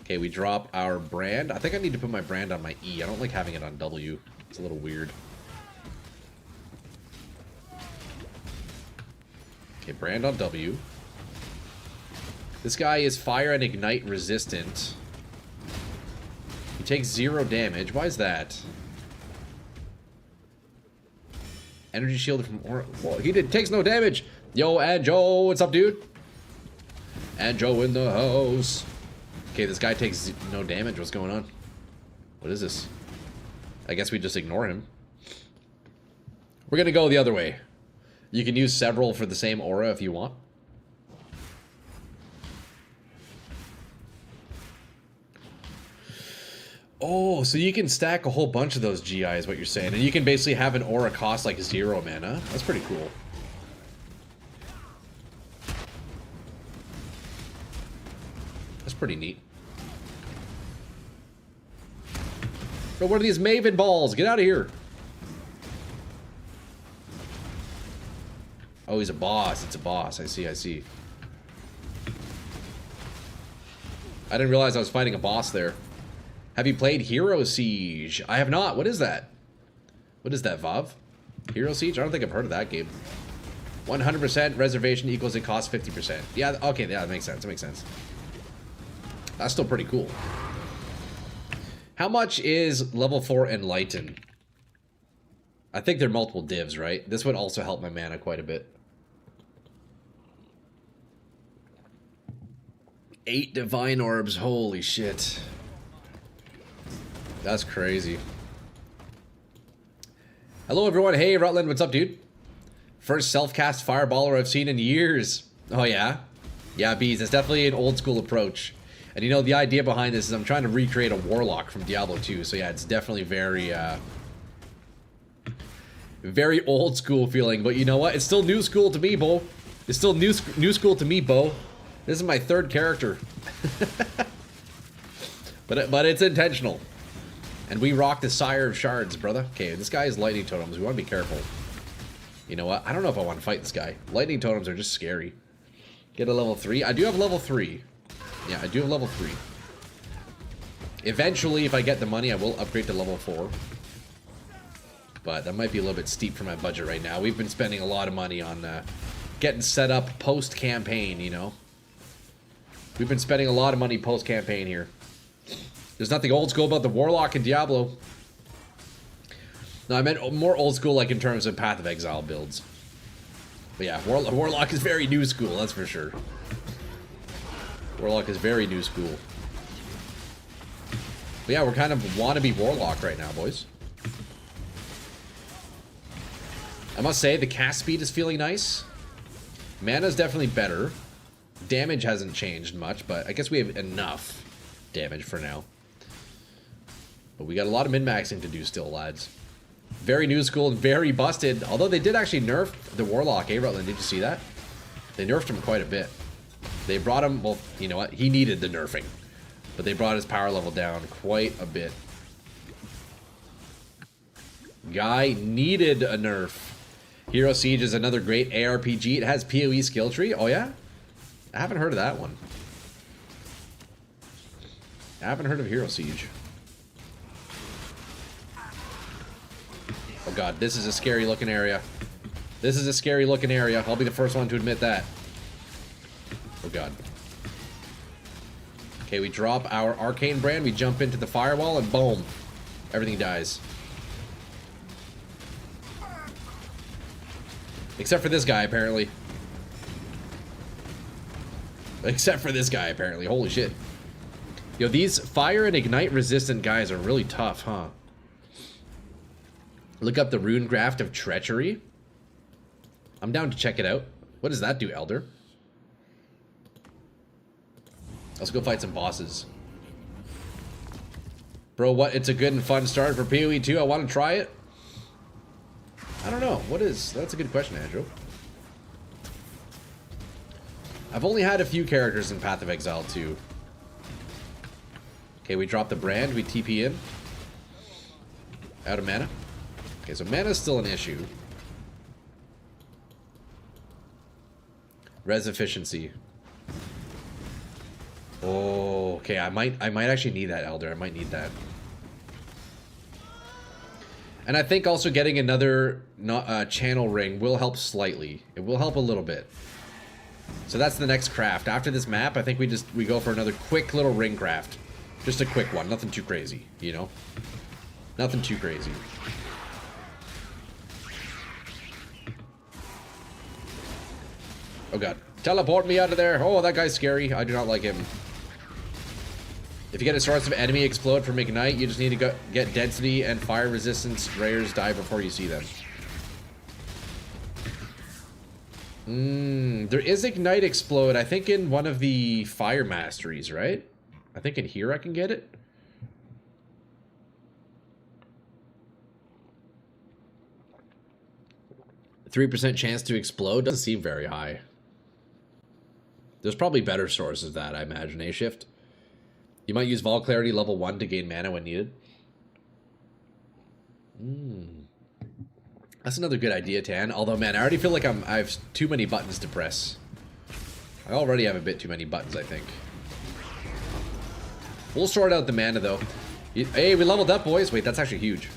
Okay, we drop our brand. I think I need to put my brand on my E. I don't like having it on W. It's a little weird. Okay, brand on W. This guy is fire and ignite resistant. He takes 0 damage. Why is that? Energy shielded from aura. Whoa, he takes no damage. Yo, Anjo, what's up, dude? Anjo in the house. Okay, this guy takes no damage. What's going on? What is this? I guess we just ignore him. We're gonna go the other way. You can use several for the same aura if you want. Oh, so you can stack a whole bunch of those GI is what you're saying. And you can basically have an aura cost like 0 mana. That's pretty cool. That's pretty neat. Bro, what are these Maven balls? Get out of here. Oh, he's a boss. It's a boss. I see, I see. I didn't realize I was fighting a boss there. Have you played Hero Siege? I have not. What is that? What is that, Vav? Hero Siege? I don't think I've heard of that game. 100% reservation equals it costs 50%. Yeah, okay, yeah, that makes sense. That makes sense. That's still pretty cool. How much is level 4 Enlighten? I think they're multiple divs, right? This would also help my mana quite a bit. 8 Divine Orbs. Holy shit. That's crazy. Hello, everyone. Hey, Rutland. What's up, dude? First self-cast fireballer I've seen in years. Oh, yeah? Yeah, Bees. It's definitely an old-school approach. And, you know, the idea behind this is I'm trying to recreate a Warlock from Diablo 2. So, yeah, it's definitely very, very old-school feeling. But you know what? It's still new school to me, Bo. It's still new school to me, Bo. This is my 3rd character. But it's intentional. And we rock the Sire of Shards, brother. Okay, this guy is lightning totems. We want to be careful. You know what? I don't know if I want to fight this guy. Lightning totems are just scary. Get a level 3. I do have level 3. Yeah, I do have level 3. Eventually, if I get the money, I will upgrade to level 4. But that might be a little bit steep for my budget right now. We've been spending a lot of money on getting set up post-campaign, you know? We've been spending a lot of money post-campaign here. There's nothing old school about the Warlock in Diablo. No, I meant more old school, like in terms of Path of Exile builds. But yeah, Warlock is very new school, that's for sure. Warlock is very new school. But yeah, we're kind of wannabe Warlock right now, boys. I must say, the cast speed is feeling nice. Mana's definitely better. Damage hasn't changed much, but I guess we have enough damage for now. But we got a lot of min-maxing to do still, lads. Very new school and very busted. Although they did actually nerf the Warlock, Rutland. Did you see that? They nerfed him quite a bit. They brought him, well, you know what? He needed the nerfing. But they brought his power level down quite a bit. Guy needed a nerf. Hero Siege is another great ARPG. It has PoE skill tree. Oh, yeah? I haven't heard of that one. I haven't heard of Hero Siege. Oh god, this is a scary looking area. This is a scary looking area. I'll be the first one to admit that. Oh god. Okay, we drop our arcane brand, we jump into the firewall, and boom. Everything dies. Except for this guy, apparently. Except for this guy, apparently. Holy shit. Yo, these fire and ignite resistant guys are really tough, huh? Look up the rune graft of treachery. I'm down to check it out. What does that do, Elder? Let's go fight some bosses. Bro, what? It's a good and fun start for PoE 2. I want to try it. I don't know. What is... That's a good question, Andrew. I've only had a few characters in Path of Exile 2. Okay, we drop the brand. We TP in. Out of mana. Okay, so mana's still an issue. Res efficiency. Oh, okay. I might actually need that, Elder. I might need that. And I think also getting another channel ring will help slightly. It will help a little bit. So that's the next craft. After this map, I think we go for another quick little ring craft. Just a quick one. Nothing too crazy, you know? Nothing too crazy. Oh god. Teleport me out of there. Oh, that guy's scary. I do not like him. If you get a source of enemy explode from Ignite, you just need to get density and fire resistance. Rares die before you see them. There is Ignite explode, I think in one of the fire masteries, right? I think in here I can get it. A 3% chance to explode doesn't seem very high. There's probably better sources of that, I imagine, eh, Shift? You might use Vol Clarity level 1 to gain mana when needed. That's another good idea, Tan. Although, man, I already feel like I have too many buttons to press. I already have a bit too many buttons, I think. We'll sort out the mana, though. Hey, we leveled up, boys. Wait, that's actually huge.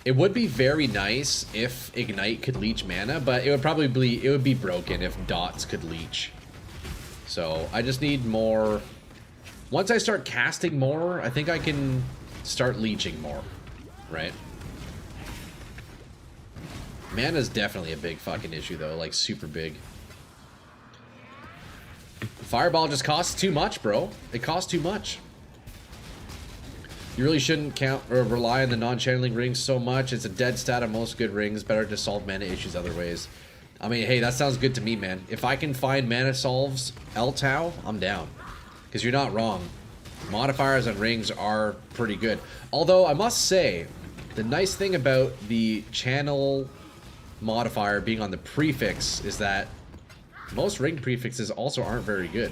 It would be very nice if Ignite could leech mana, but it would be broken if dots could leech. So I just need more. Once I start casting more, I think I can start leeching more, right? Mana's definitely a big fucking issue though, like super big. Fireball just costs too much, bro. It costs too much. You really shouldn't count or rely on the non-channeling rings so much. It's a dead stat on most good rings. Better to solve mana issues other ways. I mean, hey, that sounds good to me, man. If I can find mana solves LTAO, I'm down. Because you're not wrong. Modifiers on rings are pretty good. Although, I must say, the nice thing about the channel modifier being on the prefix is that most ring prefixes also aren't very good.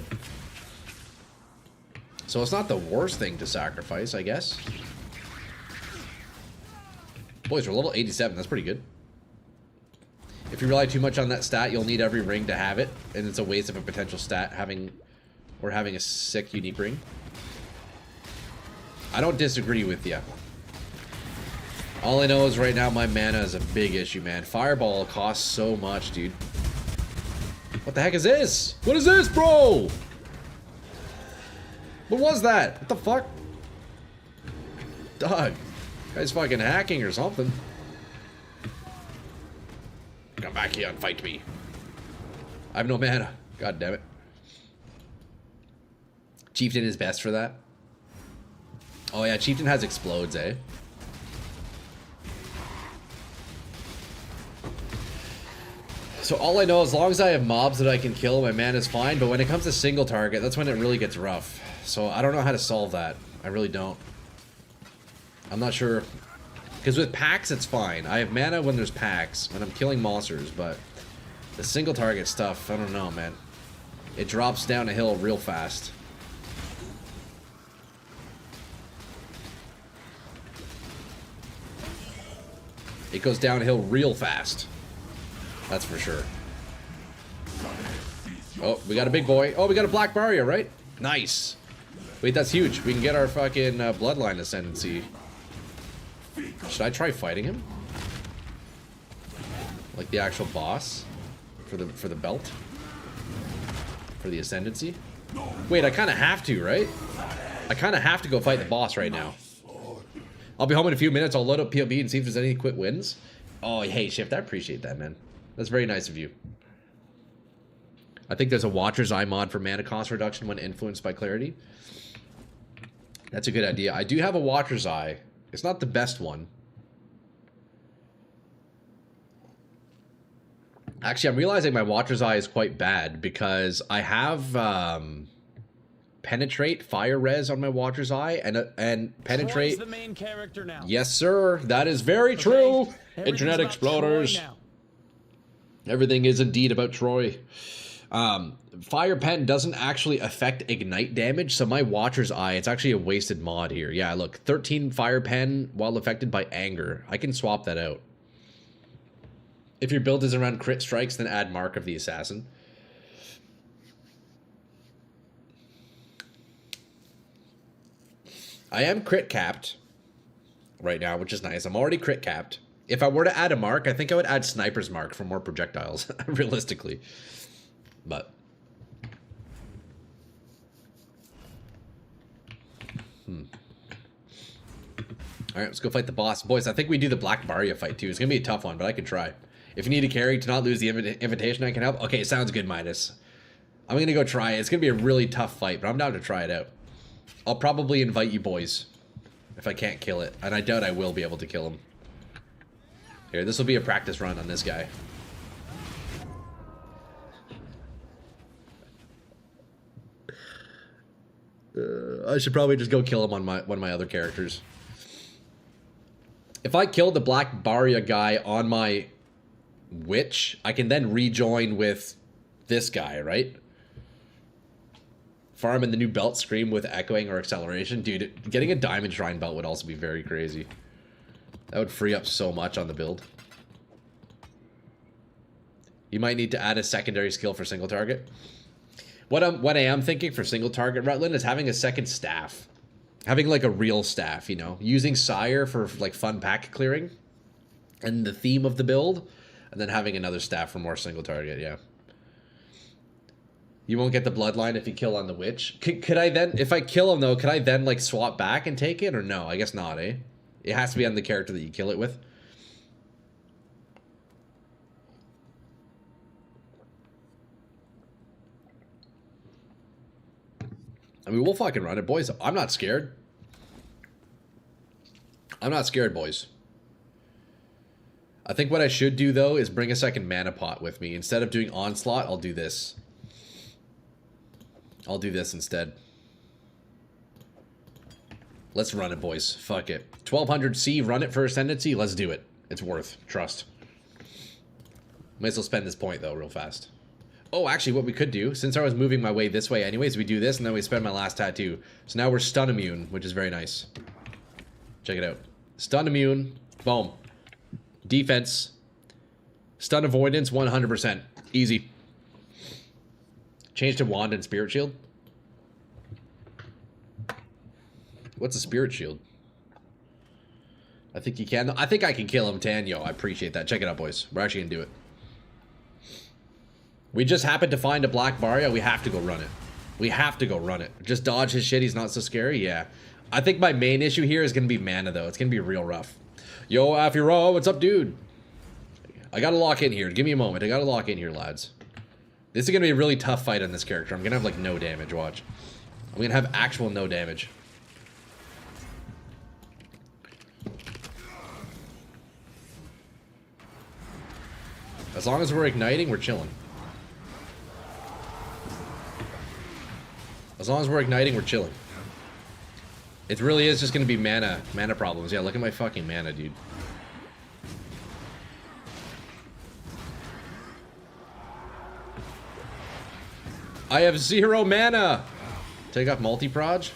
So it's not the worst thing to sacrifice, I guess. Boys, we're level 87. That's pretty good. If you rely too much on that stat, you'll need every ring to have it. And it's a waste of a potential stat having a sick, unique ring. I don't disagree with you. All I know is right now my mana is a big issue, man. Fireball costs so much, dude. What the heck is this? What is this, bro? What was that? What the fuck? Dog. Guy's fucking hacking or something. Come back here and fight me. I have no mana. God damn it. Chieftain is best for that. Oh yeah, Chieftain has explodes, eh? So all I know, as long as I have mobs that I can kill, my mana's fine. But when it comes to single target, that's when it really gets rough. So I don't know how to solve that. I really don't. I'm not sure. Because with packs, it's fine. I have mana when there's packs, when I'm killing monsters. But the single target stuff, I don't know, man. It drops down a hill real fast. It goes downhill real fast. That's for sure. Oh, we got a big boy. Oh, we got a black barrier, right? Nice. Wait, that's huge. We can get our fucking bloodline ascendancy. Should I try fighting him? Like the actual boss? For the belt? For the ascendancy? Wait, I kind of have to, right? I kind of have to go fight the boss right now. I'll be home in a few minutes. I'll load up POB and see if there's any quick wins. Oh, hey, Shift. I appreciate that, man. That's very nice of you. I think there's a Watcher's Eye mod for mana cost reduction when influenced by clarity. That's a good idea. I do have a Watcher's Eye. It's not the best one. Actually, I'm realizing my Watcher's Eye is quite bad because I have Penetrate, Fire Res on my Watcher's Eye, and Penetrate. The main character now. Yes, sir. That is very true. Internet exploders. Everything is indeed about Troy. Fire Pen doesn't actually affect ignite damage, so my Watcher's Eye, it's actually a wasted mod here. Yeah, look, 13 Fire Pen while affected by anger. I can swap that out. If your build is around crit strikes, then add Mark of the Assassin. I am crit capped right now, which is nice. I'm already crit capped. If I were to add a mark, I think I would add Sniper's Mark for more projectiles, realistically. But Alright, let's go fight the boss. Boys, I think we do the Black Barrier fight too. It's going to be a tough one, but I can try. If you need a carry to not lose the invitation, I can help. Okay, sounds good, Midas. I'm going to go try it. It's going to be a really tough fight, but I'm down to try it out. I'll probably invite you boys if I can't kill it. And I doubt I will be able to kill him. Here, this will be a practice run on this guy. I should probably just go kill him on one of my other characters. If I kill the Black Barrier guy on my Witch, I can then rejoin with this guy, right? Farm in the new belt Scream with Echoing or Acceleration. Dude, getting a Diamond Shrine belt would also be very crazy. That would free up so much on the build. You might need to add a secondary skill for single target. What I am thinking for single target, Rutland, is having a second staff. Having like a real staff, you know? Using Sire for like fun pack clearing. And the theme of the build. And then having another staff for more single target, yeah. You won't get the bloodline if you kill on the Witch. Could I then, if I kill him though, could I then like swap back and take it? Or no, I guess not, eh? It has to be on the character that you kill it with. I mean, we'll fucking run it, boys. I'm not scared. I'm not scared, boys. I think what I should do, though, is bring a second mana pot with me. Instead of doing Onslaught, I'll do this. I'll do this instead. Let's run it, boys. Fuck it. 1200C, run it for Ascendancy. Let's do it. It's worth. Trust. Might as well spend this point, though, real fast. Oh, actually, what we could do, since I was moving my way this way anyways, we do this, and then we spend my last tattoo. So now we're stun immune, which is very nice. Check it out. Stun immune. Boom. Defense. Stun avoidance, 100%. Easy. Change to Wand and Spirit Shield. What's a Spirit Shield? I think you can. I think I can kill him, Tanyo. I appreciate that. Check it out, boys. We're actually going to do it. We just happened to find a black bar. Yeah, we have to go run it. We have to go run it. Just dodge his shit. He's not so scary. Yeah. I think my main issue here is going to be mana, though. It's going to be real rough. Yo, Afiro, what's up, dude? I got to lock in here. Give me a moment. I got to lock in here, lads. This is going to be a really tough fight on this character. I'm going to have, like, no damage. Watch. I'm going to have actual no damage. As long as we're igniting, we're chilling. As long as we're igniting, we're chilling. It really is just going to be mana problems. Yeah, look at my fucking mana, dude. I have 0 mana. Take off multi-proj?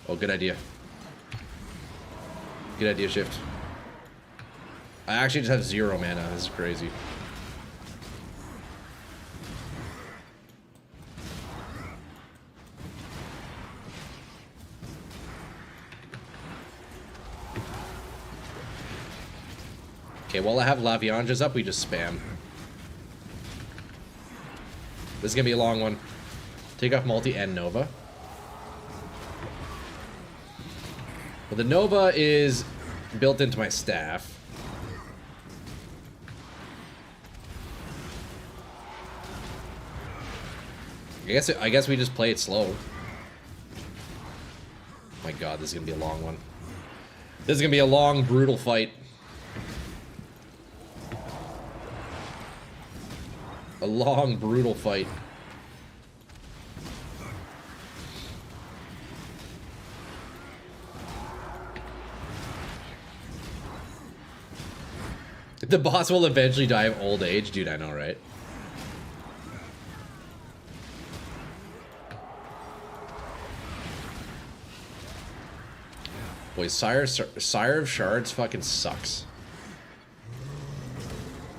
Oh, good idea. Good idea, Shift. I actually just have 0 mana. This is crazy. Okay, while I have Lavianjas up, we just spam. This is gonna be a long one. Take off multi and Nova. Well, the Nova is built into my staff. I guess we just play it slow. My God, this is gonna be a long one. This is gonna be a long, brutal fight. A long, brutal fight. The boss will eventually die of old age. Dude, I know, right? Boy, Sire of Shards fucking sucks.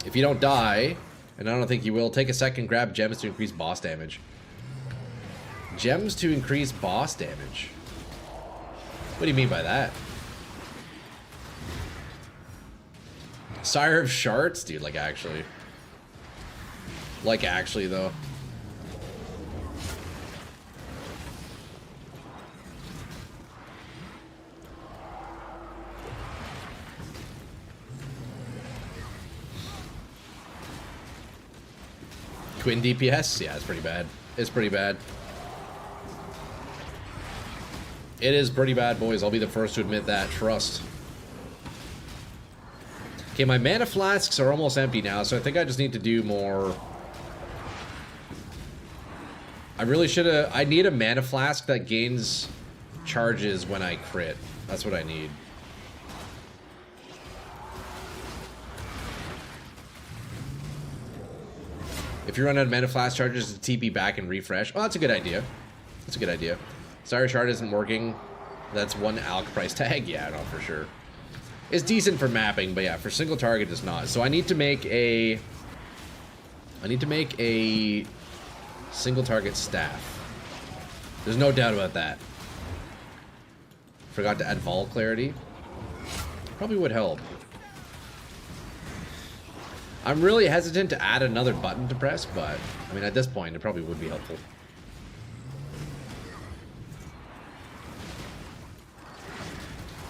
If you don't die... And I don't think you will. Take a second, grab gems to increase boss damage. Gems to increase boss damage? What do you mean by that? Sire of Shards? Dude, like actually. Like actually, though. Twin DPS? Yeah, it's pretty bad. It's pretty bad. It is pretty bad, boys. I'll be the first to admit that. Trust. Okay, my mana flasks are almost empty now, so I think I just need to do more... I really should have... I need a mana flask that gains charges when I crit. That's what I need. If you run out of mana flask charges, TP back and refresh. Oh, that's a good idea. That's a good idea. Sire Shard isn't working. That's one alc price tag. Yeah, no, for sure. It's decent for mapping, but yeah, for single target it's not. So I need to make a... single target staff. There's no doubt about that. Forgot to add Vol Clarity. Probably would help. I'm really hesitant to add another button to press, but, I mean, at this point, it probably would be helpful.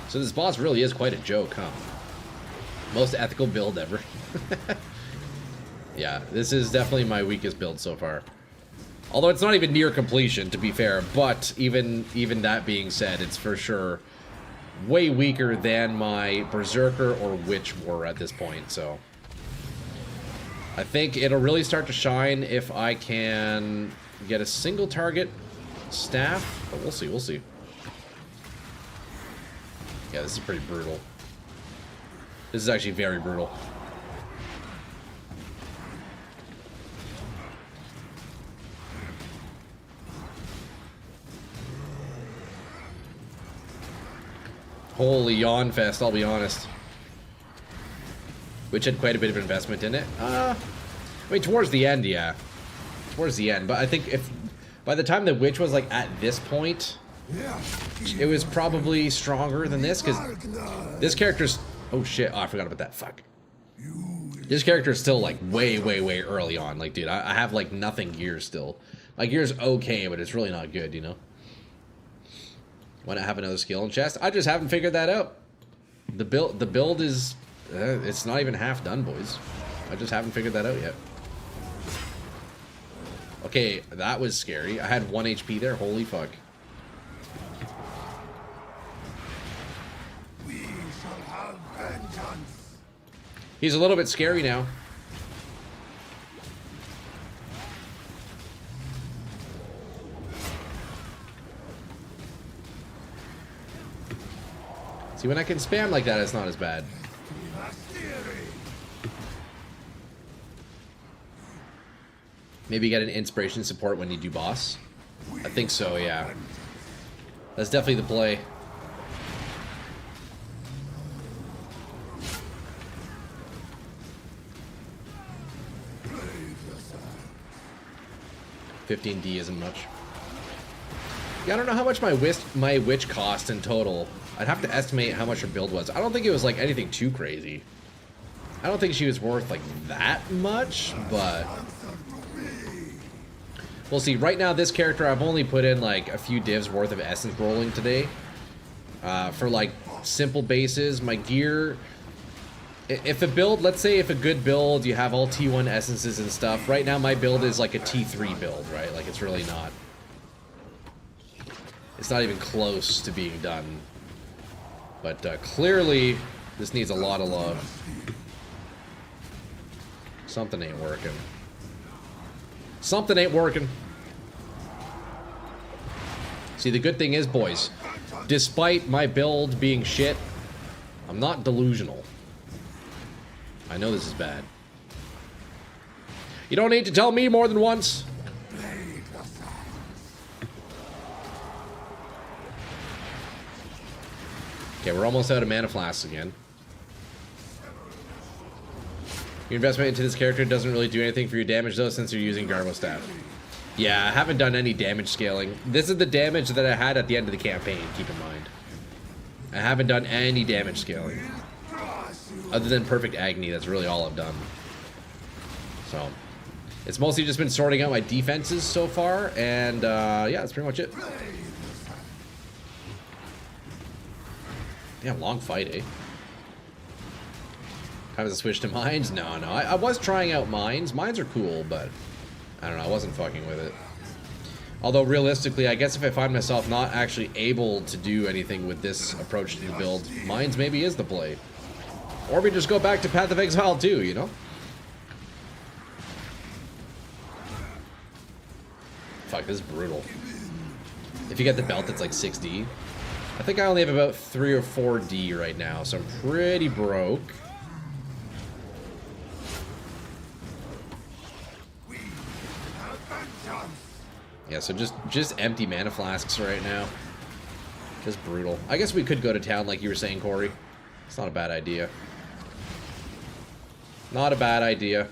So this boss really is quite a joke, huh? Most ethical build ever. Yeah, this is definitely my weakest build so far. Although it's not even near completion, to be fair, but even that being said, it's for sure way weaker than my Berserker or Witch were at this point, so... I think it'll really start to shine if I can get a single target staff, but we'll see, we'll see. Yeah, this is pretty brutal. This is actually very brutal. Holy yawn fest, I'll be honest. Which had quite a bit of investment in it. I mean, towards the end, yeah. Towards the end. But I think if... By the time the Witch was, like, at this point... It was probably stronger than this, because... This character's... Oh, shit. Oh, I forgot about that. Fuck. This character is still like way early on. Like, dude, I have like nothing gear still. My gear's okay, but it's really not good, you know? Why not have another skill in chest? I just haven't figured that out. The build is... it's not even half done, boys. I just haven't figured that out yet. Okay, that was scary. I had 1 HP there. Holy fuck. We shall have vengeance. He's a little bit scary now. See, when I can spam like that, it's not as bad. Maybe get an inspiration support when you do boss. I think so, yeah. That's definitely the play. $15D isn't much. Yeah, I don't know how much my witch cost in total. I'd have to estimate how much her build was. I don't think it was like anything too crazy. I don't think she was worth like that much, but we'll see. Right now, this character, I've only put in like a few divs worth of essence rolling today. For like simple bases, my gear, if a build, let's say if a good build, you have all T1 essences and stuff. Right now, my build is like a T3 build, right? Like it's really not. It's not even close to being done. But clearly, this needs a lot of love. Something ain't working. Something ain't working. See, the good thing is, boys, despite my build being shit, I'm not delusional. I know this is bad. You don't need to tell me more than once. Okay, we're almost out of mana flasks again. Your investment into this character doesn't really do anything for your damage, though, since you're using Garbo Staff. Yeah, I haven't done any damage scaling. This is the damage that I had at the end of the campaign, keep in mind. I haven't done any damage scaling. Other than Perfect Agony, that's really all I've done. So, it's mostly just been sorting out my defenses so far, and yeah, that's pretty much it. Damn, long fight, eh? Time to switch to mines? No. I was trying out mines. Mines are cool, but I don't know. I wasn't fucking with it. Although, realistically, I guess if I find myself not actually able to do anything with this approach to build, mines maybe is the play. Or we just go back to Path of Exile too, you know? Fuck, this is brutal. If you get the belt, it's like 6D. I think I only have about 3 or 4D right now, so I'm pretty broke. Yeah, so just empty mana flasks right now. Just brutal. I guess we could go to town like you were saying, Corey. It's not a bad idea. Not a bad idea.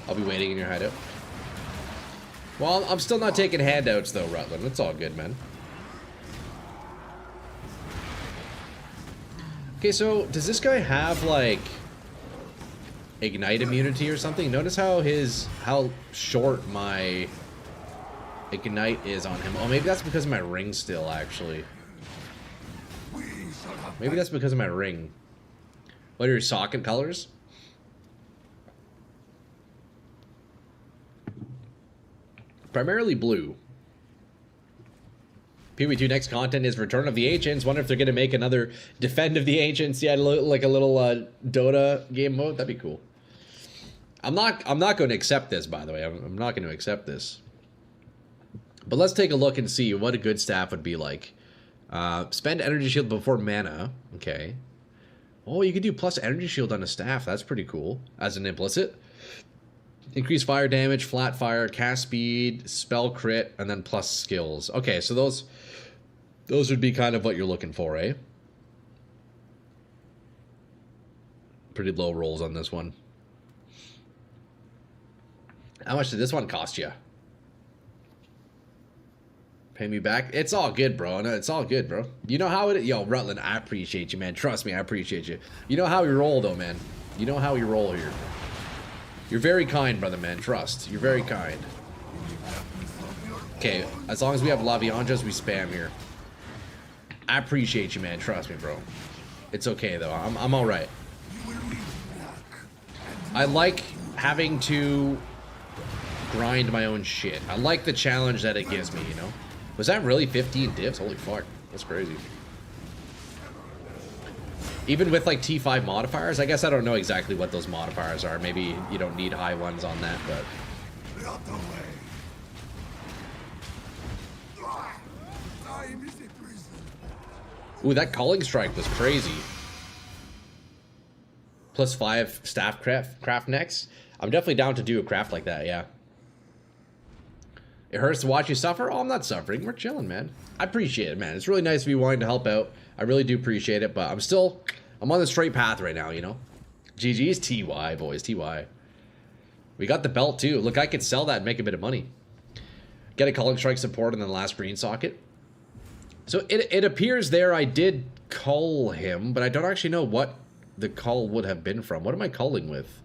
I'll be waiting in your hideout. Well, I'm still not taking handouts, though, Rutland. It's all good, man. Okay, so does this guy have, like, Ignite immunity or something? Notice how short my Ignite is on him. Oh, maybe that's because of my ring still, actually. Maybe that's because of my ring. What are your socket colors? Primarily blue. PV2 next content is Return of the Ancients. Wonder if they're gonna make another Defend of the Ancients. Yeah, like a little Dota game mode. That'd be cool. I'm not going to accept this, by the way. I'm not going to accept this. But let's take a look and see what a good staff would be like. Spend energy shield before mana. Okay. Oh, you could do plus energy shield on a staff. That's pretty cool. As an implicit. Increase fire damage, flat fire, cast speed, spell crit, and then plus skills. Okay, so those would be kind of what you're looking for, eh? Pretty low rolls on this one. How much did this one cost you? Pay me back? It's all good, bro. No, it's all good, bro. You know how it is. Yo, Rutland, I appreciate you, man. Trust me, I appreciate you. You know how we roll, though, man. You know how we roll here. You're very kind, brother, man. Trust. You're very kind. Okay, as long as we have La Vianjas, we spam here. I appreciate you, man. Trust me, bro. It's okay, though. I'm all right. I like having to grind my own shit. I like the challenge that it gives me, you know? Was that really 15 divs? Holy fuck. That's crazy. Even with like T5 modifiers, I guess I don't know exactly what those modifiers are. Maybe you don't need high ones on that, but... Ooh, that calling strike was crazy. +5 staff craft next. I'm definitely down to do a craft like that, yeah. It hurts to watch you suffer? Oh, I'm not suffering. We're chilling, man. I appreciate it, man. It's really nice of you wanting to help out. I really do appreciate it, but I'm on the straight path right now, you know? GG's TY, boys, TY. We got the belt, too. Look, I could sell that and make a bit of money. Get a calling strike support in the last green socket. So it appears there I did cull him, but I don't actually know what the cull would have been from. What am I culling with?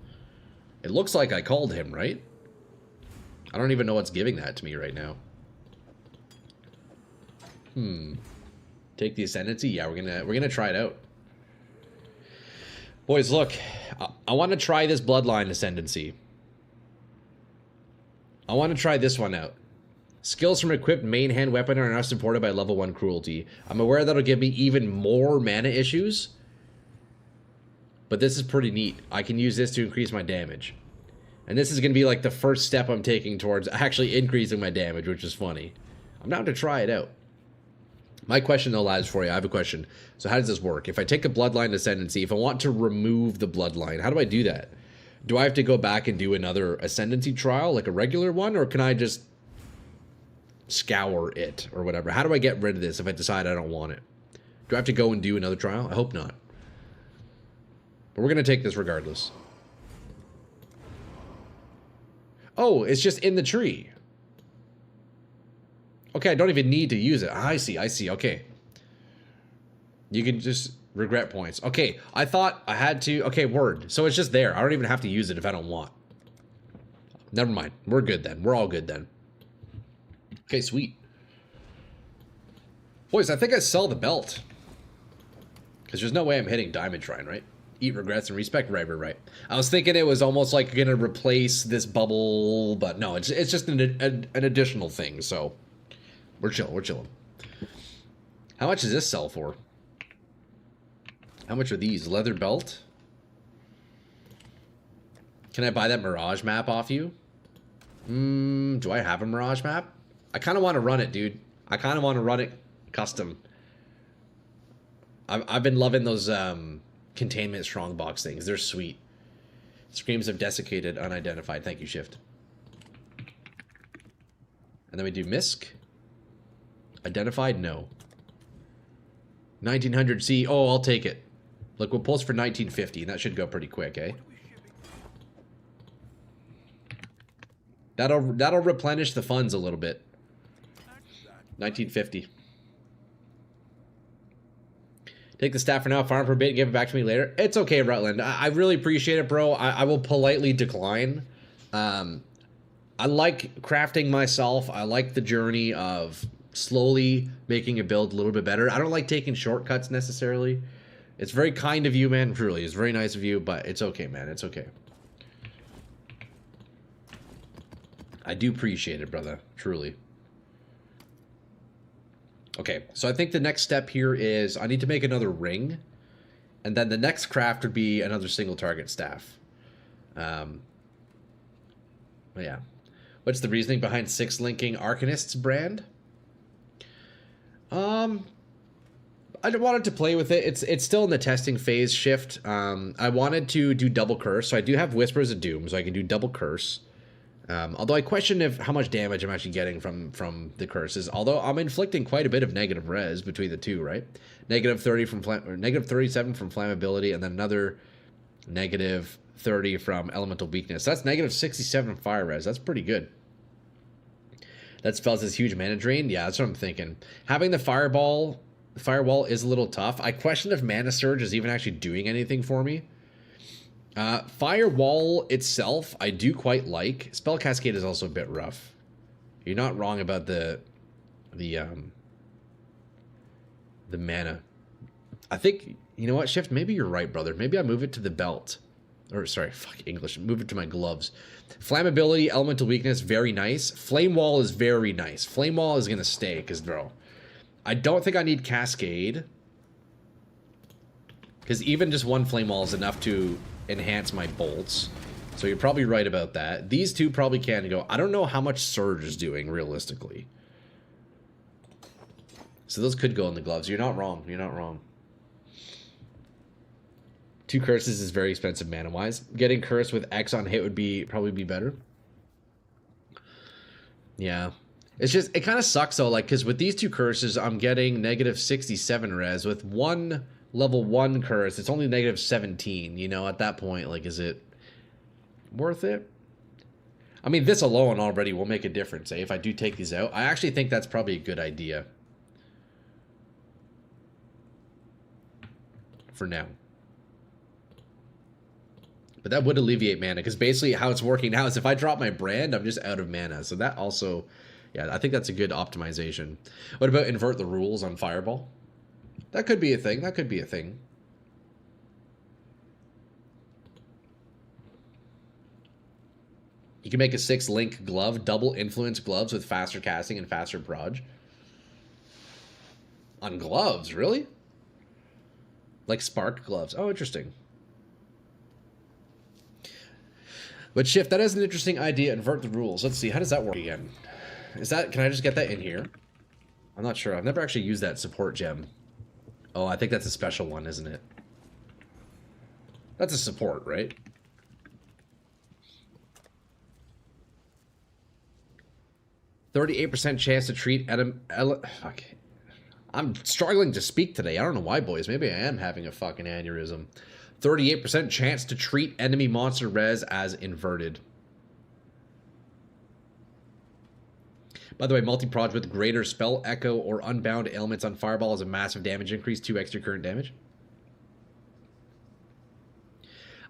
It looks like I culled him, right? I don't even know what's giving that to me right now. Take the ascendancy? Yeah, we're gonna try it out. Boys, look. I want to try this bloodline ascendancy. I want to try this one out. Skills from equipped main hand weapon are now supported by level 1 cruelty. I'm aware that'll give me even more mana issues. But this is pretty neat. I can use this to increase my damage. And this is going to be like the first step I'm taking towards actually increasing my damage, which is funny. I'm down to try it out. My question though, lads, for you, I have a question. So how does this work? If I take a bloodline ascendancy, if I want to remove the bloodline, how do I do that? Do I have to go back and do another ascendancy trial, like a regular one, or can I just scour it or whatever? How do I get rid of this if I decide I don't want it? Do I have to go and do another trial? I hope not. But we're going to take this regardless. Oh, it's just in the tree. Okay, I don't even need to use it. I see, okay. You can just regret points. Okay, I thought I had to... Okay, word. So it's just there. I don't even have to use it if I don't want. Never mind. We're good then. We're all good then. Okay, sweet. Boys, I think I sell the belt. Because there's no way I'm hitting Diamond Shrine, right? Eat regrets and respect, right. I was thinking it was almost like going to replace this bubble, but no, it's just an additional thing, so we're chilling. How much does this sell for? How much are these? Leather belt? Can I buy that Mirage map off you? Do I have a Mirage map? I kind of want to run it, dude. I kind of want to run it custom. I've been loving those containment strongbox things. They're sweet. Screams of desiccated, unidentified. Thank you, Shift. And then we do misc. Identified? No. 1900C. Oh, I'll take it. Look, we'll post for 1950, and that should go pretty quick, eh? That'll replenish the funds a little bit. 1950. Take the staff for now, farm for a bit, give it back to me later. It's okay, Rutland. I really appreciate it, bro. I will politely decline. I like crafting myself. I like the journey of slowly making a build a little bit better. I don't like taking shortcuts necessarily. It's very kind of you, man. Truly, it's very nice of you, but it's okay, man. It's okay. I do appreciate it, brother. Truly. Okay, so I think the next step here is I need to make another ring. And then the next craft would be another single target staff. Yeah. What's the reasoning behind 6 linking Arcanist's brand? I wanted to play with it. It's still in the testing phase, Shift. I wanted to do double curse, so I do have Whispers of Doom, so I can do double curse. Although I question how much damage I'm actually getting from the curses. Although I'm inflicting quite a bit of negative res between the two, right? Negative 30 from negative 37 from flammability, and then another negative 30 from elemental weakness. That's negative 67 fire res. That's pretty good. That spells this huge mana drain. Yeah, that's what I'm thinking. Having the firewall is a little tough. I question if Mana Surge is even actually doing anything for me. Firewall itself, I do quite like. Spell Cascade is also a bit rough. You're not wrong about the mana. I think, you know what, Shift, maybe you're right, brother. Maybe I move it to the belt. Or, sorry, fuck English. Move it to my gloves. Flammability, elemental weakness, very nice. Flame Wall is very nice. Flame Wall is going to stay, because, bro, I don't think I need Cascade. Because even just one Flame Wall is enough to enhance my bolts. So you're probably right about that. These two probably can go. I don't know how much Surge is doing, realistically. So those could go in the gloves. You're not wrong. You're not wrong. 2 curses is very expensive mana-wise. Getting cursed with X on hit would probably be better. Yeah. It's just, it kind of sucks though, like, because with these 2 curses, I'm getting negative 67 res. With one level 1 curse, it's only negative 17. You know, at that point, like, is it worth it? I mean, this alone already will make a difference, eh? If I do take these out. I actually think that's probably a good idea. For now. But that would alleviate mana, because basically how it's working now is if I drop my brand, I'm just out of mana. So that also, yeah, I think that's a good optimization. What about invert the rules on Fireball? That could be a thing. That could be a thing. You can make a 6-link glove, double influence gloves with faster casting and faster proj. On gloves, really? Like spark gloves. Oh, interesting. But Shift, that is an interesting idea. Invert the rules. Let's see. How does that work again? Is that... Can I just get that in here? I'm not sure. I've never actually used that support gem. Oh, I think that's a special one, isn't it? That's a support, right? %38 chance to treat fuck. I'm struggling to speak today. I don't know why, boys. Maybe I am having a fucking aneurysm. 38% chance to treat enemy monster res as inverted. By the way, multi-proj with greater spell echo or unbound ailments on Fireball is a massive damage increase, 2 extra current damage.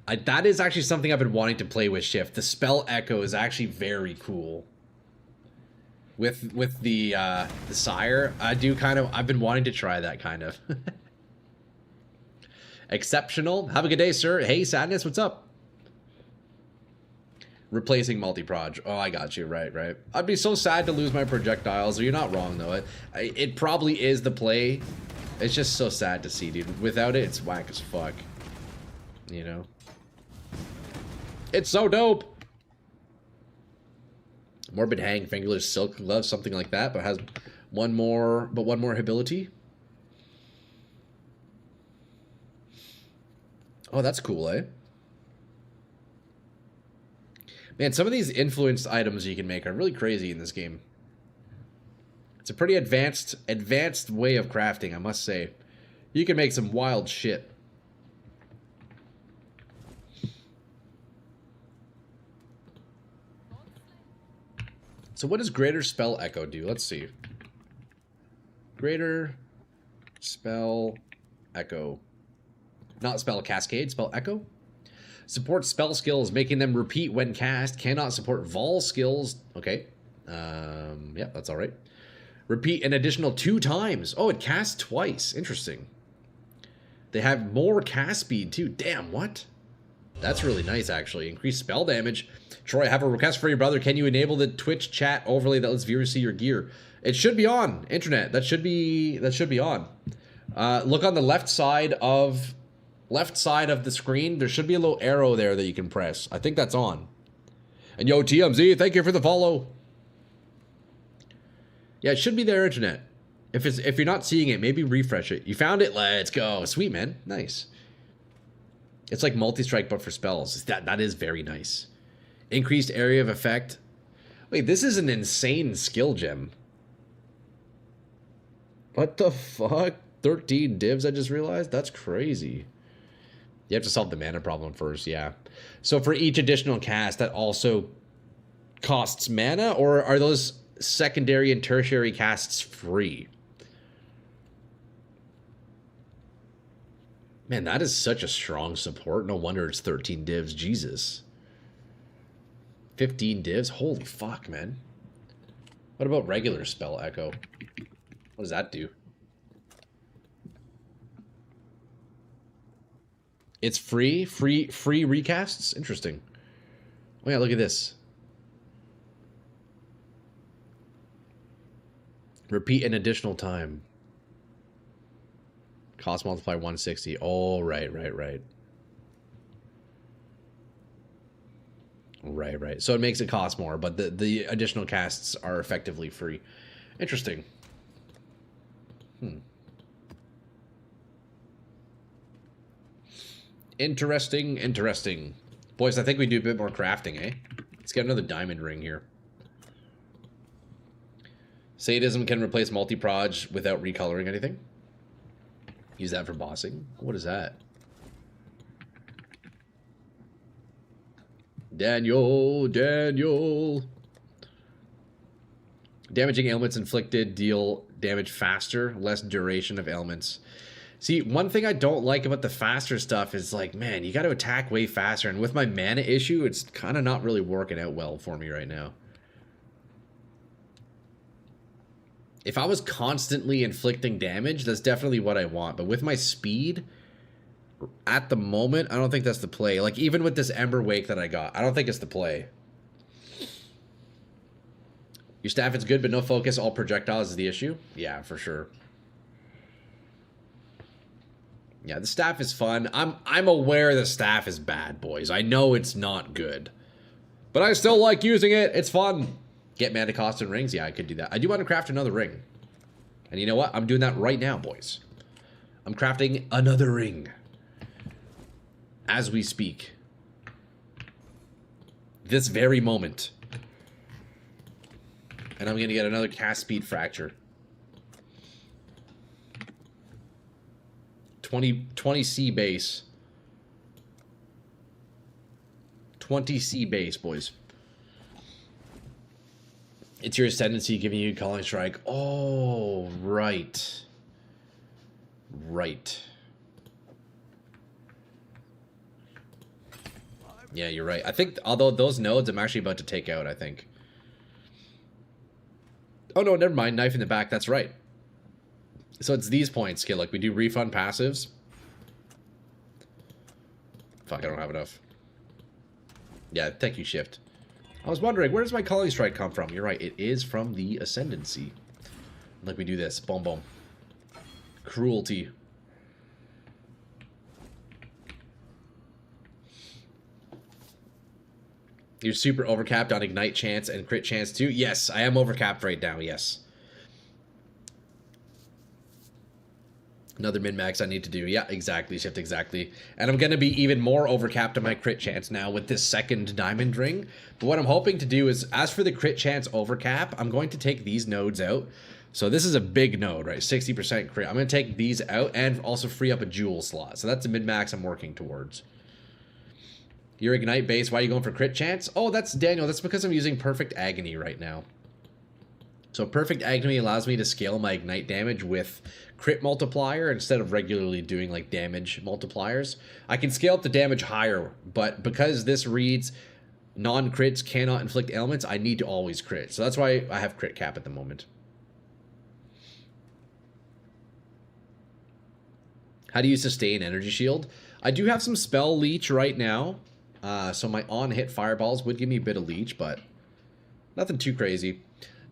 That is actually something I've been wanting to play with, Shift. The spell echo is actually very cool. With the Sire, I've been wanting to try that kind of. Exceptional. Have a good day, sir. Hey, Sadness, what's up? Replacing multi-proj. Oh, I got you. Right. I'd be so sad to lose my projectiles. You're not wrong, though. It probably is the play. It's just so sad to see, dude. Without it, it's whack as fuck. You know? It's so dope. Morbid Hang, Fingerless Silk Glove, something like that, but has one more ability. Oh, that's cool, eh? Man, some of these influenced items you can make are really crazy in this game. It's a pretty advanced way of crafting, I must say. You can make some wild shit. So what does Greater Spell Echo do? Let's see. Greater Spell Echo. Not Spell Cascade, Spell Echo. Supports spell skills, making them repeat when cast. Cannot support Vol skills. Okay. Yeah, that's all right. Repeat an additional 2 times. Oh, it casts twice. Interesting. They have more cast speed, too. Damn, what? That's really nice, actually. Increased spell damage. Troy, I have a request for your brother. Can you enable the Twitch chat overlay that lets viewers see your gear? It should be on. Internet. That should be on. Look on the left side of the screen. There should be a little arrow there that you can press. I think that's on. And yo, TMZ, thank you for the follow. Yeah, it should be there, Internet. If you're not seeing it, maybe refresh it. You found it? Let's go. Sweet, man. Nice. It's like multi-strike, but for spells. That is very nice. Increased area of effect. Wait, this is an insane skill gem. What the fuck? 13 divs, I just realized? That's crazy. You have to solve the mana problem first, yeah. So for each additional cast, that also costs mana, or are those secondary and tertiary casts free? Man, that is such a strong support. No wonder it's 13 divs. Jesus. 15 divs? Holy fuck, man. What about regular spell echo? What does that do? It's free? Free recasts? Interesting. Oh yeah, look at this. Repeat an additional time. Cost multiply 160. Oh, right. Right. So it makes it cost more, but the additional casts are effectively free. Interesting. Interesting. Boys, I think we do a bit more crafting, eh? Let's get another diamond ring here. Sadism can replace multi-proj without recoloring anything. Use that for bossing. What is that? Daniel. Damaging ailments inflicted deal damage faster, less duration of ailments. See, one thing I don't like about the faster stuff is like, man, you got to attack way faster. And with my mana issue, it's kind of not really working out well for me right now. If I was constantly inflicting damage, that's definitely what I want. But with my speed, at the moment, I don't think that's the play. Like, even with this Ember Wake that I got, I don't think it's the play. Your staff is good, but no focus. All projectiles is the issue? Yeah, for sure. Yeah, the staff is fun. I'm aware the staff is bad, boys. I know it's not good. But I still like using it. It's fun. Get mana cost and rings? Yeah, I could do that. I do want to craft another ring. And you know what? I'm doing that right now, boys. I'm crafting another ring. As we speak. This very moment. And I'm going to get another cast speed fracture. 20 C base. 20 C base, boys. It's your ascendancy giving you calling strike. Oh, right. Yeah, you're right. I think, although those nodes I'm actually about to take out, I think. Oh, no, never mind. Knife in the back. That's right. So it's these points, Skill. Like, we do refund passives. Fuck, I don't have enough. Yeah, thank you, Shift. I was wondering, where does my calling strike come from? You're right, it is from the ascendancy. Like, we do this. Boom, boom. Cruelty. You're super overcapped on Ignite chance and crit chance too? Yes, I am overcapped right now, yes. Another min-max I need to do. Yeah, exactly, Shift, exactly. And I'm going to be even more overcapped on my crit chance now with this second diamond ring. But what I'm hoping to do is, as for the crit chance overcap, I'm going to take these nodes out. So this is a big node, right? 60% crit. I'm going to take these out and also free up a jewel slot. So that's a min-max I'm working towards. Your Ignite base, why are you going for crit chance? Oh, that's Daniel. That's because I'm using Perfect Agony right now. So Perfect Agony allows me to scale my Ignite damage with crit multiplier instead of regularly doing like damage multipliers. I can scale up the damage higher, but because this reads non-crits cannot inflict ailments, I need to always crit. So that's why I have crit cap at the moment. How do you sustain energy shield? I do have some spell leech right now. So my on-hit fireballs would give me a bit of leech, but nothing too crazy.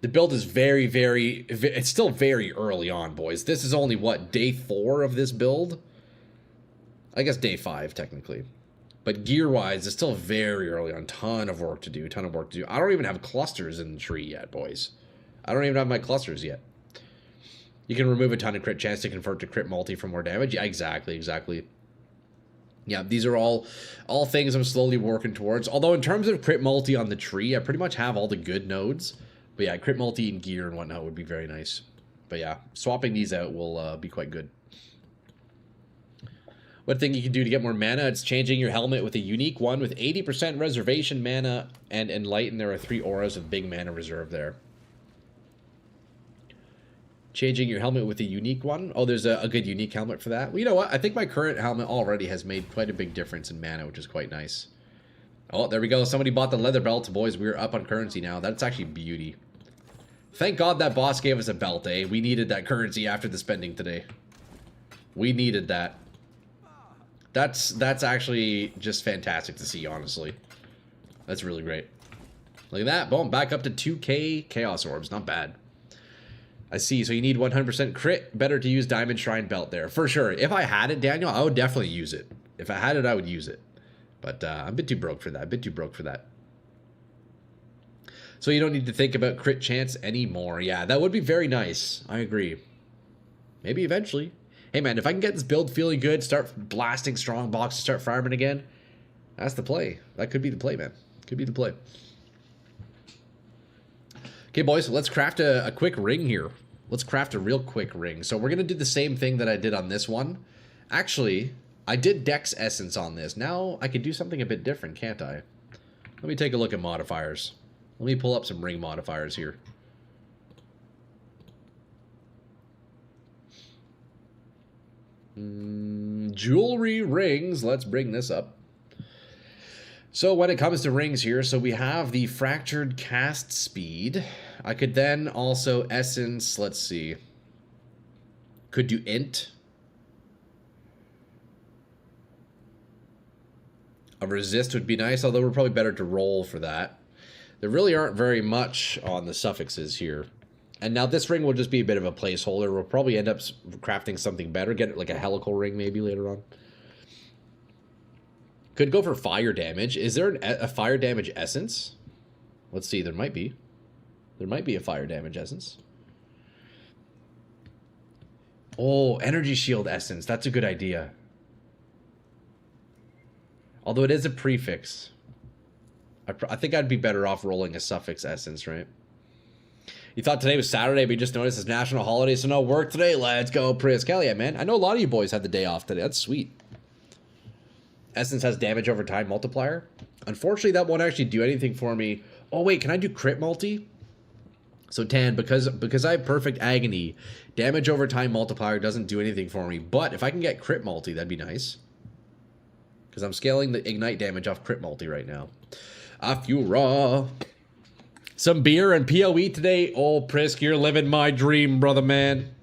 The build is it's still very early on, boys. This is only, what, day 4 of this build? I guess day 5, technically. But gear-wise, it's still very early on. Ton of work to do. I don't even have clusters in the tree yet, boys. I don't even have my clusters yet. You can remove a ton of crit chance to convert to crit multi for more damage. Yeah, exactly. Yeah, these are all things I'm slowly working towards. Although in terms of crit multi on the tree, I pretty much have all the good nodes. But yeah, crit multi and gear and whatnot would be very nice. But yeah, swapping these out will be quite good. One thing you can do to get more mana, it's changing your helmet with a unique one with 80% reservation mana and Enlighten. There are 3 auras with big mana reserve there. Changing your helmet with a unique one. Oh, there's a good unique helmet for that. Well, you know what? I think my current helmet already has made quite a big difference in mana, which is quite nice. Oh, there we go. Somebody bought the leather belt. Boys, we're up on currency now. That's actually beauty. Thank God that boss gave us a belt, eh? We needed that currency after the spending today. We needed that. That's actually just fantastic to see, honestly. That's really great. Look at that. Boom. Back up to 2k Chaos Orbs. Not bad. I see. So you need 100% crit. Better to use Diamond Shrine Belt there. For sure. If I had it, Daniel, I would definitely use it. If I had it, I would use it. But I'm a bit too broke for that. A bit too broke for that. So you don't need to think about crit chance anymore. Yeah, that would be very nice. I agree. Maybe eventually. Hey, man, if I can get this build feeling good, start blasting strong boxes, start farming again, that's the play. That could be the play, man. Could be the play. Okay, boys, let's craft a quick ring here. Let's craft a real quick ring. So we're going to do the same thing that I did on this one. Actually, I did Dex Essence on this. Now I could do something a bit different, can't I? Let me take a look at modifiers. Let me pull up some ring modifiers here. Jewelry rings. Let's bring this up. So when it comes to rings here, so we have the fractured cast speed. I could then also essence, let's see. Could do int. A resist would be nice, although we're probably better to roll for that. There really aren't very much on the suffixes here. And now this ring will just be a bit of a placeholder. We'll probably end up crafting something better. Get like a helical ring maybe later on. Could go for fire damage. Is there a fire damage essence? Let's see. There might be. There might be a fire damage essence. Oh, energy shield essence. That's a good idea. Although it is a prefix. I think I'd be better off rolling a suffix essence, right? You thought today was Saturday, but you just noticed it's national holiday, so no work today. Let's go, Prisk. Hell yeah, man. I know a lot of you boys had the day off today. That's sweet. Essence has damage over time multiplier. Unfortunately, that won't actually do anything for me. Oh, wait, can I do crit multi? So, Tan, because I have perfect agony, damage over time multiplier doesn't do anything for me. But if I can get crit multi, that'd be nice. Because I'm scaling the ignite damage off crit multi right now. Afura. Some beer and PoE today. Oh, Prisk, you're living my dream, brother, man.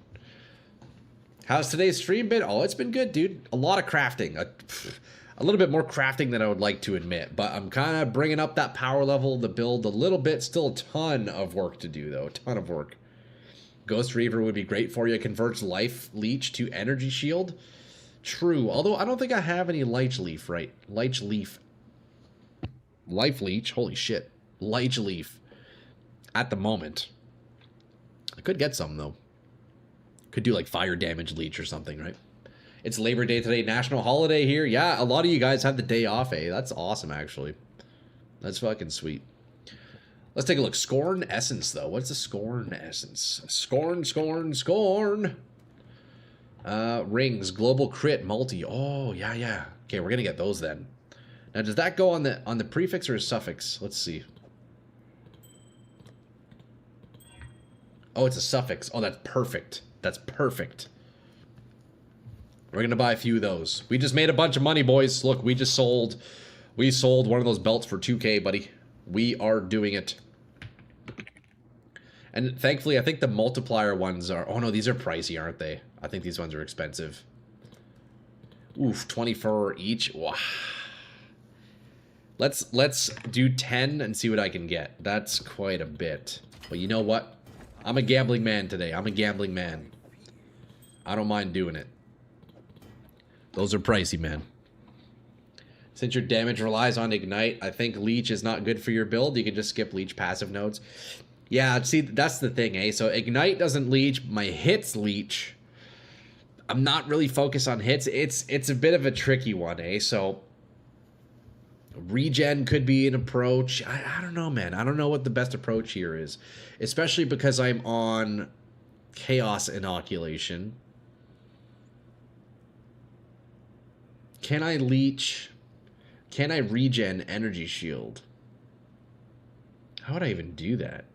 How's today's stream been? Oh, it's been good, dude. A lot of crafting. A little bit more crafting than I would like to admit. But I'm kind of bringing up that power level of the build a little bit. Still a ton of work to do, though. A ton of work. Ghost Reaver would be great for you. It converts Life Leech to Energy Shield. True. Although I don't think I have any Life Leaf, right? Life Leaf. Life Leech. Holy shit. Life Leaf. At the moment. I could get some, though. Could do like fire damage leech or something, right? It's Labor Day today. National holiday here. Yeah, a lot of you guys have the day off, eh? That's awesome, actually. That's fucking sweet. Let's take a look. Scorn Essence, though. What's a Scorn Essence? Scorn, Scorn, Scorn. Rings. Global Crit. Multi. Oh, yeah, yeah. Okay, we're going to get those then. Now, does that go on the prefix or suffix? Let's see. Oh, it's a suffix. Oh, that's perfect. That's perfect. We're going to buy a few of those. We just made a bunch of money, boys. Look, we sold one of those belts for 2K, buddy. We are doing it. And thankfully, I think the multiplier ones are... Oh, no, these are pricey, aren't they? I think these ones are expensive. Oof, 24 each. Wow. Let's do 10 and see what I can get. That's quite a bit. But you know what? I'm a gambling man today. I'm a gambling man. I don't mind doing it. Those are pricey, man. Since your damage relies on Ignite, I think Leech is not good for your build. You can just skip Leech passive nodes. Yeah, see, that's the thing, eh? So Ignite doesn't Leech. My hits Leech. I'm not really focused on hits. It's a bit of a tricky one, eh? So regen could be an approach. I don't know, man. I don't know what the best approach here is. Especially because I'm on Chaos Inoculation. Can I leech? Can I regen energy shield? How would I even do that?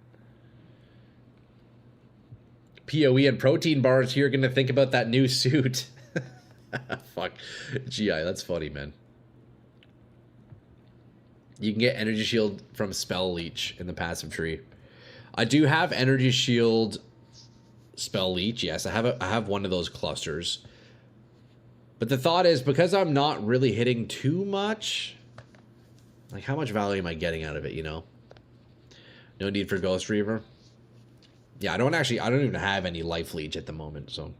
PoE and protein bars here. Gonna think about that new suit. Fuck. GI, that's funny, man. You can get energy shield from spell leech in the passive tree. I do have energy shield spell leech. Yes, I have one of those clusters. But the thought is, because I'm not really hitting too much, like, how much value am I getting out of it, you know? No need for Ghost Reaver. Yeah, I don't even have any life leech at the moment, so.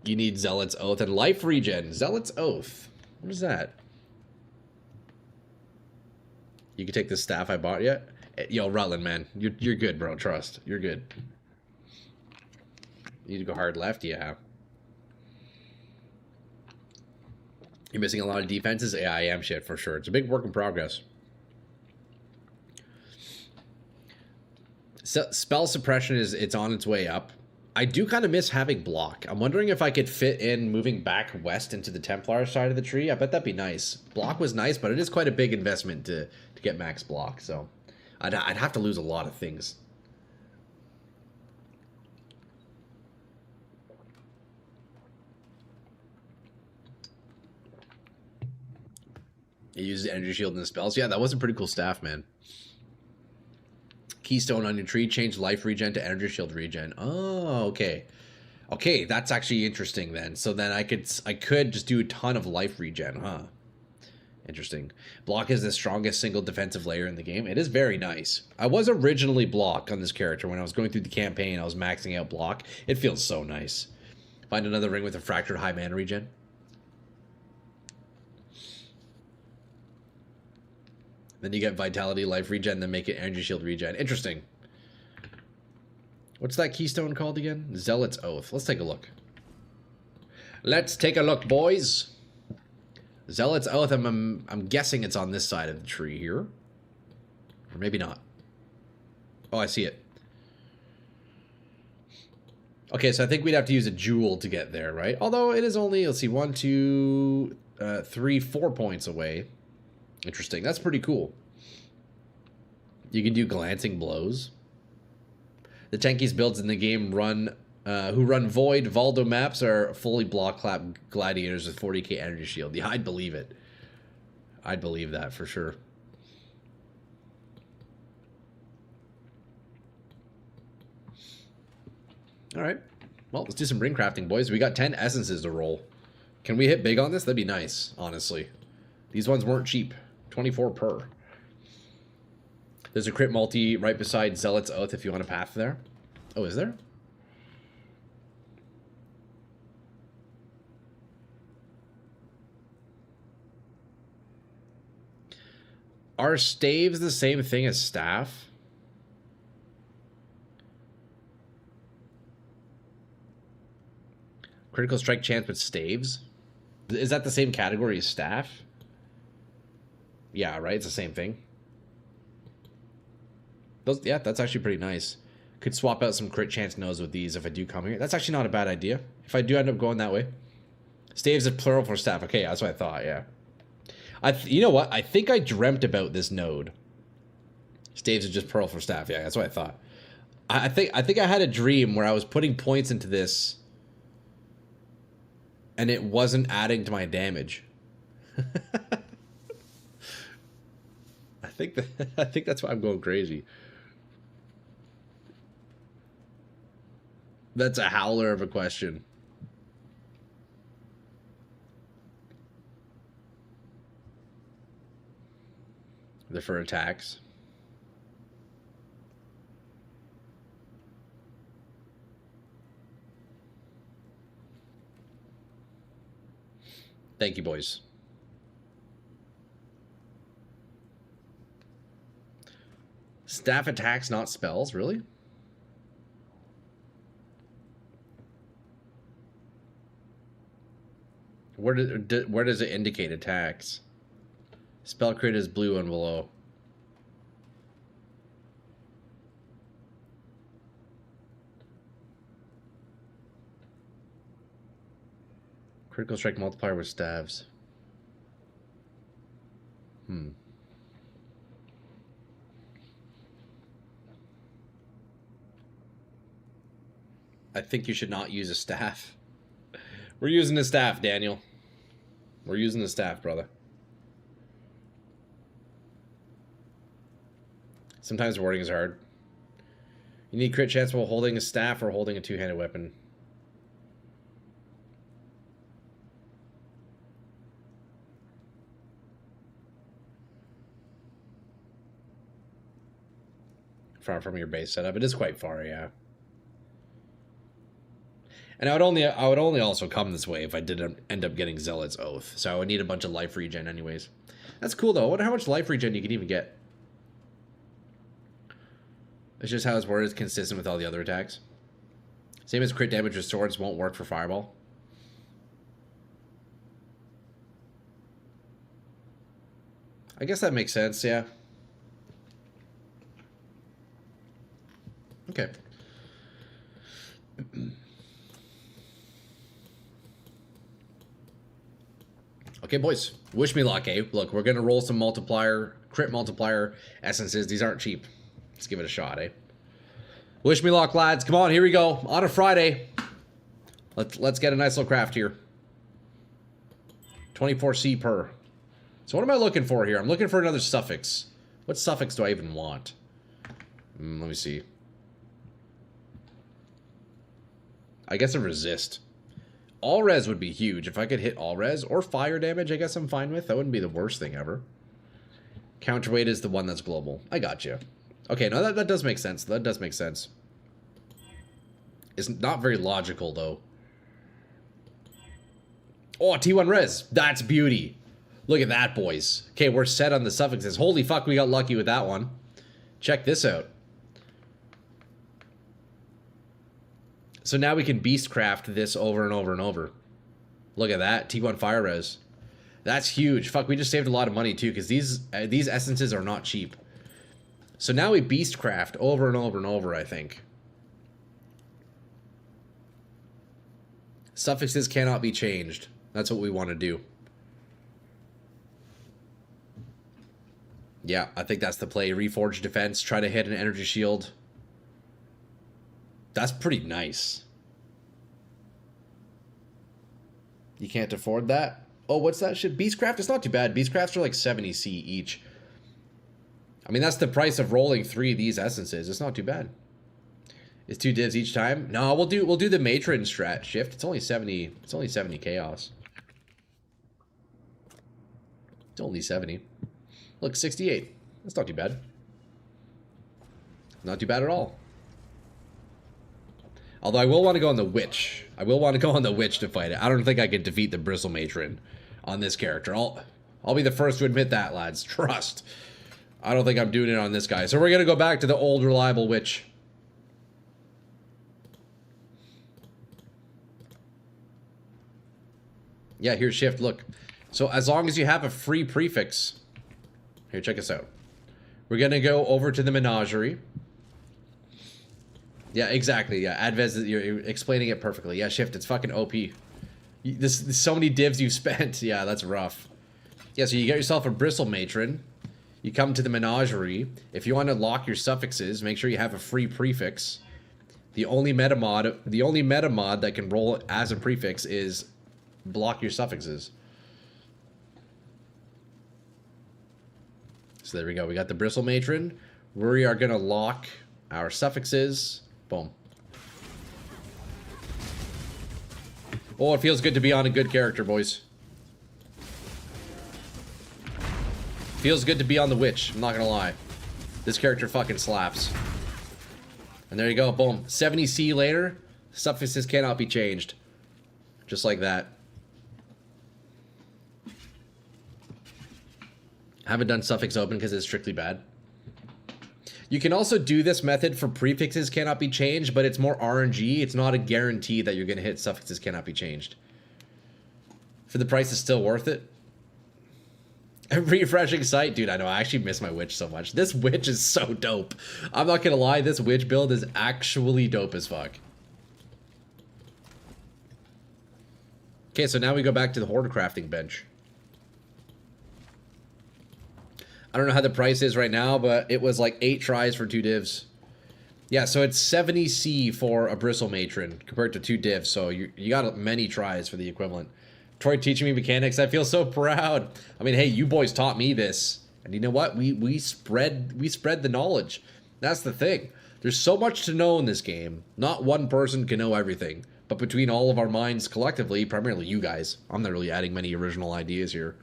You need Zealot's Oath and life regen. Zealot's Oath. What is that? You can take this staff I bought yet? Yo, Rutland, man. You're good, bro. Trust. You're good. You need to go hard left? Yeah. You're missing a lot of defenses? Yeah, I am shit, for sure. It's a big work in progress. So, spell suppression it's on its way up. I do kind of miss having block. I'm wondering if I could fit in moving back west into the Templar side of the tree. I bet that'd be nice. Block was nice, but it is quite a big investment to get max block. So I'd have to lose a lot of things. You use the energy shield in the spells. Yeah, that was a pretty cool staff, man. Keystone on your tree, change life regen to energy shield regen. Oh, okay. Okay, that's actually interesting then. So then I could just do a ton of life regen, huh? Interesting. Block is the strongest single defensive layer in the game. It is very nice. I was originally block on this character. When I was going through the campaign, I was maxing out block. It feels so nice. Find another ring with a fractured high mana regen. Then you get vitality, life regen, then make it energy shield regen. Interesting. What's that keystone called again? Zealot's Oath. Let's take a look. Let's take a look, boys. Zealot's Oath, I'm guessing it's on this side of the tree here. Or maybe not. Oh, I see it. Okay, so I think we'd have to use a jewel to get there, right? Although it is only, let's see, 1, 2, 3, 4 points away. Interesting. That's pretty cool. You can do glancing blows. The tankiest builds in the game who run Void Valdo maps are fully block clap gladiators with 40k energy shield. Yeah, I'd believe it. I'd believe that for sure. All right. Well, let's do some ring crafting, boys. We got 10 essences to roll. Can we hit big on this? That'd be nice, honestly. These ones weren't cheap. 24 per. There's a crit multi right beside Zealot's Oath if you want a path there. Oh, is there? Are staves the same thing as staff? Critical strike chance with staves? Is that the same category as staff? Yeah, right? It's the same thing. Yeah, that's actually pretty nice. Could swap out some crit chance nodes with these if I do come here. That's actually not a bad idea. If I do end up going that way. Staves is plural for staff. Okay, that's what I thought, yeah. You know what? I think I dreamt about this node. Staves is just plural for staff. Yeah, that's what I thought. I think I had a dream where I was putting points into this and it wasn't adding to my damage. I think that's why I'm going crazy. That's a howler of a question. They're for attacks. Thank you, boys. Staff attacks, not spells, really? Where does it indicate attacks? Spell crit is blue and below. Critical strike multiplier with staves. I think you should not use a staff. We're using the staff, Daniel. We're using the staff, brother. Sometimes the wording is hard. You need crit chance while holding a staff or holding a two-handed weapon. Far from your base setup. It is quite far, yeah. And I would only also come this way if I didn't end up getting Zealot's Oath. So I would need a bunch of life regen anyways. That's cool though. I wonder how much life regen you can even get. It's just how his word is consistent with all the other attacks. Same as crit damage with swords won't work for Fireball. I guess that makes sense, yeah. Okay. Okay, boys. Wish me luck, eh? Look, we're going to roll some multiplier, crit multiplier essences. These aren't cheap. Let's give it a shot, eh? Wish me luck, lads. Come on, here we go. On a Friday. Let's get a nice little craft here. 24C per. So what am I looking for here? I'm looking for another suffix. What suffix do I even want? Let me see. I guess a resist. All res would be huge. If I could hit all res or fire damage, I guess I'm fine with. That wouldn't be the worst thing ever. Counterweight is the one that's global. I got you. Okay, no, that does make sense. That does make sense. It's not very logical, though. Oh, T1 res. That's beauty. Look at that, boys. Okay, we're set on the suffixes. Holy fuck, we got lucky with that one. Check this out. So now we can beastcraft this over and over and over. Look at that. T1 fire res. That's huge. Fuck, we just saved a lot of money, too, because these essences are not cheap. So now we beastcraft over and over and over, I think. Suffixes cannot be changed. That's what we want to do. Yeah, I think that's the play. Reforge defense. Try to hit an energy shield. That's pretty nice. You can't afford that? Oh, what's that shit? Beastcraft? It's not too bad. Beastcrafts are like 70C each. I mean, that's the price of rolling 3 of these essences. It's not too bad. It's 2 divs each time. No, we'll do the matron strat shift. It's only 70. It's only 70 chaos. It's only 70. Look, 68. That's not too bad. Not too bad at all. Although I will want to go on the witch. I will want to go on the witch to fight it. I don't think I can defeat the bristle matron on this character. I'll be the first to admit that, lads. Trust. I don't think I'm doing it on this guy. So we're going to go back to the old reliable witch. Yeah, here's shift. Look. So as long as you have a free prefix. Here, check us out. We're going to go over to the menagerie. Yeah, exactly. Yeah, Advez, you're explaining it perfectly. Yeah, shift. It's fucking OP. There's so many divs you've spent. Yeah, that's rough. Yeah, so you get yourself a bristle matron. You come to the menagerie. If you want to lock your suffixes, make sure you have a free prefix. The only meta mod that can roll as a prefix is block your suffixes. So there we go. We got the bristle matron. We are gonna lock our suffixes. Boom. Oh, it feels good to be on a good character, boys. Feels good to be on the witch, I'm not gonna lie. This character fucking slaps. And there you go, boom. 70C later, suffixes cannot be changed. Just like that. I haven't done suffix open because it's strictly bad. You can also do this method for prefixes cannot be changed, but it's more RNG. It's not a guarantee that you're going to hit suffixes cannot be changed. For the price, it's still worth it. A refreshing sight. Dude, I know. I actually miss my witch so much. This witch is so dope. I'm not going to lie. This witch build is actually dope as fuck. Okay, so now we go back to the horde crafting bench. I don't know how the price is right now, but it was like 8 tries for 2 divs. Yeah, so it's 70C for a bristle matron compared to 2 divs, so you got many tries for the equivalent. Troy teaching me mechanics, I feel so proud. I mean, hey, you boys taught me this. And you know what? We spread the knowledge. That's the thing. There's so much to know in this game. Not one person can know everything. But between all of our minds collectively, primarily you guys, I'm not really adding many original ideas here.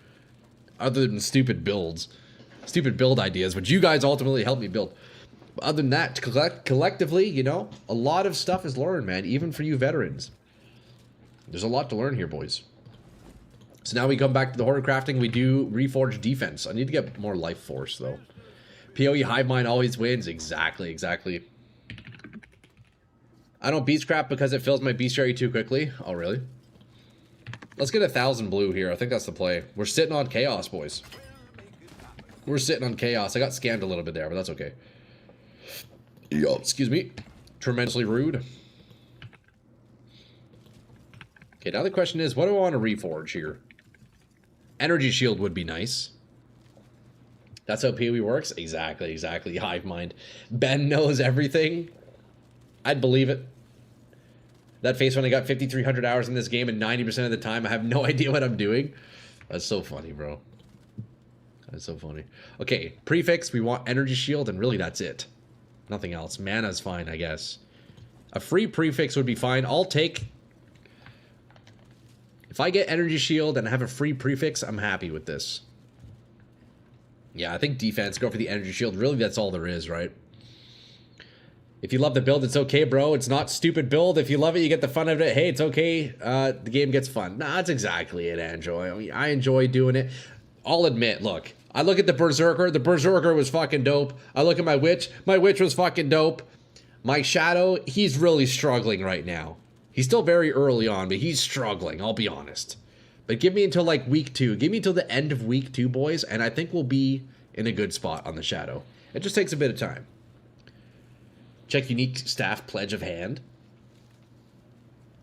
Other than stupid builds. Stupid build ideas, which you guys ultimately helped me build. But other than that, collectively, you know, a lot of stuff is learned, man. Even for you veterans. There's a lot to learn here, boys. So now we come back to the horde crafting. We do reforge defense. I need to get more life force, though. PoE hive mind always wins. Exactly, exactly. I don't beast crap because it fills my bestiary too quickly. Oh, really? Let's get 1,000 blue here. I think that's the play. We're sitting on chaos, boys. We're sitting on chaos. I got scammed a little bit there, but that's okay. Yo, excuse me. Tremendously rude. Okay, now the question is, what do I want to reforge here? Energy shield would be nice. That's how PoE works? Exactly, exactly. Hive mind. Ben knows everything. I'd believe it. That face when I got 5,300 hours in this game and 90% of the time I have no idea what I'm doing. That's so funny, bro. That's so funny. Okay, prefix, we want energy shield, and really that's it. Nothing else. Mana's fine, I guess. A free prefix would be fine. I'll take... If I get energy shield and have a free prefix, I'm happy with this. Yeah, I think defense, go for the energy shield. Really, that's all there is, right? If you love the build, it's okay, bro. It's not stupid build. If you love it, you get the fun of it. Hey, it's okay. The game gets fun. Nah, that's exactly it, Anjo. I mean, I enjoy doing it. I'll admit, look. I look at the Berserker. The Berserker was fucking dope. I look at my Witch. My Witch was fucking dope. My Shadow, he's really struggling right now. He's still very early on, but he's struggling, I'll be honest. But give me until like week 2. Give me until the end of week 2, boys, and I think we'll be in a good spot on the Shadow. It just takes a bit of time. Check unique staff pledge of hand.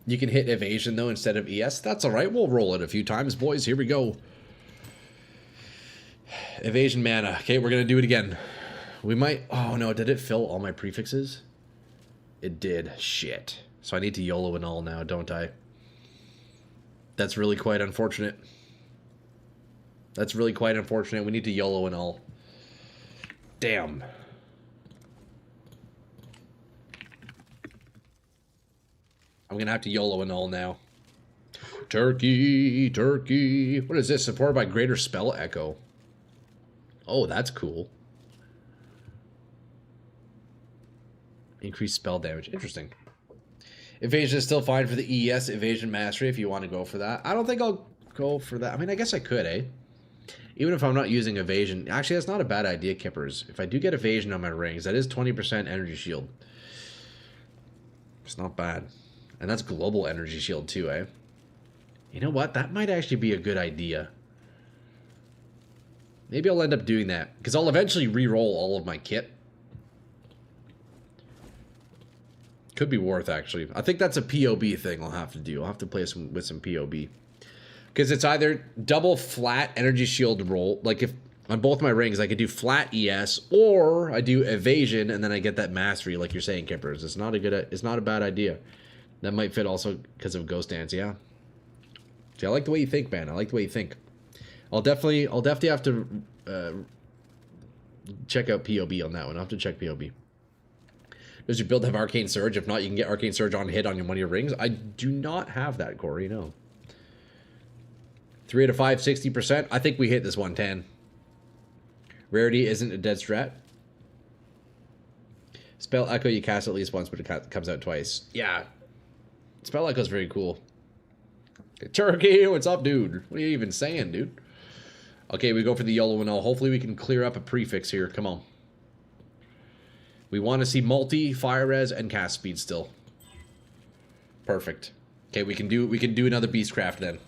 You can hit evasion, though, instead of ES. That's all right. We'll roll it a few times, boys. Here we go. Evasion mana. Okay, we're going to do it again. We might... Oh, no. Did it fill all my prefixes? It did. Shit. So I need to YOLO and all now, don't I? That's really quite unfortunate. That's really quite unfortunate. We need to YOLO and all. Damn. I'm going to have to YOLO and all now. Turkey, turkey. What is this? Supported by greater spell echo. Oh, that's cool. Increased spell damage. Interesting. Evasion is still fine for the ES Evasion Mastery if you want to go for that. I don't think I'll go for that. I mean, I guess I could, eh? Even if I'm not using Evasion. Actually, that's not a bad idea, Kippers. If I do get Evasion on my rings, that is 20% energy shield. It's not bad. And that's global energy shield too, eh? You know what? That might actually be a good idea. Maybe I'll end up doing that. Because I'll eventually re-roll all of my kit. Could be worth, actually. I think that's a POB thing I'll have to do. I'll have to play with some POB. Because it's either double flat energy shield roll. Like if on both my rings I could do flat ES, or I do evasion and then I get that mastery, like you're saying, Kippers. It's not a bad idea. That might fit also because of Ghost Dance, yeah. See, I like the way you think, man. I like the way you think. I'll definitely have to check out POB on that one. I'll have to check POB. Does your build have Arcane Surge? If not, you can get Arcane Surge on hit on one of your rings. I do not have that, Corey, no. 3 out of 5, 60%. I think we hit this 110. Rarity isn't a dead strat. Spell Echo, you cast at least once, but it comes out twice. Yeah. Spell Echo's very cool. Turkey, what's up, dude? What are you even saying, dude? Okay, we go for the YOLO and all. Hopefully we can clear up a prefix here. Come on. We want to see multi, fire res, and cast speed still. Perfect. Okay, we can do another Beastcraft then.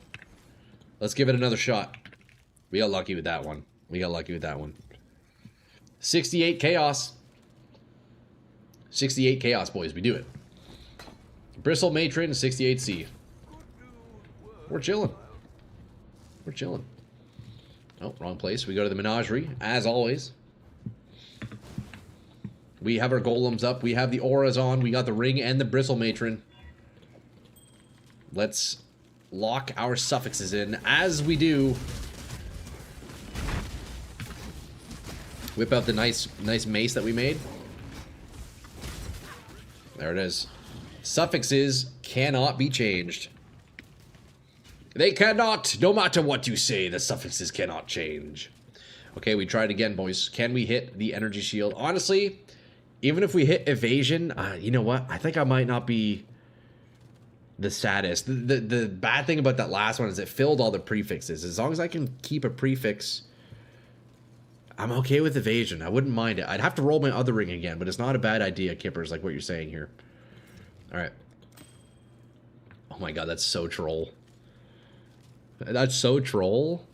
Let's give it another shot. We got lucky with that one. 68 chaos. 68 chaos, boys. We do it. Bristle Matron, 68C. We're chilling. We're chilling. Oh, wrong place. We go to the menagerie, as always. We have our golems up. We have the auras on. We got the ring and the bristle matron. Let's lock our suffixes in. As we do, whip out the nice mace that we made. There it is. Suffixes cannot be changed. They cannot. No matter what you say, the suffixes cannot change. Okay, we tried again, boys. Can we hit the energy shield? Honestly, even if we hit evasion, you know what? I think I might not be the saddest. The bad thing about that last one is it filled all the prefixes. As long as I can keep a prefix, I'm okay with evasion. I wouldn't mind it. I'd have to roll my other ring again, but it's not a bad idea, Kippers, like what you're saying here. All right. Oh my god, that's so troll. That's so troll.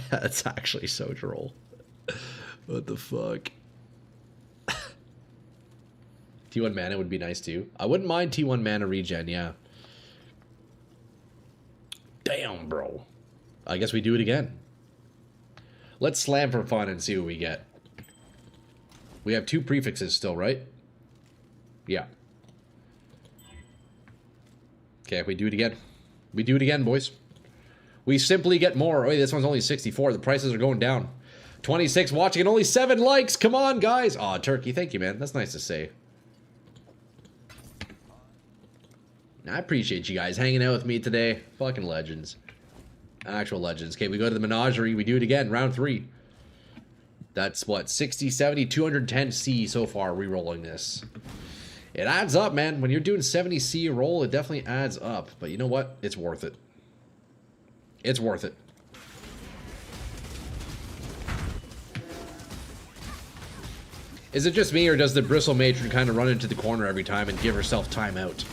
That's actually so troll. What the fuck? T1 mana would be nice too. I wouldn't mind T1 mana regen, yeah. Damn, bro. I guess we do it again. Let's slam for fun and see what we get. We have 2 prefixes still, right? Yeah. Okay, we do it again. We do it again, boys. We simply get more. Oh, wait, this one's only 64. The prices are going down. 26 watching and only 7 likes. Come on, guys. Aw, Turkey, thank you, man. That's nice to say. I appreciate you guys hanging out with me today. Fucking legends. Actual legends. Okay, we go to the menagerie. We do it again. Round 3. That's what? 60, 70, 210 C so far re-rolling this. It adds up, man. When you're doing 70 C a roll, it definitely adds up. But you know what? It's worth it. It's worth it. Is it just me, or does the bristle matron kind of run into the corner every time and give herself time out?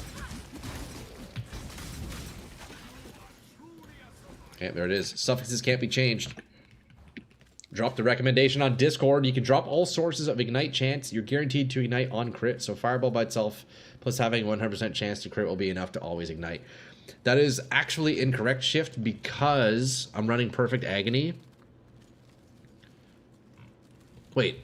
Okay, there it is. Suffixes can't be changed. Drop the recommendation on Discord. You can drop all sources of ignite chance. You're guaranteed to ignite on crit. So fireball by itself plus having 100% chance to crit will be enough to always ignite. That is actually incorrect, Shift, because I'm running Perfect Agony. Wait,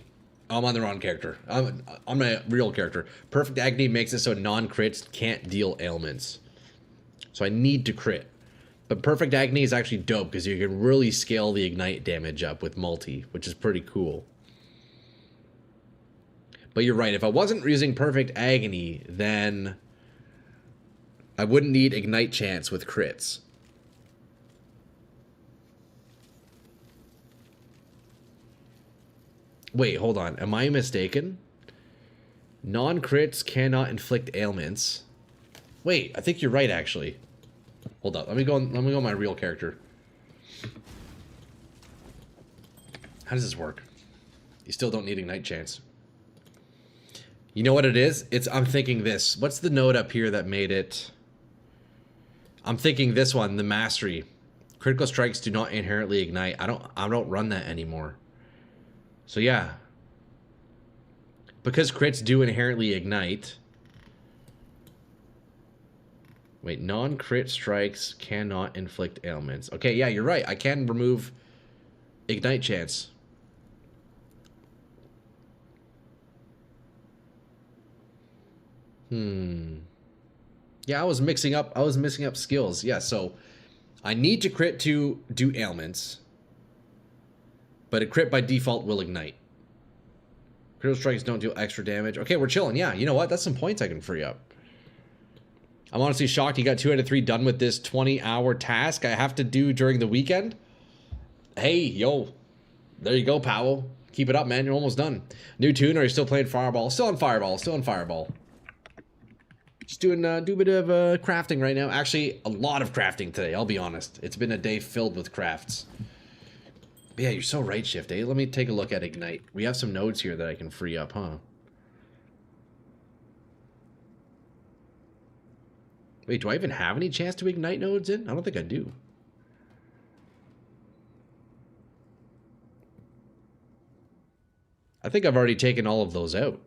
I'm on the wrong character. I'm on my real character. Perfect Agony makes it so non-crits can't deal ailments. So I need to crit. But Perfect Agony is actually dope because you can really scale the ignite damage up with multi, which is pretty cool. But you're right, if I wasn't using Perfect Agony, then I wouldn't need ignite chance with crits. Wait, hold on. Am I mistaken? Non-crits cannot inflict ailments. Wait, I think you're right, actually. Hold up. Let me go on my real character. How does this work? You still don't need ignite chance. You know what it is? I'm thinking this. What's the node up here that made it? I'm thinking this one, the mastery. Critical strikes do not inherently ignite. I don't run that anymore. So yeah. Because crits do inherently ignite. Wait, non-crit strikes cannot inflict ailments. Okay, yeah, you're right. I can remove ignite chance. Yeah, I was mixing up skills. Yeah, so I need to crit to do ailments. But a crit by default will ignite. Critical strikes don't deal extra damage. Okay, we're chilling. Yeah, you know what? That's some points I can free up. I'm honestly shocked you got 2 out of 3 done with this 20-hour task I have to do during the weekend. Hey, yo. There you go, Powell. Keep it up, man. You're almost done. New tune, or are you still playing Fireball? Still on Fireball. Still on Fireball. Just doing do a bit of crafting right now. Actually, a lot of crafting today, I'll be honest. It's been a day filled with crafts. But yeah, you're so right, Shift, eh? Let me take a look at Ignite. We have some nodes here that I can free up, huh? Wait, do I even have any chance to ignite nodes in? I don't think I do. I think I've already taken all of those out.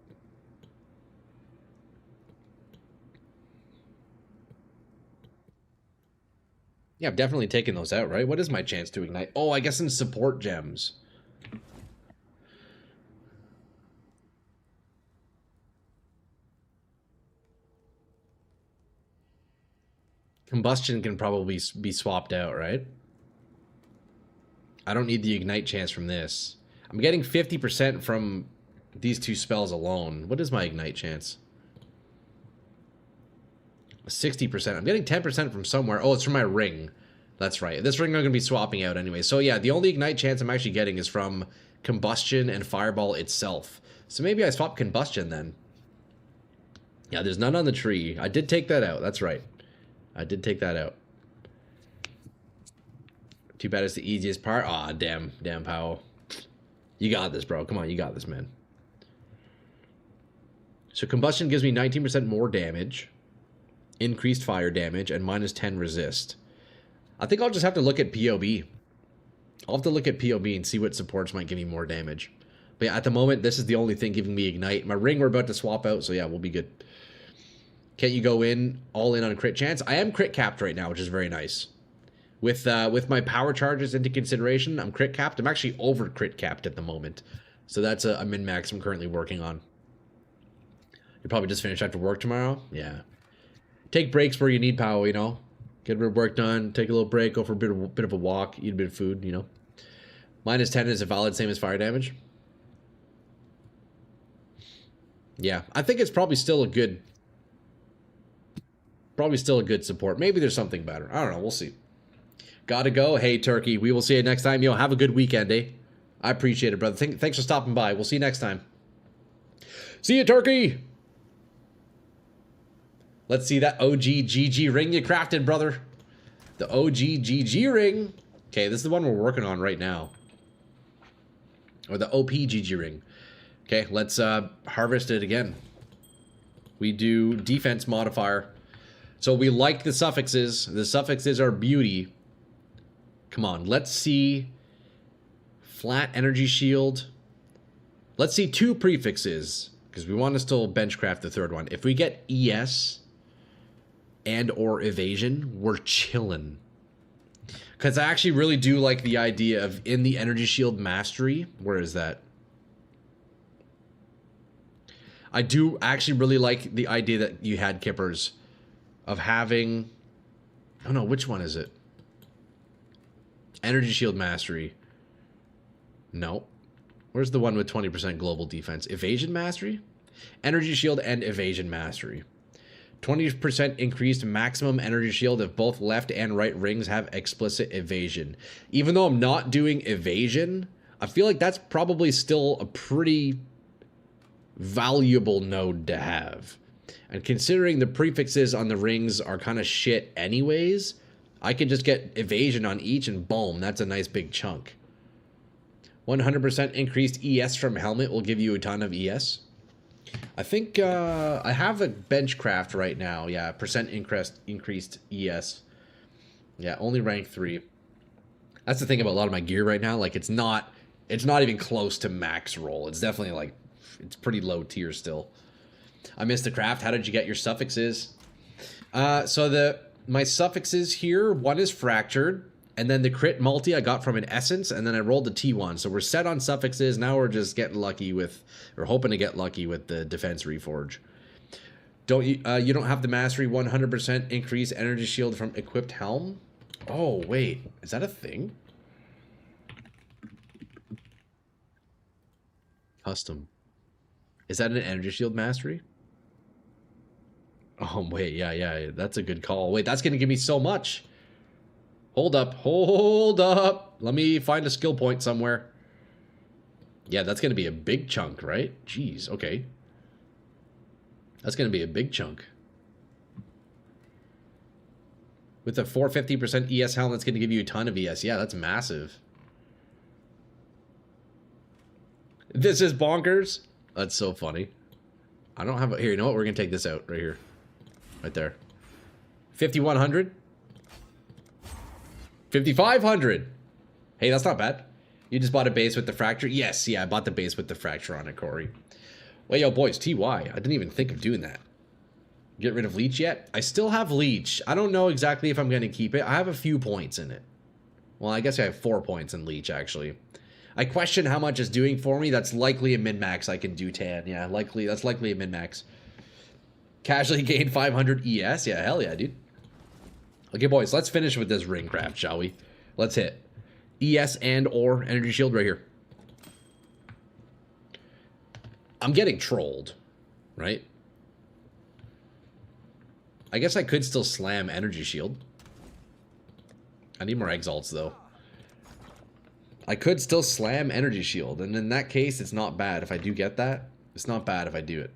Yeah, I've definitely taken those out, right? What is my chance to ignite? Oh, I guess in support gems. Combustion can probably be swapped out, right? I don't need the ignite chance from this. I'm getting 50% from these two spells alone. What is my ignite chance? 60%. I'm getting 10% from somewhere. Oh, it's from my ring. That's right. This ring I'm going to be swapping out anyway. So yeah, the only ignite chance I'm actually getting is from combustion and fireball itself. So maybe I swap combustion then. Yeah, there's none on the tree. I did take that out. That's right. I did take that out. Too bad it's the easiest part. Aw, damn, Powell. You got this, bro. Come on, you got this, man. So combustion gives me 19% more damage, increased fire damage, and minus 10 resist. I think I'll just have to look at POB. I'll have to look at POB and see what supports might give me more damage. But yeah, at the moment, this is the only thing giving me ignite. My ring we're about to swap out, so yeah, we'll be good. Can't you go in all in on a crit chance? I am crit capped right now, which is very nice. With my power charges into consideration, I'm crit capped. I'm actually over crit capped at the moment. So that's a min-max I'm currently working on. You'll probably just finish after work tomorrow? Yeah. Take breaks where you need power, you know? Get a bit of work done, take a little break, go for a bit of a walk, eat a bit of food, you know? Minus 10 is a valid, same as fire damage. Yeah, I think it's probably still a good... Probably still a good support. Maybe there's something better. I don't know, we'll see. Gotta go. Hey, Turkey. We will see you next time. Yo, have a good weekend, eh? I appreciate it, brother. Thanks for stopping by. We'll see you next time. See you, Turkey! Let's see that OG GG ring you crafted, brother. The OG GG ring. Okay, this is the one we're working on right now. Or the OP GG ring. Okay, let's harvest it again. We do defense modifier. So we like the suffixes. The suffixes are beauty. Come on, let's see. Flat energy shield. Let's see 2 prefixes, because we want to still benchcraft the third one. If we get ES and or evasion, we're chilling. Because I actually really do like the idea of in the energy shield mastery. Where is that? I do actually really like the idea that you had, Kippers, of having... Oh no, which one is it? Energy shield mastery. No. Where's the one with 20% global defense? Evasion mastery? Energy shield and evasion mastery. 20% increased maximum energy shield if both left and right rings have explicit evasion. Even though I'm not doing evasion, I feel like that's probably still a pretty valuable node to have. And considering the prefixes on the rings are kind of shit anyways, I can just get evasion on each and boom, that's a nice big chunk. 100% increased ES from helmet will give you a ton of ES. I think I have a benchcraft right now. Yeah, percent increased ES. Yeah, only rank 3. That's the thing about a lot of my gear right now. Like it's not even close to max roll. It's definitely like it's pretty low tier still. I missed the craft. How did you get your suffixes? So my suffixes here, one is fractured, and then the crit multi I got from an essence, and then I rolled the T1. So we're set on suffixes. Now we're just getting lucky with, or hoping to get lucky with the defense reforge. You don't have the mastery 100% increase energy shield from equipped helm? Oh wait, is that a thing? Custom. Is that an energy shield mastery? Oh wait, yeah, that's a good call. Wait, that's gonna give me so much. Hold up. Let me find a skill point somewhere. Yeah, that's gonna be a big chunk, right? Jeez, okay. That's gonna be a big chunk. With a 450% ES helm, that's gonna give you a ton of ES. Yeah, that's massive. This is bonkers. That's so funny. I don't have a... Here, you know what? We're gonna take this out right here. Right there. 5,100. 5,500. Hey, that's not bad. You just bought a base with the fracture? Yes, yeah, I bought the base with the fracture on it, Corey. Well, yo, boys, TY. I didn't even think of doing that. Get rid of Leech yet? I still have Leech. I don't know exactly if I'm going to keep it. I have a few points in it. Well, I guess I have 4 points in Leech, actually. I question how much it's doing for me. That's likely a min-max I can do tan. Yeah, likely. That's likely a min-max. Casually gain 500 ES? Yeah, hell yeah, dude. Okay, boys, let's finish with this ring craft, shall we? Let's hit. ES and or energy shield right here. I'm getting trolled, right? I guess I could still slam energy shield. I need more exalts, though. I could still slam energy shield, and in that case, it's not bad if I do get that. It's not bad if I do it.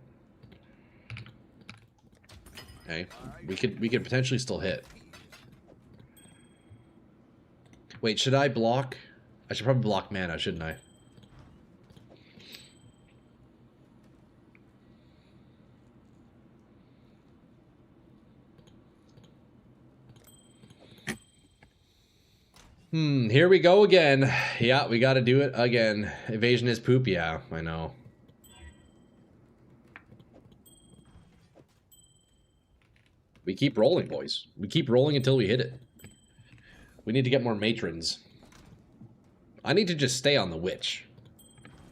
Okay, we could potentially still hit. Wait, should I block? I should probably block mana, shouldn't I? Here we go again. Yeah, we gotta do it again. Evasion is poop, yeah, I know. We keep rolling, boys. We keep rolling until we hit it. We need to get more matrons. I need to just stay on the witch.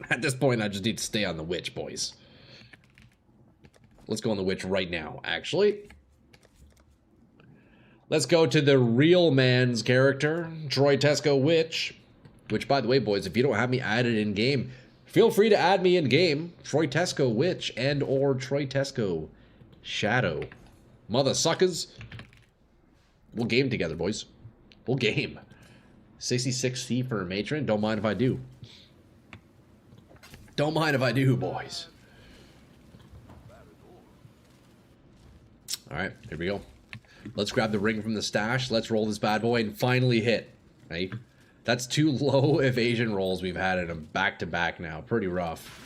At this point, I just need to stay on the witch, boys. Let's go on the witch right now, actually. Let's go to the real man's character, Troy Tesco Witch. Which, by the way, boys, if you don't have me added in-game, feel free to add me in-game. Troy Tesco Witch and or Troy Tesco Shadow. Mother suckers. We'll game together, boys. We'll game. 66C for a matron. Don't mind if I do. Don't mind if I do, boys. Alright, here we go. Let's grab the ring from the stash. Let's roll this bad boy and finally hit. Right? That's 2 low evasion rolls we've had in them back-to-back now. Pretty rough.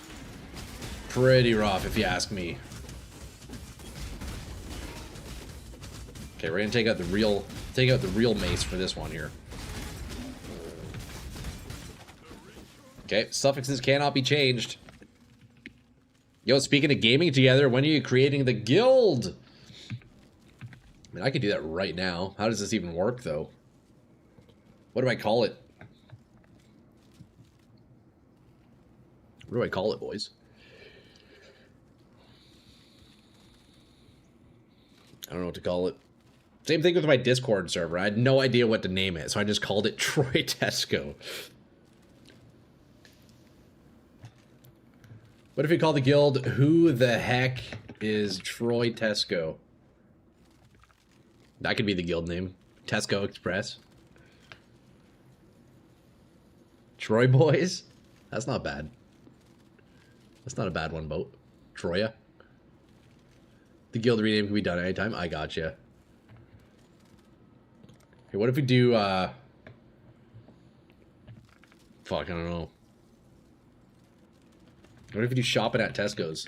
Pretty rough, if you ask me. Okay, we're gonna take out the real mace for this one here. Okay, suffixes cannot be changed. Yo, speaking of gaming together, when are you creating the guild? I mean, I could do that right now. How does this even work, though? What do I call it? What do I call it, boys? I don't know what to call it. Same thing with my Discord server. I had no idea what to name it, so I just called it Troy Tesco. What if we call the guild, Who the Heck is Troy Tesco? That could be the guild name. Tesco Express. Troy Boys? That's not bad. That's not a bad one, Boat. Troya. The guild rename can be done anytime. I gotcha. Okay, what if we do, fuck, I don't know. What if we do shopping at Tesco's?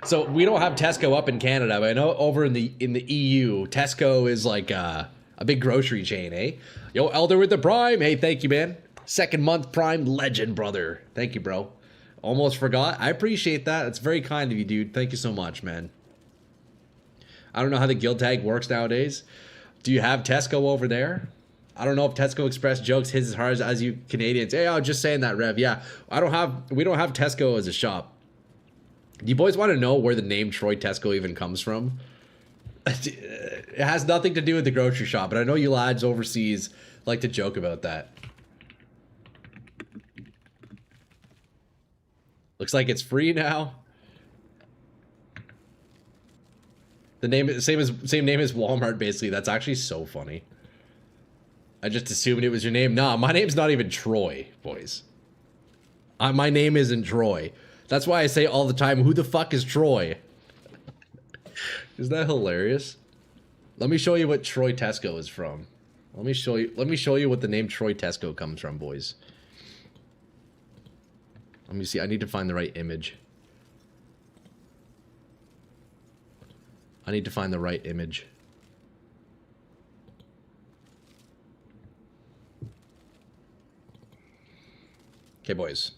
So we don't have Tesco up in Canada, but I know over in the EU, Tesco is like a big grocery chain, eh? Yo, Elder with the Prime. Hey, thank you, man. 2nd month Prime legend, brother. Thank you, bro. Almost forgot. I appreciate that. It's very kind of you, dude. Thank you so much, man. I don't know how the guild tag works nowadays. Do you have Tesco over there? I don't know if Tesco Express jokes hits as hard as you Canadians. Hey, I was just saying that, Rev. Yeah, we don't have Tesco as a shop. Do you boys want to know where the name Troy Tesco even comes from? It has nothing to do with the grocery shop, but I know you lads overseas like to joke about that. Looks like it's free now. The name same name as Walmart, basically. That's actually so funny. I just assumed it was your name. Nah, my name's not even Troy, boys. My name isn't Troy. That's why I say all the time, who the fuck is Troy? Isn't that hilarious? Let me show you what Troy Tesco is from. Let me show you what the name Troy Tesco comes from, boys. Let me see. I need to find the right image. I need to find the right image. Okay, boys.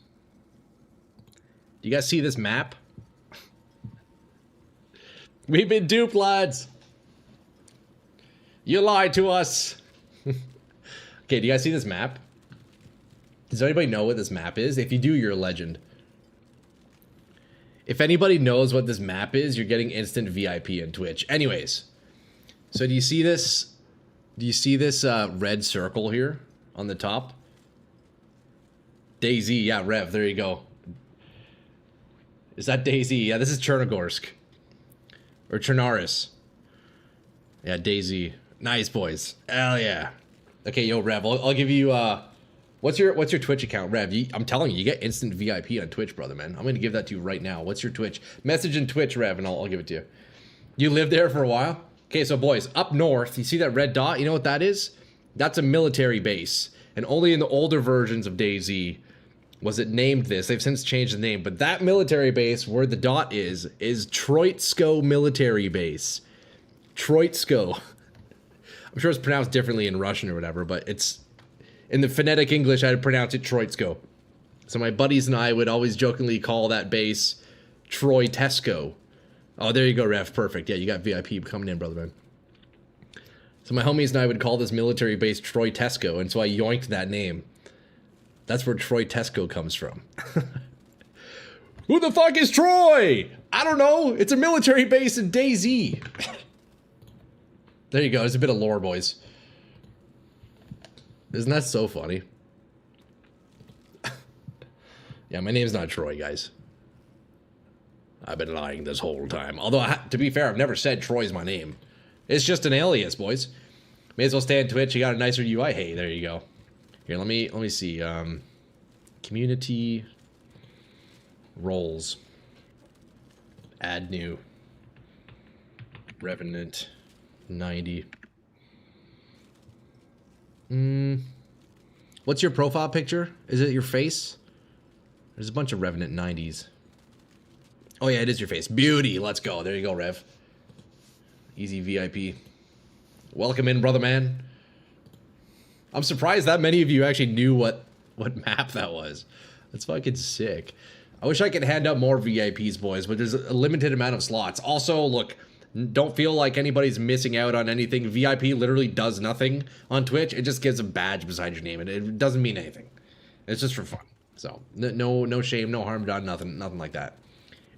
Do you guys see this map? We've been duped, lads. You lied to us. Okay, do you guys see this map? Does anybody know what this map is? If you do, you're a legend. If anybody knows what this map is, you're getting instant VIP in Twitch. Anyways, so do you see this? Do you see this red circle here on the top? Daisy, yeah, Rev, there you go. Is that Daisy? Yeah, this is Chernogorsk. Or Chernaris. Yeah, Daisy. Nice, boys. Hell yeah. Okay, yo, Rev, I'll give you, what's your Twitch account, Rev? I'm telling you, you get instant VIP on Twitch, brother, man. I'm going to give that to you right now. What's your Twitch? Message in Twitch, Rev, and I'll give it to you. You lived there for a while? Okay, so boys, up north, you see that red dot? You know what that is? That's a military base. And only in the older versions of DayZ was it named this. They've since changed the name. But that military base where the dot is Troitsko Military Base. Troitsko. I'm sure it's pronounced differently in Russian or whatever, but it's... in the phonetic English, I'd pronounce it Troitsko. So my buddies and I would always jokingly call that base Troitesco. Oh, there you go, Ref. Perfect. Yeah, you got VIP coming in, brother, man. So my homies and I would call this military base Troitesco, and so I yoinked that name. That's where Troitesco comes from. Who the fuck is Troy? I don't know. It's a military base in DayZ. There you go. There's a bit of lore, boys. Isn't that so funny? Yeah, my name's not Troy, guys. I've been lying this whole time. Although, to be fair, I've never said Troy's my name. It's just an alias, boys. May as well stay on Twitch. You got a nicer UI. Hey, there you go. Here, let me see. Community roles. Add new. Revenant 90. What's your profile picture? Is it your face? There's a bunch of Revenant 90s. Oh yeah, it is your face. Beauty. Let's go. There you go, Rev. Easy VIP. Welcome in, brother man. I'm surprised that many of you actually knew what map that was. That's fucking sick. I wish I could hand out more VIPs, boys, but there's a limited amount of slots. Also, look, don't feel like anybody's missing out on anything. VIP literally does nothing on Twitch. It just gives a badge beside your name, and it doesn't mean anything. It's just for fun. So, no shame, no harm done, nothing like that.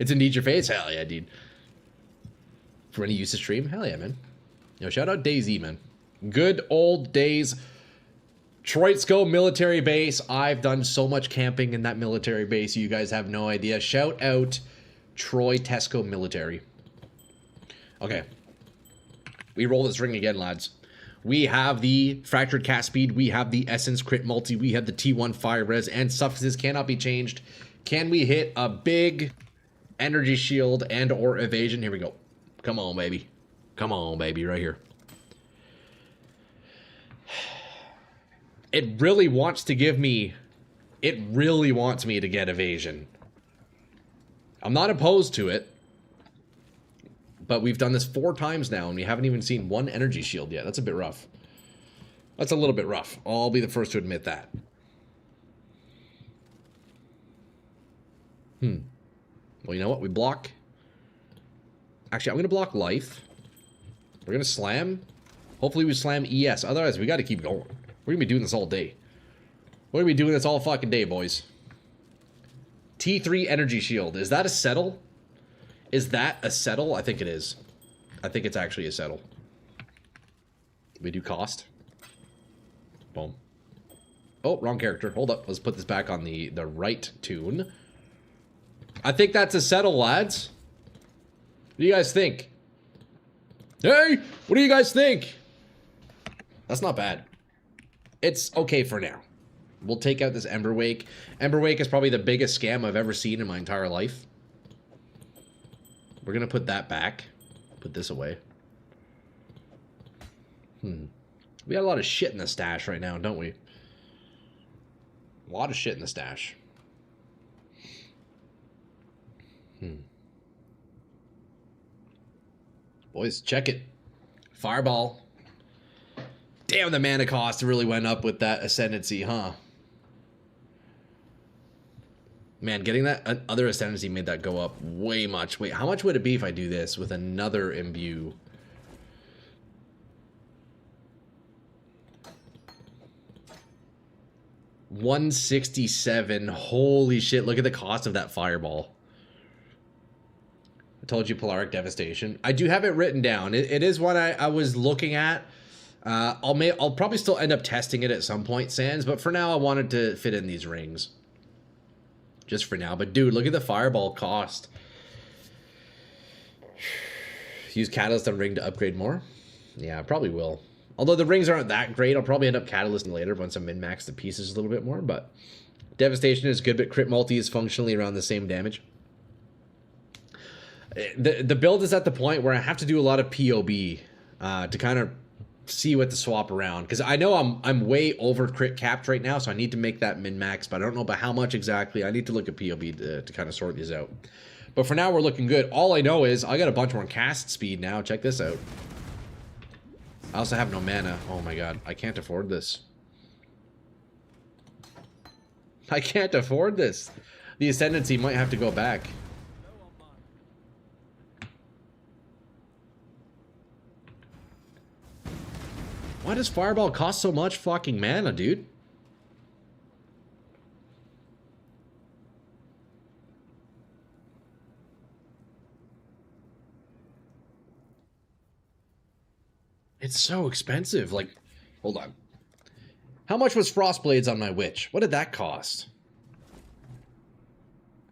It's indeed your face? Hell yeah, dude. For any use to stream? Hell yeah, man. Yo, shout out DayZ, man. Good old days. Troitsko military base. I've done so much camping in that military base. You guys have no idea. Shout out Troitesco military. Okay. We roll this ring again, lads. We have the Fractured Cast Speed. We have the Essence Crit Multi. We have the T1 Fire Res. And suffixes cannot be changed. Can we hit a big energy shield and or evasion? Here we go. Come on, baby. Come on, baby. Right here. It really wants to give me... It really wants me to get evasion. I'm not opposed to it. But we've done this 4 times now, and we haven't even seen one energy shield yet. That's a bit rough. That's a little bit rough. I'll be the first to admit that. Well, you know what? We block... Actually, I'm going to block life. We're going to slam. Hopefully we slam ES. Otherwise, we got to keep going. We're going to be doing this all day. We're going to be doing this all fucking day, boys. T3 energy shield. Is that a settle? Is that a settle? I think it is. I think it's actually a settle. We do cost. Boom. Oh, wrong character. Hold up. Let's put this back on the right tune. I think that's a settle, lads. What do you guys think? Hey, what do you guys think? That's not bad. It's okay for now. We'll take out this Ember Wake. Ember Wake is probably the biggest scam I've ever seen in my entire life. We're going to put that back. Put this away. We got a lot of shit in the stash right now, don't we? A lot of shit in the stash. Boys, check it. Fireball. Damn, the mana cost really went up with that Ascendancy, huh? Man, getting that other ascendancy made that go up way much. Wait, how much would it be if I do this with another imbue? $167. Holy shit, look at the cost of that fireball. I told you Polaric Devastation. I do have it written down. It is one I was looking at. I'll probably still end up testing it at some point, Sans, but for now I wanted to fit in these rings. Just for now. But dude, look at the fireball cost. Use Catalyst on ring to upgrade more? Yeah, I probably will. Although the rings aren't that great, I'll probably end up catalysting later once I min-max the pieces a little bit more. But Devastation is good, but crit multi is functionally around the same damage. The build is at the point where I have to do a lot of POB to kind of see what to swap around, because I know I'm way over crit capped right now, so I need to make that min-max, but I don't know about how much exactly. I need to look at POB to kind of sort these out. But for now, we're looking good. All I know is I got a bunch more cast speed now. Check this out. I also have no mana. Oh my god, I can't afford this. I can't afford this. The Ascendancy might have to go back. Why does Fireball cost so much fucking mana, dude? It's so expensive. Like, hold on. How much was Frostblades on my Witch? What did that cost?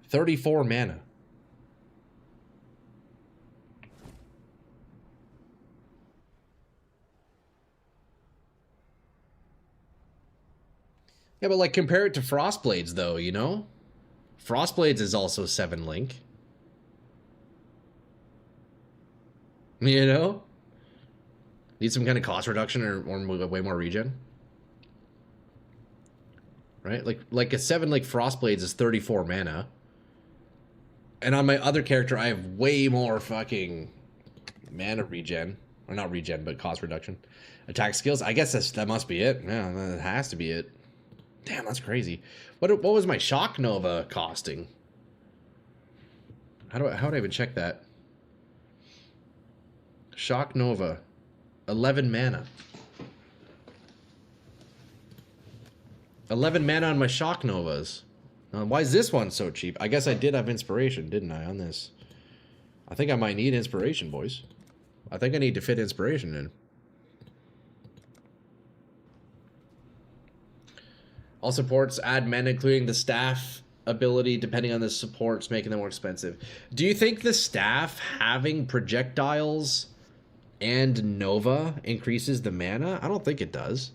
34 mana. Yeah, but like compare it to Frostblades though, you know? Frostblades is also 7 link. You know? Need some kind of cost reduction or way more regen. Right? Like a 7 like Frostblades is 34 mana. And on my other character I have way more fucking mana regen. Or not regen, but cost reduction. Attack skills. I guess that must be it. Yeah, that has to be it. Damn, that's crazy. What was my Shock Nova costing? How would I even check that? Shock Nova. 11 mana. 11 mana on my Shock Novas. Why is this one so cheap? I guess I did have inspiration, didn't I, on this? I think I might need inspiration, boys. I think I need to fit inspiration in. All supports add mana, including the staff ability, depending on the supports, making them more expensive. Do you think the staff having projectiles and Nova increases the mana? I don't think it does.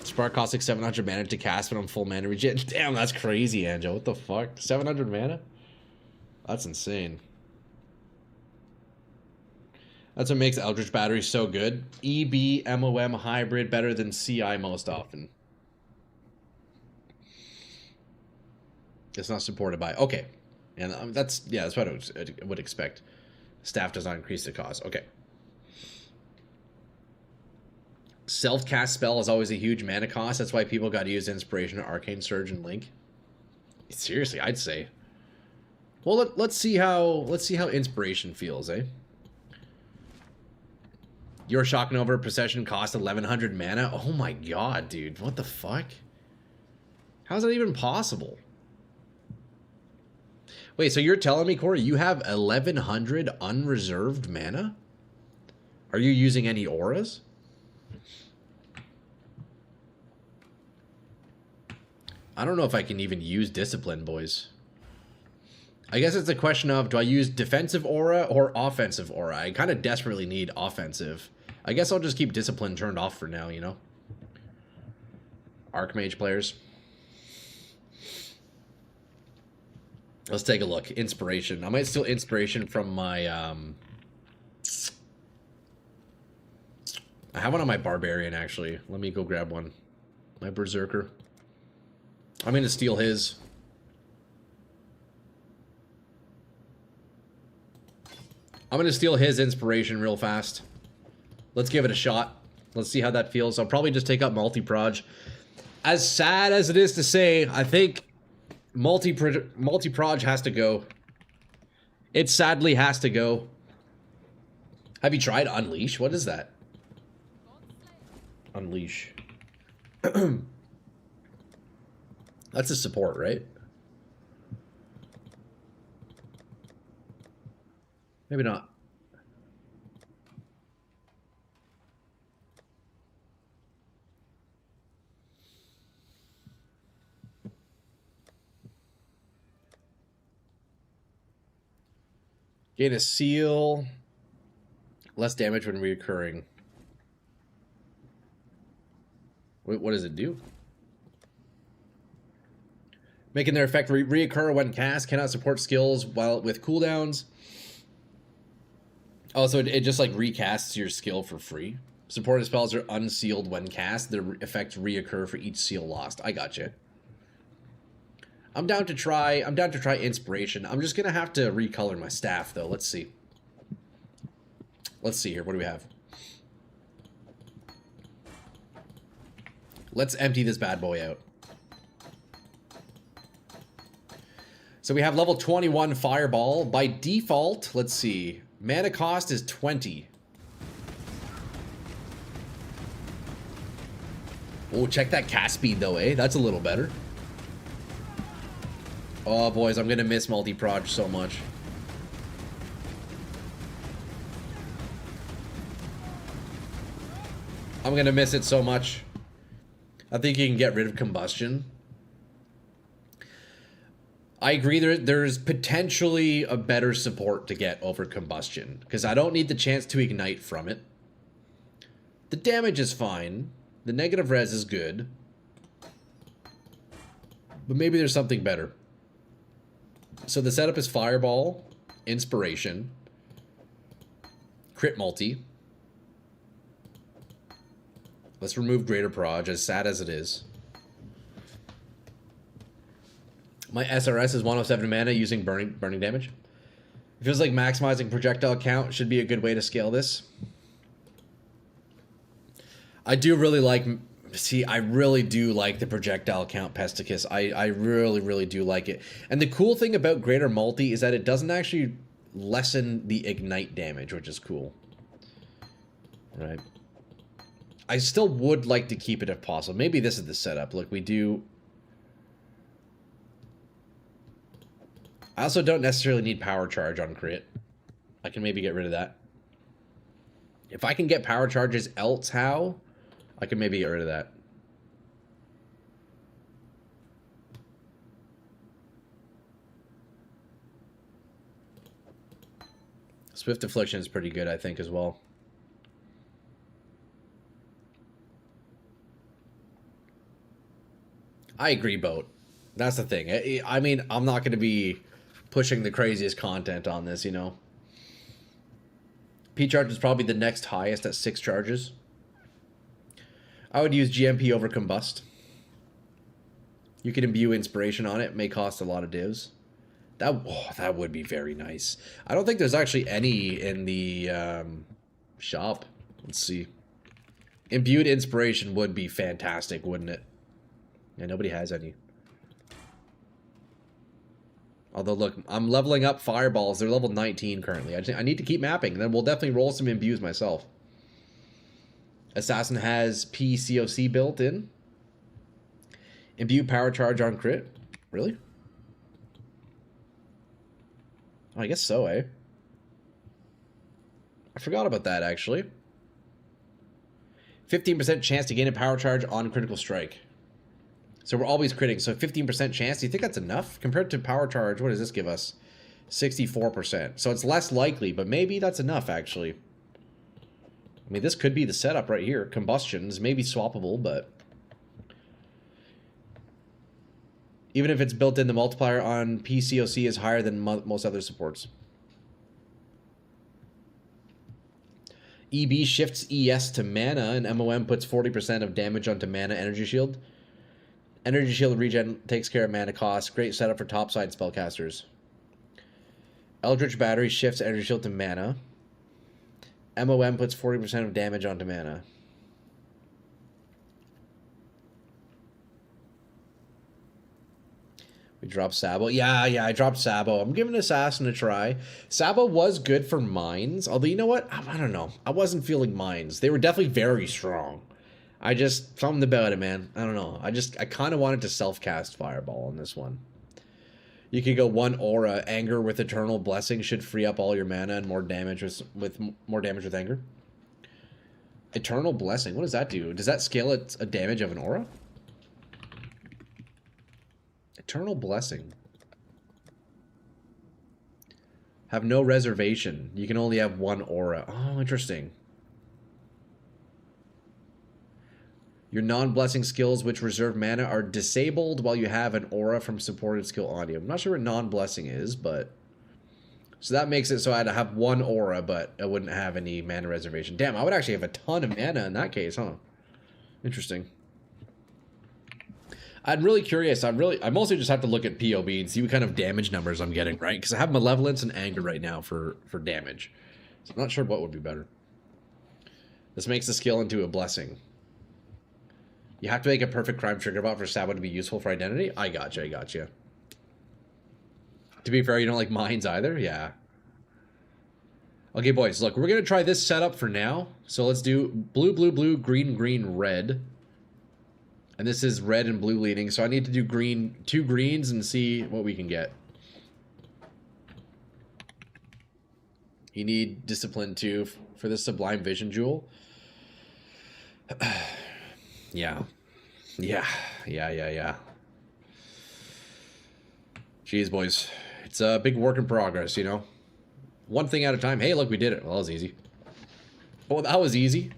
Spark costs like 700 mana to cast when I'm full mana regen. Damn, that's crazy, Angel. What the fuck? 700 mana? That's insane. That's what makes Eldritch Battery so good. EB, MOM, hybrid, better than CI most often. It's not supported by... Okay. And that's what I would expect. Staff does not increase the cost. Okay. Self-cast spell is always a huge mana cost. That's why people got to use Inspiration, Arcane Surge, and Link. Seriously, I'd say. Well, let's see how Inspiration feels, eh? Your Shock Nova Procession cost 1100 mana. Oh my god, dude. What the fuck? How's that even possible? Wait, so you're telling me, Corey, you have 1100 unreserved mana? Are you using any auras? I don't know if I can even use Discipline, boys. I guess it's a question of, do I use defensive aura or offensive aura? I kind of desperately need offensive. I guess I'll just keep Discipline turned off for now, you know? Archmage players. Let's take a look. Inspiration. I might steal Inspiration from my... I have one on my Barbarian, actually. Let me go grab one. My Berserker. I'm going to steal his. I'm going to steal his Inspiration real fast. Let's give it a shot. Let's see how that feels. I'll probably just take up multi-proj. As sad as it is to say, I think multi-proj has to go. It sadly has to go. Have you tried Unleash? What is that? Unleash. That's a support, right? Maybe not. Gain a seal. Less damage when reoccurring. What does it do? Making their effect reoccur when cast. Cannot support skills while with cooldowns. Oh, so it just like recasts your skill for free. Supported spells are unsealed when cast. Their effects reoccur for each seal lost. I gotcha. I'm down to try inspiration. I'm just gonna have to recolor my staff though. Let's see. Let's see here. What do we have? Let's empty this bad boy out. So we have level 21 Fireball. By default, let's see. Mana cost is 20. Oh, check that cast speed though, eh? That's a little better. Oh, boys, I'm gonna miss multi-proj so much. I'm gonna miss it so much. I think you can get rid of combustion. I agree there's potentially a better support to get over combustion, because I don't need the chance to ignite from it. The damage is fine. The negative res is good. But maybe there's something better. So the setup is Fireball, Inspiration, Crit Multi. Let's remove Greater Proj, as sad as it is. My SRS is 107 mana using burning damage. It feels like maximizing projectile count should be a good way to scale this. I do really like... See, I really do like the projectile count Pesticus. I really, really do like it. And the cool thing about Greater Multi is that it doesn't actually lessen the ignite damage, which is cool. Right. I still would like to keep it if possible. Maybe this is the setup. Look, we do... I also don't necessarily need Power Charge on crit. I can maybe get rid of that. If I can get Power Charges else how, I can maybe get rid of that. Swift Affliction is pretty good, I think, as well. I agree, Boat. That's the thing. I mean, I'm not going to be pushing the craziest content on this, you know. P-Charge is probably the next highest at 6 charges. I would use GMP over Combust. You can imbue Inspiration on it. May cost a lot of divs. That would be very nice. I don't think there's actually any in the shop. Let's see. Imbued Inspiration would be fantastic, wouldn't it? Yeah, nobody has any. Although, look, I'm leveling up Fireballs. They're level 19 currently. I need to keep mapping. Then we'll definitely roll some imbues myself. Assassin has PCOC built in. Imbue Power Charge on crit. Really? Oh, I guess so, eh? I forgot about that, actually. 15% chance to gain a Power Charge on critical strike. So we're always critting. So 15% chance. Do you think that's enough? Compared to Power Charge, what does this give us? 64%. So it's less likely, but maybe that's enough, actually. I mean, this could be the setup right here. Combustions, maybe swappable, but... Even if it's built in, the multiplier on PCOC is higher than most other supports. EB shifts ES to mana, and MOM puts 40% of damage onto mana energy shield. Energy shield regen takes care of mana costs. Great setup for topside spellcasters. Eldritch Battery shifts energy shield to mana. MOM puts 40% of damage onto mana. Drop Sabo. Yeah, I dropped Sabo. I'm giving Assassin a try. Sabo was good for mines, although you know what? I don't know. I wasn't feeling mines. They were definitely very strong. I just, something about it, man. I don't know. I kind of wanted to self-cast Fireball on this one. You could go one aura. Anger with Eternal Blessing should free up all your mana and more damage with more damage with anger. Eternal Blessing. What does that do? Does that scale a damage of an aura? Eternal Blessing. Have no reservation. You can only have one aura. Oh, interesting. Your non-blessing skills which reserve mana are disabled while you have an aura from supported skill on you. I'm not sure what non-blessing is, but... So that makes it so I'd have one aura, but I wouldn't have any mana reservation. Damn, I would actually have a ton of mana in that case, huh? Interesting. I'm really curious. I mostly just have to look at POB and see what kind of damage numbers I'm getting, right? Because I have Malevolence and Anger right now for damage. So I'm not sure what would be better. This makes the skill into a blessing. You have to make a perfect crime trigger bot for Sabo to be useful for identity? I gotcha. To be fair, you don't like mines either? Yeah. Okay, boys, look, we're going to try this setup for now. So let's do blue, blue, blue, green, green, red. And this is red and blue leading, so I need to do green, 2 greens and see what we can get. You need Discipline 2 for the Sublime Vision Jewel. Yeah. Jeez, boys. It's a big work in progress, you know? One thing at a time. Hey, look, we did it. Well, that was easy. Oh, that was easy.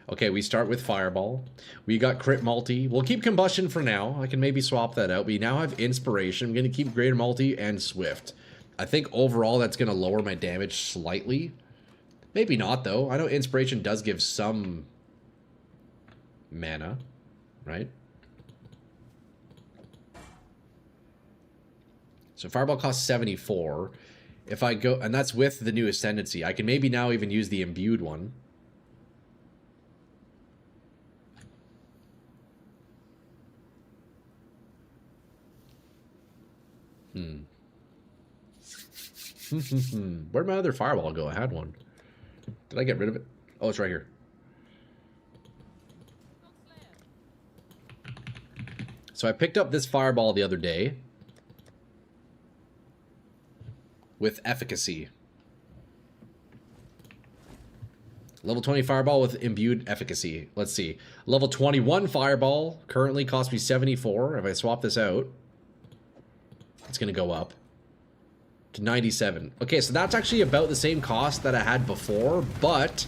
Okay, we start with Fireball. We got Crit Multi. We'll keep Combustion for now. I can maybe swap that out. We now have Inspiration. I'm going to keep Greater Multi and Swift. I think overall that's going to lower my damage slightly. Maybe not, though. I know Inspiration does give some mana, right? So Fireball costs 74. If I go... And that's with the new Ascendancy. I can maybe now even use the Imbued one. Where'd my other Fireball go? I had one. Did I get rid of it? Oh, it's right here. So I picked up this Fireball the other day with Efficacy. Level 20 Fireball with Imbued Efficacy. Let's see. Level 21 Fireball currently costs me 74. If I swap this out, it's going to go up to 97. Okay, so that's actually about the same cost that I had before, but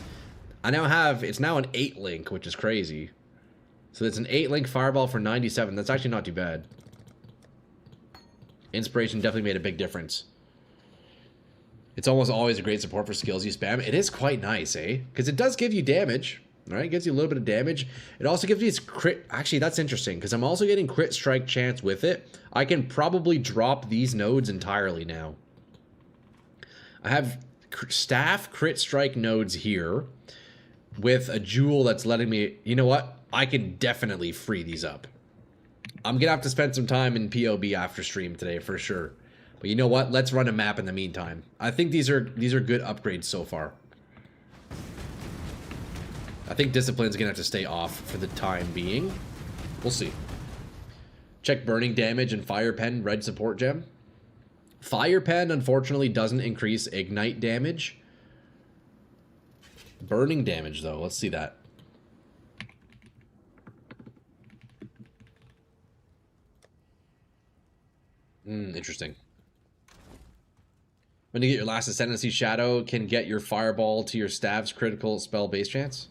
I now have, it's now an 8-link, which is crazy. So it's an 8-link Fireball for 97. That's actually not too bad. Inspiration definitely made a big difference. It's almost always a great support for skills you spam. It is quite nice, eh? Because it does give you damage, right? It gives you a little bit of damage. It also gives you its crit. Actually, that's interesting, because I'm also getting crit strike chance with it. I can probably drop these nodes entirely now. I have staff crit strike nodes here with a jewel that's letting me... You know what? I can definitely free these up. I'm going to have to spend some time in POB after stream today for sure. But you know what? Let's run a map in the meantime. I think these are good upgrades so far. I think Discipline's going to have to stay off for the time being. We'll see. Check burning damage and Fire Pen, red support gem. Fire Pen, unfortunately, doesn't increase ignite damage. Burning damage, though. Let's see that. Interesting. When you get your last Ascendancy, Shadow can get your Fireball to your Staff's critical spell base chance.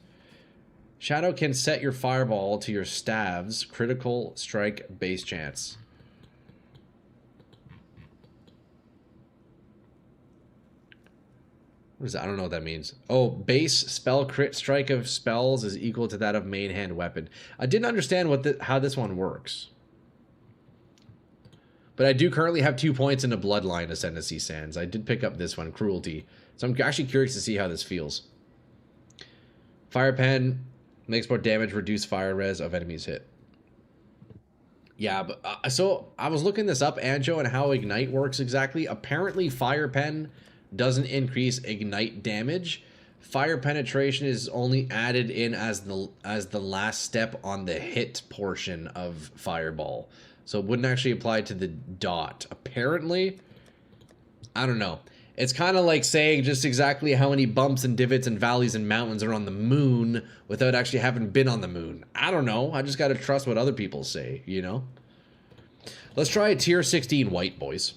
Shadow can set your Fireball to your Staff's critical strike base chance. What is that? I don't know what that means. Oh, base spell crit strike of spells is equal to that of main hand weapon. I didn't understand what how this one works. But I do currently have 2 points in the Bloodline Ascendancy Sands. I did pick up this one, Cruelty. So I'm actually curious to see how this feels. Fire Pen makes more damage, reduce fire res of enemies hit. Yeah, but so I was looking this up, Anjo, and how Ignite works exactly. Apparently, Fire Pen doesn't increase Ignite damage. Fire Penetration is only added in as the last step on the hit portion of Fireball. So it wouldn't actually apply to the dot. Apparently, I don't know. It's kind of like saying just exactly how many bumps and divots and valleys and mountains are on the moon without actually having been on the moon. I don't know. I just got to trust what other people say, you know? Let's try a tier 16 white, boys.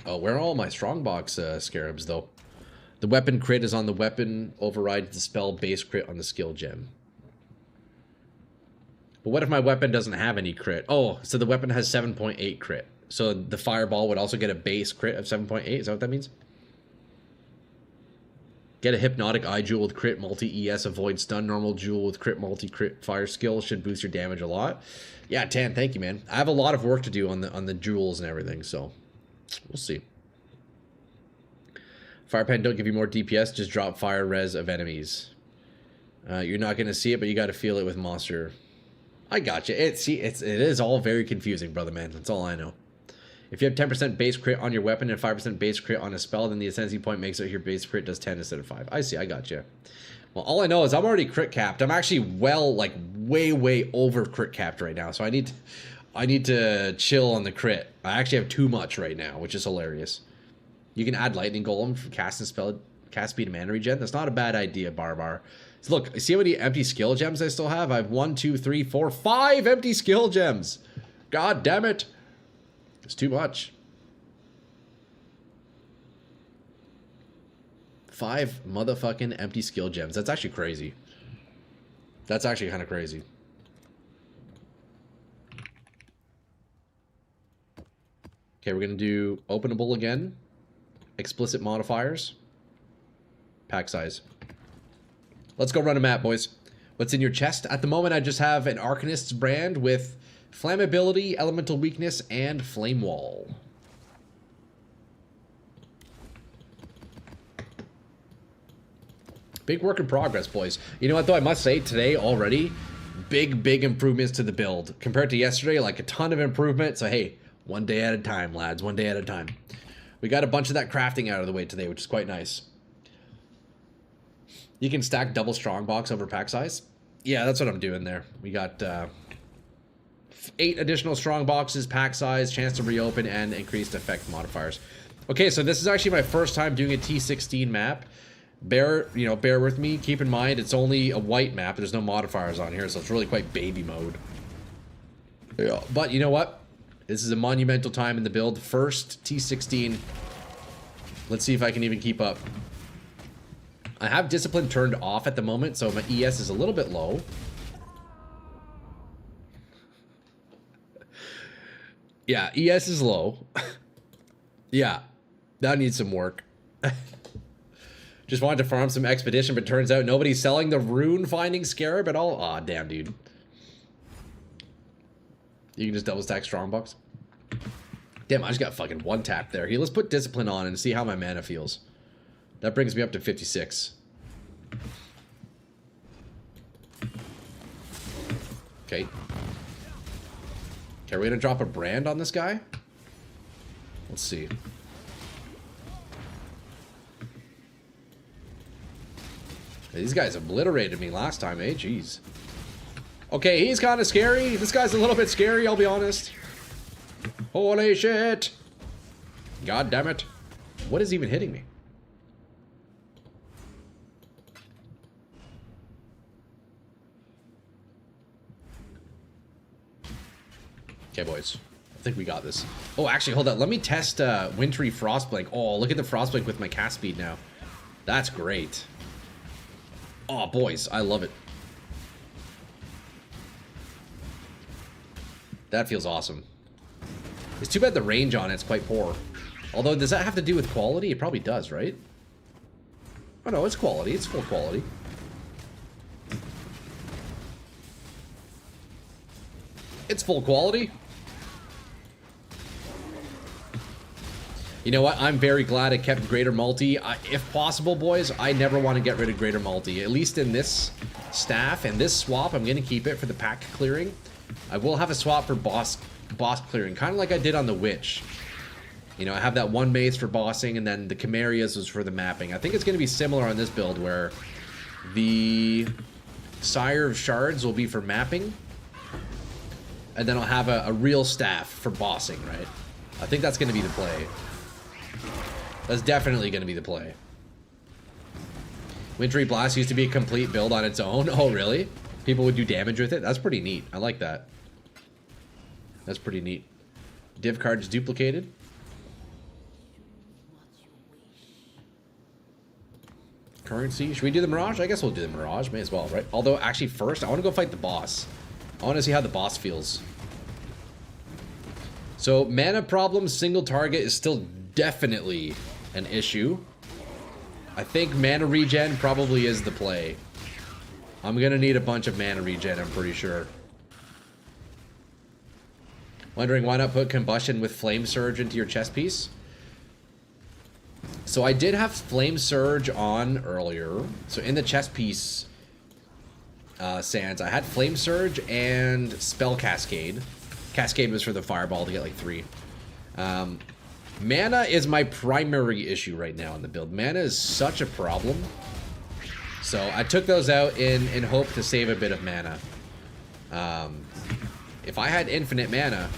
Oh, where are all my strongbox scarabs, though? The weapon crit is on the weapon, overrides the spell base crit on the skill gem. But what if my weapon doesn't have any crit? Oh, so the weapon has 7.8 crit. So the fireball would also get a base crit of 7.8. Is that what that means? Get a hypnotic eye jewel with crit multi-ES, avoid stun, normal jewel with crit multi-crit fire skill. Should boost your damage a lot. Yeah, Tan, thank you, man. I have a lot of work to do on the jewels and everything, so we'll see. Fire pen don't give you more DPS, just drop fire res of enemies. You're not going to see it, but you got to feel it with monster. I got you. It is all very confusing, brother man. That's all I know. If you have 10% base crit on your weapon and 5% base crit on a spell, then the ascendancy point makes it your base crit does 10 instead of 5. I see, I got you. Well, all I know is I'm already crit capped. I'm actually way over crit capped right now. So I need to chill on the crit. I actually have too much right now, which is hilarious. You can add lightning golem for cast and spell, cast speed and mana regen. That's not a bad idea, Barbar. So look, see how many empty skill gems I still have? I have 1, 2, 3, 4, 5 empty skill gems. God damn it. It's too much. 5 motherfucking empty skill gems. That's actually crazy. That's actually kind of crazy. Okay, we're going to do openable again. Explicit modifiers. Pack size. Let's go run a map, boys. What's in your chest? At the moment, I just have an Arcanist's brand with flammability, elemental weakness, and flame wall. Big work in progress, boys. You know what, though? I must say, today already, big improvements to the build. Compared to yesterday, like a ton of improvement. So, hey, one day at a time, lads. One day at a time. We got a bunch of that crafting out of the way today, which is quite nice. You can stack double strongbox over pack size. Yeah, that's what I'm doing there. We got 8 additional strong boxes, pack size, chance to reopen, and increased effect modifiers. Okay, so this is actually my first time doing a T16 map. Bear with me. Keep in mind, it's only a white map. There's no modifiers on here, so it's really quite baby mode. Yeah. But you know what? This is a monumental time in the build. First T16. Let's see if I can even keep up. I have discipline turned off at the moment, so my ES is a little bit low. Yeah, ES is low. Yeah, that needs some work. Just wanted to farm some expedition, but turns out nobody's selling the rune finding scarab at all. Aw, damn, dude. You can just double stack strongbox. Damn, I just got fucking one tap there. Here, let's put discipline on and see how my mana feels. That brings me up to 56. Okay. Okay, we're gonna drop a brand on this guy. Let's see. These guys obliterated me last time, eh? Jeez. Okay, he's kind of scary. This guy's a little bit scary, I'll be honest. Holy shit. God damn it. What is even hitting me? Okay, boys. I think we got this. Oh, actually, hold on. Let me test Wintry Frostblink. Oh, look at the Frostblink with my cast speed now. That's great. Oh, boys. I love it. That feels awesome. It's too bad the range on it's quite poor. Although, does that have to do with quality? It probably does, right? Oh, no, it's quality. It's full quality. It's full quality. You know what? I'm very glad I kept Greater Multi. If possible, boys, I never want to get rid of Greater Multi. At least in this staff, and this swap, I'm going to keep it for the pack clearing. I will have a swap for boss clearing, kind of like I did on the Witch. You know, I have that one mace for bossing, and then the Chimerias was for the mapping. I think it's going to be similar on this build, where the Sire of Shards will be for mapping, and then I'll have a real staff for bossing, right? I think that's going to be the play. That's definitely going to be the play. Wintry Blast used to be a complete build on its own. Oh, really? People would do damage with it? That's pretty neat. I like that. That's pretty neat. Div cards duplicated. Currency. Should we do the Mirage? I guess we'll do the Mirage. May as well, right? Although, actually, first, I want to go fight the boss. I want to see how the boss feels. So, mana problem, single target is still definitely an issue. I think mana regen probably is the play. I'm going to need a bunch of mana regen, I'm pretty sure. Wondering why not put Combustion with Flame Surge into your chest piece? So I did have Flame Surge on earlier. So in the chest piece sands, I had Flame Surge and Spell Cascade. Cascade was for the Fireball to get like 3. Mana is my primary issue right now in the build. Mana is such a problem. So I took those out in hope to save a bit of mana. If I had infinite mana,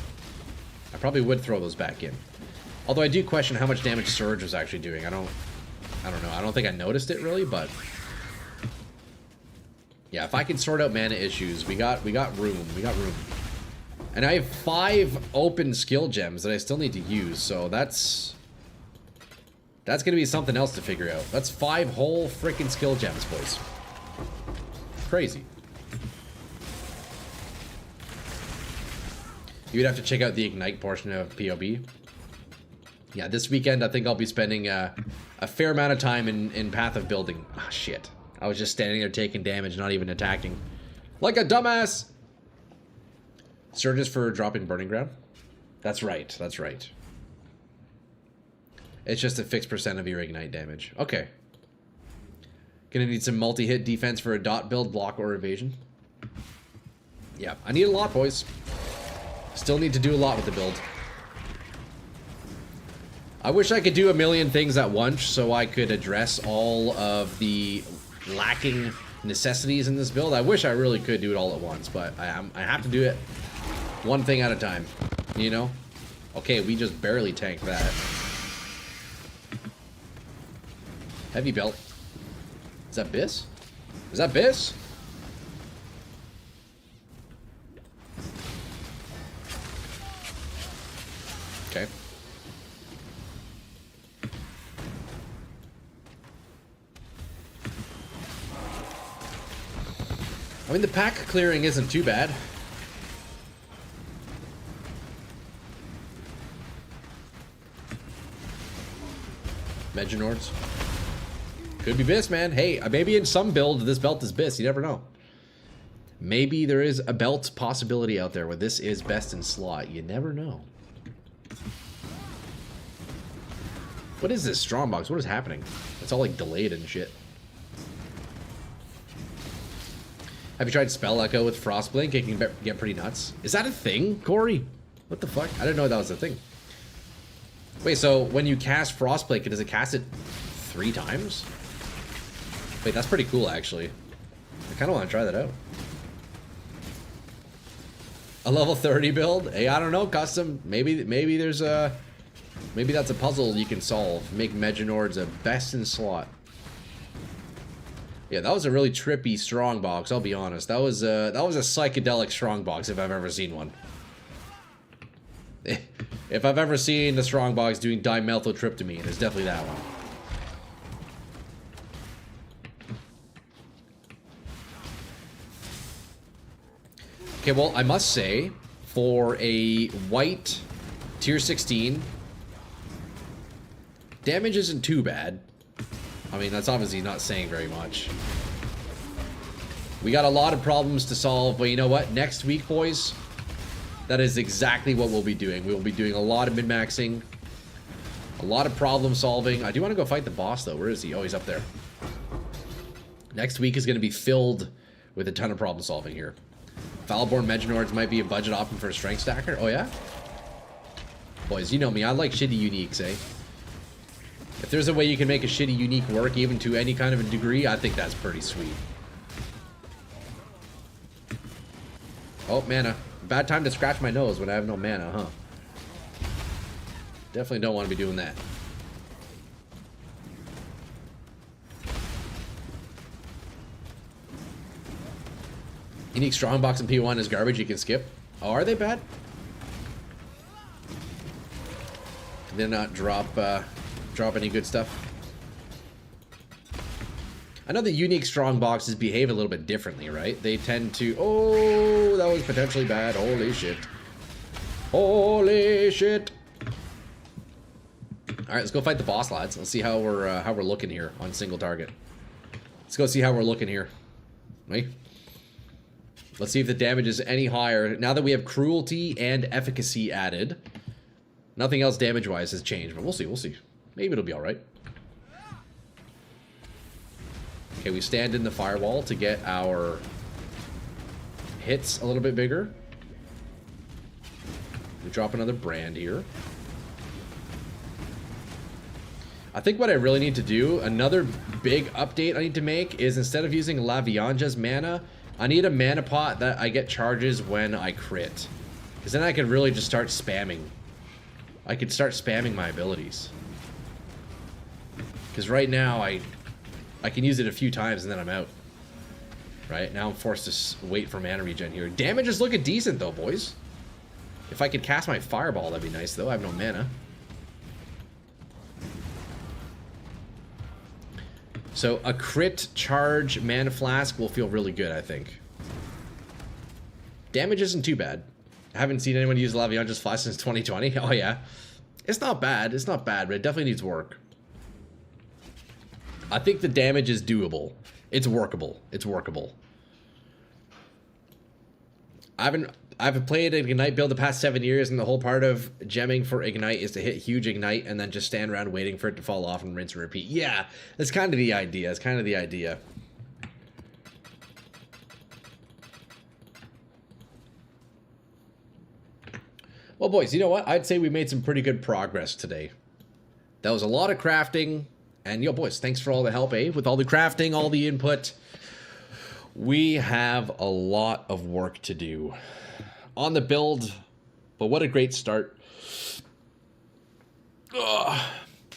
I probably would throw those back in. Although I do question how much damage Surge was actually doing. I don't know. I don't think I noticed it really, but yeah, if I can sort out mana issues, we got room. We got room. And I have 5 open skill gems that I still need to use, so that's gonna be something else to figure out. That's 5 whole freaking skill gems, boys. Crazy. You would have to check out the Ignite portion of POB. Yeah, this weekend I think I'll be spending a fair amount of time in Path of Building. Ah, shit. I was just standing there taking damage, not even attacking. Like a dumbass! Surges for dropping Burning Ground? That's right, that's right. It's just a fixed % of your Ignite damage. Okay. Gonna need some multi-hit defense for a dot build, block, or evasion. Yeah, I need a lot, boys. Still need to do a lot with the build. I wish I could do a million things at once so I could address all of the lacking necessities in this build. I wish I really could do it all at once, but I have to do it one thing at a time, you know? Okay, we just barely tanked that. Heavy belt. Is that Biss? Is that Biss? Okay. I mean, the pack clearing isn't too bad. Meginords. Could be Biss, man. Hey, maybe in some build, this belt is Biss. You never know. Maybe there is a belt possibility out there where this is best in slot. You never know. What is this strongbox? What is happening? It's all like delayed and shit. Have you tried Spell Echo with Frostblink? It can get pretty nuts. Is that a thing, Corey? What the fuck? I didn't know that was a thing. Wait, so when you cast Frostblink, does it cast it 3 times? Wait, that's pretty cool, actually. I kind of want to try that out. A level 30 build? Hey, I don't know, custom. Maybe there's a... Maybe that's a puzzle you can solve. Make Meginords a best in slot. Yeah, that was a really trippy strongbox, I'll be honest. That was a psychedelic strongbox if I've ever seen one. If I've ever seen the strongbox doing dimethyltryptamine, it's definitely that one. Okay, well, I must say, for a white tier 16, damage isn't too bad. I mean, that's obviously not saying very much. We got a lot of problems to solve, but you know what? Next week, boys, that is exactly what we'll be doing. We'll be doing a lot of min-maxing, a lot of problem solving. I do want to go fight the boss, though. Where is he? Oh, he's up there. Next week is going to be filled with a ton of problem solving here. Foulborn Meginords might be a budget option for a strength stacker. Oh yeah? Boys, you know me, I like shitty uniques, eh? If there's a way you can make a shitty unique work even to any kind of a degree, I think that's pretty sweet. Oh, mana. Bad time to scratch my nose when I have no mana, huh? Definitely don't want to be doing that. Unique Strongbox in P1 is garbage you can skip. Oh, are they bad? Did they not drop any good stuff? I know the unique strong boxes behave a little bit differently, right? They tend to... Oh, that was potentially bad. Holy shit. Holy shit. All right, let's go fight the boss, lads. Let's see how we're looking here on single target. Let's go see how we're looking here. Right? Let's see if the damage is any higher. Now that we have cruelty and efficacy added, nothing else damage-wise has changed, but we'll see, we'll see. Maybe it'll be all right. Okay, we stand in the firewall to get our hits a little bit bigger. We drop another brand here. I think what I really need to do, another big update I need to make, is instead of using La Vianja's mana, I need a mana pot that I get charges when I crit. Because then I can really just start spamming. I could start spamming my abilities. Because right now, I can use it a few times and then I'm out. Right? Now I'm forced to wait for mana regen here. Damage is looking decent though, boys. If I could cast my fireball, that'd be nice though. I have no mana. So a crit charge mana flask will feel really good, I think. Damage isn't too bad. I haven't seen anyone use La Vianja's flask since 2020. Oh yeah. It's not bad. It's not bad, but it definitely needs work. I think the damage is doable. It's workable. It's workable. I've played an Ignite build the past 7 years, and the whole part of gemming for Ignite is to hit huge Ignite and then just stand around waiting for it to fall off and rinse and repeat. Yeah, that's kind of the idea. It's kind of the idea. Well, boys, you know what? I'd say we made some pretty good progress today. That was a lot of crafting. And, yo, boys, thanks for all the help, eh? With all the crafting, all the input. We have a lot of work to do on the build, but what a great start. Ugh.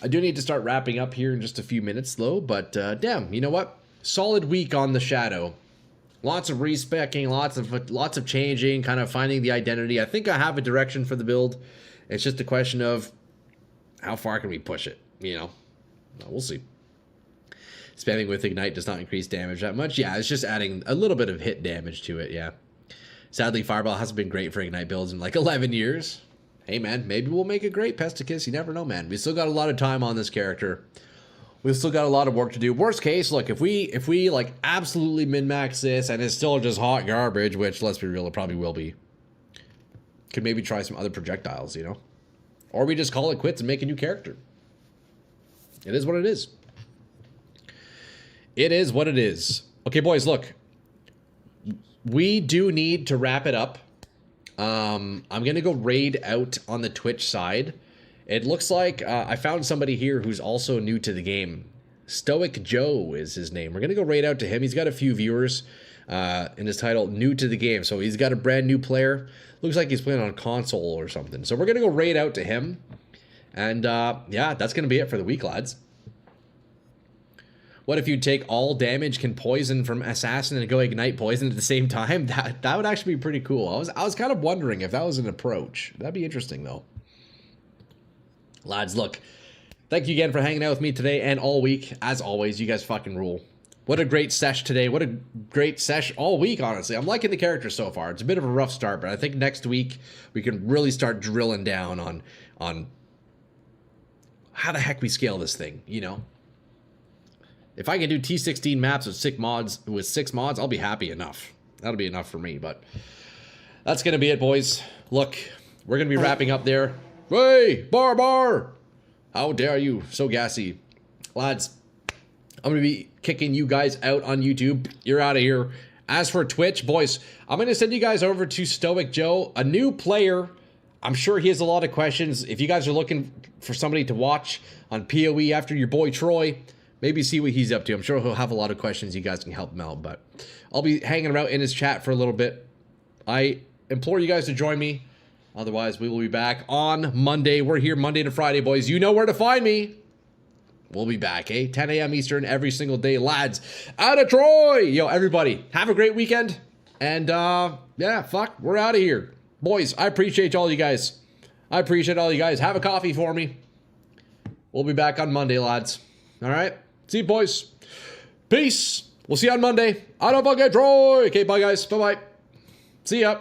I do need to start wrapping up here in just a few minutes, though, but damn, you know what? Solid week on the Shadow. Lots of respecking, lots of changing, kind of finding the identity. I think I have a direction for the build. It's just a question of how far can we push it, you know? We'll see. Spamming with Ignite does not increase damage that much. Yeah, it's just adding a little bit of hit damage to it, yeah. Sadly, Fireball hasn't been great for Ignite builds in like 11 years. Hey, man, maybe we'll make it great, Pesticus. You never know, man. We still got a lot of time on this character. We've still got a lot of work to do. Worst case, look, if we like absolutely min-max this and it's still just hot garbage, which, let's be real, it probably will be. Could maybe try some other projectiles, you know? Or we just call it quits and make a new character. It is what it is. It is what it is. Okay, boys, look. We do need to wrap it up. I'm going to go raid out on the Twitch side. It looks like I found somebody here who's also new to the game. Stoic Joe is his name. We're going to go raid out to him. He's got a few viewers in his title, new to the game. So he's got a brand new player. Looks like he's playing on console or something. So we're going to go raid out to him. And yeah, that's going to be it for the week, lads. What if you take all damage, can poison from Assassin and go Ignite poison at the same time? That would actually be pretty cool. I was kind of wondering if that was an approach. That'd be interesting, though. Lads, look. Thank you again for hanging out with me today and all week. As always, you guys fucking rule. What a great sesh today. What a great sesh all week, honestly. I'm liking the character so far. It's a bit of a rough start, but I think next week we can really start drilling down on how the heck we scale this thing, you know? If I can do T16 maps with 6 mods, I'll be happy enough. That'll be enough for me, but that's going to be it, boys. Look, we're going to be wrapping up there. Hey, Bar! How dare you? So gassy. Lads, I'm going to be kicking you guys out on YouTube. You're out of here. As for Twitch, boys, I'm going to send you guys over to Stoic Joe, a new player. I'm sure he has a lot of questions. If you guys are looking for somebody to watch on PoE after your boy Troy, maybe see what he's up to. I'm sure he'll have a lot of questions. You guys can help him out, but I'll be hanging around in his chat for a little bit. I implore you guys to join me. Otherwise, we will be back on Monday. We're here Monday to Friday, boys. You know where to find me. We'll be back, 10 a.m. Eastern every single day, lads. Out of Troy! Yo, everybody, have a great weekend. And, yeah, fuck, we're out of here. Boys, I appreciate all you guys. I appreciate all you guys. Have a coffee for me. We'll be back on Monday, lads. All right? See you, boys. Peace. We'll see you on Monday. I don't forget Troy. Okay, bye, guys. Bye-bye. See ya.